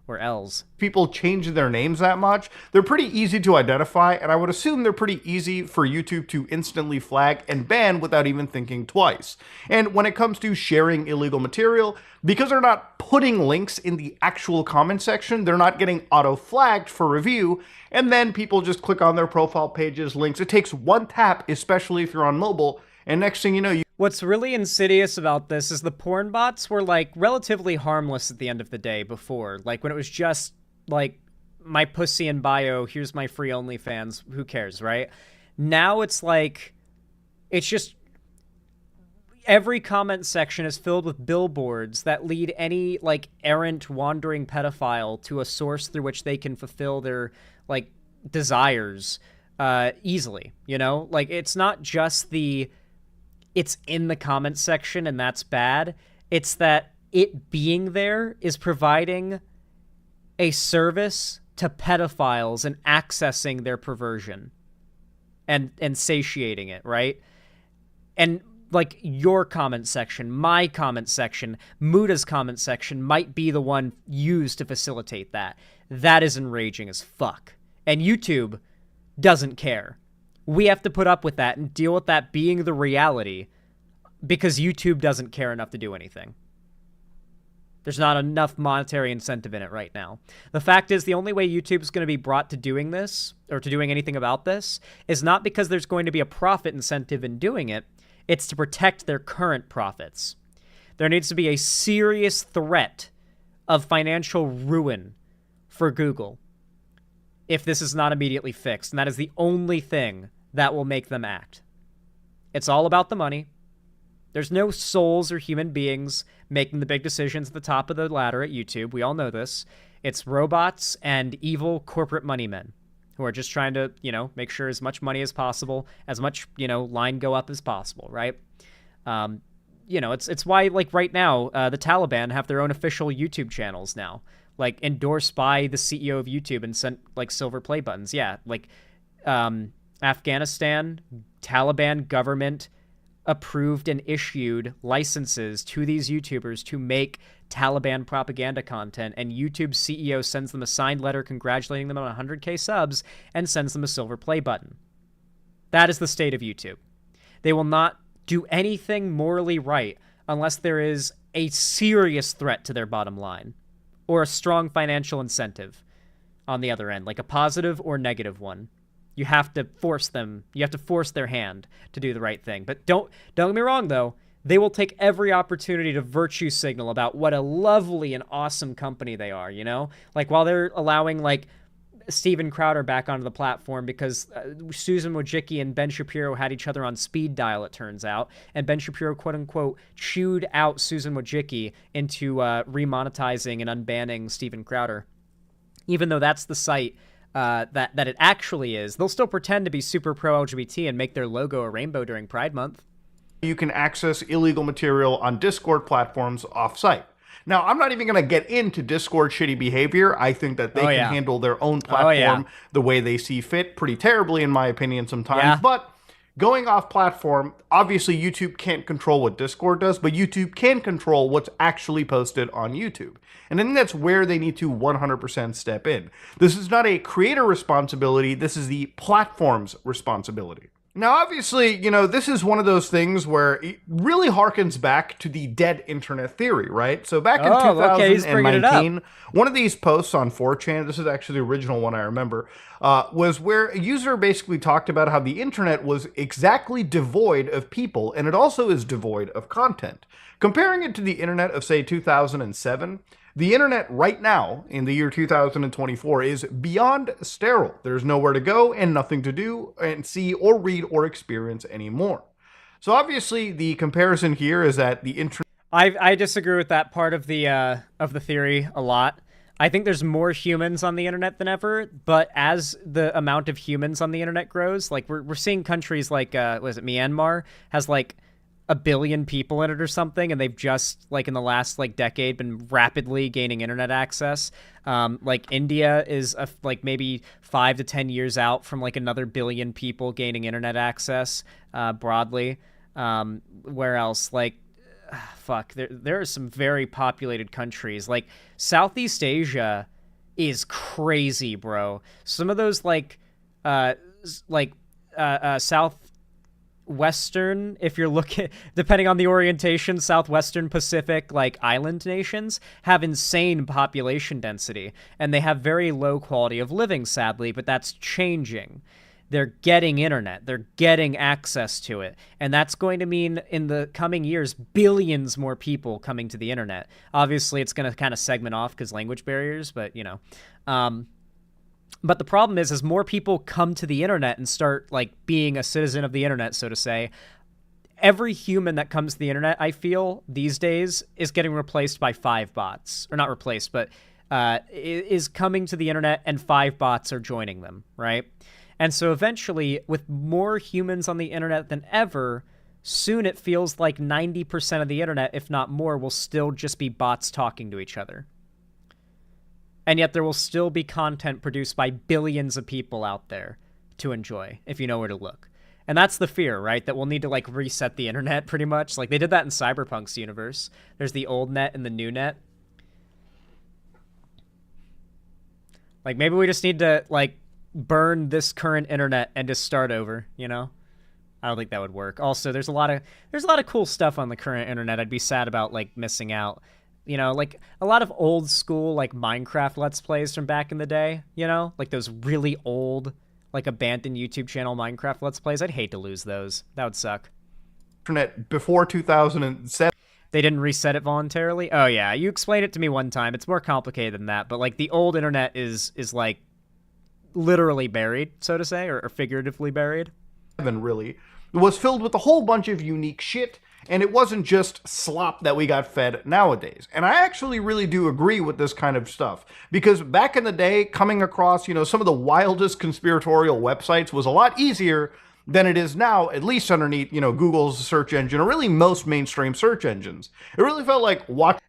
S2: Or L's.
S12: People change their names that much, they're pretty easy to identify, and I would assume they're pretty easy for YouTube to instantly flag and ban without even thinking twice. And when it comes to sharing illegal material, because they're not putting links in the actual comment section, they're not getting auto-flagged for review, and then people just click on their profile pages, links. It takes one tap, especially if you're on mobile, and next thing you know,
S2: What's really insidious about this is the porn bots were, like, relatively harmless at the end of the day before. Like, when it was just, like, my pussy in bio, here's my free OnlyFans, who cares, right? Now it's like, it's just, every comment section is filled with billboards that lead any, like, errant, wandering pedophile to a source through which they can fulfill their, like, desires easily, you know? Like, it's not just it's in the comment section and that's bad. It's that it being there is providing a service to pedophiles and accessing their perversion and satiating it, right? And like your comment section, my comment section, Muda's comment section might be the one used to facilitate that. That is enraging as fuck. And YouTube doesn't care. We have to put up with that and deal with that being the reality because YouTube doesn't care enough to do anything. There's not enough monetary incentive in it right now. The fact is, the only way YouTube is going to be brought to doing this, or to doing anything about this, is not because there's going to be a profit incentive in doing it. It's to protect their current profits. There needs to be a serious threat of financial ruin for Google if this is not immediately fixed. And that is the only thing that will make them act. It's all about the money. There's no souls or human beings making the big decisions at the top of the ladder at YouTube. We all know this. It's robots and evil corporate money men who are just trying to, you know, make sure as much money as possible, as much, you know, line go up as possible, right? You know, it's why, like, right now, the Taliban have their own official YouTube channels now, like, endorsed by the CEO of YouTube and sent, like, silver play buttons. Yeah, like, Afghanistan, Taliban government approved and issued licenses to these YouTubers to make Taliban propaganda content, and YouTube's CEO sends them a signed letter congratulating them on 100K subs and sends them a silver play button. That is the state of YouTube. They will not do anything morally right unless there is a serious threat to their bottom line or a strong financial incentive on the other end, like a positive or negative one. You have to force them. You have to force their hand to do the right thing. But don't get me wrong, though. They will take every opportunity to virtue signal about what a lovely and awesome company they are, you know? Like, while they're allowing, like, Steven Crowder back onto the platform because Susan Wojcicki and Ben Shapiro had each other on speed dial, it turns out. And Ben Shapiro, quote-unquote, chewed out Susan Wojcicki into remonetizing and unbanning Steven Crowder. Even though that's the site that it actually is, they'll still pretend to be super pro-LGBT and make their logo a rainbow during Pride Month.
S12: You can access illegal material on Discord platforms off-site. Now, I'm not even going to get into Discord shitty behavior. I think that they can handle their own platform the way they see fit pretty terribly, in my opinion, sometimes. But going off platform, obviously YouTube can't control what Discord does, but YouTube can control what's actually posted on YouTube. And I think that's where they need to 100% step in. This is not a creator responsibility. This is the platform's responsibility. Now, obviously, you know, this is one of those things where it really harkens back to the dead internet theory, right? So back in 2019, one of these posts on 4chan, this is actually the original one I remember, was where a user basically talked about how the internet was exactly devoid of people, and it also is devoid of content. Comparing it to the internet of, say, 2007, the internet right now, in the year 2024, is beyond sterile. There's nowhere to go and nothing to do and see or read or experience anymore. So obviously, the comparison here is that the internet...
S2: I disagree with that part of the theory a lot. I think there's more humans on the internet than ever, but as the amount of humans on the internet grows, like we're seeing countries like, Myanmar has like 1 billion people in it or something, and they've just, like, in the last, like, decade been rapidly gaining internet access. Like, India is, like, maybe 5 to 10 years out from, like, another 1 billion people gaining internet access broadly. Where else? Like, fuck, there are some very populated countries. Like, Southeast Asia is crazy, bro. Some of those, Southwestern, if you're looking, depending on the orientation, Southwestern Pacific, like, island nations have insane population density, and they have very low quality of living, sadly, but that's changing. They're getting internet, they're getting access to it, and that's going to mean in the coming years, billions more people coming to the internet. Obviously, it's going to kind of segment off because language barriers, but, you know. But the problem is, as more people come to the internet and start like being a citizen of the internet, so to say, every human that comes to the internet, I feel these days, is getting replaced by 5 bots. Or not replaced, but is coming to the internet and 5 bots are joining them, right? And so eventually, with more humans on the internet than ever, soon it feels like 90% of the internet, if not more, will still just be bots talking to each other. And yet there will still be content produced by billions of people out there to enjoy, if you know where to look. And that's the fear, right? That we'll need to, like, reset the internet, pretty much. Like, they did that in Cyberpunk's universe. There's the old net and the new net. Like, maybe we just need to, like, burn this current internet and just start over, you know? I don't think that would work. Also, there's a lot of cool stuff on the current internet I'd be sad about, like, missing out. You know, like, a lot of old school, like, Minecraft Let's Plays from back in the day, you know? Like, those really old, like, abandoned YouTube channel Minecraft Let's Plays. I'd hate to lose those. That would suck.
S12: Internet before 2007.
S2: They didn't reset it voluntarily? Oh, yeah. You explained it to me one time. It's more complicated than that. But, like, the old internet is like, literally buried, so to say, or figuratively buried.
S12: Really, was filled with a whole bunch of unique shit, and it wasn't just slop that we got fed nowadays. And I actually really do agree with this kind of stuff, because back in the day, coming across, you know, some of the wildest conspiratorial websites was a lot easier than it is now, at least underneath, you know, Google's search engine, or really most mainstream search engines. It really felt like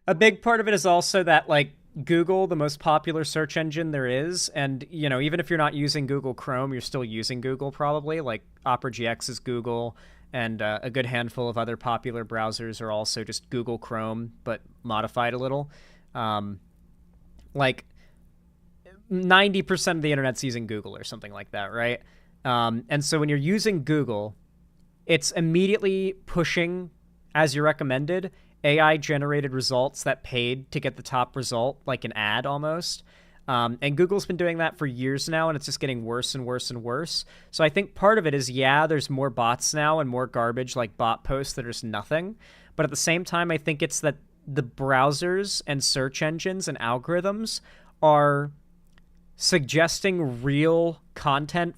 S2: a big part of it is also that, like, Google, the most popular search engine there is, and, you know, even if you're not using Google Chrome, you're still using Google probably. Like, Opera GX is Google, and a good handful of other popular browsers are also just Google Chrome, but modified a little. Like, 90% of the internet's using Google or something like that, right? And so when you're using Google, it's immediately pushing, as you recommended, AI-generated results that paid to get the top result, like an ad almost. And Google's been doing that for years now, and it's just getting worse and worse and worse. So I think part of it is, yeah, there's more bots now and more garbage like bot posts that are just nothing. But at the same time, I think it's that the browsers and search engines and algorithms are suggesting real content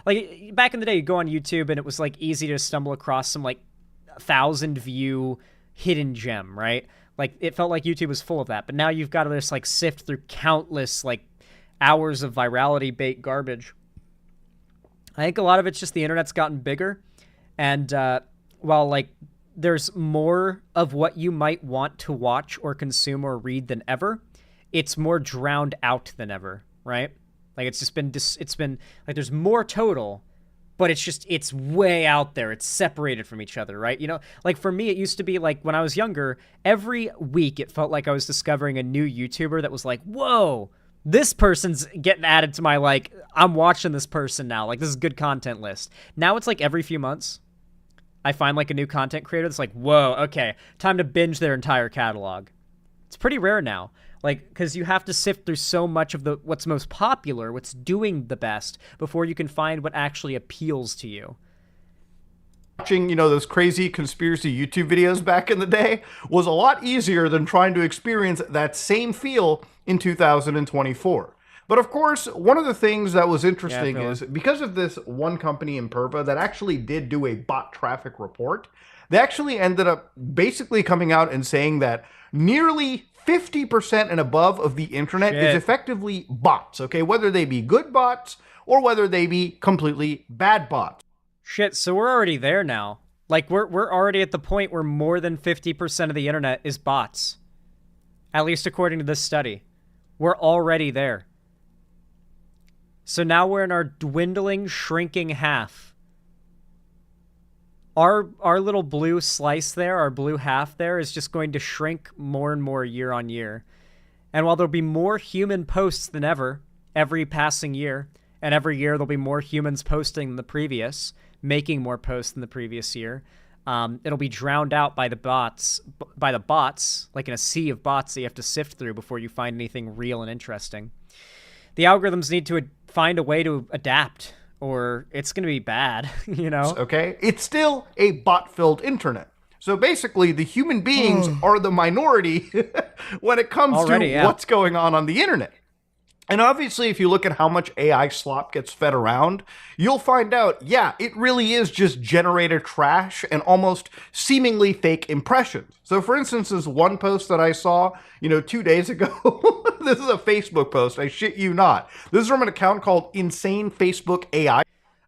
S2: like back in the day, you go on YouTube and it was like easy to stumble across some like 1,000 view hidden gem, right? Like, it felt like YouTube was full of that, but now you've got to just like sift through countless like hours of virality bait garbage. I think a lot of it's just the internet's gotten bigger, and while like there's more of what you might want to watch or consume or read than ever, it's more drowned out than ever, right? Like, it's just been it's been like there's more total, but it's way out there. It's separated from each other, right? You know, like for me, it used to be like when I was younger, every week it felt like I was discovering a new YouTuber that was like, whoa, this person's getting added to my, like, I'm watching this person now. Like, this is a good content list. Now it's like every few months, I find like a new content creator that's like, whoa, okay, time to binge their entire catalog. It's pretty rare now. Like, because you have to sift through so much of what's most popular, what's doing the best, before you can find what actually appeals to you.
S12: Watching, you know, those crazy conspiracy YouTube videos back in the day was a lot easier than trying to experience that same feel in 2024. But of course, one of the things that was interesting is because of this one company, Imperva, that actually did do a bot traffic report, they actually ended up basically coming out and saying that nearly 50% and above of the internet is effectively bots, okay? Whether they be good bots or whether they be completely bad bots.
S2: Shit, so we're already there now. Like, we're already at the point where more than 50% of the internet is bots. At least according to this study. We're already there. So now we're in our dwindling, shrinking half. Our little blue slice there, our blue half there, is just going to shrink more and more year on year. And while there'll be more human posts than ever, every passing year, and every year there'll be more humans posting than the previous, making more posts than the previous year, it'll be drowned out by the bots, like in a sea of bots that you have to sift through before you find anything real and interesting. The algorithms need to find a way to adapt, or it's going to be bad, you know?
S12: Okay? It's still a bot-filled internet. So basically, the human beings are the minority when it comes to what's going on the internet. And obviously, if you look at how much AI slop gets fed around, you'll find out, yeah, it really is just generated trash and almost seemingly fake impressions. So for instance, this one post that I saw, 2 days ago, this is a Facebook post, I shit you not. This is from an account called Insane Facebook AI.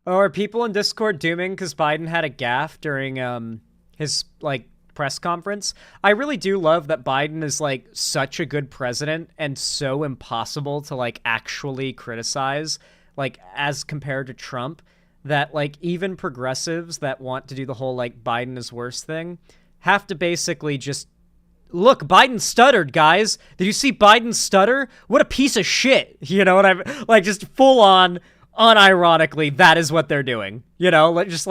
S2: Oh, are people in Discord dooming because Biden had a gaffe during his, press conference? I really do love that Biden is, such a good president and so impossible to, actually criticize, as compared to Trump, that, even progressives that want to do the whole, Biden is worse thing have to basically just, look, Biden stuttered, guys. Did you see Biden stutter? What a piece of shit. You know what I mean? Just full on, unironically, that is what they're doing. Just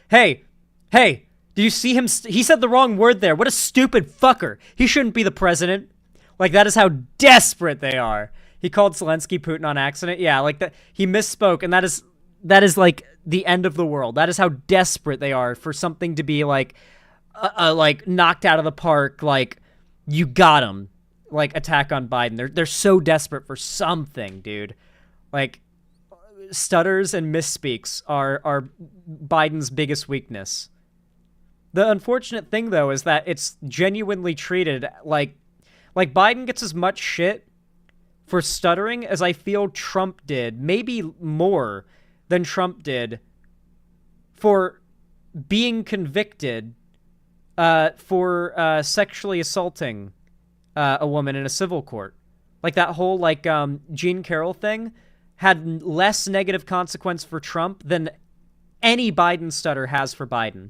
S2: hey, do you see him? He said the wrong word there. What a stupid fucker. He shouldn't be the president. That is how desperate they are. He called Zelensky Putin on accident. Yeah, that. He misspoke, and that is the end of the world. That is how desperate they are for something to be knocked out of the park. You got him. Attack on Biden. They're so desperate for something, dude. Stutters and misspeaks are Biden's biggest weakness. The unfortunate thing, though, is that it's genuinely treated like Biden gets as much shit for stuttering as I feel Trump did, maybe more than Trump did, for being convicted for sexually assaulting a woman in a civil court. That whole, Jean Carroll thing had less negative consequence for Trump than any Biden stutter has for Biden.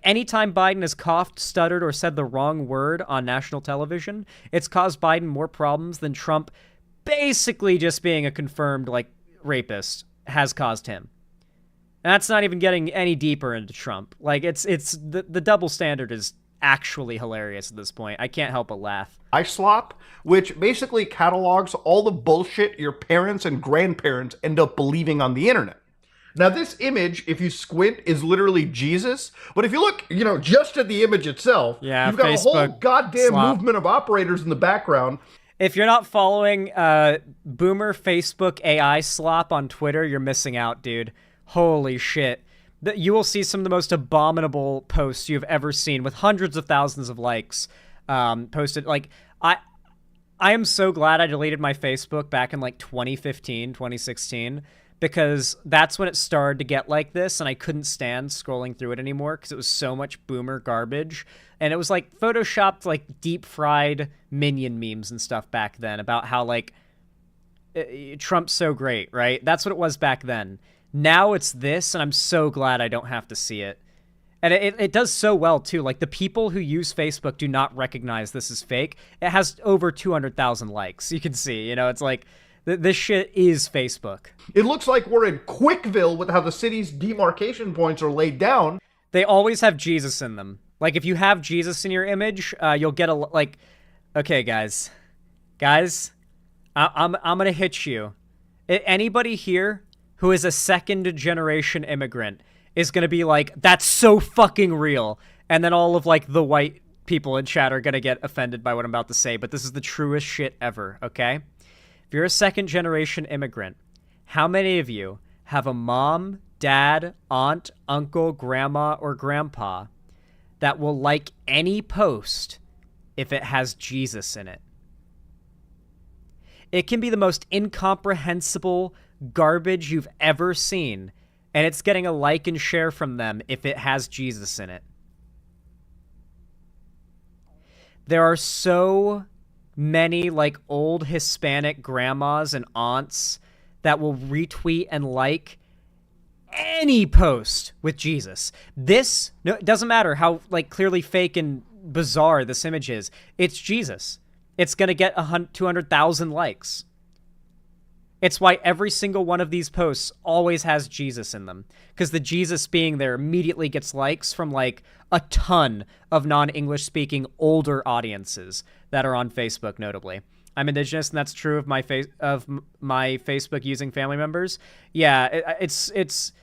S2: Anytime Biden has coughed, stuttered, or said the wrong word on national television, it's caused Biden more problems than Trump basically just being a confirmed, rapist has caused him. And that's not even getting any deeper into Trump. It's the double standard is actually hilarious at this point. I can't help but laugh.
S12: iSlop, which basically catalogs all the bullshit your parents and grandparents end up believing on the internet. Now, this image, if you squint, is literally Jesus. But if you look, just at the image itself, you've got
S2: Facebook
S12: a whole goddamn
S2: slop.
S12: movement of operators in the background.
S2: If you're not following Boomer Facebook AI slop on Twitter, you're missing out, dude. Holy shit. You will see some of the most abominable posts you've ever seen with hundreds of thousands of likes posted. I am so glad I deleted my Facebook back in 2015, 2016. Because that's when it started to get like this, and I couldn't stand scrolling through it anymore because it was so much boomer garbage. And it was photoshopped, deep-fried Minion memes and stuff back then about how, Trump's so great, right? That's what it was back then. Now it's this, and I'm so glad I don't have to see it. And it does so well, too. The people who use Facebook do not recognize this is fake. It has over 200,000 likes. You can see, it's this shit is Facebook.
S12: It looks like we're in Quickville with how the city's demarcation points are laid down.
S2: They always have Jesus in them. If you have Jesus in your image, you'll get okay, guys, I'm gonna hit you. Anybody here who is a second-generation immigrant is gonna be that's so fucking real. And then all of, the white people in chat are gonna get offended by what I'm about to say, but this is the truest shit ever, okay? If you're a second-generation immigrant, how many of you have a mom, dad, aunt, uncle, grandma, or grandpa that will like any post if it has Jesus in it? It can be the most incomprehensible garbage you've ever seen, and it's getting a like and share from them if it has Jesus in it. There are so many old Hispanic grandmas and aunts that will retweet and like any post with Jesus. It doesn't matter how clearly fake and bizarre this image is. It's Jesus. It's going to get 200,000 likes. It's why every single one of these posts always has Jesus in them. Because the Jesus being there immediately gets likes from a ton of non-English speaking older audiences that are on Facebook, notably. I'm Indigenous, and that's true of my Facebook using family members. Yeah, it's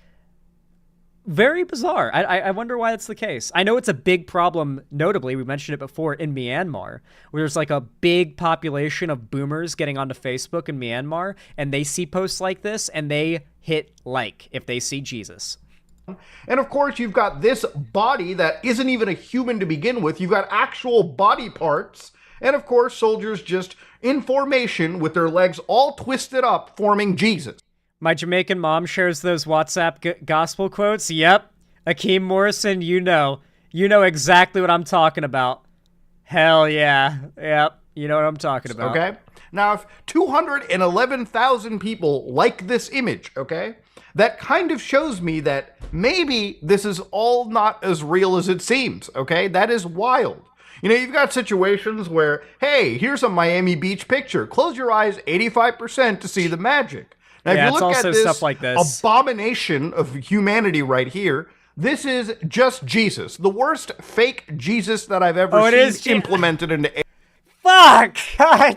S2: Very bizarre. I wonder why that's the case. I know it's a big problem, notably, we mentioned it before, in Myanmar, where there's like a big population of boomers getting onto Facebook in Myanmar, and they see posts like this, and they hit like if they see Jesus.
S12: And of course, you've got this body that isn't even a human to begin with. You've got actual body parts. And of course, soldiers just in formation with their legs all twisted up, forming Jesus.
S2: My Jamaican mom shares those WhatsApp gospel quotes. Yep. Akeem Morrison, you know exactly what I'm talking about. Hell yeah. Yep. You know what I'm talking about.
S12: Okay. Now, if 211,000 people like this image, okay, that kind of shows me that maybe this is all not as real as it seems, okay? That is wild. You know, you've got situations where, hey, here's a Miami Beach picture. Close your eyes 85% to see the magic. Now,
S2: yeah,
S12: if you look
S2: it's also
S12: at this,
S2: stuff like this
S12: abomination of humanity right here, this is just Jesus. The worst fake Jesus that I've ever seen implemented into...
S2: Fuck! I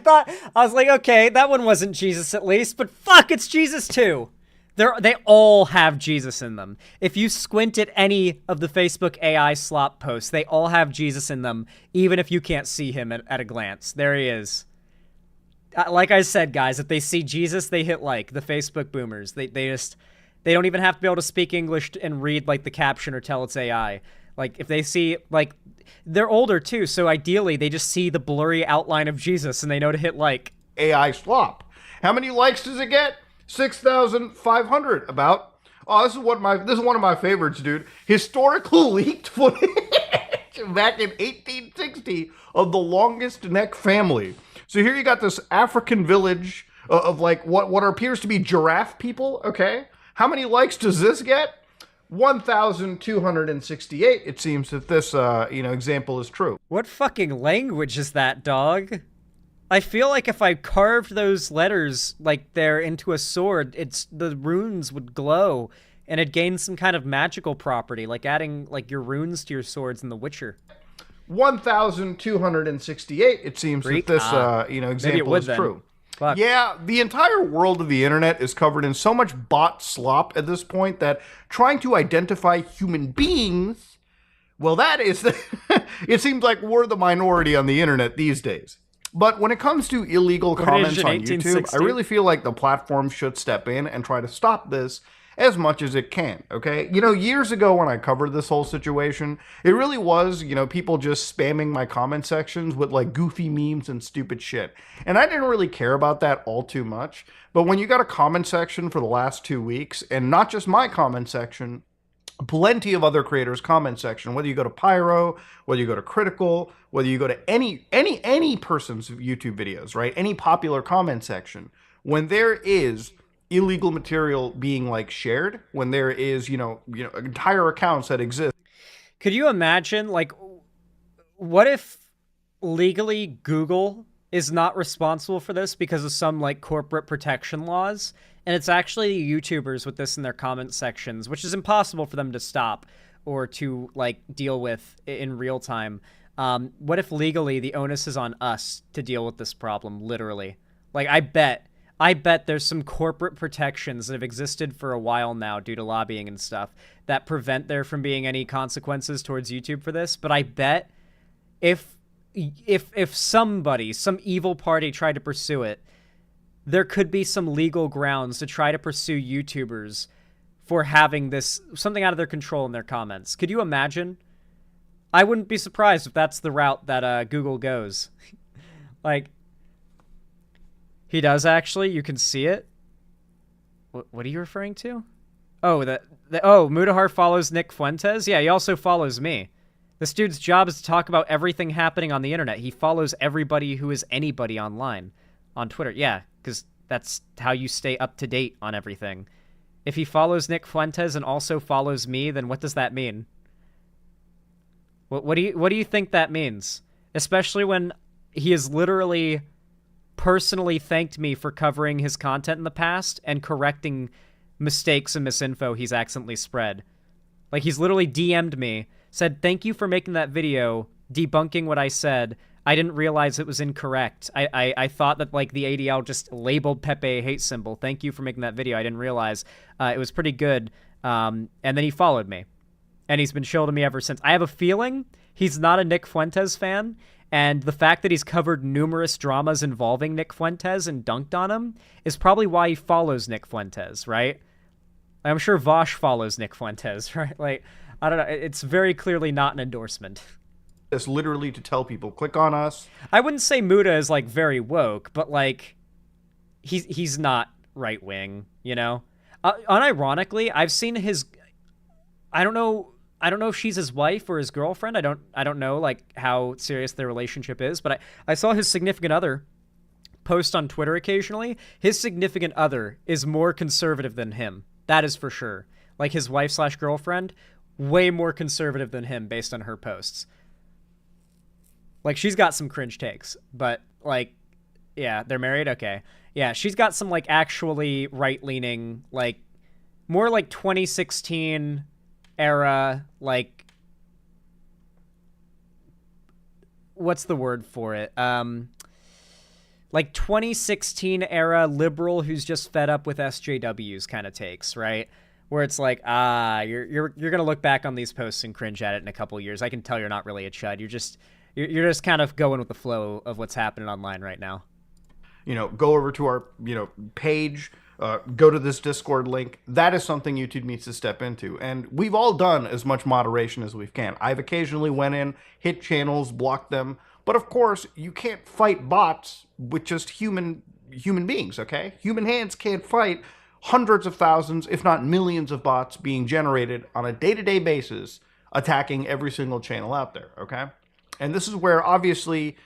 S2: was like, okay, that one wasn't Jesus at least, but fuck, it's Jesus too. They all have Jesus in them. If you squint at any of the Facebook AI slop posts, they all have Jesus in them, even if you can't see him at a glance. There he is. Like I said, guys, if they see Jesus, they hit like. The Facebook boomers. They don't even have to be able to speak English and read like the caption or tell it's AI. Like if they see, like, they're older too, so ideally they just see the blurry outline of Jesus and they know to hit like.
S12: AI slop. How many likes does it get? 6,500 about. Oh, this is one of my favorites, dude. Historical leaked footage back in 1860 of the longest neck family. So here you got this African village of like what appears to be giraffe people, okay? How many likes does this get? 1,268. It seems that this example is true.
S2: What fucking language is that, dog? I feel like if I carved those letters like they're into a sword, the runes would glow and it'd gain some kind of magical property, like adding like your runes to your swords in The Witcher.
S12: 1,268. It seems that this example is true.
S2: Fuck.
S12: Yeah, the entire world of the internet is covered in so much bot slop at this point that trying to identify human beings, well, that is it seems like we're the minority on the internet these days. But when it comes to illegal comments on YouTube, I really feel like the platform should step in and try to stop this as much as it can, okay? You know, years ago when I covered this whole situation, it really was, people just spamming my comment sections with like goofy memes and stupid shit. And I didn't really care about that all too much. But when you got a comment section for the last 2 weeks, and not just my comment section, plenty of other creators' comment section, whether you go to Pyro, whether you go to Critical, whether you go to any person's YouTube videos, right? Any popular comment section, when there is illegal material being like shared, when there is, entire accounts that exist.
S2: Could you imagine, like, what if legally Google is not responsible for this because of some like corporate protection laws, and it's actually the YouTubers with this in their comment sections, which is impossible for them to stop or to like deal with in real time. What if legally the onus is on us to deal with this problem, literally? Like, I bet there's some corporate protections that have existed for a while now due to lobbying and stuff that prevent there from being any consequences towards YouTube for this. But I bet if somebody, some evil party tried to pursue it, there could be some legal grounds to try to pursue YouTubers for having this, something out of their control in their comments. Could you imagine? I wouldn't be surprised if that's the route that Google goes. Like, he does actually. You can see it. What are you referring to? Oh, Mudahar follows Nick Fuentes? Yeah, he also follows me. This dude's job is to talk about everything happening on the internet. He follows everybody who is anybody online on Twitter. Yeah, because that's how you stay up to date on everything. If he follows Nick Fuentes and also follows me, then what does that mean? What do you think that means? Especially when he has literally personally thanked me for covering his content in the past and correcting mistakes and misinfo he's accidentally spread. Like, he's literally DM'd me, said, "Thank you for making that video debunking what I said. I didn't realize it was incorrect. I thought that, like, the ADL just labeled Pepe a hate symbol. Thank you for making that video. I didn't realize it was pretty good. And then he followed me. And he's been chill to me ever since. I have a feeling he's not a Nick Fuentes fan, and the fact that he's covered numerous dramas involving Nick Fuentes and dunked on him is probably why he follows Nick Fuentes, right? I'm sure Vosh follows Nick Fuentes, right? Like, I don't know. It's very clearly not an endorsement.
S12: It's literally to tell people, click on us.
S2: I wouldn't say Muda is, like, very woke, but, like, he's not right-wing, you know? Unironically, I've seen his... I don't know if she's his wife or his girlfriend. I don't know, like, how serious their relationship is, but I saw his significant other post on Twitter occasionally. His significant other is more conservative than him. That is for sure. Like, his wife/girlfriend, way more conservative than him based on her posts. Like, she's got some cringe takes, but, like, yeah, they're married? Okay. Yeah, she's got some, like, actually right-leaning, like, more like 2016 era, like, what's the word for it? Like 2016 era liberal who's just fed up with SJWs kind of takes, right? Where it's like, you're gonna look back on these posts and cringe at it in a couple years. I can tell you're not really a chud. You're just kind of going with the flow of what's happening online right now.
S12: You know, go over to our, page, go to this Discord link. That is something YouTube needs to step into. And we've all done as much moderation as we can. I've occasionally went in, hit channels, blocked them. But of course, you can't fight bots with just human beings, okay? Human hands can't fight hundreds of thousands, if not millions of bots being generated on a day-to-day basis, attacking every single channel out there, okay? And this is where, obviously,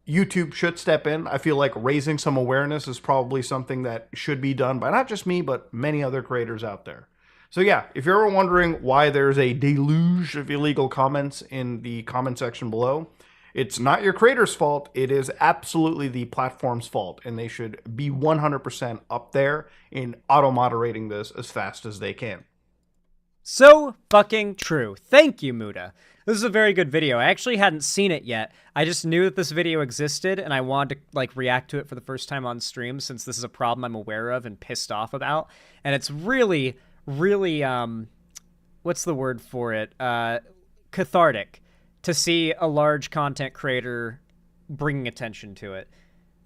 S12: YouTube should step in. I feel like raising some awareness is probably something that should be done by not just me, but many other creators out there. So yeah, if you're ever wondering why there's a deluge of illegal comments in the comment section below, it's not your creator's fault. It is absolutely the platform's fault, and they should be 100% up there in auto-moderating this as fast as they can.
S2: So fucking true. Thank you, Muda. This is a very good video. I actually hadn't seen it yet. I just knew that this video existed, and I wanted to, like, react to it for the first time on stream, since this is a problem I'm aware of and pissed off about. And it's really, really, what's the word for it? Cathartic to see a large content creator bringing attention to it.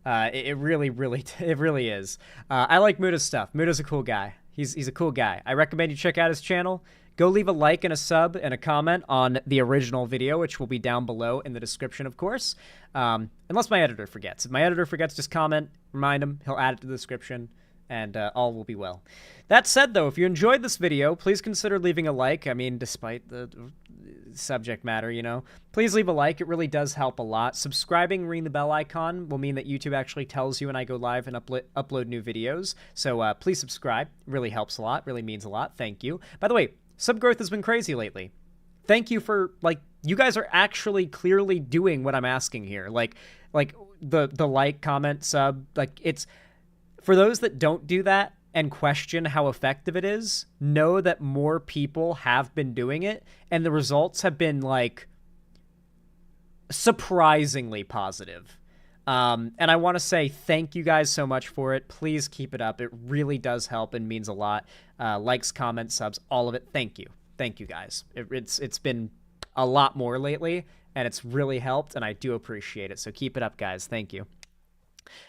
S2: It really, it really is. I like Muda's stuff. Muda's a cool guy. He's a cool guy. I recommend you check out his channel. Go leave a like and a sub and a comment on the original video, which will be down below in the description, of course. Unless my editor forgets. If my editor forgets, just comment, remind him, he'll add it to the description, and all will be well. That said, though, if you enjoyed this video, please consider leaving a like. I mean, despite the subject matter, you know, please leave a like. It really does help a lot. Subscribing, ring the bell icon will mean that YouTube actually tells you when I go live and upload new videos. So please subscribe. It really helps a lot. Really means a lot. Thank you. By the way, sub growth has been crazy lately. Thank you for, like, you guys are actually clearly doing what I'm asking here. Like the like, comment, sub, like, it's for those that don't do that and question how effective it is, know that more people have been doing it, and the results have been, like, surprisingly positive. And I want to say thank you guys so much for it. Please keep it up. It really does help and means a lot. Likes, comments, subs, all of it. Thank you. Thank you, guys. It's been a lot more lately, and it's really helped, and I do appreciate it. So keep it up, guys. Thank you.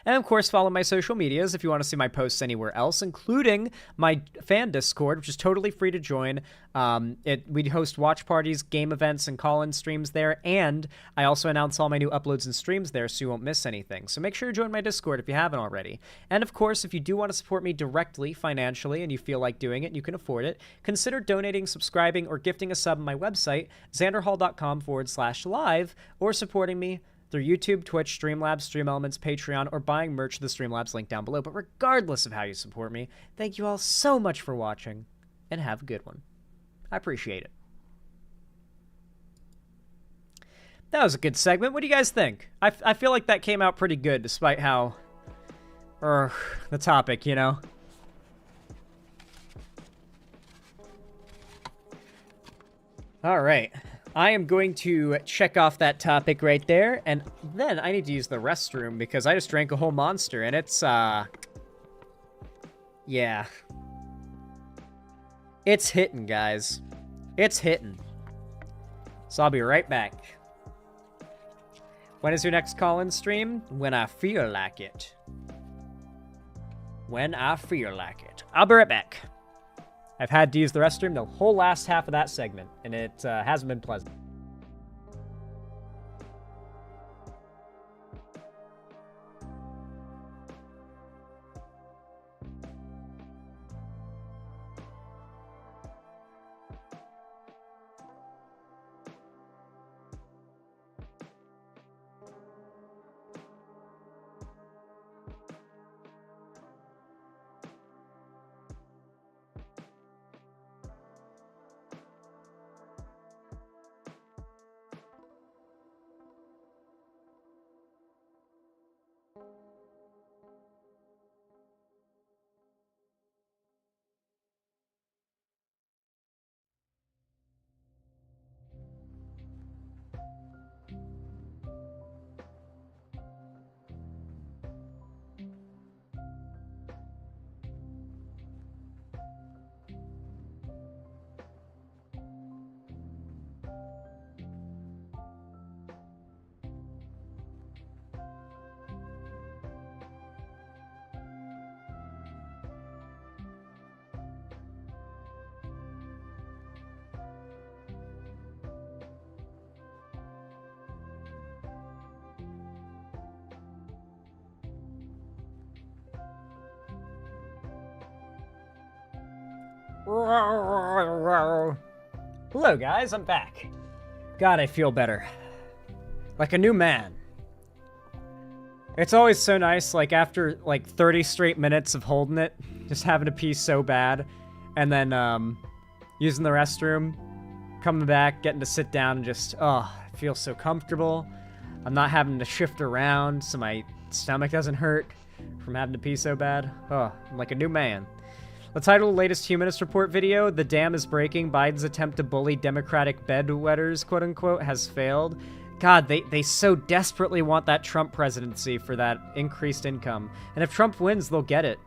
S2: And, of course, follow my social medias if you want to see my posts anywhere else, including my fan Discord, which is totally free to join. We host watch parties, game events, and call-in streams there, and I also announce all my new uploads and streams there so you won't miss anything. So make sure you join my Discord if you haven't already. And, of course, if you do want to support me directly financially and you feel like doing it and you can afford it, consider donating, subscribing, or gifting a sub on my website, xanderhall.com/live, or supporting me through YouTube, Twitch, Streamlabs, Stream Elements, Patreon, or buying merch to the Streamlabs link down below. But regardless of how you support me, thank you all so much for watching, and have a good one. I appreciate it. That was a good segment. What do you guys think? I feel like that came out pretty good, despite how... the topic, you know? Alright. I am going to check off that topic right there, and then I need to use the restroom because I just drank a whole monster, and it's, yeah. It's hitting, guys. It's hitting. So I'll be right back. When is your next call-in stream? When I feel like it. When I feel like it. I'll be right back. I've had to use the restroom the whole last half of that segment, and it hasn't been pleasant. Hello guys, I'm back. God, I feel better. Like a new man. It's always so nice, like after like 30 straight minutes of holding it, just having to pee so bad, and then using the restroom, coming back, getting to sit down and just, oh, I feel so comfortable. I'm not having to shift around so my stomach doesn't hurt from having to pee so bad. Oh, I'm like a new man. The title of the latest Humanist Report video, "The Dam is Breaking, Biden's Attempt to Bully Democratic Bedwetters," quote-unquote, has failed. God, they so desperately want that Trump presidency for that increased income. And if Trump wins, they'll get it.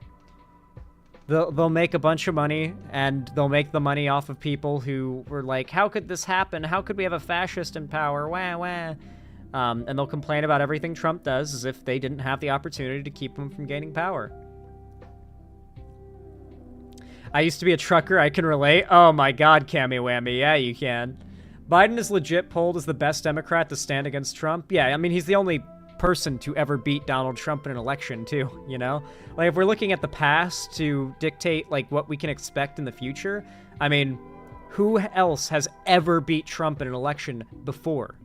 S2: They'll make a bunch of money, and they'll make the money off of people who were like, how could this happen? How could we have a fascist in power? Wah, wah. And they'll complain about everything Trump does as if they didn't have the opportunity to keep him from gaining power. I used to be a trucker, I can relate. Oh my god, Cammy Whammy, yeah, you can. Biden is legit polled as the best Democrat to stand against Trump. Yeah, I mean, he's the only person to ever beat Donald Trump in an election, too, you know? Like, if we're looking at the past to dictate, like, what we can expect in the future, I mean, who else has ever beat Trump in an election before?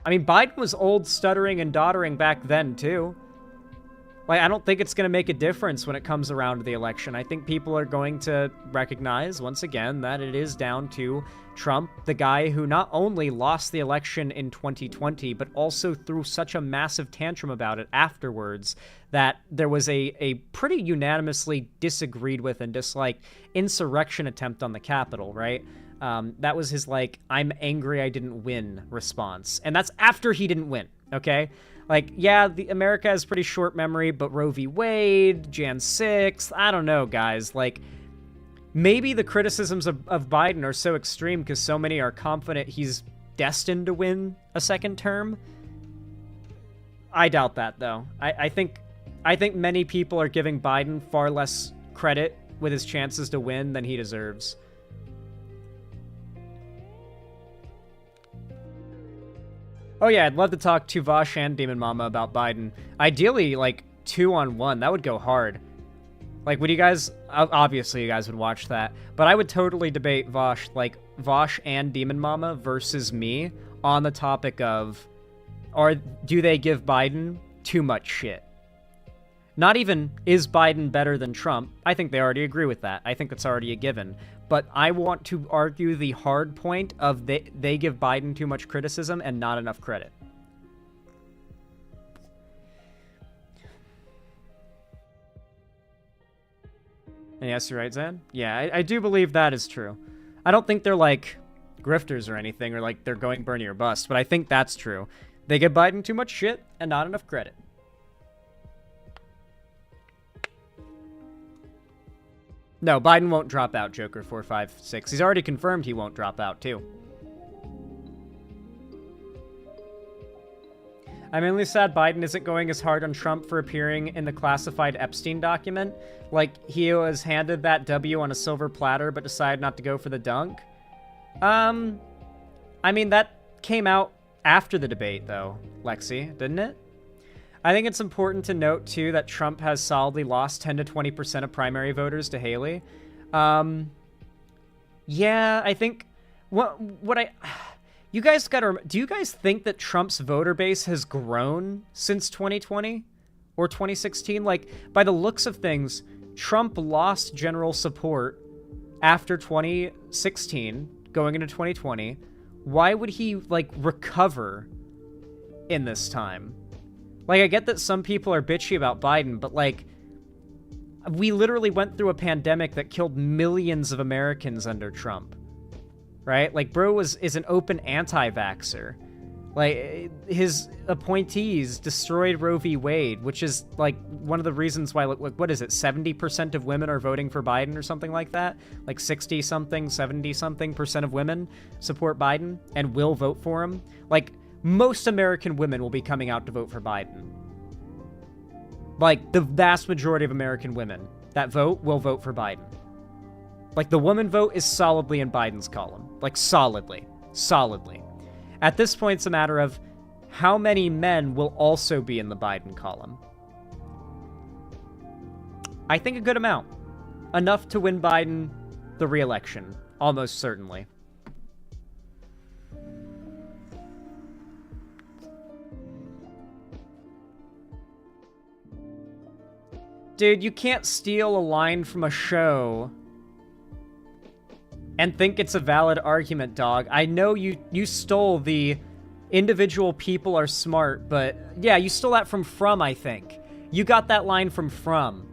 S2: I mean, Biden was old, stuttering, and doddering back then, too. Like, I don't think it's going to make a difference when it comes around to the election. I think people are going to recognize, once again, that it is down to Trump, the guy who not only lost the election in 2020, but also threw such a massive tantrum about it afterwards that there was a pretty unanimously disagreed with and disliked insurrection attempt on the Capitol, right? That was his, like, I'm angry I didn't win response. And that's after he didn't win, okay? Like, yeah, America has pretty short memory, but Roe v. Wade, Jan 6th, I don't know, guys. Like, maybe the criticisms of Biden are so extreme because so many are confident he's destined to win a second term. I doubt that, though. I think many people are giving Biden far less credit with his chances to win than he deserves. Oh yeah, I'd love to talk to Vosh and Demon Mama about Biden. Ideally, like, 2-on-1. That would go hard. Like, would you guys... Obviously, you guys would watch that. But I would totally debate Vosh, like, Vosh and Demon Mama versus me on the topic of... do they give Biden too much shit? Not even, is Biden better than Trump? I think they already agree with that. I think that's already a given. But I want to argue the hard point of they give Biden too much criticism and not enough credit. And yes, you're right, Zan. Yeah, I do believe that is true. I don't think they're like grifters or anything, or like they're going Bernie or bust, but I think that's true. They give Biden too much shit and not enough credit. No, Biden won't drop out, Joker456. He's already confirmed he won't drop out, too. I'm mainly sad Biden isn't going as hard on Trump for appearing in the classified Epstein document. Like, he was handed that W on a silver platter, but decided not to go for the dunk. I mean, that came out after the debate, though, Lexi, didn't it? I think it's important to note, too, that Trump has solidly lost 10 to 20% of primary voters to Haley. Yeah, I think... You guys gotta... Do you guys think that Trump's voter base has grown since 2020? Or 2016? Like, by the looks of things, Trump lost general support after 2016, going into 2020. Why would he, like, recover in this time? Like, I get that some people are bitchy about Biden, but, like, we literally went through a pandemic that killed millions of Americans under Trump. Right? Like, bro is an open anti-vaxxer. Like, his appointees destroyed Roe v. Wade, which is, like, one of the reasons why, like, what is it, 70% of women are voting for Biden or something like that? Like, 60-something, 70-something% of women support Biden and will vote for him. Like, most American women will be coming out to vote for Biden. Like, the vast majority of American women that vote will vote for Biden. Like, the woman vote is solidly in Biden's column. Like, solidly. Solidly. At this point, it's a matter of how many men will also be in the Biden column. I think a good amount. Enough to win Biden the re-election. Almost certainly. Dude, you can't steal a line from a show and think it's a valid argument, dog. I know you stole the individual people are smart, but yeah, you stole that from, I think. You got that line from.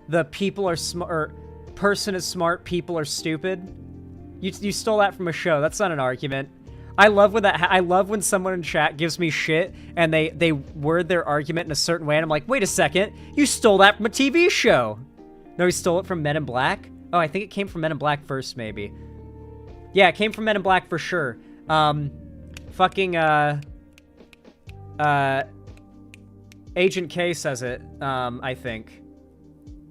S2: The people are smart, or person is smart, people are stupid. You stole that from a show. That's not an argument. I love when someone in chat gives me shit and they word their argument in a certain way, and I'm like, wait a second, you stole that from a TV show. No, he stole it from Men in Black. Oh, I think it came from Men in Black first, maybe. Yeah, it came from Men in Black for sure. Agent K says it, I think.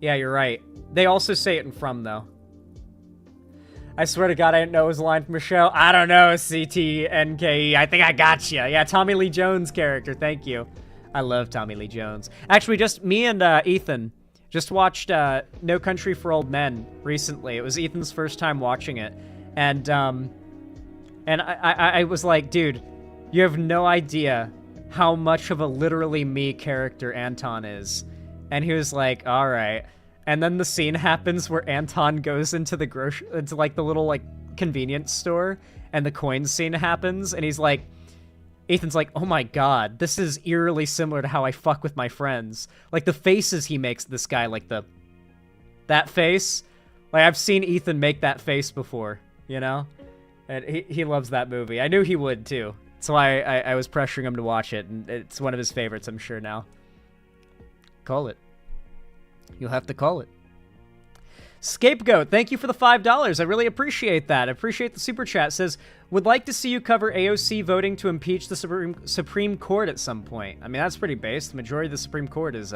S2: Yeah, you're right. They also say it in From, though. I swear to God, I didn't know it was a line from a show. I don't know, CTNKE. I think I got you. Yeah, Tommy Lee Jones character. Thank you. I love Tommy Lee Jones. Actually, just me and Ethan just watched No Country for Old Men recently. It was Ethan's first time watching it. And I was like, dude, you have no idea how much of a literally me character Anton is. And he was like, all right. And then the scene happens where Anton goes into the like the little like convenience store, and the coin scene happens, and he's like, Ethan's like, oh my God, this is eerily similar to how I fuck with my friends. Like the faces he makes this guy, like that face, like I've seen Ethan make that face before, you know? And he loves that movie. I knew he would too. That's why I was pressuring him to watch it, and it's one of his favorites, I'm sure now. Call it. You'll have to call it. Scapegoat, thank you for the $5. I really appreciate that. I appreciate the super chat. It says, would like to see you cover AOC voting to impeach the Supreme Court at some point. I mean, that's pretty base. The majority of the Supreme Court is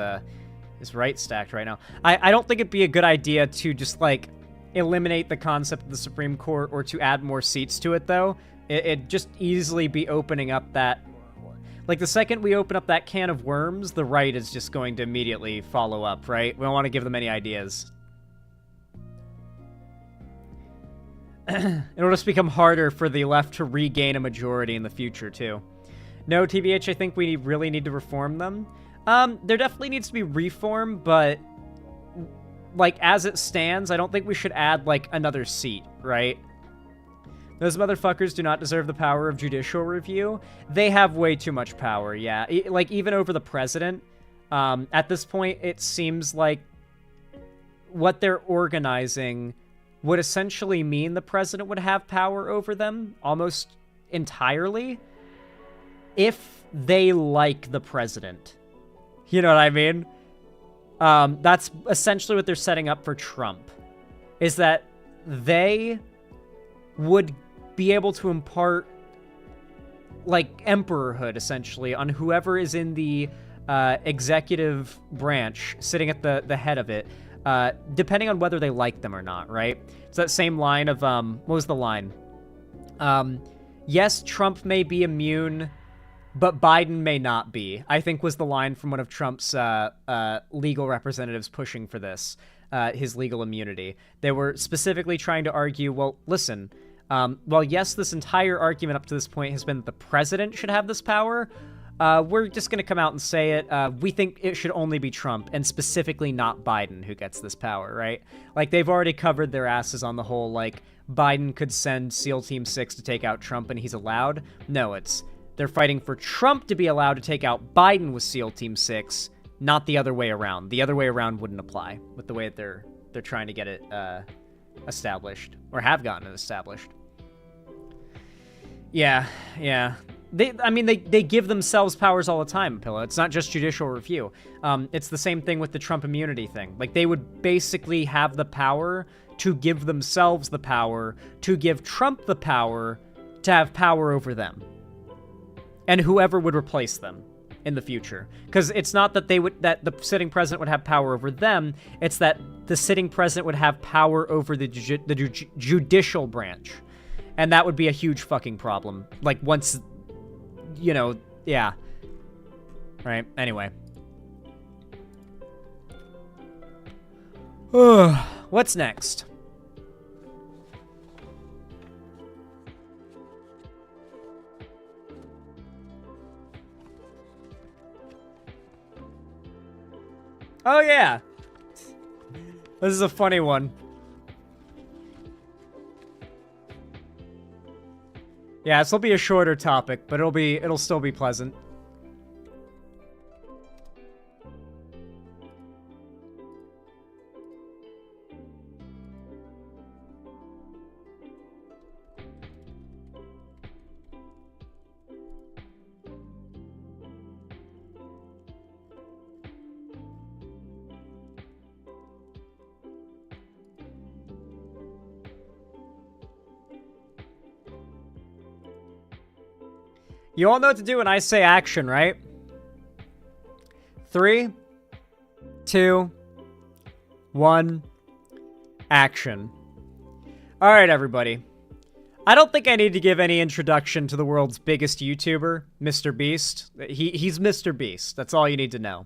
S2: right stacked right now. I don't think it'd be a good idea to just, like, eliminate the concept of the Supreme Court or to add more seats to it, though. It'd just easily be opening up that... Like, the second we open up that can of worms, the right is just going to immediately follow up, right? We don't want to give them any ideas. It'll just become harder for the left to regain a majority in the future, too. No, TBH, I think we really need to reform them. There definitely needs to be reform, but, like, as it stands, I don't think we should add, like, another seat, right? Those motherfuckers do not deserve the power of judicial review. They have way too much power, yeah. Like, even over the president. At this point, it seems like what they're organizing would essentially mean the president would have power over them almost entirely if they like the president. You know what I mean? That's essentially what they're setting up for Trump. is that they would be able to impart like emperorhood essentially on whoever is in the executive branch sitting at the head of it, depending on whether they like them or not, right? It's that same line of, what was the line? Yes, Trump may be immune, but Biden may not be, I think was the line from one of Trump's legal representatives pushing for this, his legal immunity. They were specifically trying to argue, well, listen, well, yes, this entire argument up to this point has been that the president should have this power. We're just going to come out and say it. We think it should only be Trump, and specifically not Biden, who gets this power, right? Like, they've already covered their asses on the whole, like, Biden could send SEAL Team 6 to take out Trump and he's allowed. No, they're fighting for Trump to be allowed to take out Biden with SEAL Team 6, not the other way around. The other way around wouldn't apply with the way that they're trying to get it established, or have gotten it established. Yeah. They give themselves powers all the time, Pillow. It's not just judicial review. It's the same thing with the Trump immunity thing. Like, they would basically have the power to give themselves the power, to give Trump the power to have power over them. And whoever would replace them in the future. Because it's not that that the sitting president would have power over them, it's that the sitting president would have power over the judicial branch. And that would be a huge fucking problem. Like, once, yeah. Right, anyway. What's next? Oh, yeah. This is a funny one. Yeah, this will be a shorter topic, but it'll still be pleasant. You all know what to do when I say action, right? 3, 2, 1, action. All right, everybody. I don't think I need to give any introduction to the world's biggest YouTuber, Mr. Beast. He's Mr. Beast. That's all you need to know.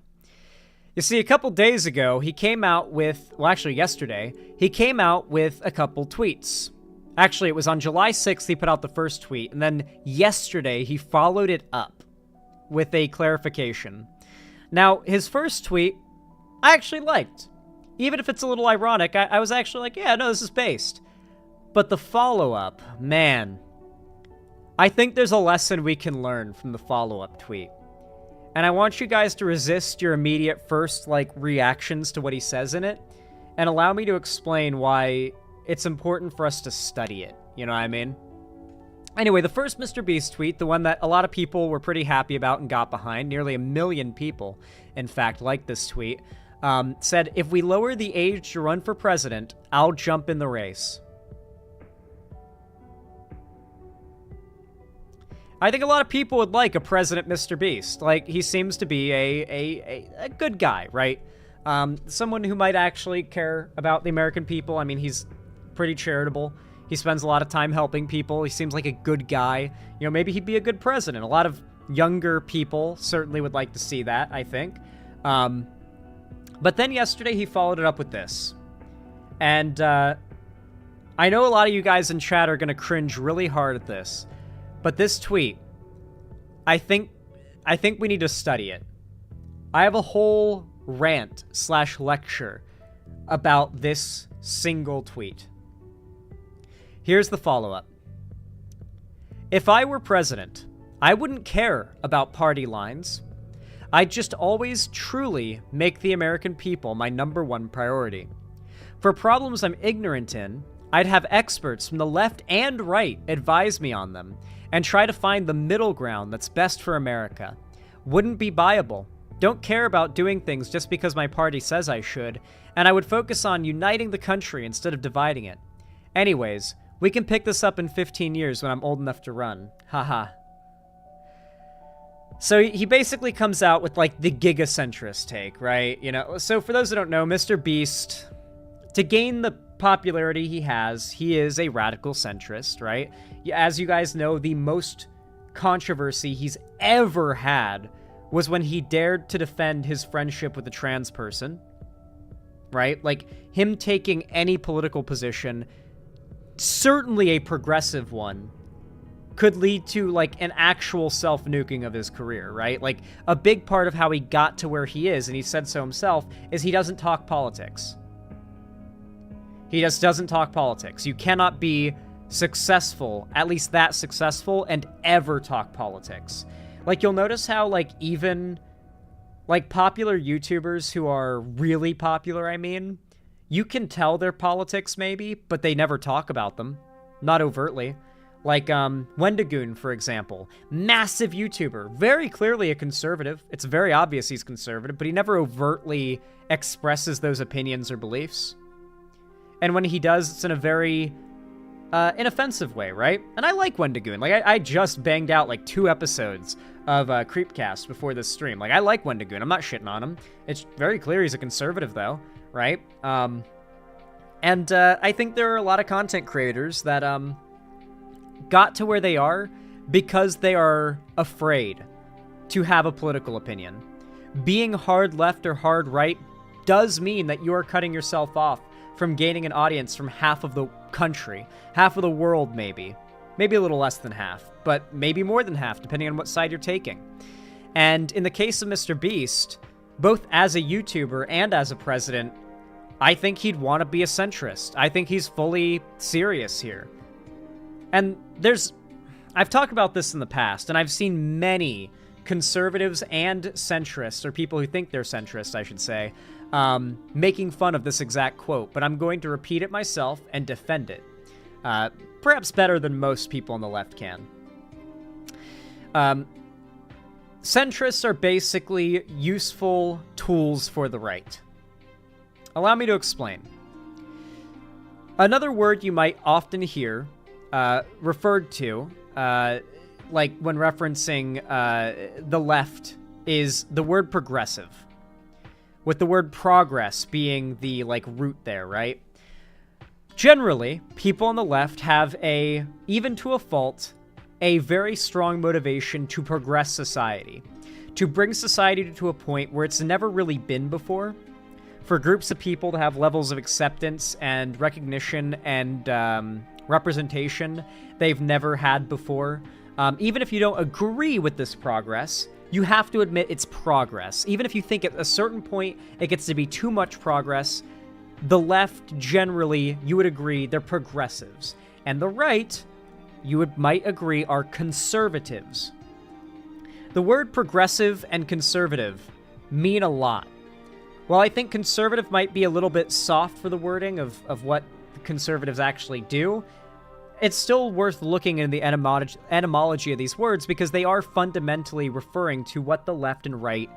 S2: You see, a couple days ago, he came out with, well, actually yesterday, he came out with a couple tweets. Actually, it was on July 6th he put out the first tweet, and then yesterday he followed it up with a clarification. Now, his first tweet, I actually liked. Even if it's a little ironic, I was actually like, yeah, no, this is based. But the follow-up, man, I think there's a lesson we can learn from the follow-up tweet. And I want you guys to resist your immediate first, reactions to what he says in it, and allow me to explain why it's important for us to study it, you know what I mean? Anyway, the first Mr. Beast tweet, the one that a lot of people were pretty happy about and got behind, nearly 1 million people, in fact, liked this tweet, said, if we lower the age to run for president, I'll jump in the race. I think a lot of people would like a President Mr. Beast. Like, he seems to be a good guy, right? Someone who might actually care about the American people. I mean, he's pretty charitable. He spends a lot of time helping people. He seems like a good guy. You know, maybe he'd be a good president. A lot of younger people certainly would like to see that, I think. But then yesterday he followed it up with this. And I know a lot of you guys in chat are going to cringe really hard at this. But this tweet, I think we need to study it. I have a whole rant/lecture about this single tweet. Here's the follow-up. If I were president, I wouldn't care about party lines. I'd just always truly make the American people my #1 priority. For problems I'm ignorant in, I'd have experts from the left and right advise me on them and try to find the middle ground that's best for America. Wouldn't be viable. don't care about doing things just because my party says I should, and I would focus on uniting the country instead of dividing it. Anyways, we can pick this up in 15 years when I'm old enough to run. Haha. So he basically comes out with, like, the gigacentrist take, right? You know, so for those who don't know, Mr. Beast, to gain the popularity he has, he is a radical centrist, right? As you guys know, the most controversy he's ever had was when he dared to defend his friendship with a trans person, right? Like, him taking any political position, certainly a progressive one, could lead to, like, an actual self-nuking of his career, right? Like, a big part of how he got to where he is, and he said so himself, is he doesn't talk politics. He just doesn't talk politics. You cannot be successful, at least that successful, and ever talk politics. Like, you'll notice how, like, even, like, popular YouTubers who are really popular, I mean, you can tell they're politics, maybe, but they never talk about them. Not overtly. Like, Wendigoon, for example. Massive YouTuber. Very clearly a conservative. It's very obvious he's conservative, but he never overtly expresses those opinions or beliefs. And when he does, it's in a very inoffensive way, right? And I like Wendigoon. Like, I just banged out, like, 2 episodes of Creepcast before this stream. Like, I like Wendigoon. I'm not shitting on him. It's very clear he's a conservative, though, right? And I think there are a lot of content creators that got to where they are because they are afraid to have a political opinion. Being hard left or hard right does mean that you are cutting yourself off from gaining an audience from half of the country, half of the world, maybe a little less than half, but maybe more than half, depending on what side you're taking. And in the case of Mr. Beast, both as a YouTuber and as a president, I think he'd want to be a centrist. I think he's fully serious here. And I've talked about this in the past, and I've seen many conservatives and centrists, or people who think they're centrist, I should say, making fun of this exact quote, but I'm going to repeat it myself and defend it. Perhaps better than most people on the left can. Centrists are basically useful tools for the right. Allow me to explain. Another word you might often hear referred to, like when referencing the left, is the word progressive, with the word progress being the, like, root there, right? Generally, people on the left have even to a fault, a very strong motivation to progress society, to bring society to a point where it's never really been before, for groups of people to have levels of acceptance and recognition and representation they've never had before. Even if you don't agree with this progress, you have to admit it's progress. Even if you think at a certain point it gets to be too much progress, the left generally, you would agree, they're progressives. And the right, might agree, are conservatives. The word progressive and conservative mean a lot. While I think conservative might be a little bit soft for the wording of what conservatives actually do, it's still worth looking into the etymology of these words, because they are fundamentally referring to what the left and right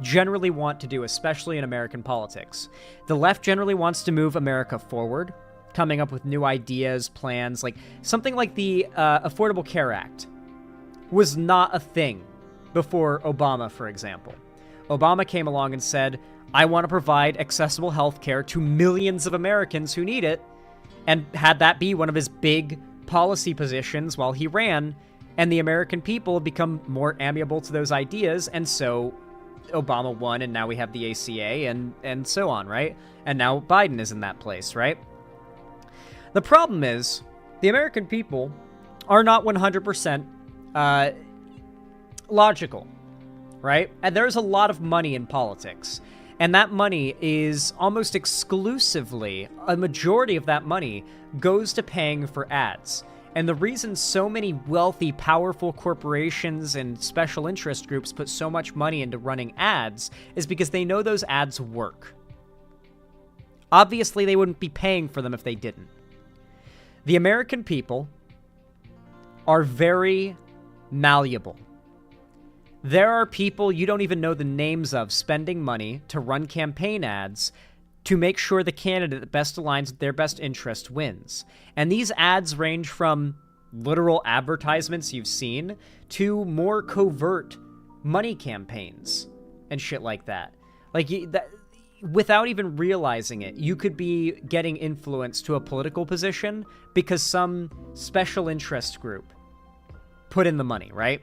S2: generally want to do, especially in American politics. The left generally wants to move America forward, coming up with new ideas, plans, like something like the Affordable Care Act was not a thing before Obama, for example. Obama came along and said, I want to provide accessible health care to millions of Americans who need it, and had that be one of his big policy positions while he ran, and the American people have become more amiable to those ideas, and so Obama won, and now we have the ACA, and so on, right? And now Biden is in that place, right? The problem is, the American people are not 100% logical, right? And there's a lot of money in politics. And that money is almost exclusively, a majority of that money goes to paying for ads. And the reason so many wealthy, powerful corporations and special interest groups put so much money into running ads is because they know those ads work. Obviously, they wouldn't be paying for them if they didn't. The American people are very malleable. There are people you don't even know the names of spending money to run campaign ads to make sure the candidate that best aligns with their best interest wins. And these ads range from literal advertisements you've seen to more covert money campaigns and shit like that. Without even realizing it, you could be getting influence to a political position because some special interest group put in the money, right?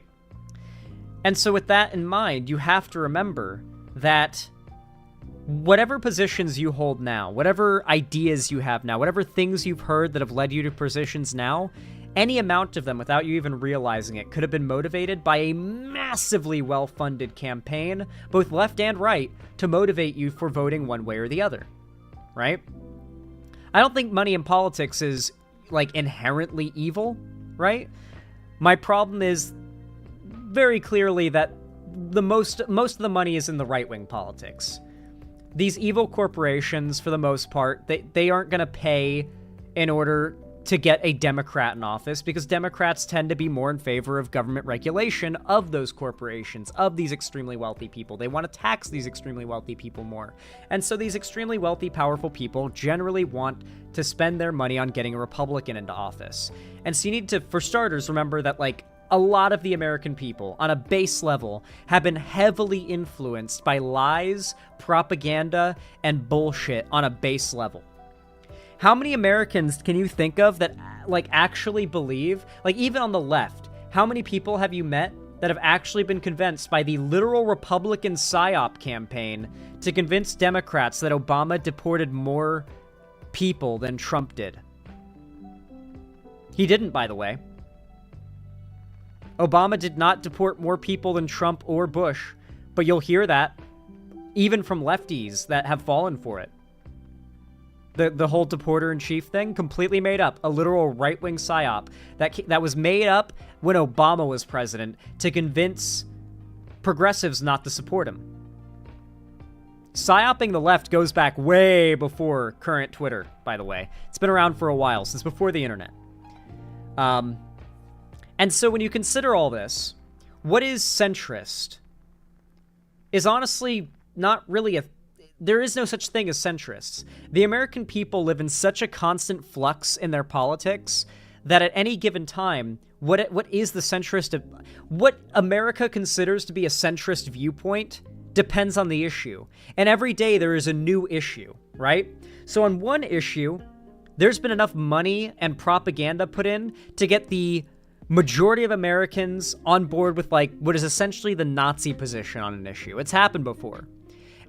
S2: And so with that in mind, you have to remember that whatever positions you hold now, whatever ideas you have now, whatever things you've heard that have led you to positions now, any amount of them, without you even realizing it, could have been motivated by a massively well-funded campaign, both left and right, to motivate you for voting one way or the other, right? I don't think money in politics is, inherently evil, right? My problem is very clearly that most of the money is in the right-wing politics. These evil corporations, for the most part, they aren't going to pay in order to get a Democrat in office, because Democrats tend to be more in favor of government regulation of those corporations, of these extremely wealthy people. They want to tax these extremely wealthy people more. And so these extremely wealthy, powerful people generally want to spend their money on getting a Republican into office. And so you need to, for starters, remember that, a lot of the American people, on a base level, have been heavily influenced by lies, propaganda, and bullshit on a base level. How many Americans can you think of that, actually believe, even on the left, how many people have you met that have actually been convinced by the literal Republican PSYOP campaign to convince Democrats that Obama deported more people than Trump did? He didn't, by the way. Obama did not deport more people than Trump or Bush, but you'll hear that even from lefties that have fallen for it. The whole deporter-in-chief thing, completely made up. A literal right-wing PSYOP that was made up when Obama was president to convince progressives not to support him. PSYOPing the left goes back way before current Twitter, by the way. It's been around for a while, since before the internet. And so when you consider all this, what is centrist is honestly not really there is no such thing as centrists. The American people live in such a constant flux in their politics that at any given time, what is the centrist? What America considers to be a centrist viewpoint depends on the issue. And every day there is a new issue, right? So on one issue, there's been enough money and propaganda put in to get the majority of Americans on board with what is essentially the Nazi position on an issue. It's happened before.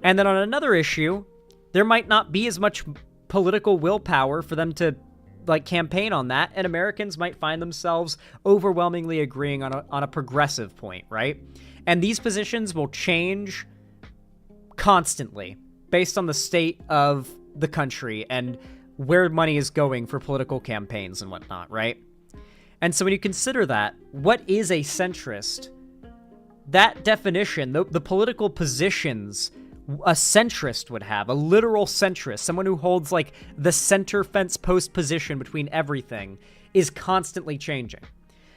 S2: And then on another issue, there might not be as much political willpower for them to campaign on that, and Americans might find themselves overwhelmingly agreeing on a progressive point, right? And these positions will change constantly based on the state of the country and where money is going for political campaigns and whatnot, right? And so when you consider that, what is a centrist? That definition, the political positions a centrist would have, a literal centrist, someone who holds the center fence post position between everything, is constantly changing.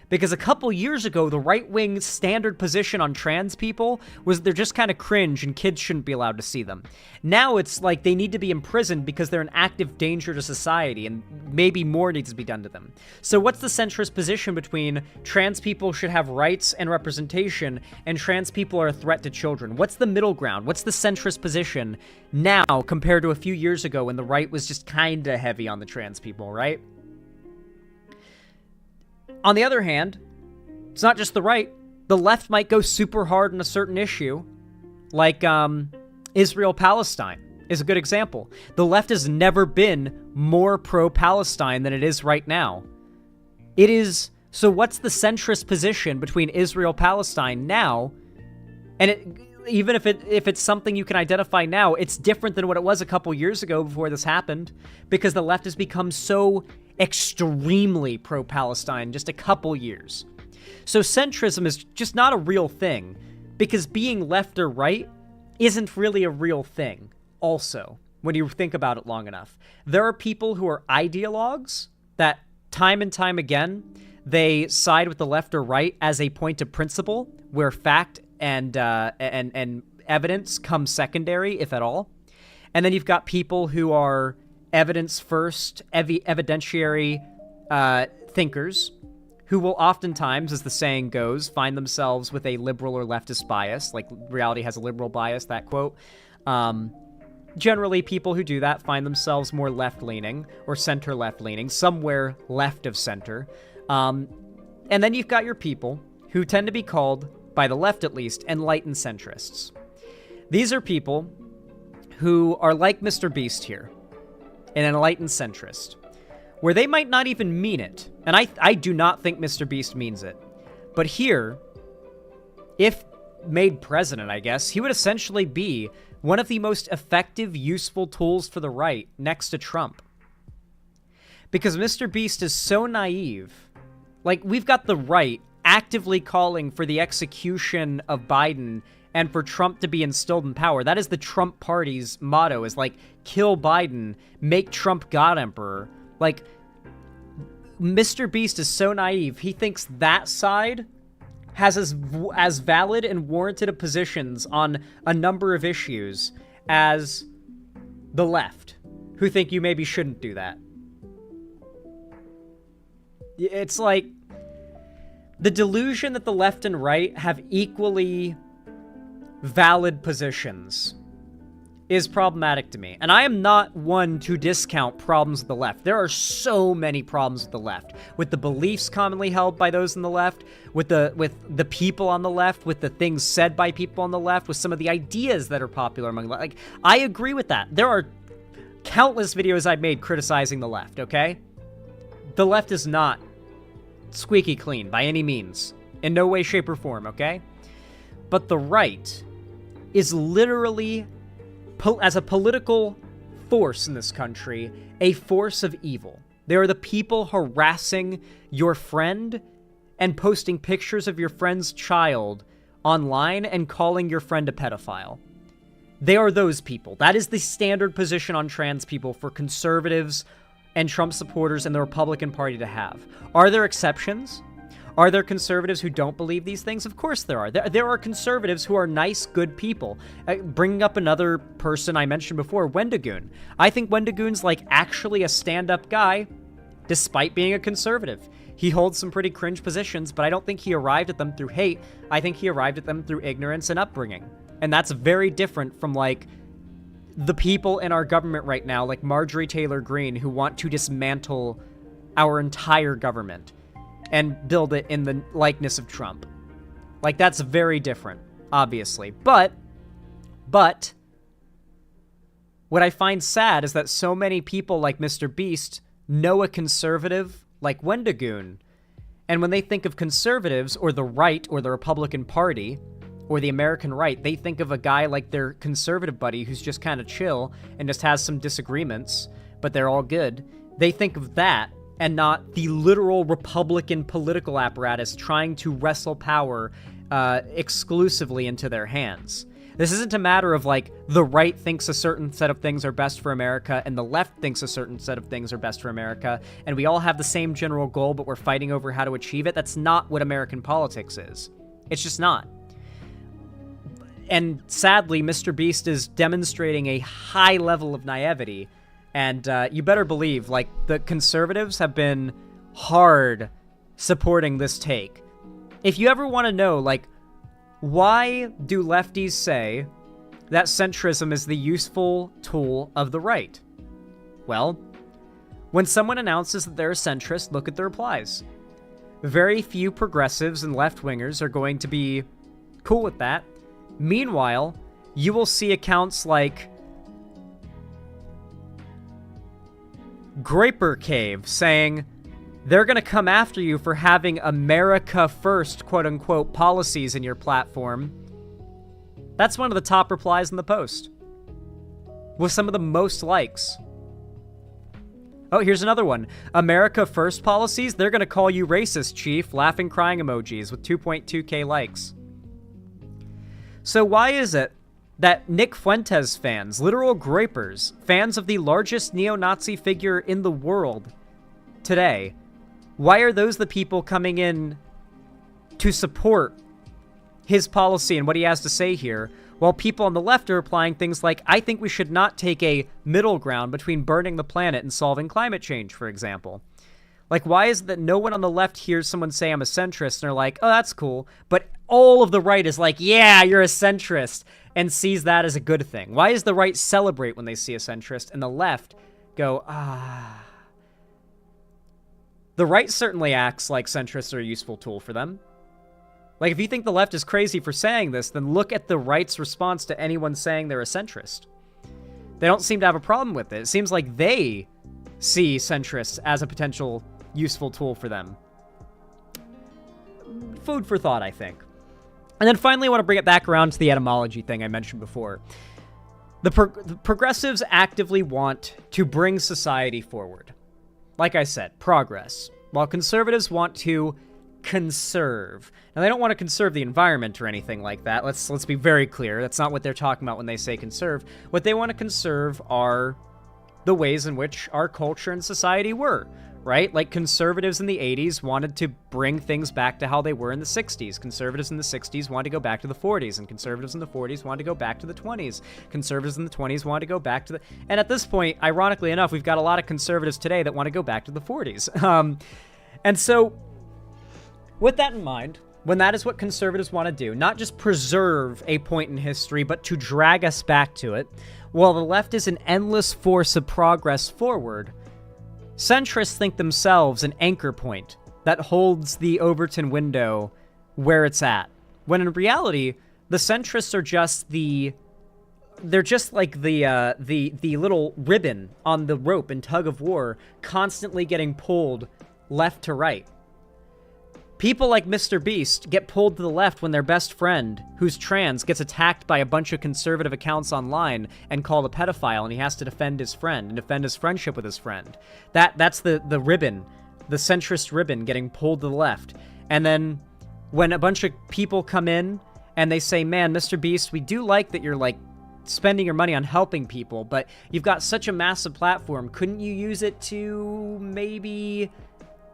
S2: Because a couple years ago, the right-wing standard position on trans people was they're just kind of cringe and kids shouldn't be allowed to see them. Now it's they need to be imprisoned because they're an active danger to society and maybe more needs to be done to them. So what's the centrist position between trans people should have rights and representation and trans people are a threat to children? What's the middle ground? What's the centrist position now compared to a few years ago when the right was just kind of heavy on the trans people, right? On the other hand, it's not just the right. The left might go super hard on a certain issue, like Israel-Palestine is a good example. The left has never been more pro-Palestine than it is right now. It is, so what's the centrist position between Israel-Palestine now? And even if it's something you can identify now, it's different than what it was a couple years ago before this happened, because the left has become so extremely pro-Palestine in just a couple years. So centrism is just not a real thing, because being left or right isn't really a real thing also, when you think about it long enough. There are people who are ideologues that time and time again, they side with the left or right as a point of principle, where fact and evidence come secondary, if at all. And then you've got people who are evidence first, evidentiary thinkers, who will oftentimes, as the saying goes, find themselves with a liberal or leftist bias. Like, reality has a liberal bias, that quote. Generally, people who do that find themselves more left-leaning or center-left-leaning, somewhere left of center. And then you've got your people who tend to be called, by the left at least, enlightened centrists. These are people who are like Mr. Beast here, an enlightened centrist, where they might not even mean it. And I do not think Mr. Beast means it. But here, if made president, I guess, he would essentially be one of the most effective, useful tools for the right next to Trump. Because Mr. Beast is so naive. Like, we've got the right actively calling for the execution of Biden and for Trump to be instilled in power. That is the Trump party's motto, is like, kill Biden, make Trump God Emperor. Like, Mr. Beast is so naive, he thinks that side has as valid and warranted of positions on a number of issues as the left, who think you maybe shouldn't do that. It's like the delusion that the left and right have equally valid positions is problematic to me. And I am not one to discount problems with the left. There are so many problems with the left, with the beliefs commonly held by those on the left, with the people on the left, with the things said by people on the left, with some of the ideas that are popular among the left. Like, I agree with that. There are countless videos I've made criticizing the left, okay? The left is not squeaky clean by any means, in no way, shape, or form, okay? But the right is literally, as a political force in this country, a force of evil. They are the people harassing your friend and posting pictures of your friend's child online and calling your friend a pedophile. They are those people. That is the standard position on trans people for conservatives and Trump supporters and the Republican Party to have. Are there exceptions? Are there conservatives who don't believe these things? Of course there are. There are conservatives who are nice, good people. Bringing up another person I mentioned before, Wendigoon. I think Wendigoon's like actually a stand-up guy, despite being a conservative. He holds some pretty cringe positions, but I don't think he arrived at them through hate. I think he arrived at them through ignorance and upbringing. And that's very different from like the people in our government right now, like Marjorie Taylor Greene, who want to dismantle our entire government and build it in the likeness of Trump. Like, that's very different, obviously. But, what I find sad is that so many people like Mr. Beast know a conservative like Wendigoon. And when they think of conservatives, or the right, or the Republican Party, or the American right, they think of a guy like their conservative buddy who's just kind of chill and just has some disagreements, but they're all good. They think of that, and not the literal Republican political apparatus trying to wrestle power exclusively into their hands. This isn't a matter of, like, the right thinks a certain set of things are best for America, and the left thinks a certain set of things are best for America, and we all have the same general goal, but we're fighting over how to achieve it. That's not what American politics is. It's just not. And sadly, Mr. Beast is demonstrating a high level of naivety. And you better believe, like, the conservatives have been hard supporting this take. If you ever want to know, like, why do lefties say that centrism is the useful tool of the right? Well, when someone announces that they're a centrist, look at the replies. Very few progressives and left-wingers are going to be cool with that. Meanwhile, you will see accounts like Graper Cave saying they're going to come after you for having America First, quote-unquote, policies in your platform. That's one of the top replies in the post, with some of the most likes. Oh, here's another one. America First policies, they're going to call you racist, chief. Laughing crying emojis with 2.2k likes. So why is it that Nick Fuentes fans, literal grapers, fans of the largest neo-Nazi figure in the world today, why are those the people coming in to support his policy and what he has to say here, while people on the left are applying things like, I think we should not take a middle ground between burning the planet and solving climate change, for example. Like, why is it that no one on the left hears someone say I'm a centrist and they're like, oh, that's cool, but all of the right is like, yeah, you're a centrist, and sees that as a good thing? Why does the right celebrate when they see a centrist and the left go, ah? The right certainly acts like centrists are a useful tool for them. Like, if you think the left is crazy for saying this, then look at the right's response to anyone saying they're a centrist. They don't seem to have a problem with it. It seems like they see centrists as a potential useful tool for them. Food for thought, I think. And then finally, I want to bring it back around to the etymology thing I mentioned before. The progressives actively want to bring society forward. Like I said, progress. While conservatives want to conserve. Now, they don't want to conserve the environment or anything like that. Let's be very clear. That's not what they're talking about when they say conserve. What they want to conserve are the ways in which our culture and society were, right? Like, conservatives in the 80s wanted to bring things back to how they were in the 60s. Conservatives in the 60s wanted to go back to the 40s, and conservatives in the 40s wanted to go back to the 20s. Conservatives in the 20s wanted to go back to the... And at this point, ironically enough, we've got a lot of conservatives today that want to go back to the 40s. And so, with that in mind, when that is what conservatives want to do, not just preserve a point in history, but to drag us back to it, while the left is an endless force of progress forward, centrists think themselves an anchor point that holds the Overton window where it's at. When in reality, the centrists are just they're just like the little ribbon on the rope in tug of war, constantly getting pulled left to right. People like Mr. Beast get pulled to the left when their best friend, who's trans, gets attacked by a bunch of conservative accounts online and called a pedophile, and he has to defend his friend and defend his friendship with his friend. That's the ribbon, the centrist ribbon getting pulled to the left. And then when a bunch of people come in and they say, man, Mr. Beast, we do like that you're like spending your money on helping people, but you've got such a massive platform. Couldn't you use it to maybe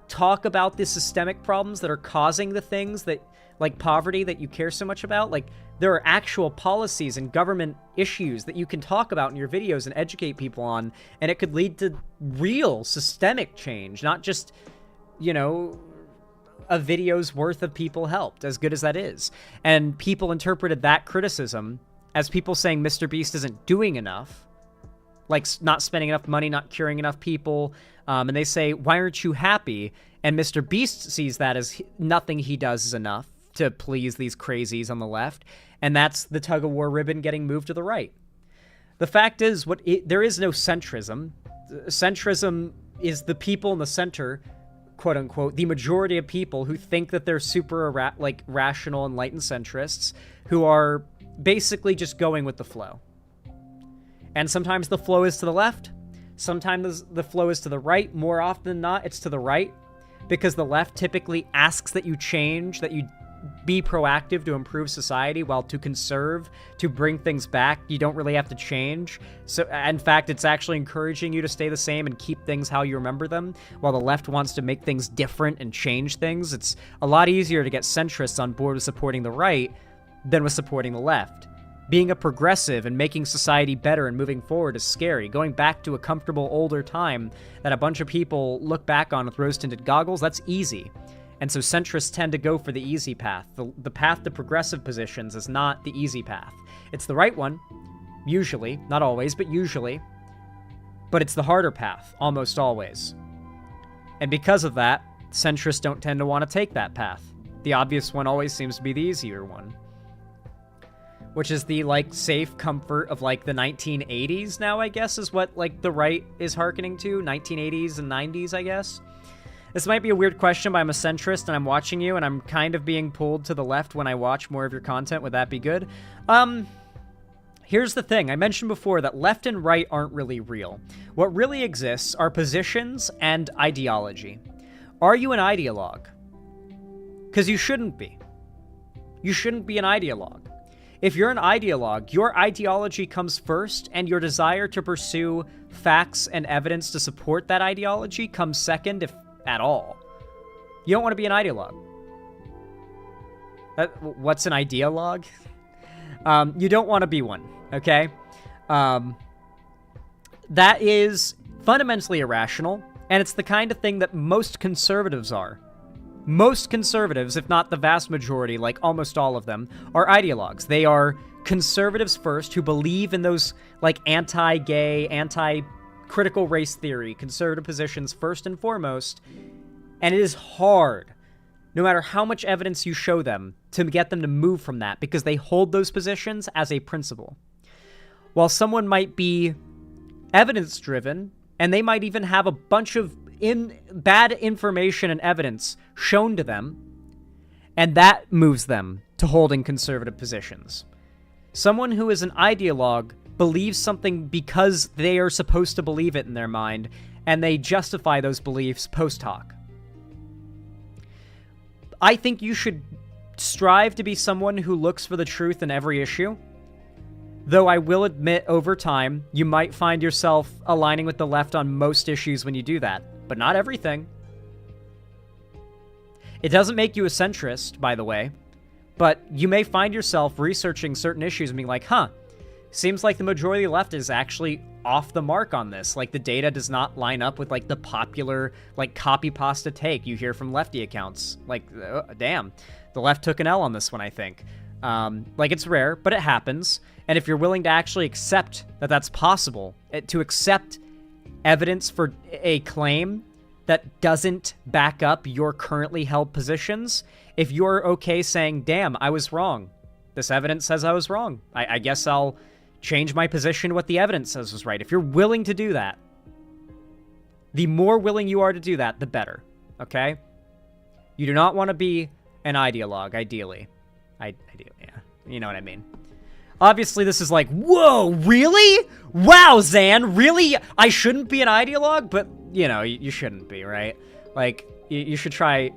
S2: talk about the systemic problems that are causing the things that, like poverty, that you care so much about? Like, there are actual policies and government issues that you can talk about in your videos and educate people on, and it could lead to real systemic change, not just, you know, a video's worth of people helped, as good as that is. And people interpreted that criticism as people saying Mr. Beast isn't doing enough, like not spending enough money, not curing enough people, and they say, why aren't you happy? And Mr. Beast sees that as nothing he does is enough to please these crazies on the left, and that's the tug-of-war ribbon getting moved to the right. The fact is, there is no centrism. Centrism is the people in the center, quote-unquote, the majority of people who think that they're super rational, enlightened centrists, who are basically just going with the flow. And sometimes the flow is to the left, sometimes the flow is to the right. More often than not, it's to the right, because the left typically asks that you change, that you be proactive to improve society, while to conserve, to bring things back, you don't really have to change. So, in fact, it's actually encouraging you to stay the same and keep things how you remember them, while the left wants to make things different and change things. It's a lot easier to get centrists on board with supporting the right than with supporting the left. Being a progressive and making society better and moving forward is scary. Going back to a comfortable older time that a bunch of people look back on with rose-tinted goggles, that's easy. And so centrists tend to go for the easy path. The path to progressive positions is not the easy path. It's the right one, usually. Not always, but usually. But it's the harder path, almost always. And because of that, centrists don't tend to want to take that path. The obvious one always seems to be the easier one, which is the, like, safe comfort of, like, the 1980s now, I guess, is what, like, the right is hearkening to. 1980s and 90s, I guess. This might be a weird question, but I'm a centrist, and I'm watching you, and I'm kind of being pulled to the left when I watch more of your content. Would that be good? Here's the thing. I mentioned before that left and right aren't really real. What really exists are positions and ideology. Are you an ideologue? Because you shouldn't be. You shouldn't be an ideologue. If you're an ideologue, your ideology comes first, and your desire to pursue facts and evidence to support that ideology comes second, if at all. You don't want to be an ideologue. What's an ideologue? You don't want to be one, okay? That is fundamentally irrational, and it's the kind of thing that most conservatives are. Most conservatives, if not the vast majority, like almost all of them, are ideologues. They are conservatives first who believe in those like anti-gay, anti-critical race theory, conservative positions first and foremost, and it is hard, no matter how much evidence you show them, to get them to move from that because they hold those positions as a principle. While someone might be evidence-driven, and they might even have a bunch of bad information and evidence shown to them, and that moves them to holding conservative positions. Someone who is an ideologue believes something because they are supposed to believe it in their mind, and they justify those beliefs post hoc. I think you should strive to be someone who looks for the truth in every issue, though I will admit over time, you might find yourself aligning with the left on most issues when you do that, but not everything. It doesn't make you a centrist, by the way, but you may find yourself researching certain issues and being like, huh, seems like the majority of the left is actually off the mark on this. Like, the data does not line up with, like, the popular, like, copy-pasta take you hear from lefty accounts. Like, damn, the left took an L on this one, I think. Like, it's rare, but it happens. And if you're willing to actually accept that that's possible, to accept evidence for a claim that doesn't back up your currently held positions, if you're okay saying, damn, I was wrong. This evidence says I was wrong. I guess I'll change my position to what the evidence says was right. If you're willing to do that, the more willing you are to do that, the better. Okay? You do not want to be an ideologue, ideally. Ideally, yeah. You know what I mean. Obviously, this is like, whoa, really? Wow, Zan, really? I shouldn't be an ideologue? But, you know, you shouldn't be, right? Like, you should try,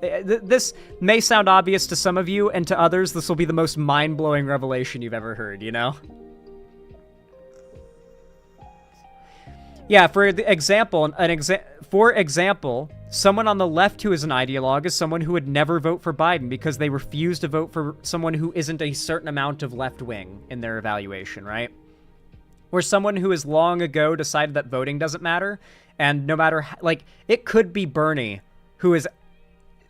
S2: this may sound obvious to some of you, and to others, this will be the most mind-blowing revelation you've ever heard, you know? Yeah, for example, someone on the left who is an ideologue is someone who would never vote for Biden because they refuse to vote for someone who isn't a certain amount of left-wing in their evaluation, right? Or someone who has long ago decided that voting doesn't matter, and no matter, like, it could be Bernie who is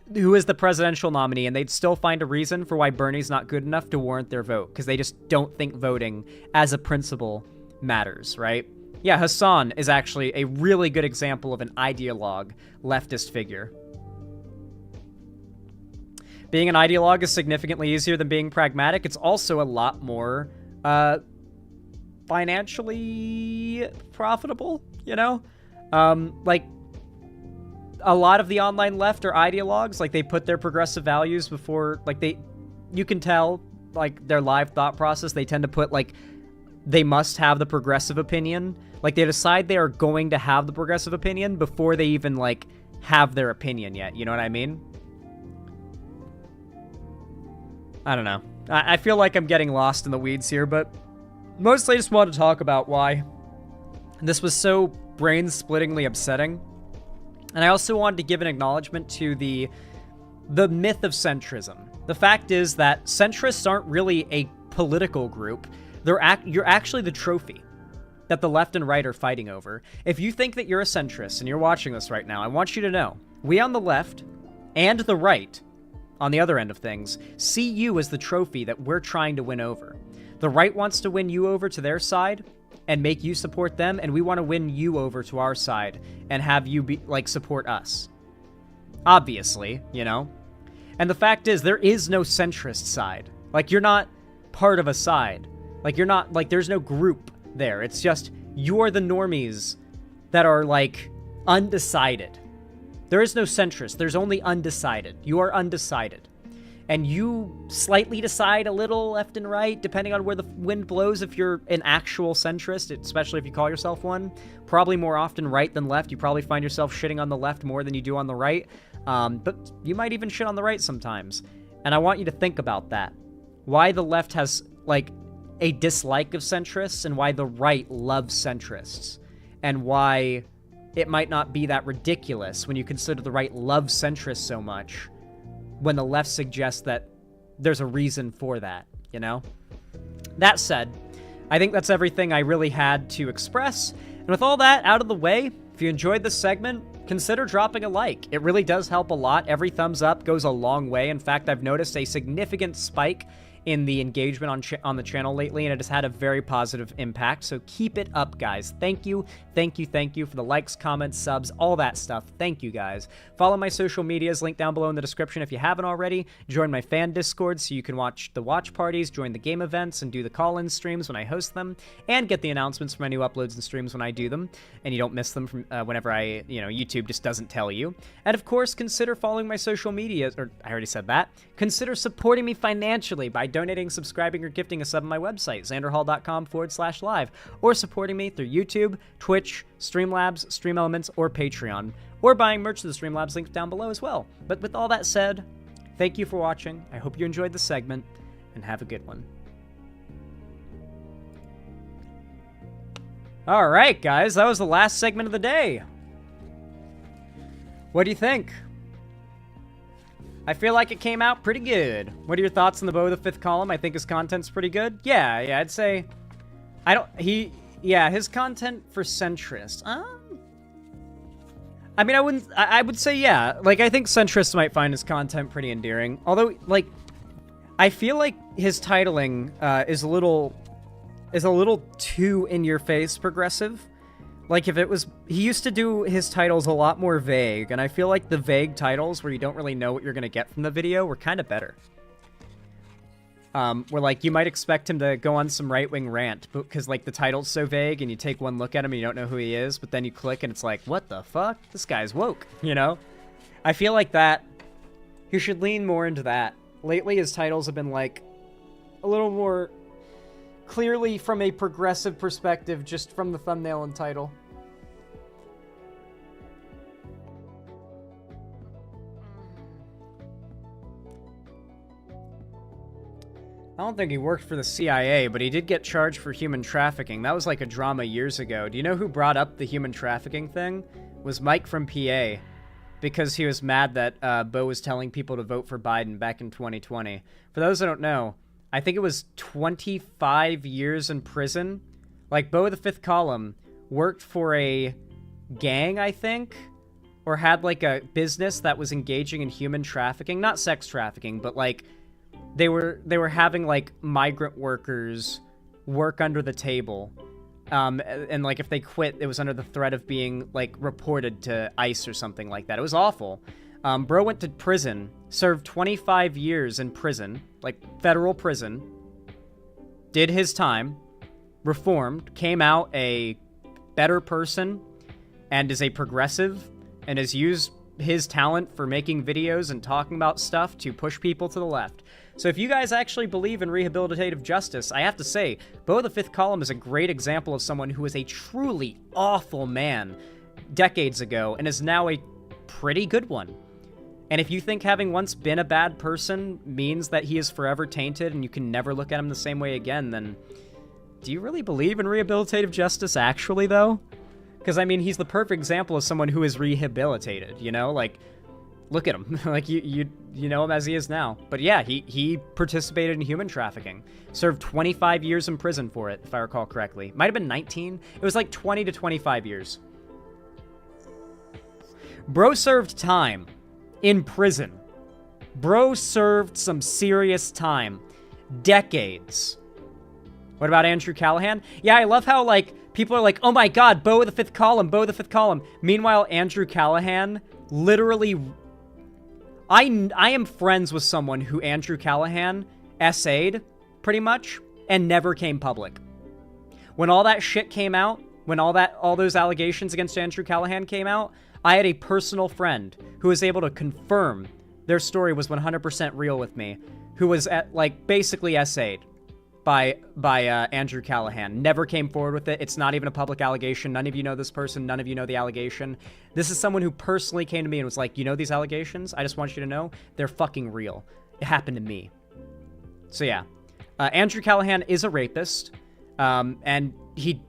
S2: the presidential nominee, and they'd still find a reason for why Bernie's not good enough to warrant their vote, because they just don't think voting as a principle matters, right? Yeah, Hassan is actually a really good example of an ideologue leftist figure. Being an ideologue is significantly easier than being pragmatic. It's also a lot more financially profitable, you know? Like, a lot of the online left are ideologues. Like, they put their progressive values before, like, you can tell, like, their live thought process, they tend to put, like, they must have the progressive opinion. Like, they decide they are going to have the progressive opinion before they even, like, have their opinion yet. You know what I mean? I don't know. I feel like I'm getting lost in the weeds here, but mostly I just wanted to talk about why this was so brain-splittingly upsetting. And I also wanted to give an acknowledgement to the myth of centrism. The fact is that centrists aren't really a political group. You're actually the trophy that the left and right are fighting over. If you think that you're a centrist and you're watching this right now, I want you to know, we on the left and the right, on the other end of things, see you as the trophy that we're trying to win over. The right wants to win you over to their side and make you support them, and we want to win you over to our side and have you support us. Obviously, you know? And the fact is, there is no centrist side. Like, you're not part of a side. Like, you're not, like, there's no group there. It's just, you're the normies that are, like, undecided. There is no centrist. There's only undecided. You are undecided. And you slightly decide a little left and right, depending on where the wind blows if you're an actual centrist, especially if you call yourself one. Probably more often right than left. You probably find yourself shitting on the left more than you do on the right. But you might even shit on the right sometimes. And I want you to think about that. Why the left has, like, a dislike of centrists, and why the right loves centrists, and why it might not be that ridiculous when you consider the right loves centrists so much, when the left suggests that there's a reason for that, you know? That said, I think that's everything I really had to express. And with all that out of the way, if you enjoyed this segment, consider dropping a like. It really does help a lot. Every thumbs up goes a long way. In fact, I've noticed a significant spike in the engagement on the channel lately, and it has had a very positive impact. So keep it up, guys. Thank you for the likes, comments, subs, all that stuff. Thank you, guys. Follow my social medias, link down below in the description if you haven't already. Join my fan Discord so you can watch the watch parties, join the game events, and do the call-in streams when I host them, and get the announcements for my new uploads and streams when I do them, and you don't miss them from whenever YouTube just doesn't tell you. And of course, consider following my social medias, or I already said that. Consider supporting me financially by donating, subscribing, or gifting a sub on my website, xanderhall.com/live, or supporting me through YouTube, Twitch, Streamlabs, Stream Elements, or Patreon, or buying merch to the Streamlabs link down below as well. But with all that said, thank you for watching. I hope you enjoyed the segment, and have a good one. All right, guys, that was the last segment of the day. What do you think? I feel like it came out pretty good. What are your thoughts on the Beau the Fifth Column? I think his content's pretty good. Yeah, I'd say... his content for centrists. I mean, I would say, yeah. Like, I think centrists might find his content pretty endearing. Although, like, I feel like his titling is a little too in-your-face progressive. Like, if it was... He used to do his titles a lot more vague, and I feel like the vague titles where you don't really know what you're going to get from the video were kind of better. Where, like, you might expect him to go on some right-wing rant, because, like, the title's so vague, and you take one look at him and you don't know who he is, but then you click and it's like, what the fuck? This guy's woke, you know? I feel like that... He should lean more into that. Lately, his titles have been, like, a little more... clearly from a progressive perspective, just from the thumbnail and title. I don't think he worked for the CIA, but he did get charged for human trafficking. That was like a drama years ago. Do you know who brought up the human trafficking thing? It was Mike from PA, because he was mad that Beau was telling people to vote for Biden back in 2020. For those that don't know, I think it was 25 years in prison. Like, Beau the Fifth Column worked for a gang, I think, or had, like, a business that was engaging in human trafficking. Not sex trafficking, but, like, they were having, like, migrant workers work under the table. And, like, if they quit, it was under the threat of being, like, reported to ICE or something like that. It was awful. Bro went to prison, served 25 years in prison, like federal prison, did his time, reformed, came out a better person, and is a progressive, and has used his talent for making videos and talking about stuff to push people to the left. So if you guys actually believe in rehabilitative justice, I have to say, Beau the Fifth Column is a great example of someone who was a truly awful man decades ago and is now a pretty good one. And if you think having once been a bad person means that he is forever tainted and you can never look at him the same way again, then do you really believe in rehabilitative justice actually, though? Because, I mean, he's the perfect example of someone who is rehabilitated, you know? Like, look at him. Like, you know him as he is now. But yeah, he participated in human trafficking. Served 25 years in prison for it, if I recall correctly. Might have been 19. It was like 20 to 25 years. Bro served time in prison. Bro served some serious time. Decades. What about Andrew Callahan? Yeah, I love how, like, people are like, oh my god, Beau the Fifth Column, Beau the Fifth Column. Meanwhile, Andrew Callahan literally... I am friends with someone who Andrew Callahan essayed, pretty much, and never came public. When all that shit came out, when all those allegations against Andrew Callahan came out, I had a personal friend who was able to confirm their story was 100% real with me, who was basically essayed by Andrew Callahan. Never came forward with it. It's not even a public allegation. None of you know this person. None of you know the allegation. This is someone who personally came to me and was like, you know these allegations? I just want you to know they're fucking real. It happened to me. So yeah, Andrew Callahan is a rapist, and he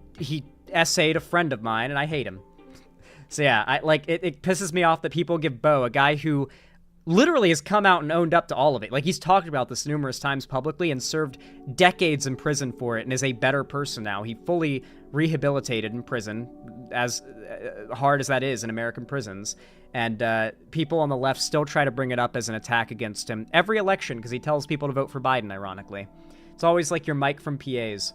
S2: essayed a friend of mine, and I hate him. So yeah, it pisses me off that people give Beau, a guy who literally has come out and owned up to all of it. Like, he's talked about this numerous times publicly and served decades in prison for it and is a better person now. He fully rehabilitated in prison, as hard as that is in American prisons. And people on the left still try to bring it up as an attack against him every election because he tells people to vote for Biden, ironically. It's always like your Mike from PAs.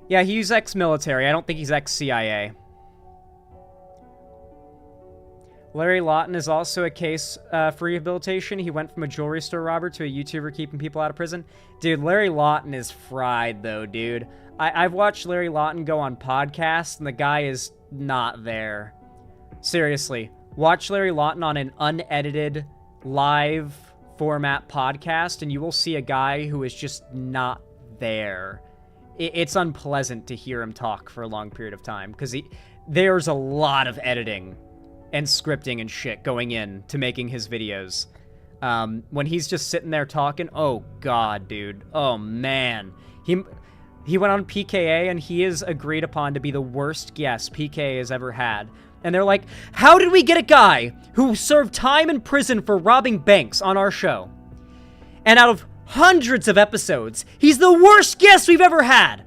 S2: Yeah, he's ex-military. I don't think he's ex-CIA. Larry Lawton is also a case for rehabilitation. He went from a jewelry store robber to a YouTuber keeping people out of prison. Dude, Larry Lawton is fried, though, dude. I've watched Larry Lawton go on podcasts, and the guy is not there. Seriously. Watch Larry Lawton on an unedited, live format podcast, and you will see a guy who is just not there. It's unpleasant to hear him talk for a long period of time, because there's a lot of editing and scripting and shit going in to making his videos. When he's just sitting there talking, oh god, dude. Oh man. He went on PKA and he is agreed upon to be the worst guest PKA has ever had. And they're like, how did we get a guy who served time in prison for robbing banks on our show? And out of hundreds of episodes, he's the worst guest we've ever had.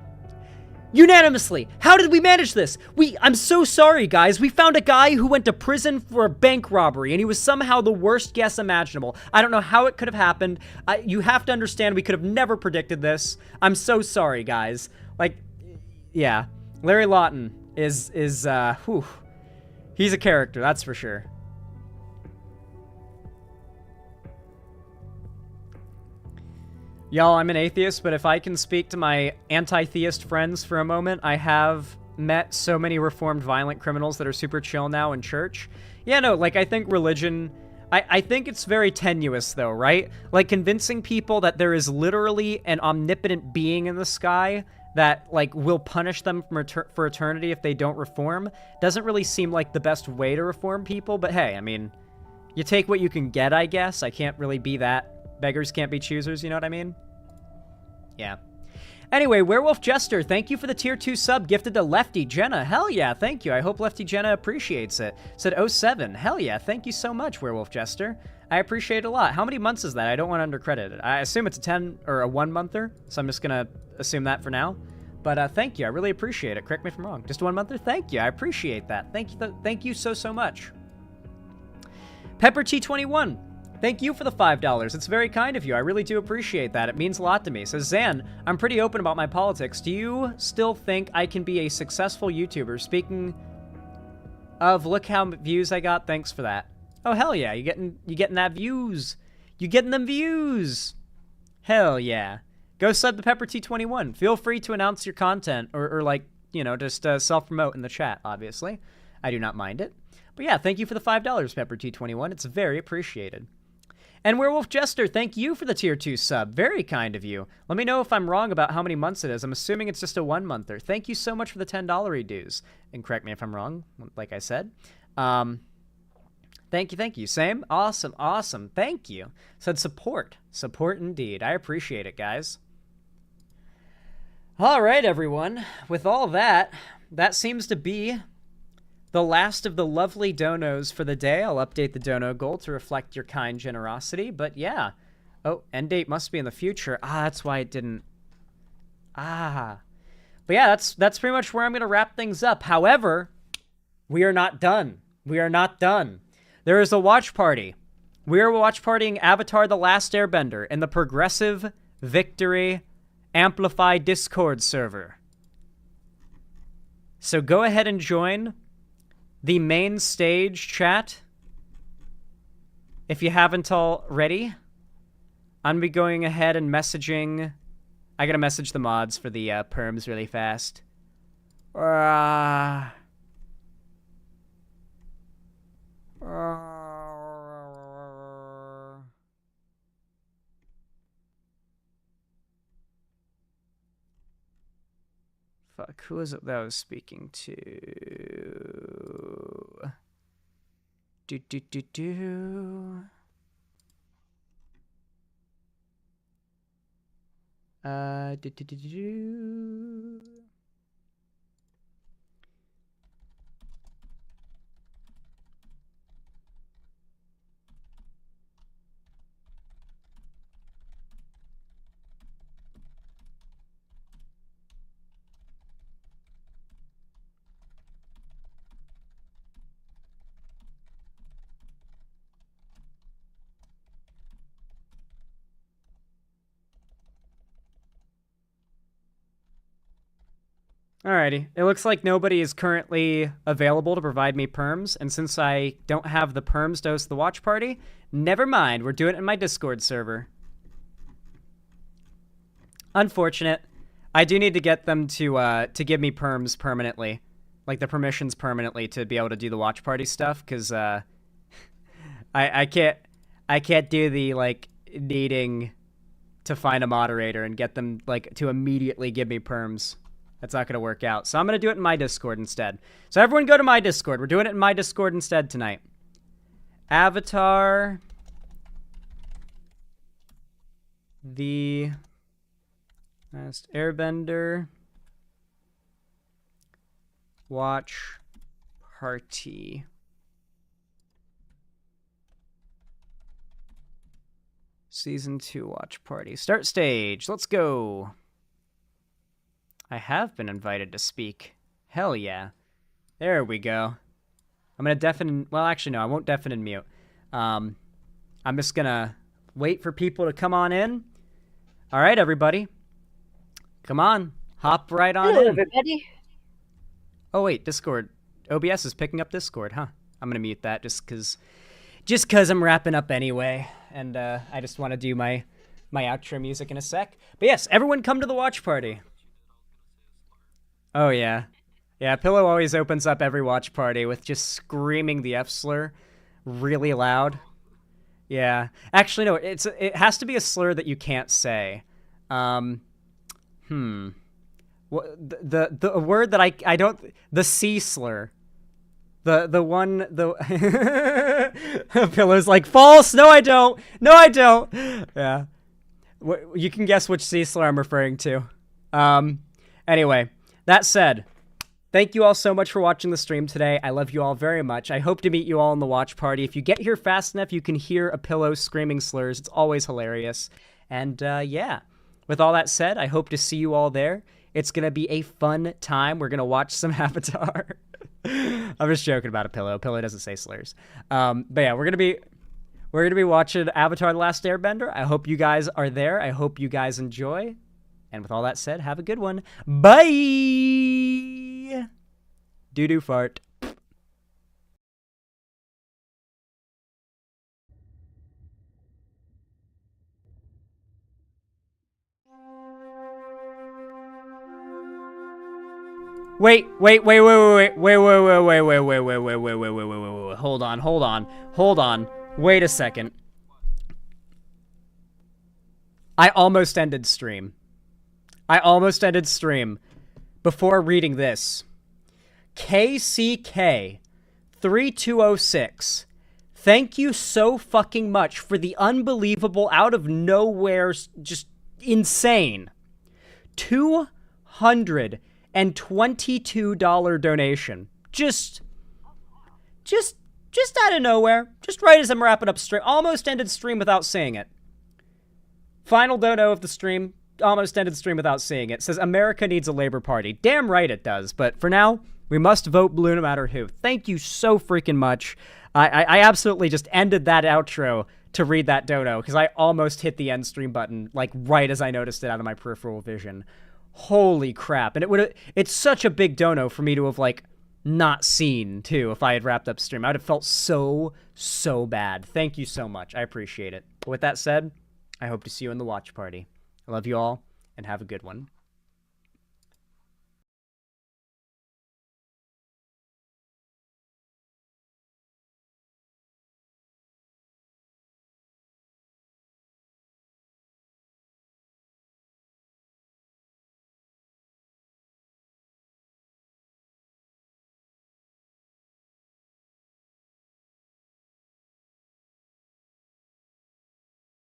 S2: Unanimously. How did we manage this? I'm so sorry, guys. We found a guy who went to prison for a bank robbery, and he was somehow the worst guest imaginable. I don't know how it could have happened. You have to understand we could have never predicted this. I'm so sorry, guys. Like, yeah. Larry Lawton is whew. He's a character, that's for sure. Y'all, I'm an atheist, but if I can speak to my anti-theist friends for a moment, I have met so many reformed violent criminals that are super chill now in church. Yeah, no, like, I think religion... I think it's very tenuous, though, right? Like, convincing people that there is literally an omnipotent being in the sky that, like, will punish them for eternity if they don't reform doesn't really seem like the best way to reform people, but hey, I mean, you take what you can get, I guess. I can't really be that. Beggars can't be choosers, you know what I mean? Yeah. Anyway, Werewolf Jester, thank you for the tier 2 sub gifted to Lefty Jenna. Hell yeah, thank you. I hope Lefty Jenna appreciates it. Said 07. Hell yeah, thank you so much, Werewolf Jester. I appreciate it a lot. How many months is that? I don't want to undercredit it. I assume it's a 10 or a 1-monther, so I'm just going to assume that for now. But thank you. I really appreciate it. Correct me if I'm wrong. Just a 1-monther? Thank you. I appreciate that. Thank you so much. Pepper T21. Thank you for the $5. It's very kind of you. I really do appreciate that. It means a lot to me. Says Zan, I'm pretty open about my politics. Do you still think I can be a successful YouTuber? Speaking of, look how many views I got. Thanks for that. Oh hell yeah, you getting that views. You getting them views. Hell yeah. Go sub to Pepper T21. Feel free to announce your content or like, you know, just self-promote in the chat, obviously. I do not mind it. But yeah, thank you for the $5, Pepper T21. It's very appreciated. And Werewolf Jester, thank you for the tier 2 sub. Very kind of you. Let me know if I'm wrong about how many months it is. I'm assuming it's just a 1-monther. Thank you so much for the $10 dues. And correct me if I'm wrong, like I said. Thank you. Same. Awesome. Thank you. Said support. Support indeed. I appreciate it, guys. All right, everyone. With all that, that seems to be the last of the lovely donos for the day. I'll update the dono goal to reflect your kind generosity, but yeah. Oh, end date must be in the future. That's why it didn't. But yeah, that's pretty much where I'm going to wrap things up. However, we are not done. There is a watch party. We are watch partying Avatar The Last Airbender in the Progressive Victory Amplify Discord server. So go ahead and join the main stage chat if you haven't already. I'm gonna be going ahead and messaging. I gotta message the mods for the perms really fast. Fuck, who was it that I was speaking to? Alrighty. It looks like nobody is currently available to provide me perms, and since I don't have the perms to host the watch party, never mind. We're doing it in my Discord server. Unfortunate. I do need to get them to give me perms permanently. Like, the permissions permanently to be able to do the watch party stuff, because, I can't do the, like, needing to find a moderator and get them, like, to immediately give me perms. That's not going to work out. So I'm going to do it in my Discord instead. So everyone go to my Discord. We're doing it in my Discord instead tonight. Avatar. The Last Airbender. Watch Party. Season 2 watch party. Start stage. Let's go. I have been invited to speak. Hell yeah. There we go. I'm gonna deafen... Well, actually, no. I won't deafen and mute. I'm just gonna wait for people to come on in. All right, everybody. Come on. Hop right on
S14: Hello,
S2: in.
S14: everybody.
S2: Oh, wait. Discord. OBS is picking up Discord, huh? I'm gonna mute that just because I'm wrapping up anyway. And I just want to do my outro music in a sec. But yes, everyone come to the watch party. Oh, yeah. Yeah, Pillow always opens up every watch party with just screaming the F slur really loud. Yeah. Actually, no, it has to be a slur that you can't say. The word that I don't... The C slur. The one... Pillow's like, false! No, I don't! No, I don't! Yeah. You can guess which C slur I'm referring to. Anyway... That said, thank you all so much for watching the stream today. I love you all very much. I hope to meet you all in the watch party. If you get here fast enough, you can hear a Pillow screaming slurs. It's always hilarious. And yeah, with all that said, I hope to see you all there. It's going to be a fun time. We're going to watch some Avatar. I'm just joking about a Pillow. Pillow doesn't say slurs. But yeah, we're going to be watching Avatar: The Last Airbender. I hope you guys are there. I hope you guys enjoy. And with all that said, have a good one. Bye! Doo-doo fart. Wait. Hold on. Wait a second. I almost ended stream. Before reading this. KCK3206. Thank you so fucking much for the unbelievable, out of nowhere, just insane $222 donation. Just out of nowhere. Just right as I'm wrapping up stream. Almost ended stream without saying it. Final dono of the stream. Almost ended stream without seeing it. Says, America needs a Labor Party. Damn right it does. But for now, we must vote blue no matter who. Thank you so freaking much. I absolutely just ended that outro to read that dono because I almost hit the end stream button, like, right as I noticed it out of my peripheral vision. Holy crap. And it's such a big dono for me to have, like, not seen, too, if I had wrapped up stream. I would have felt so bad. Thank you so much. I appreciate it. But with that said, I hope to see you in the watch party. I love you all, and have a good one.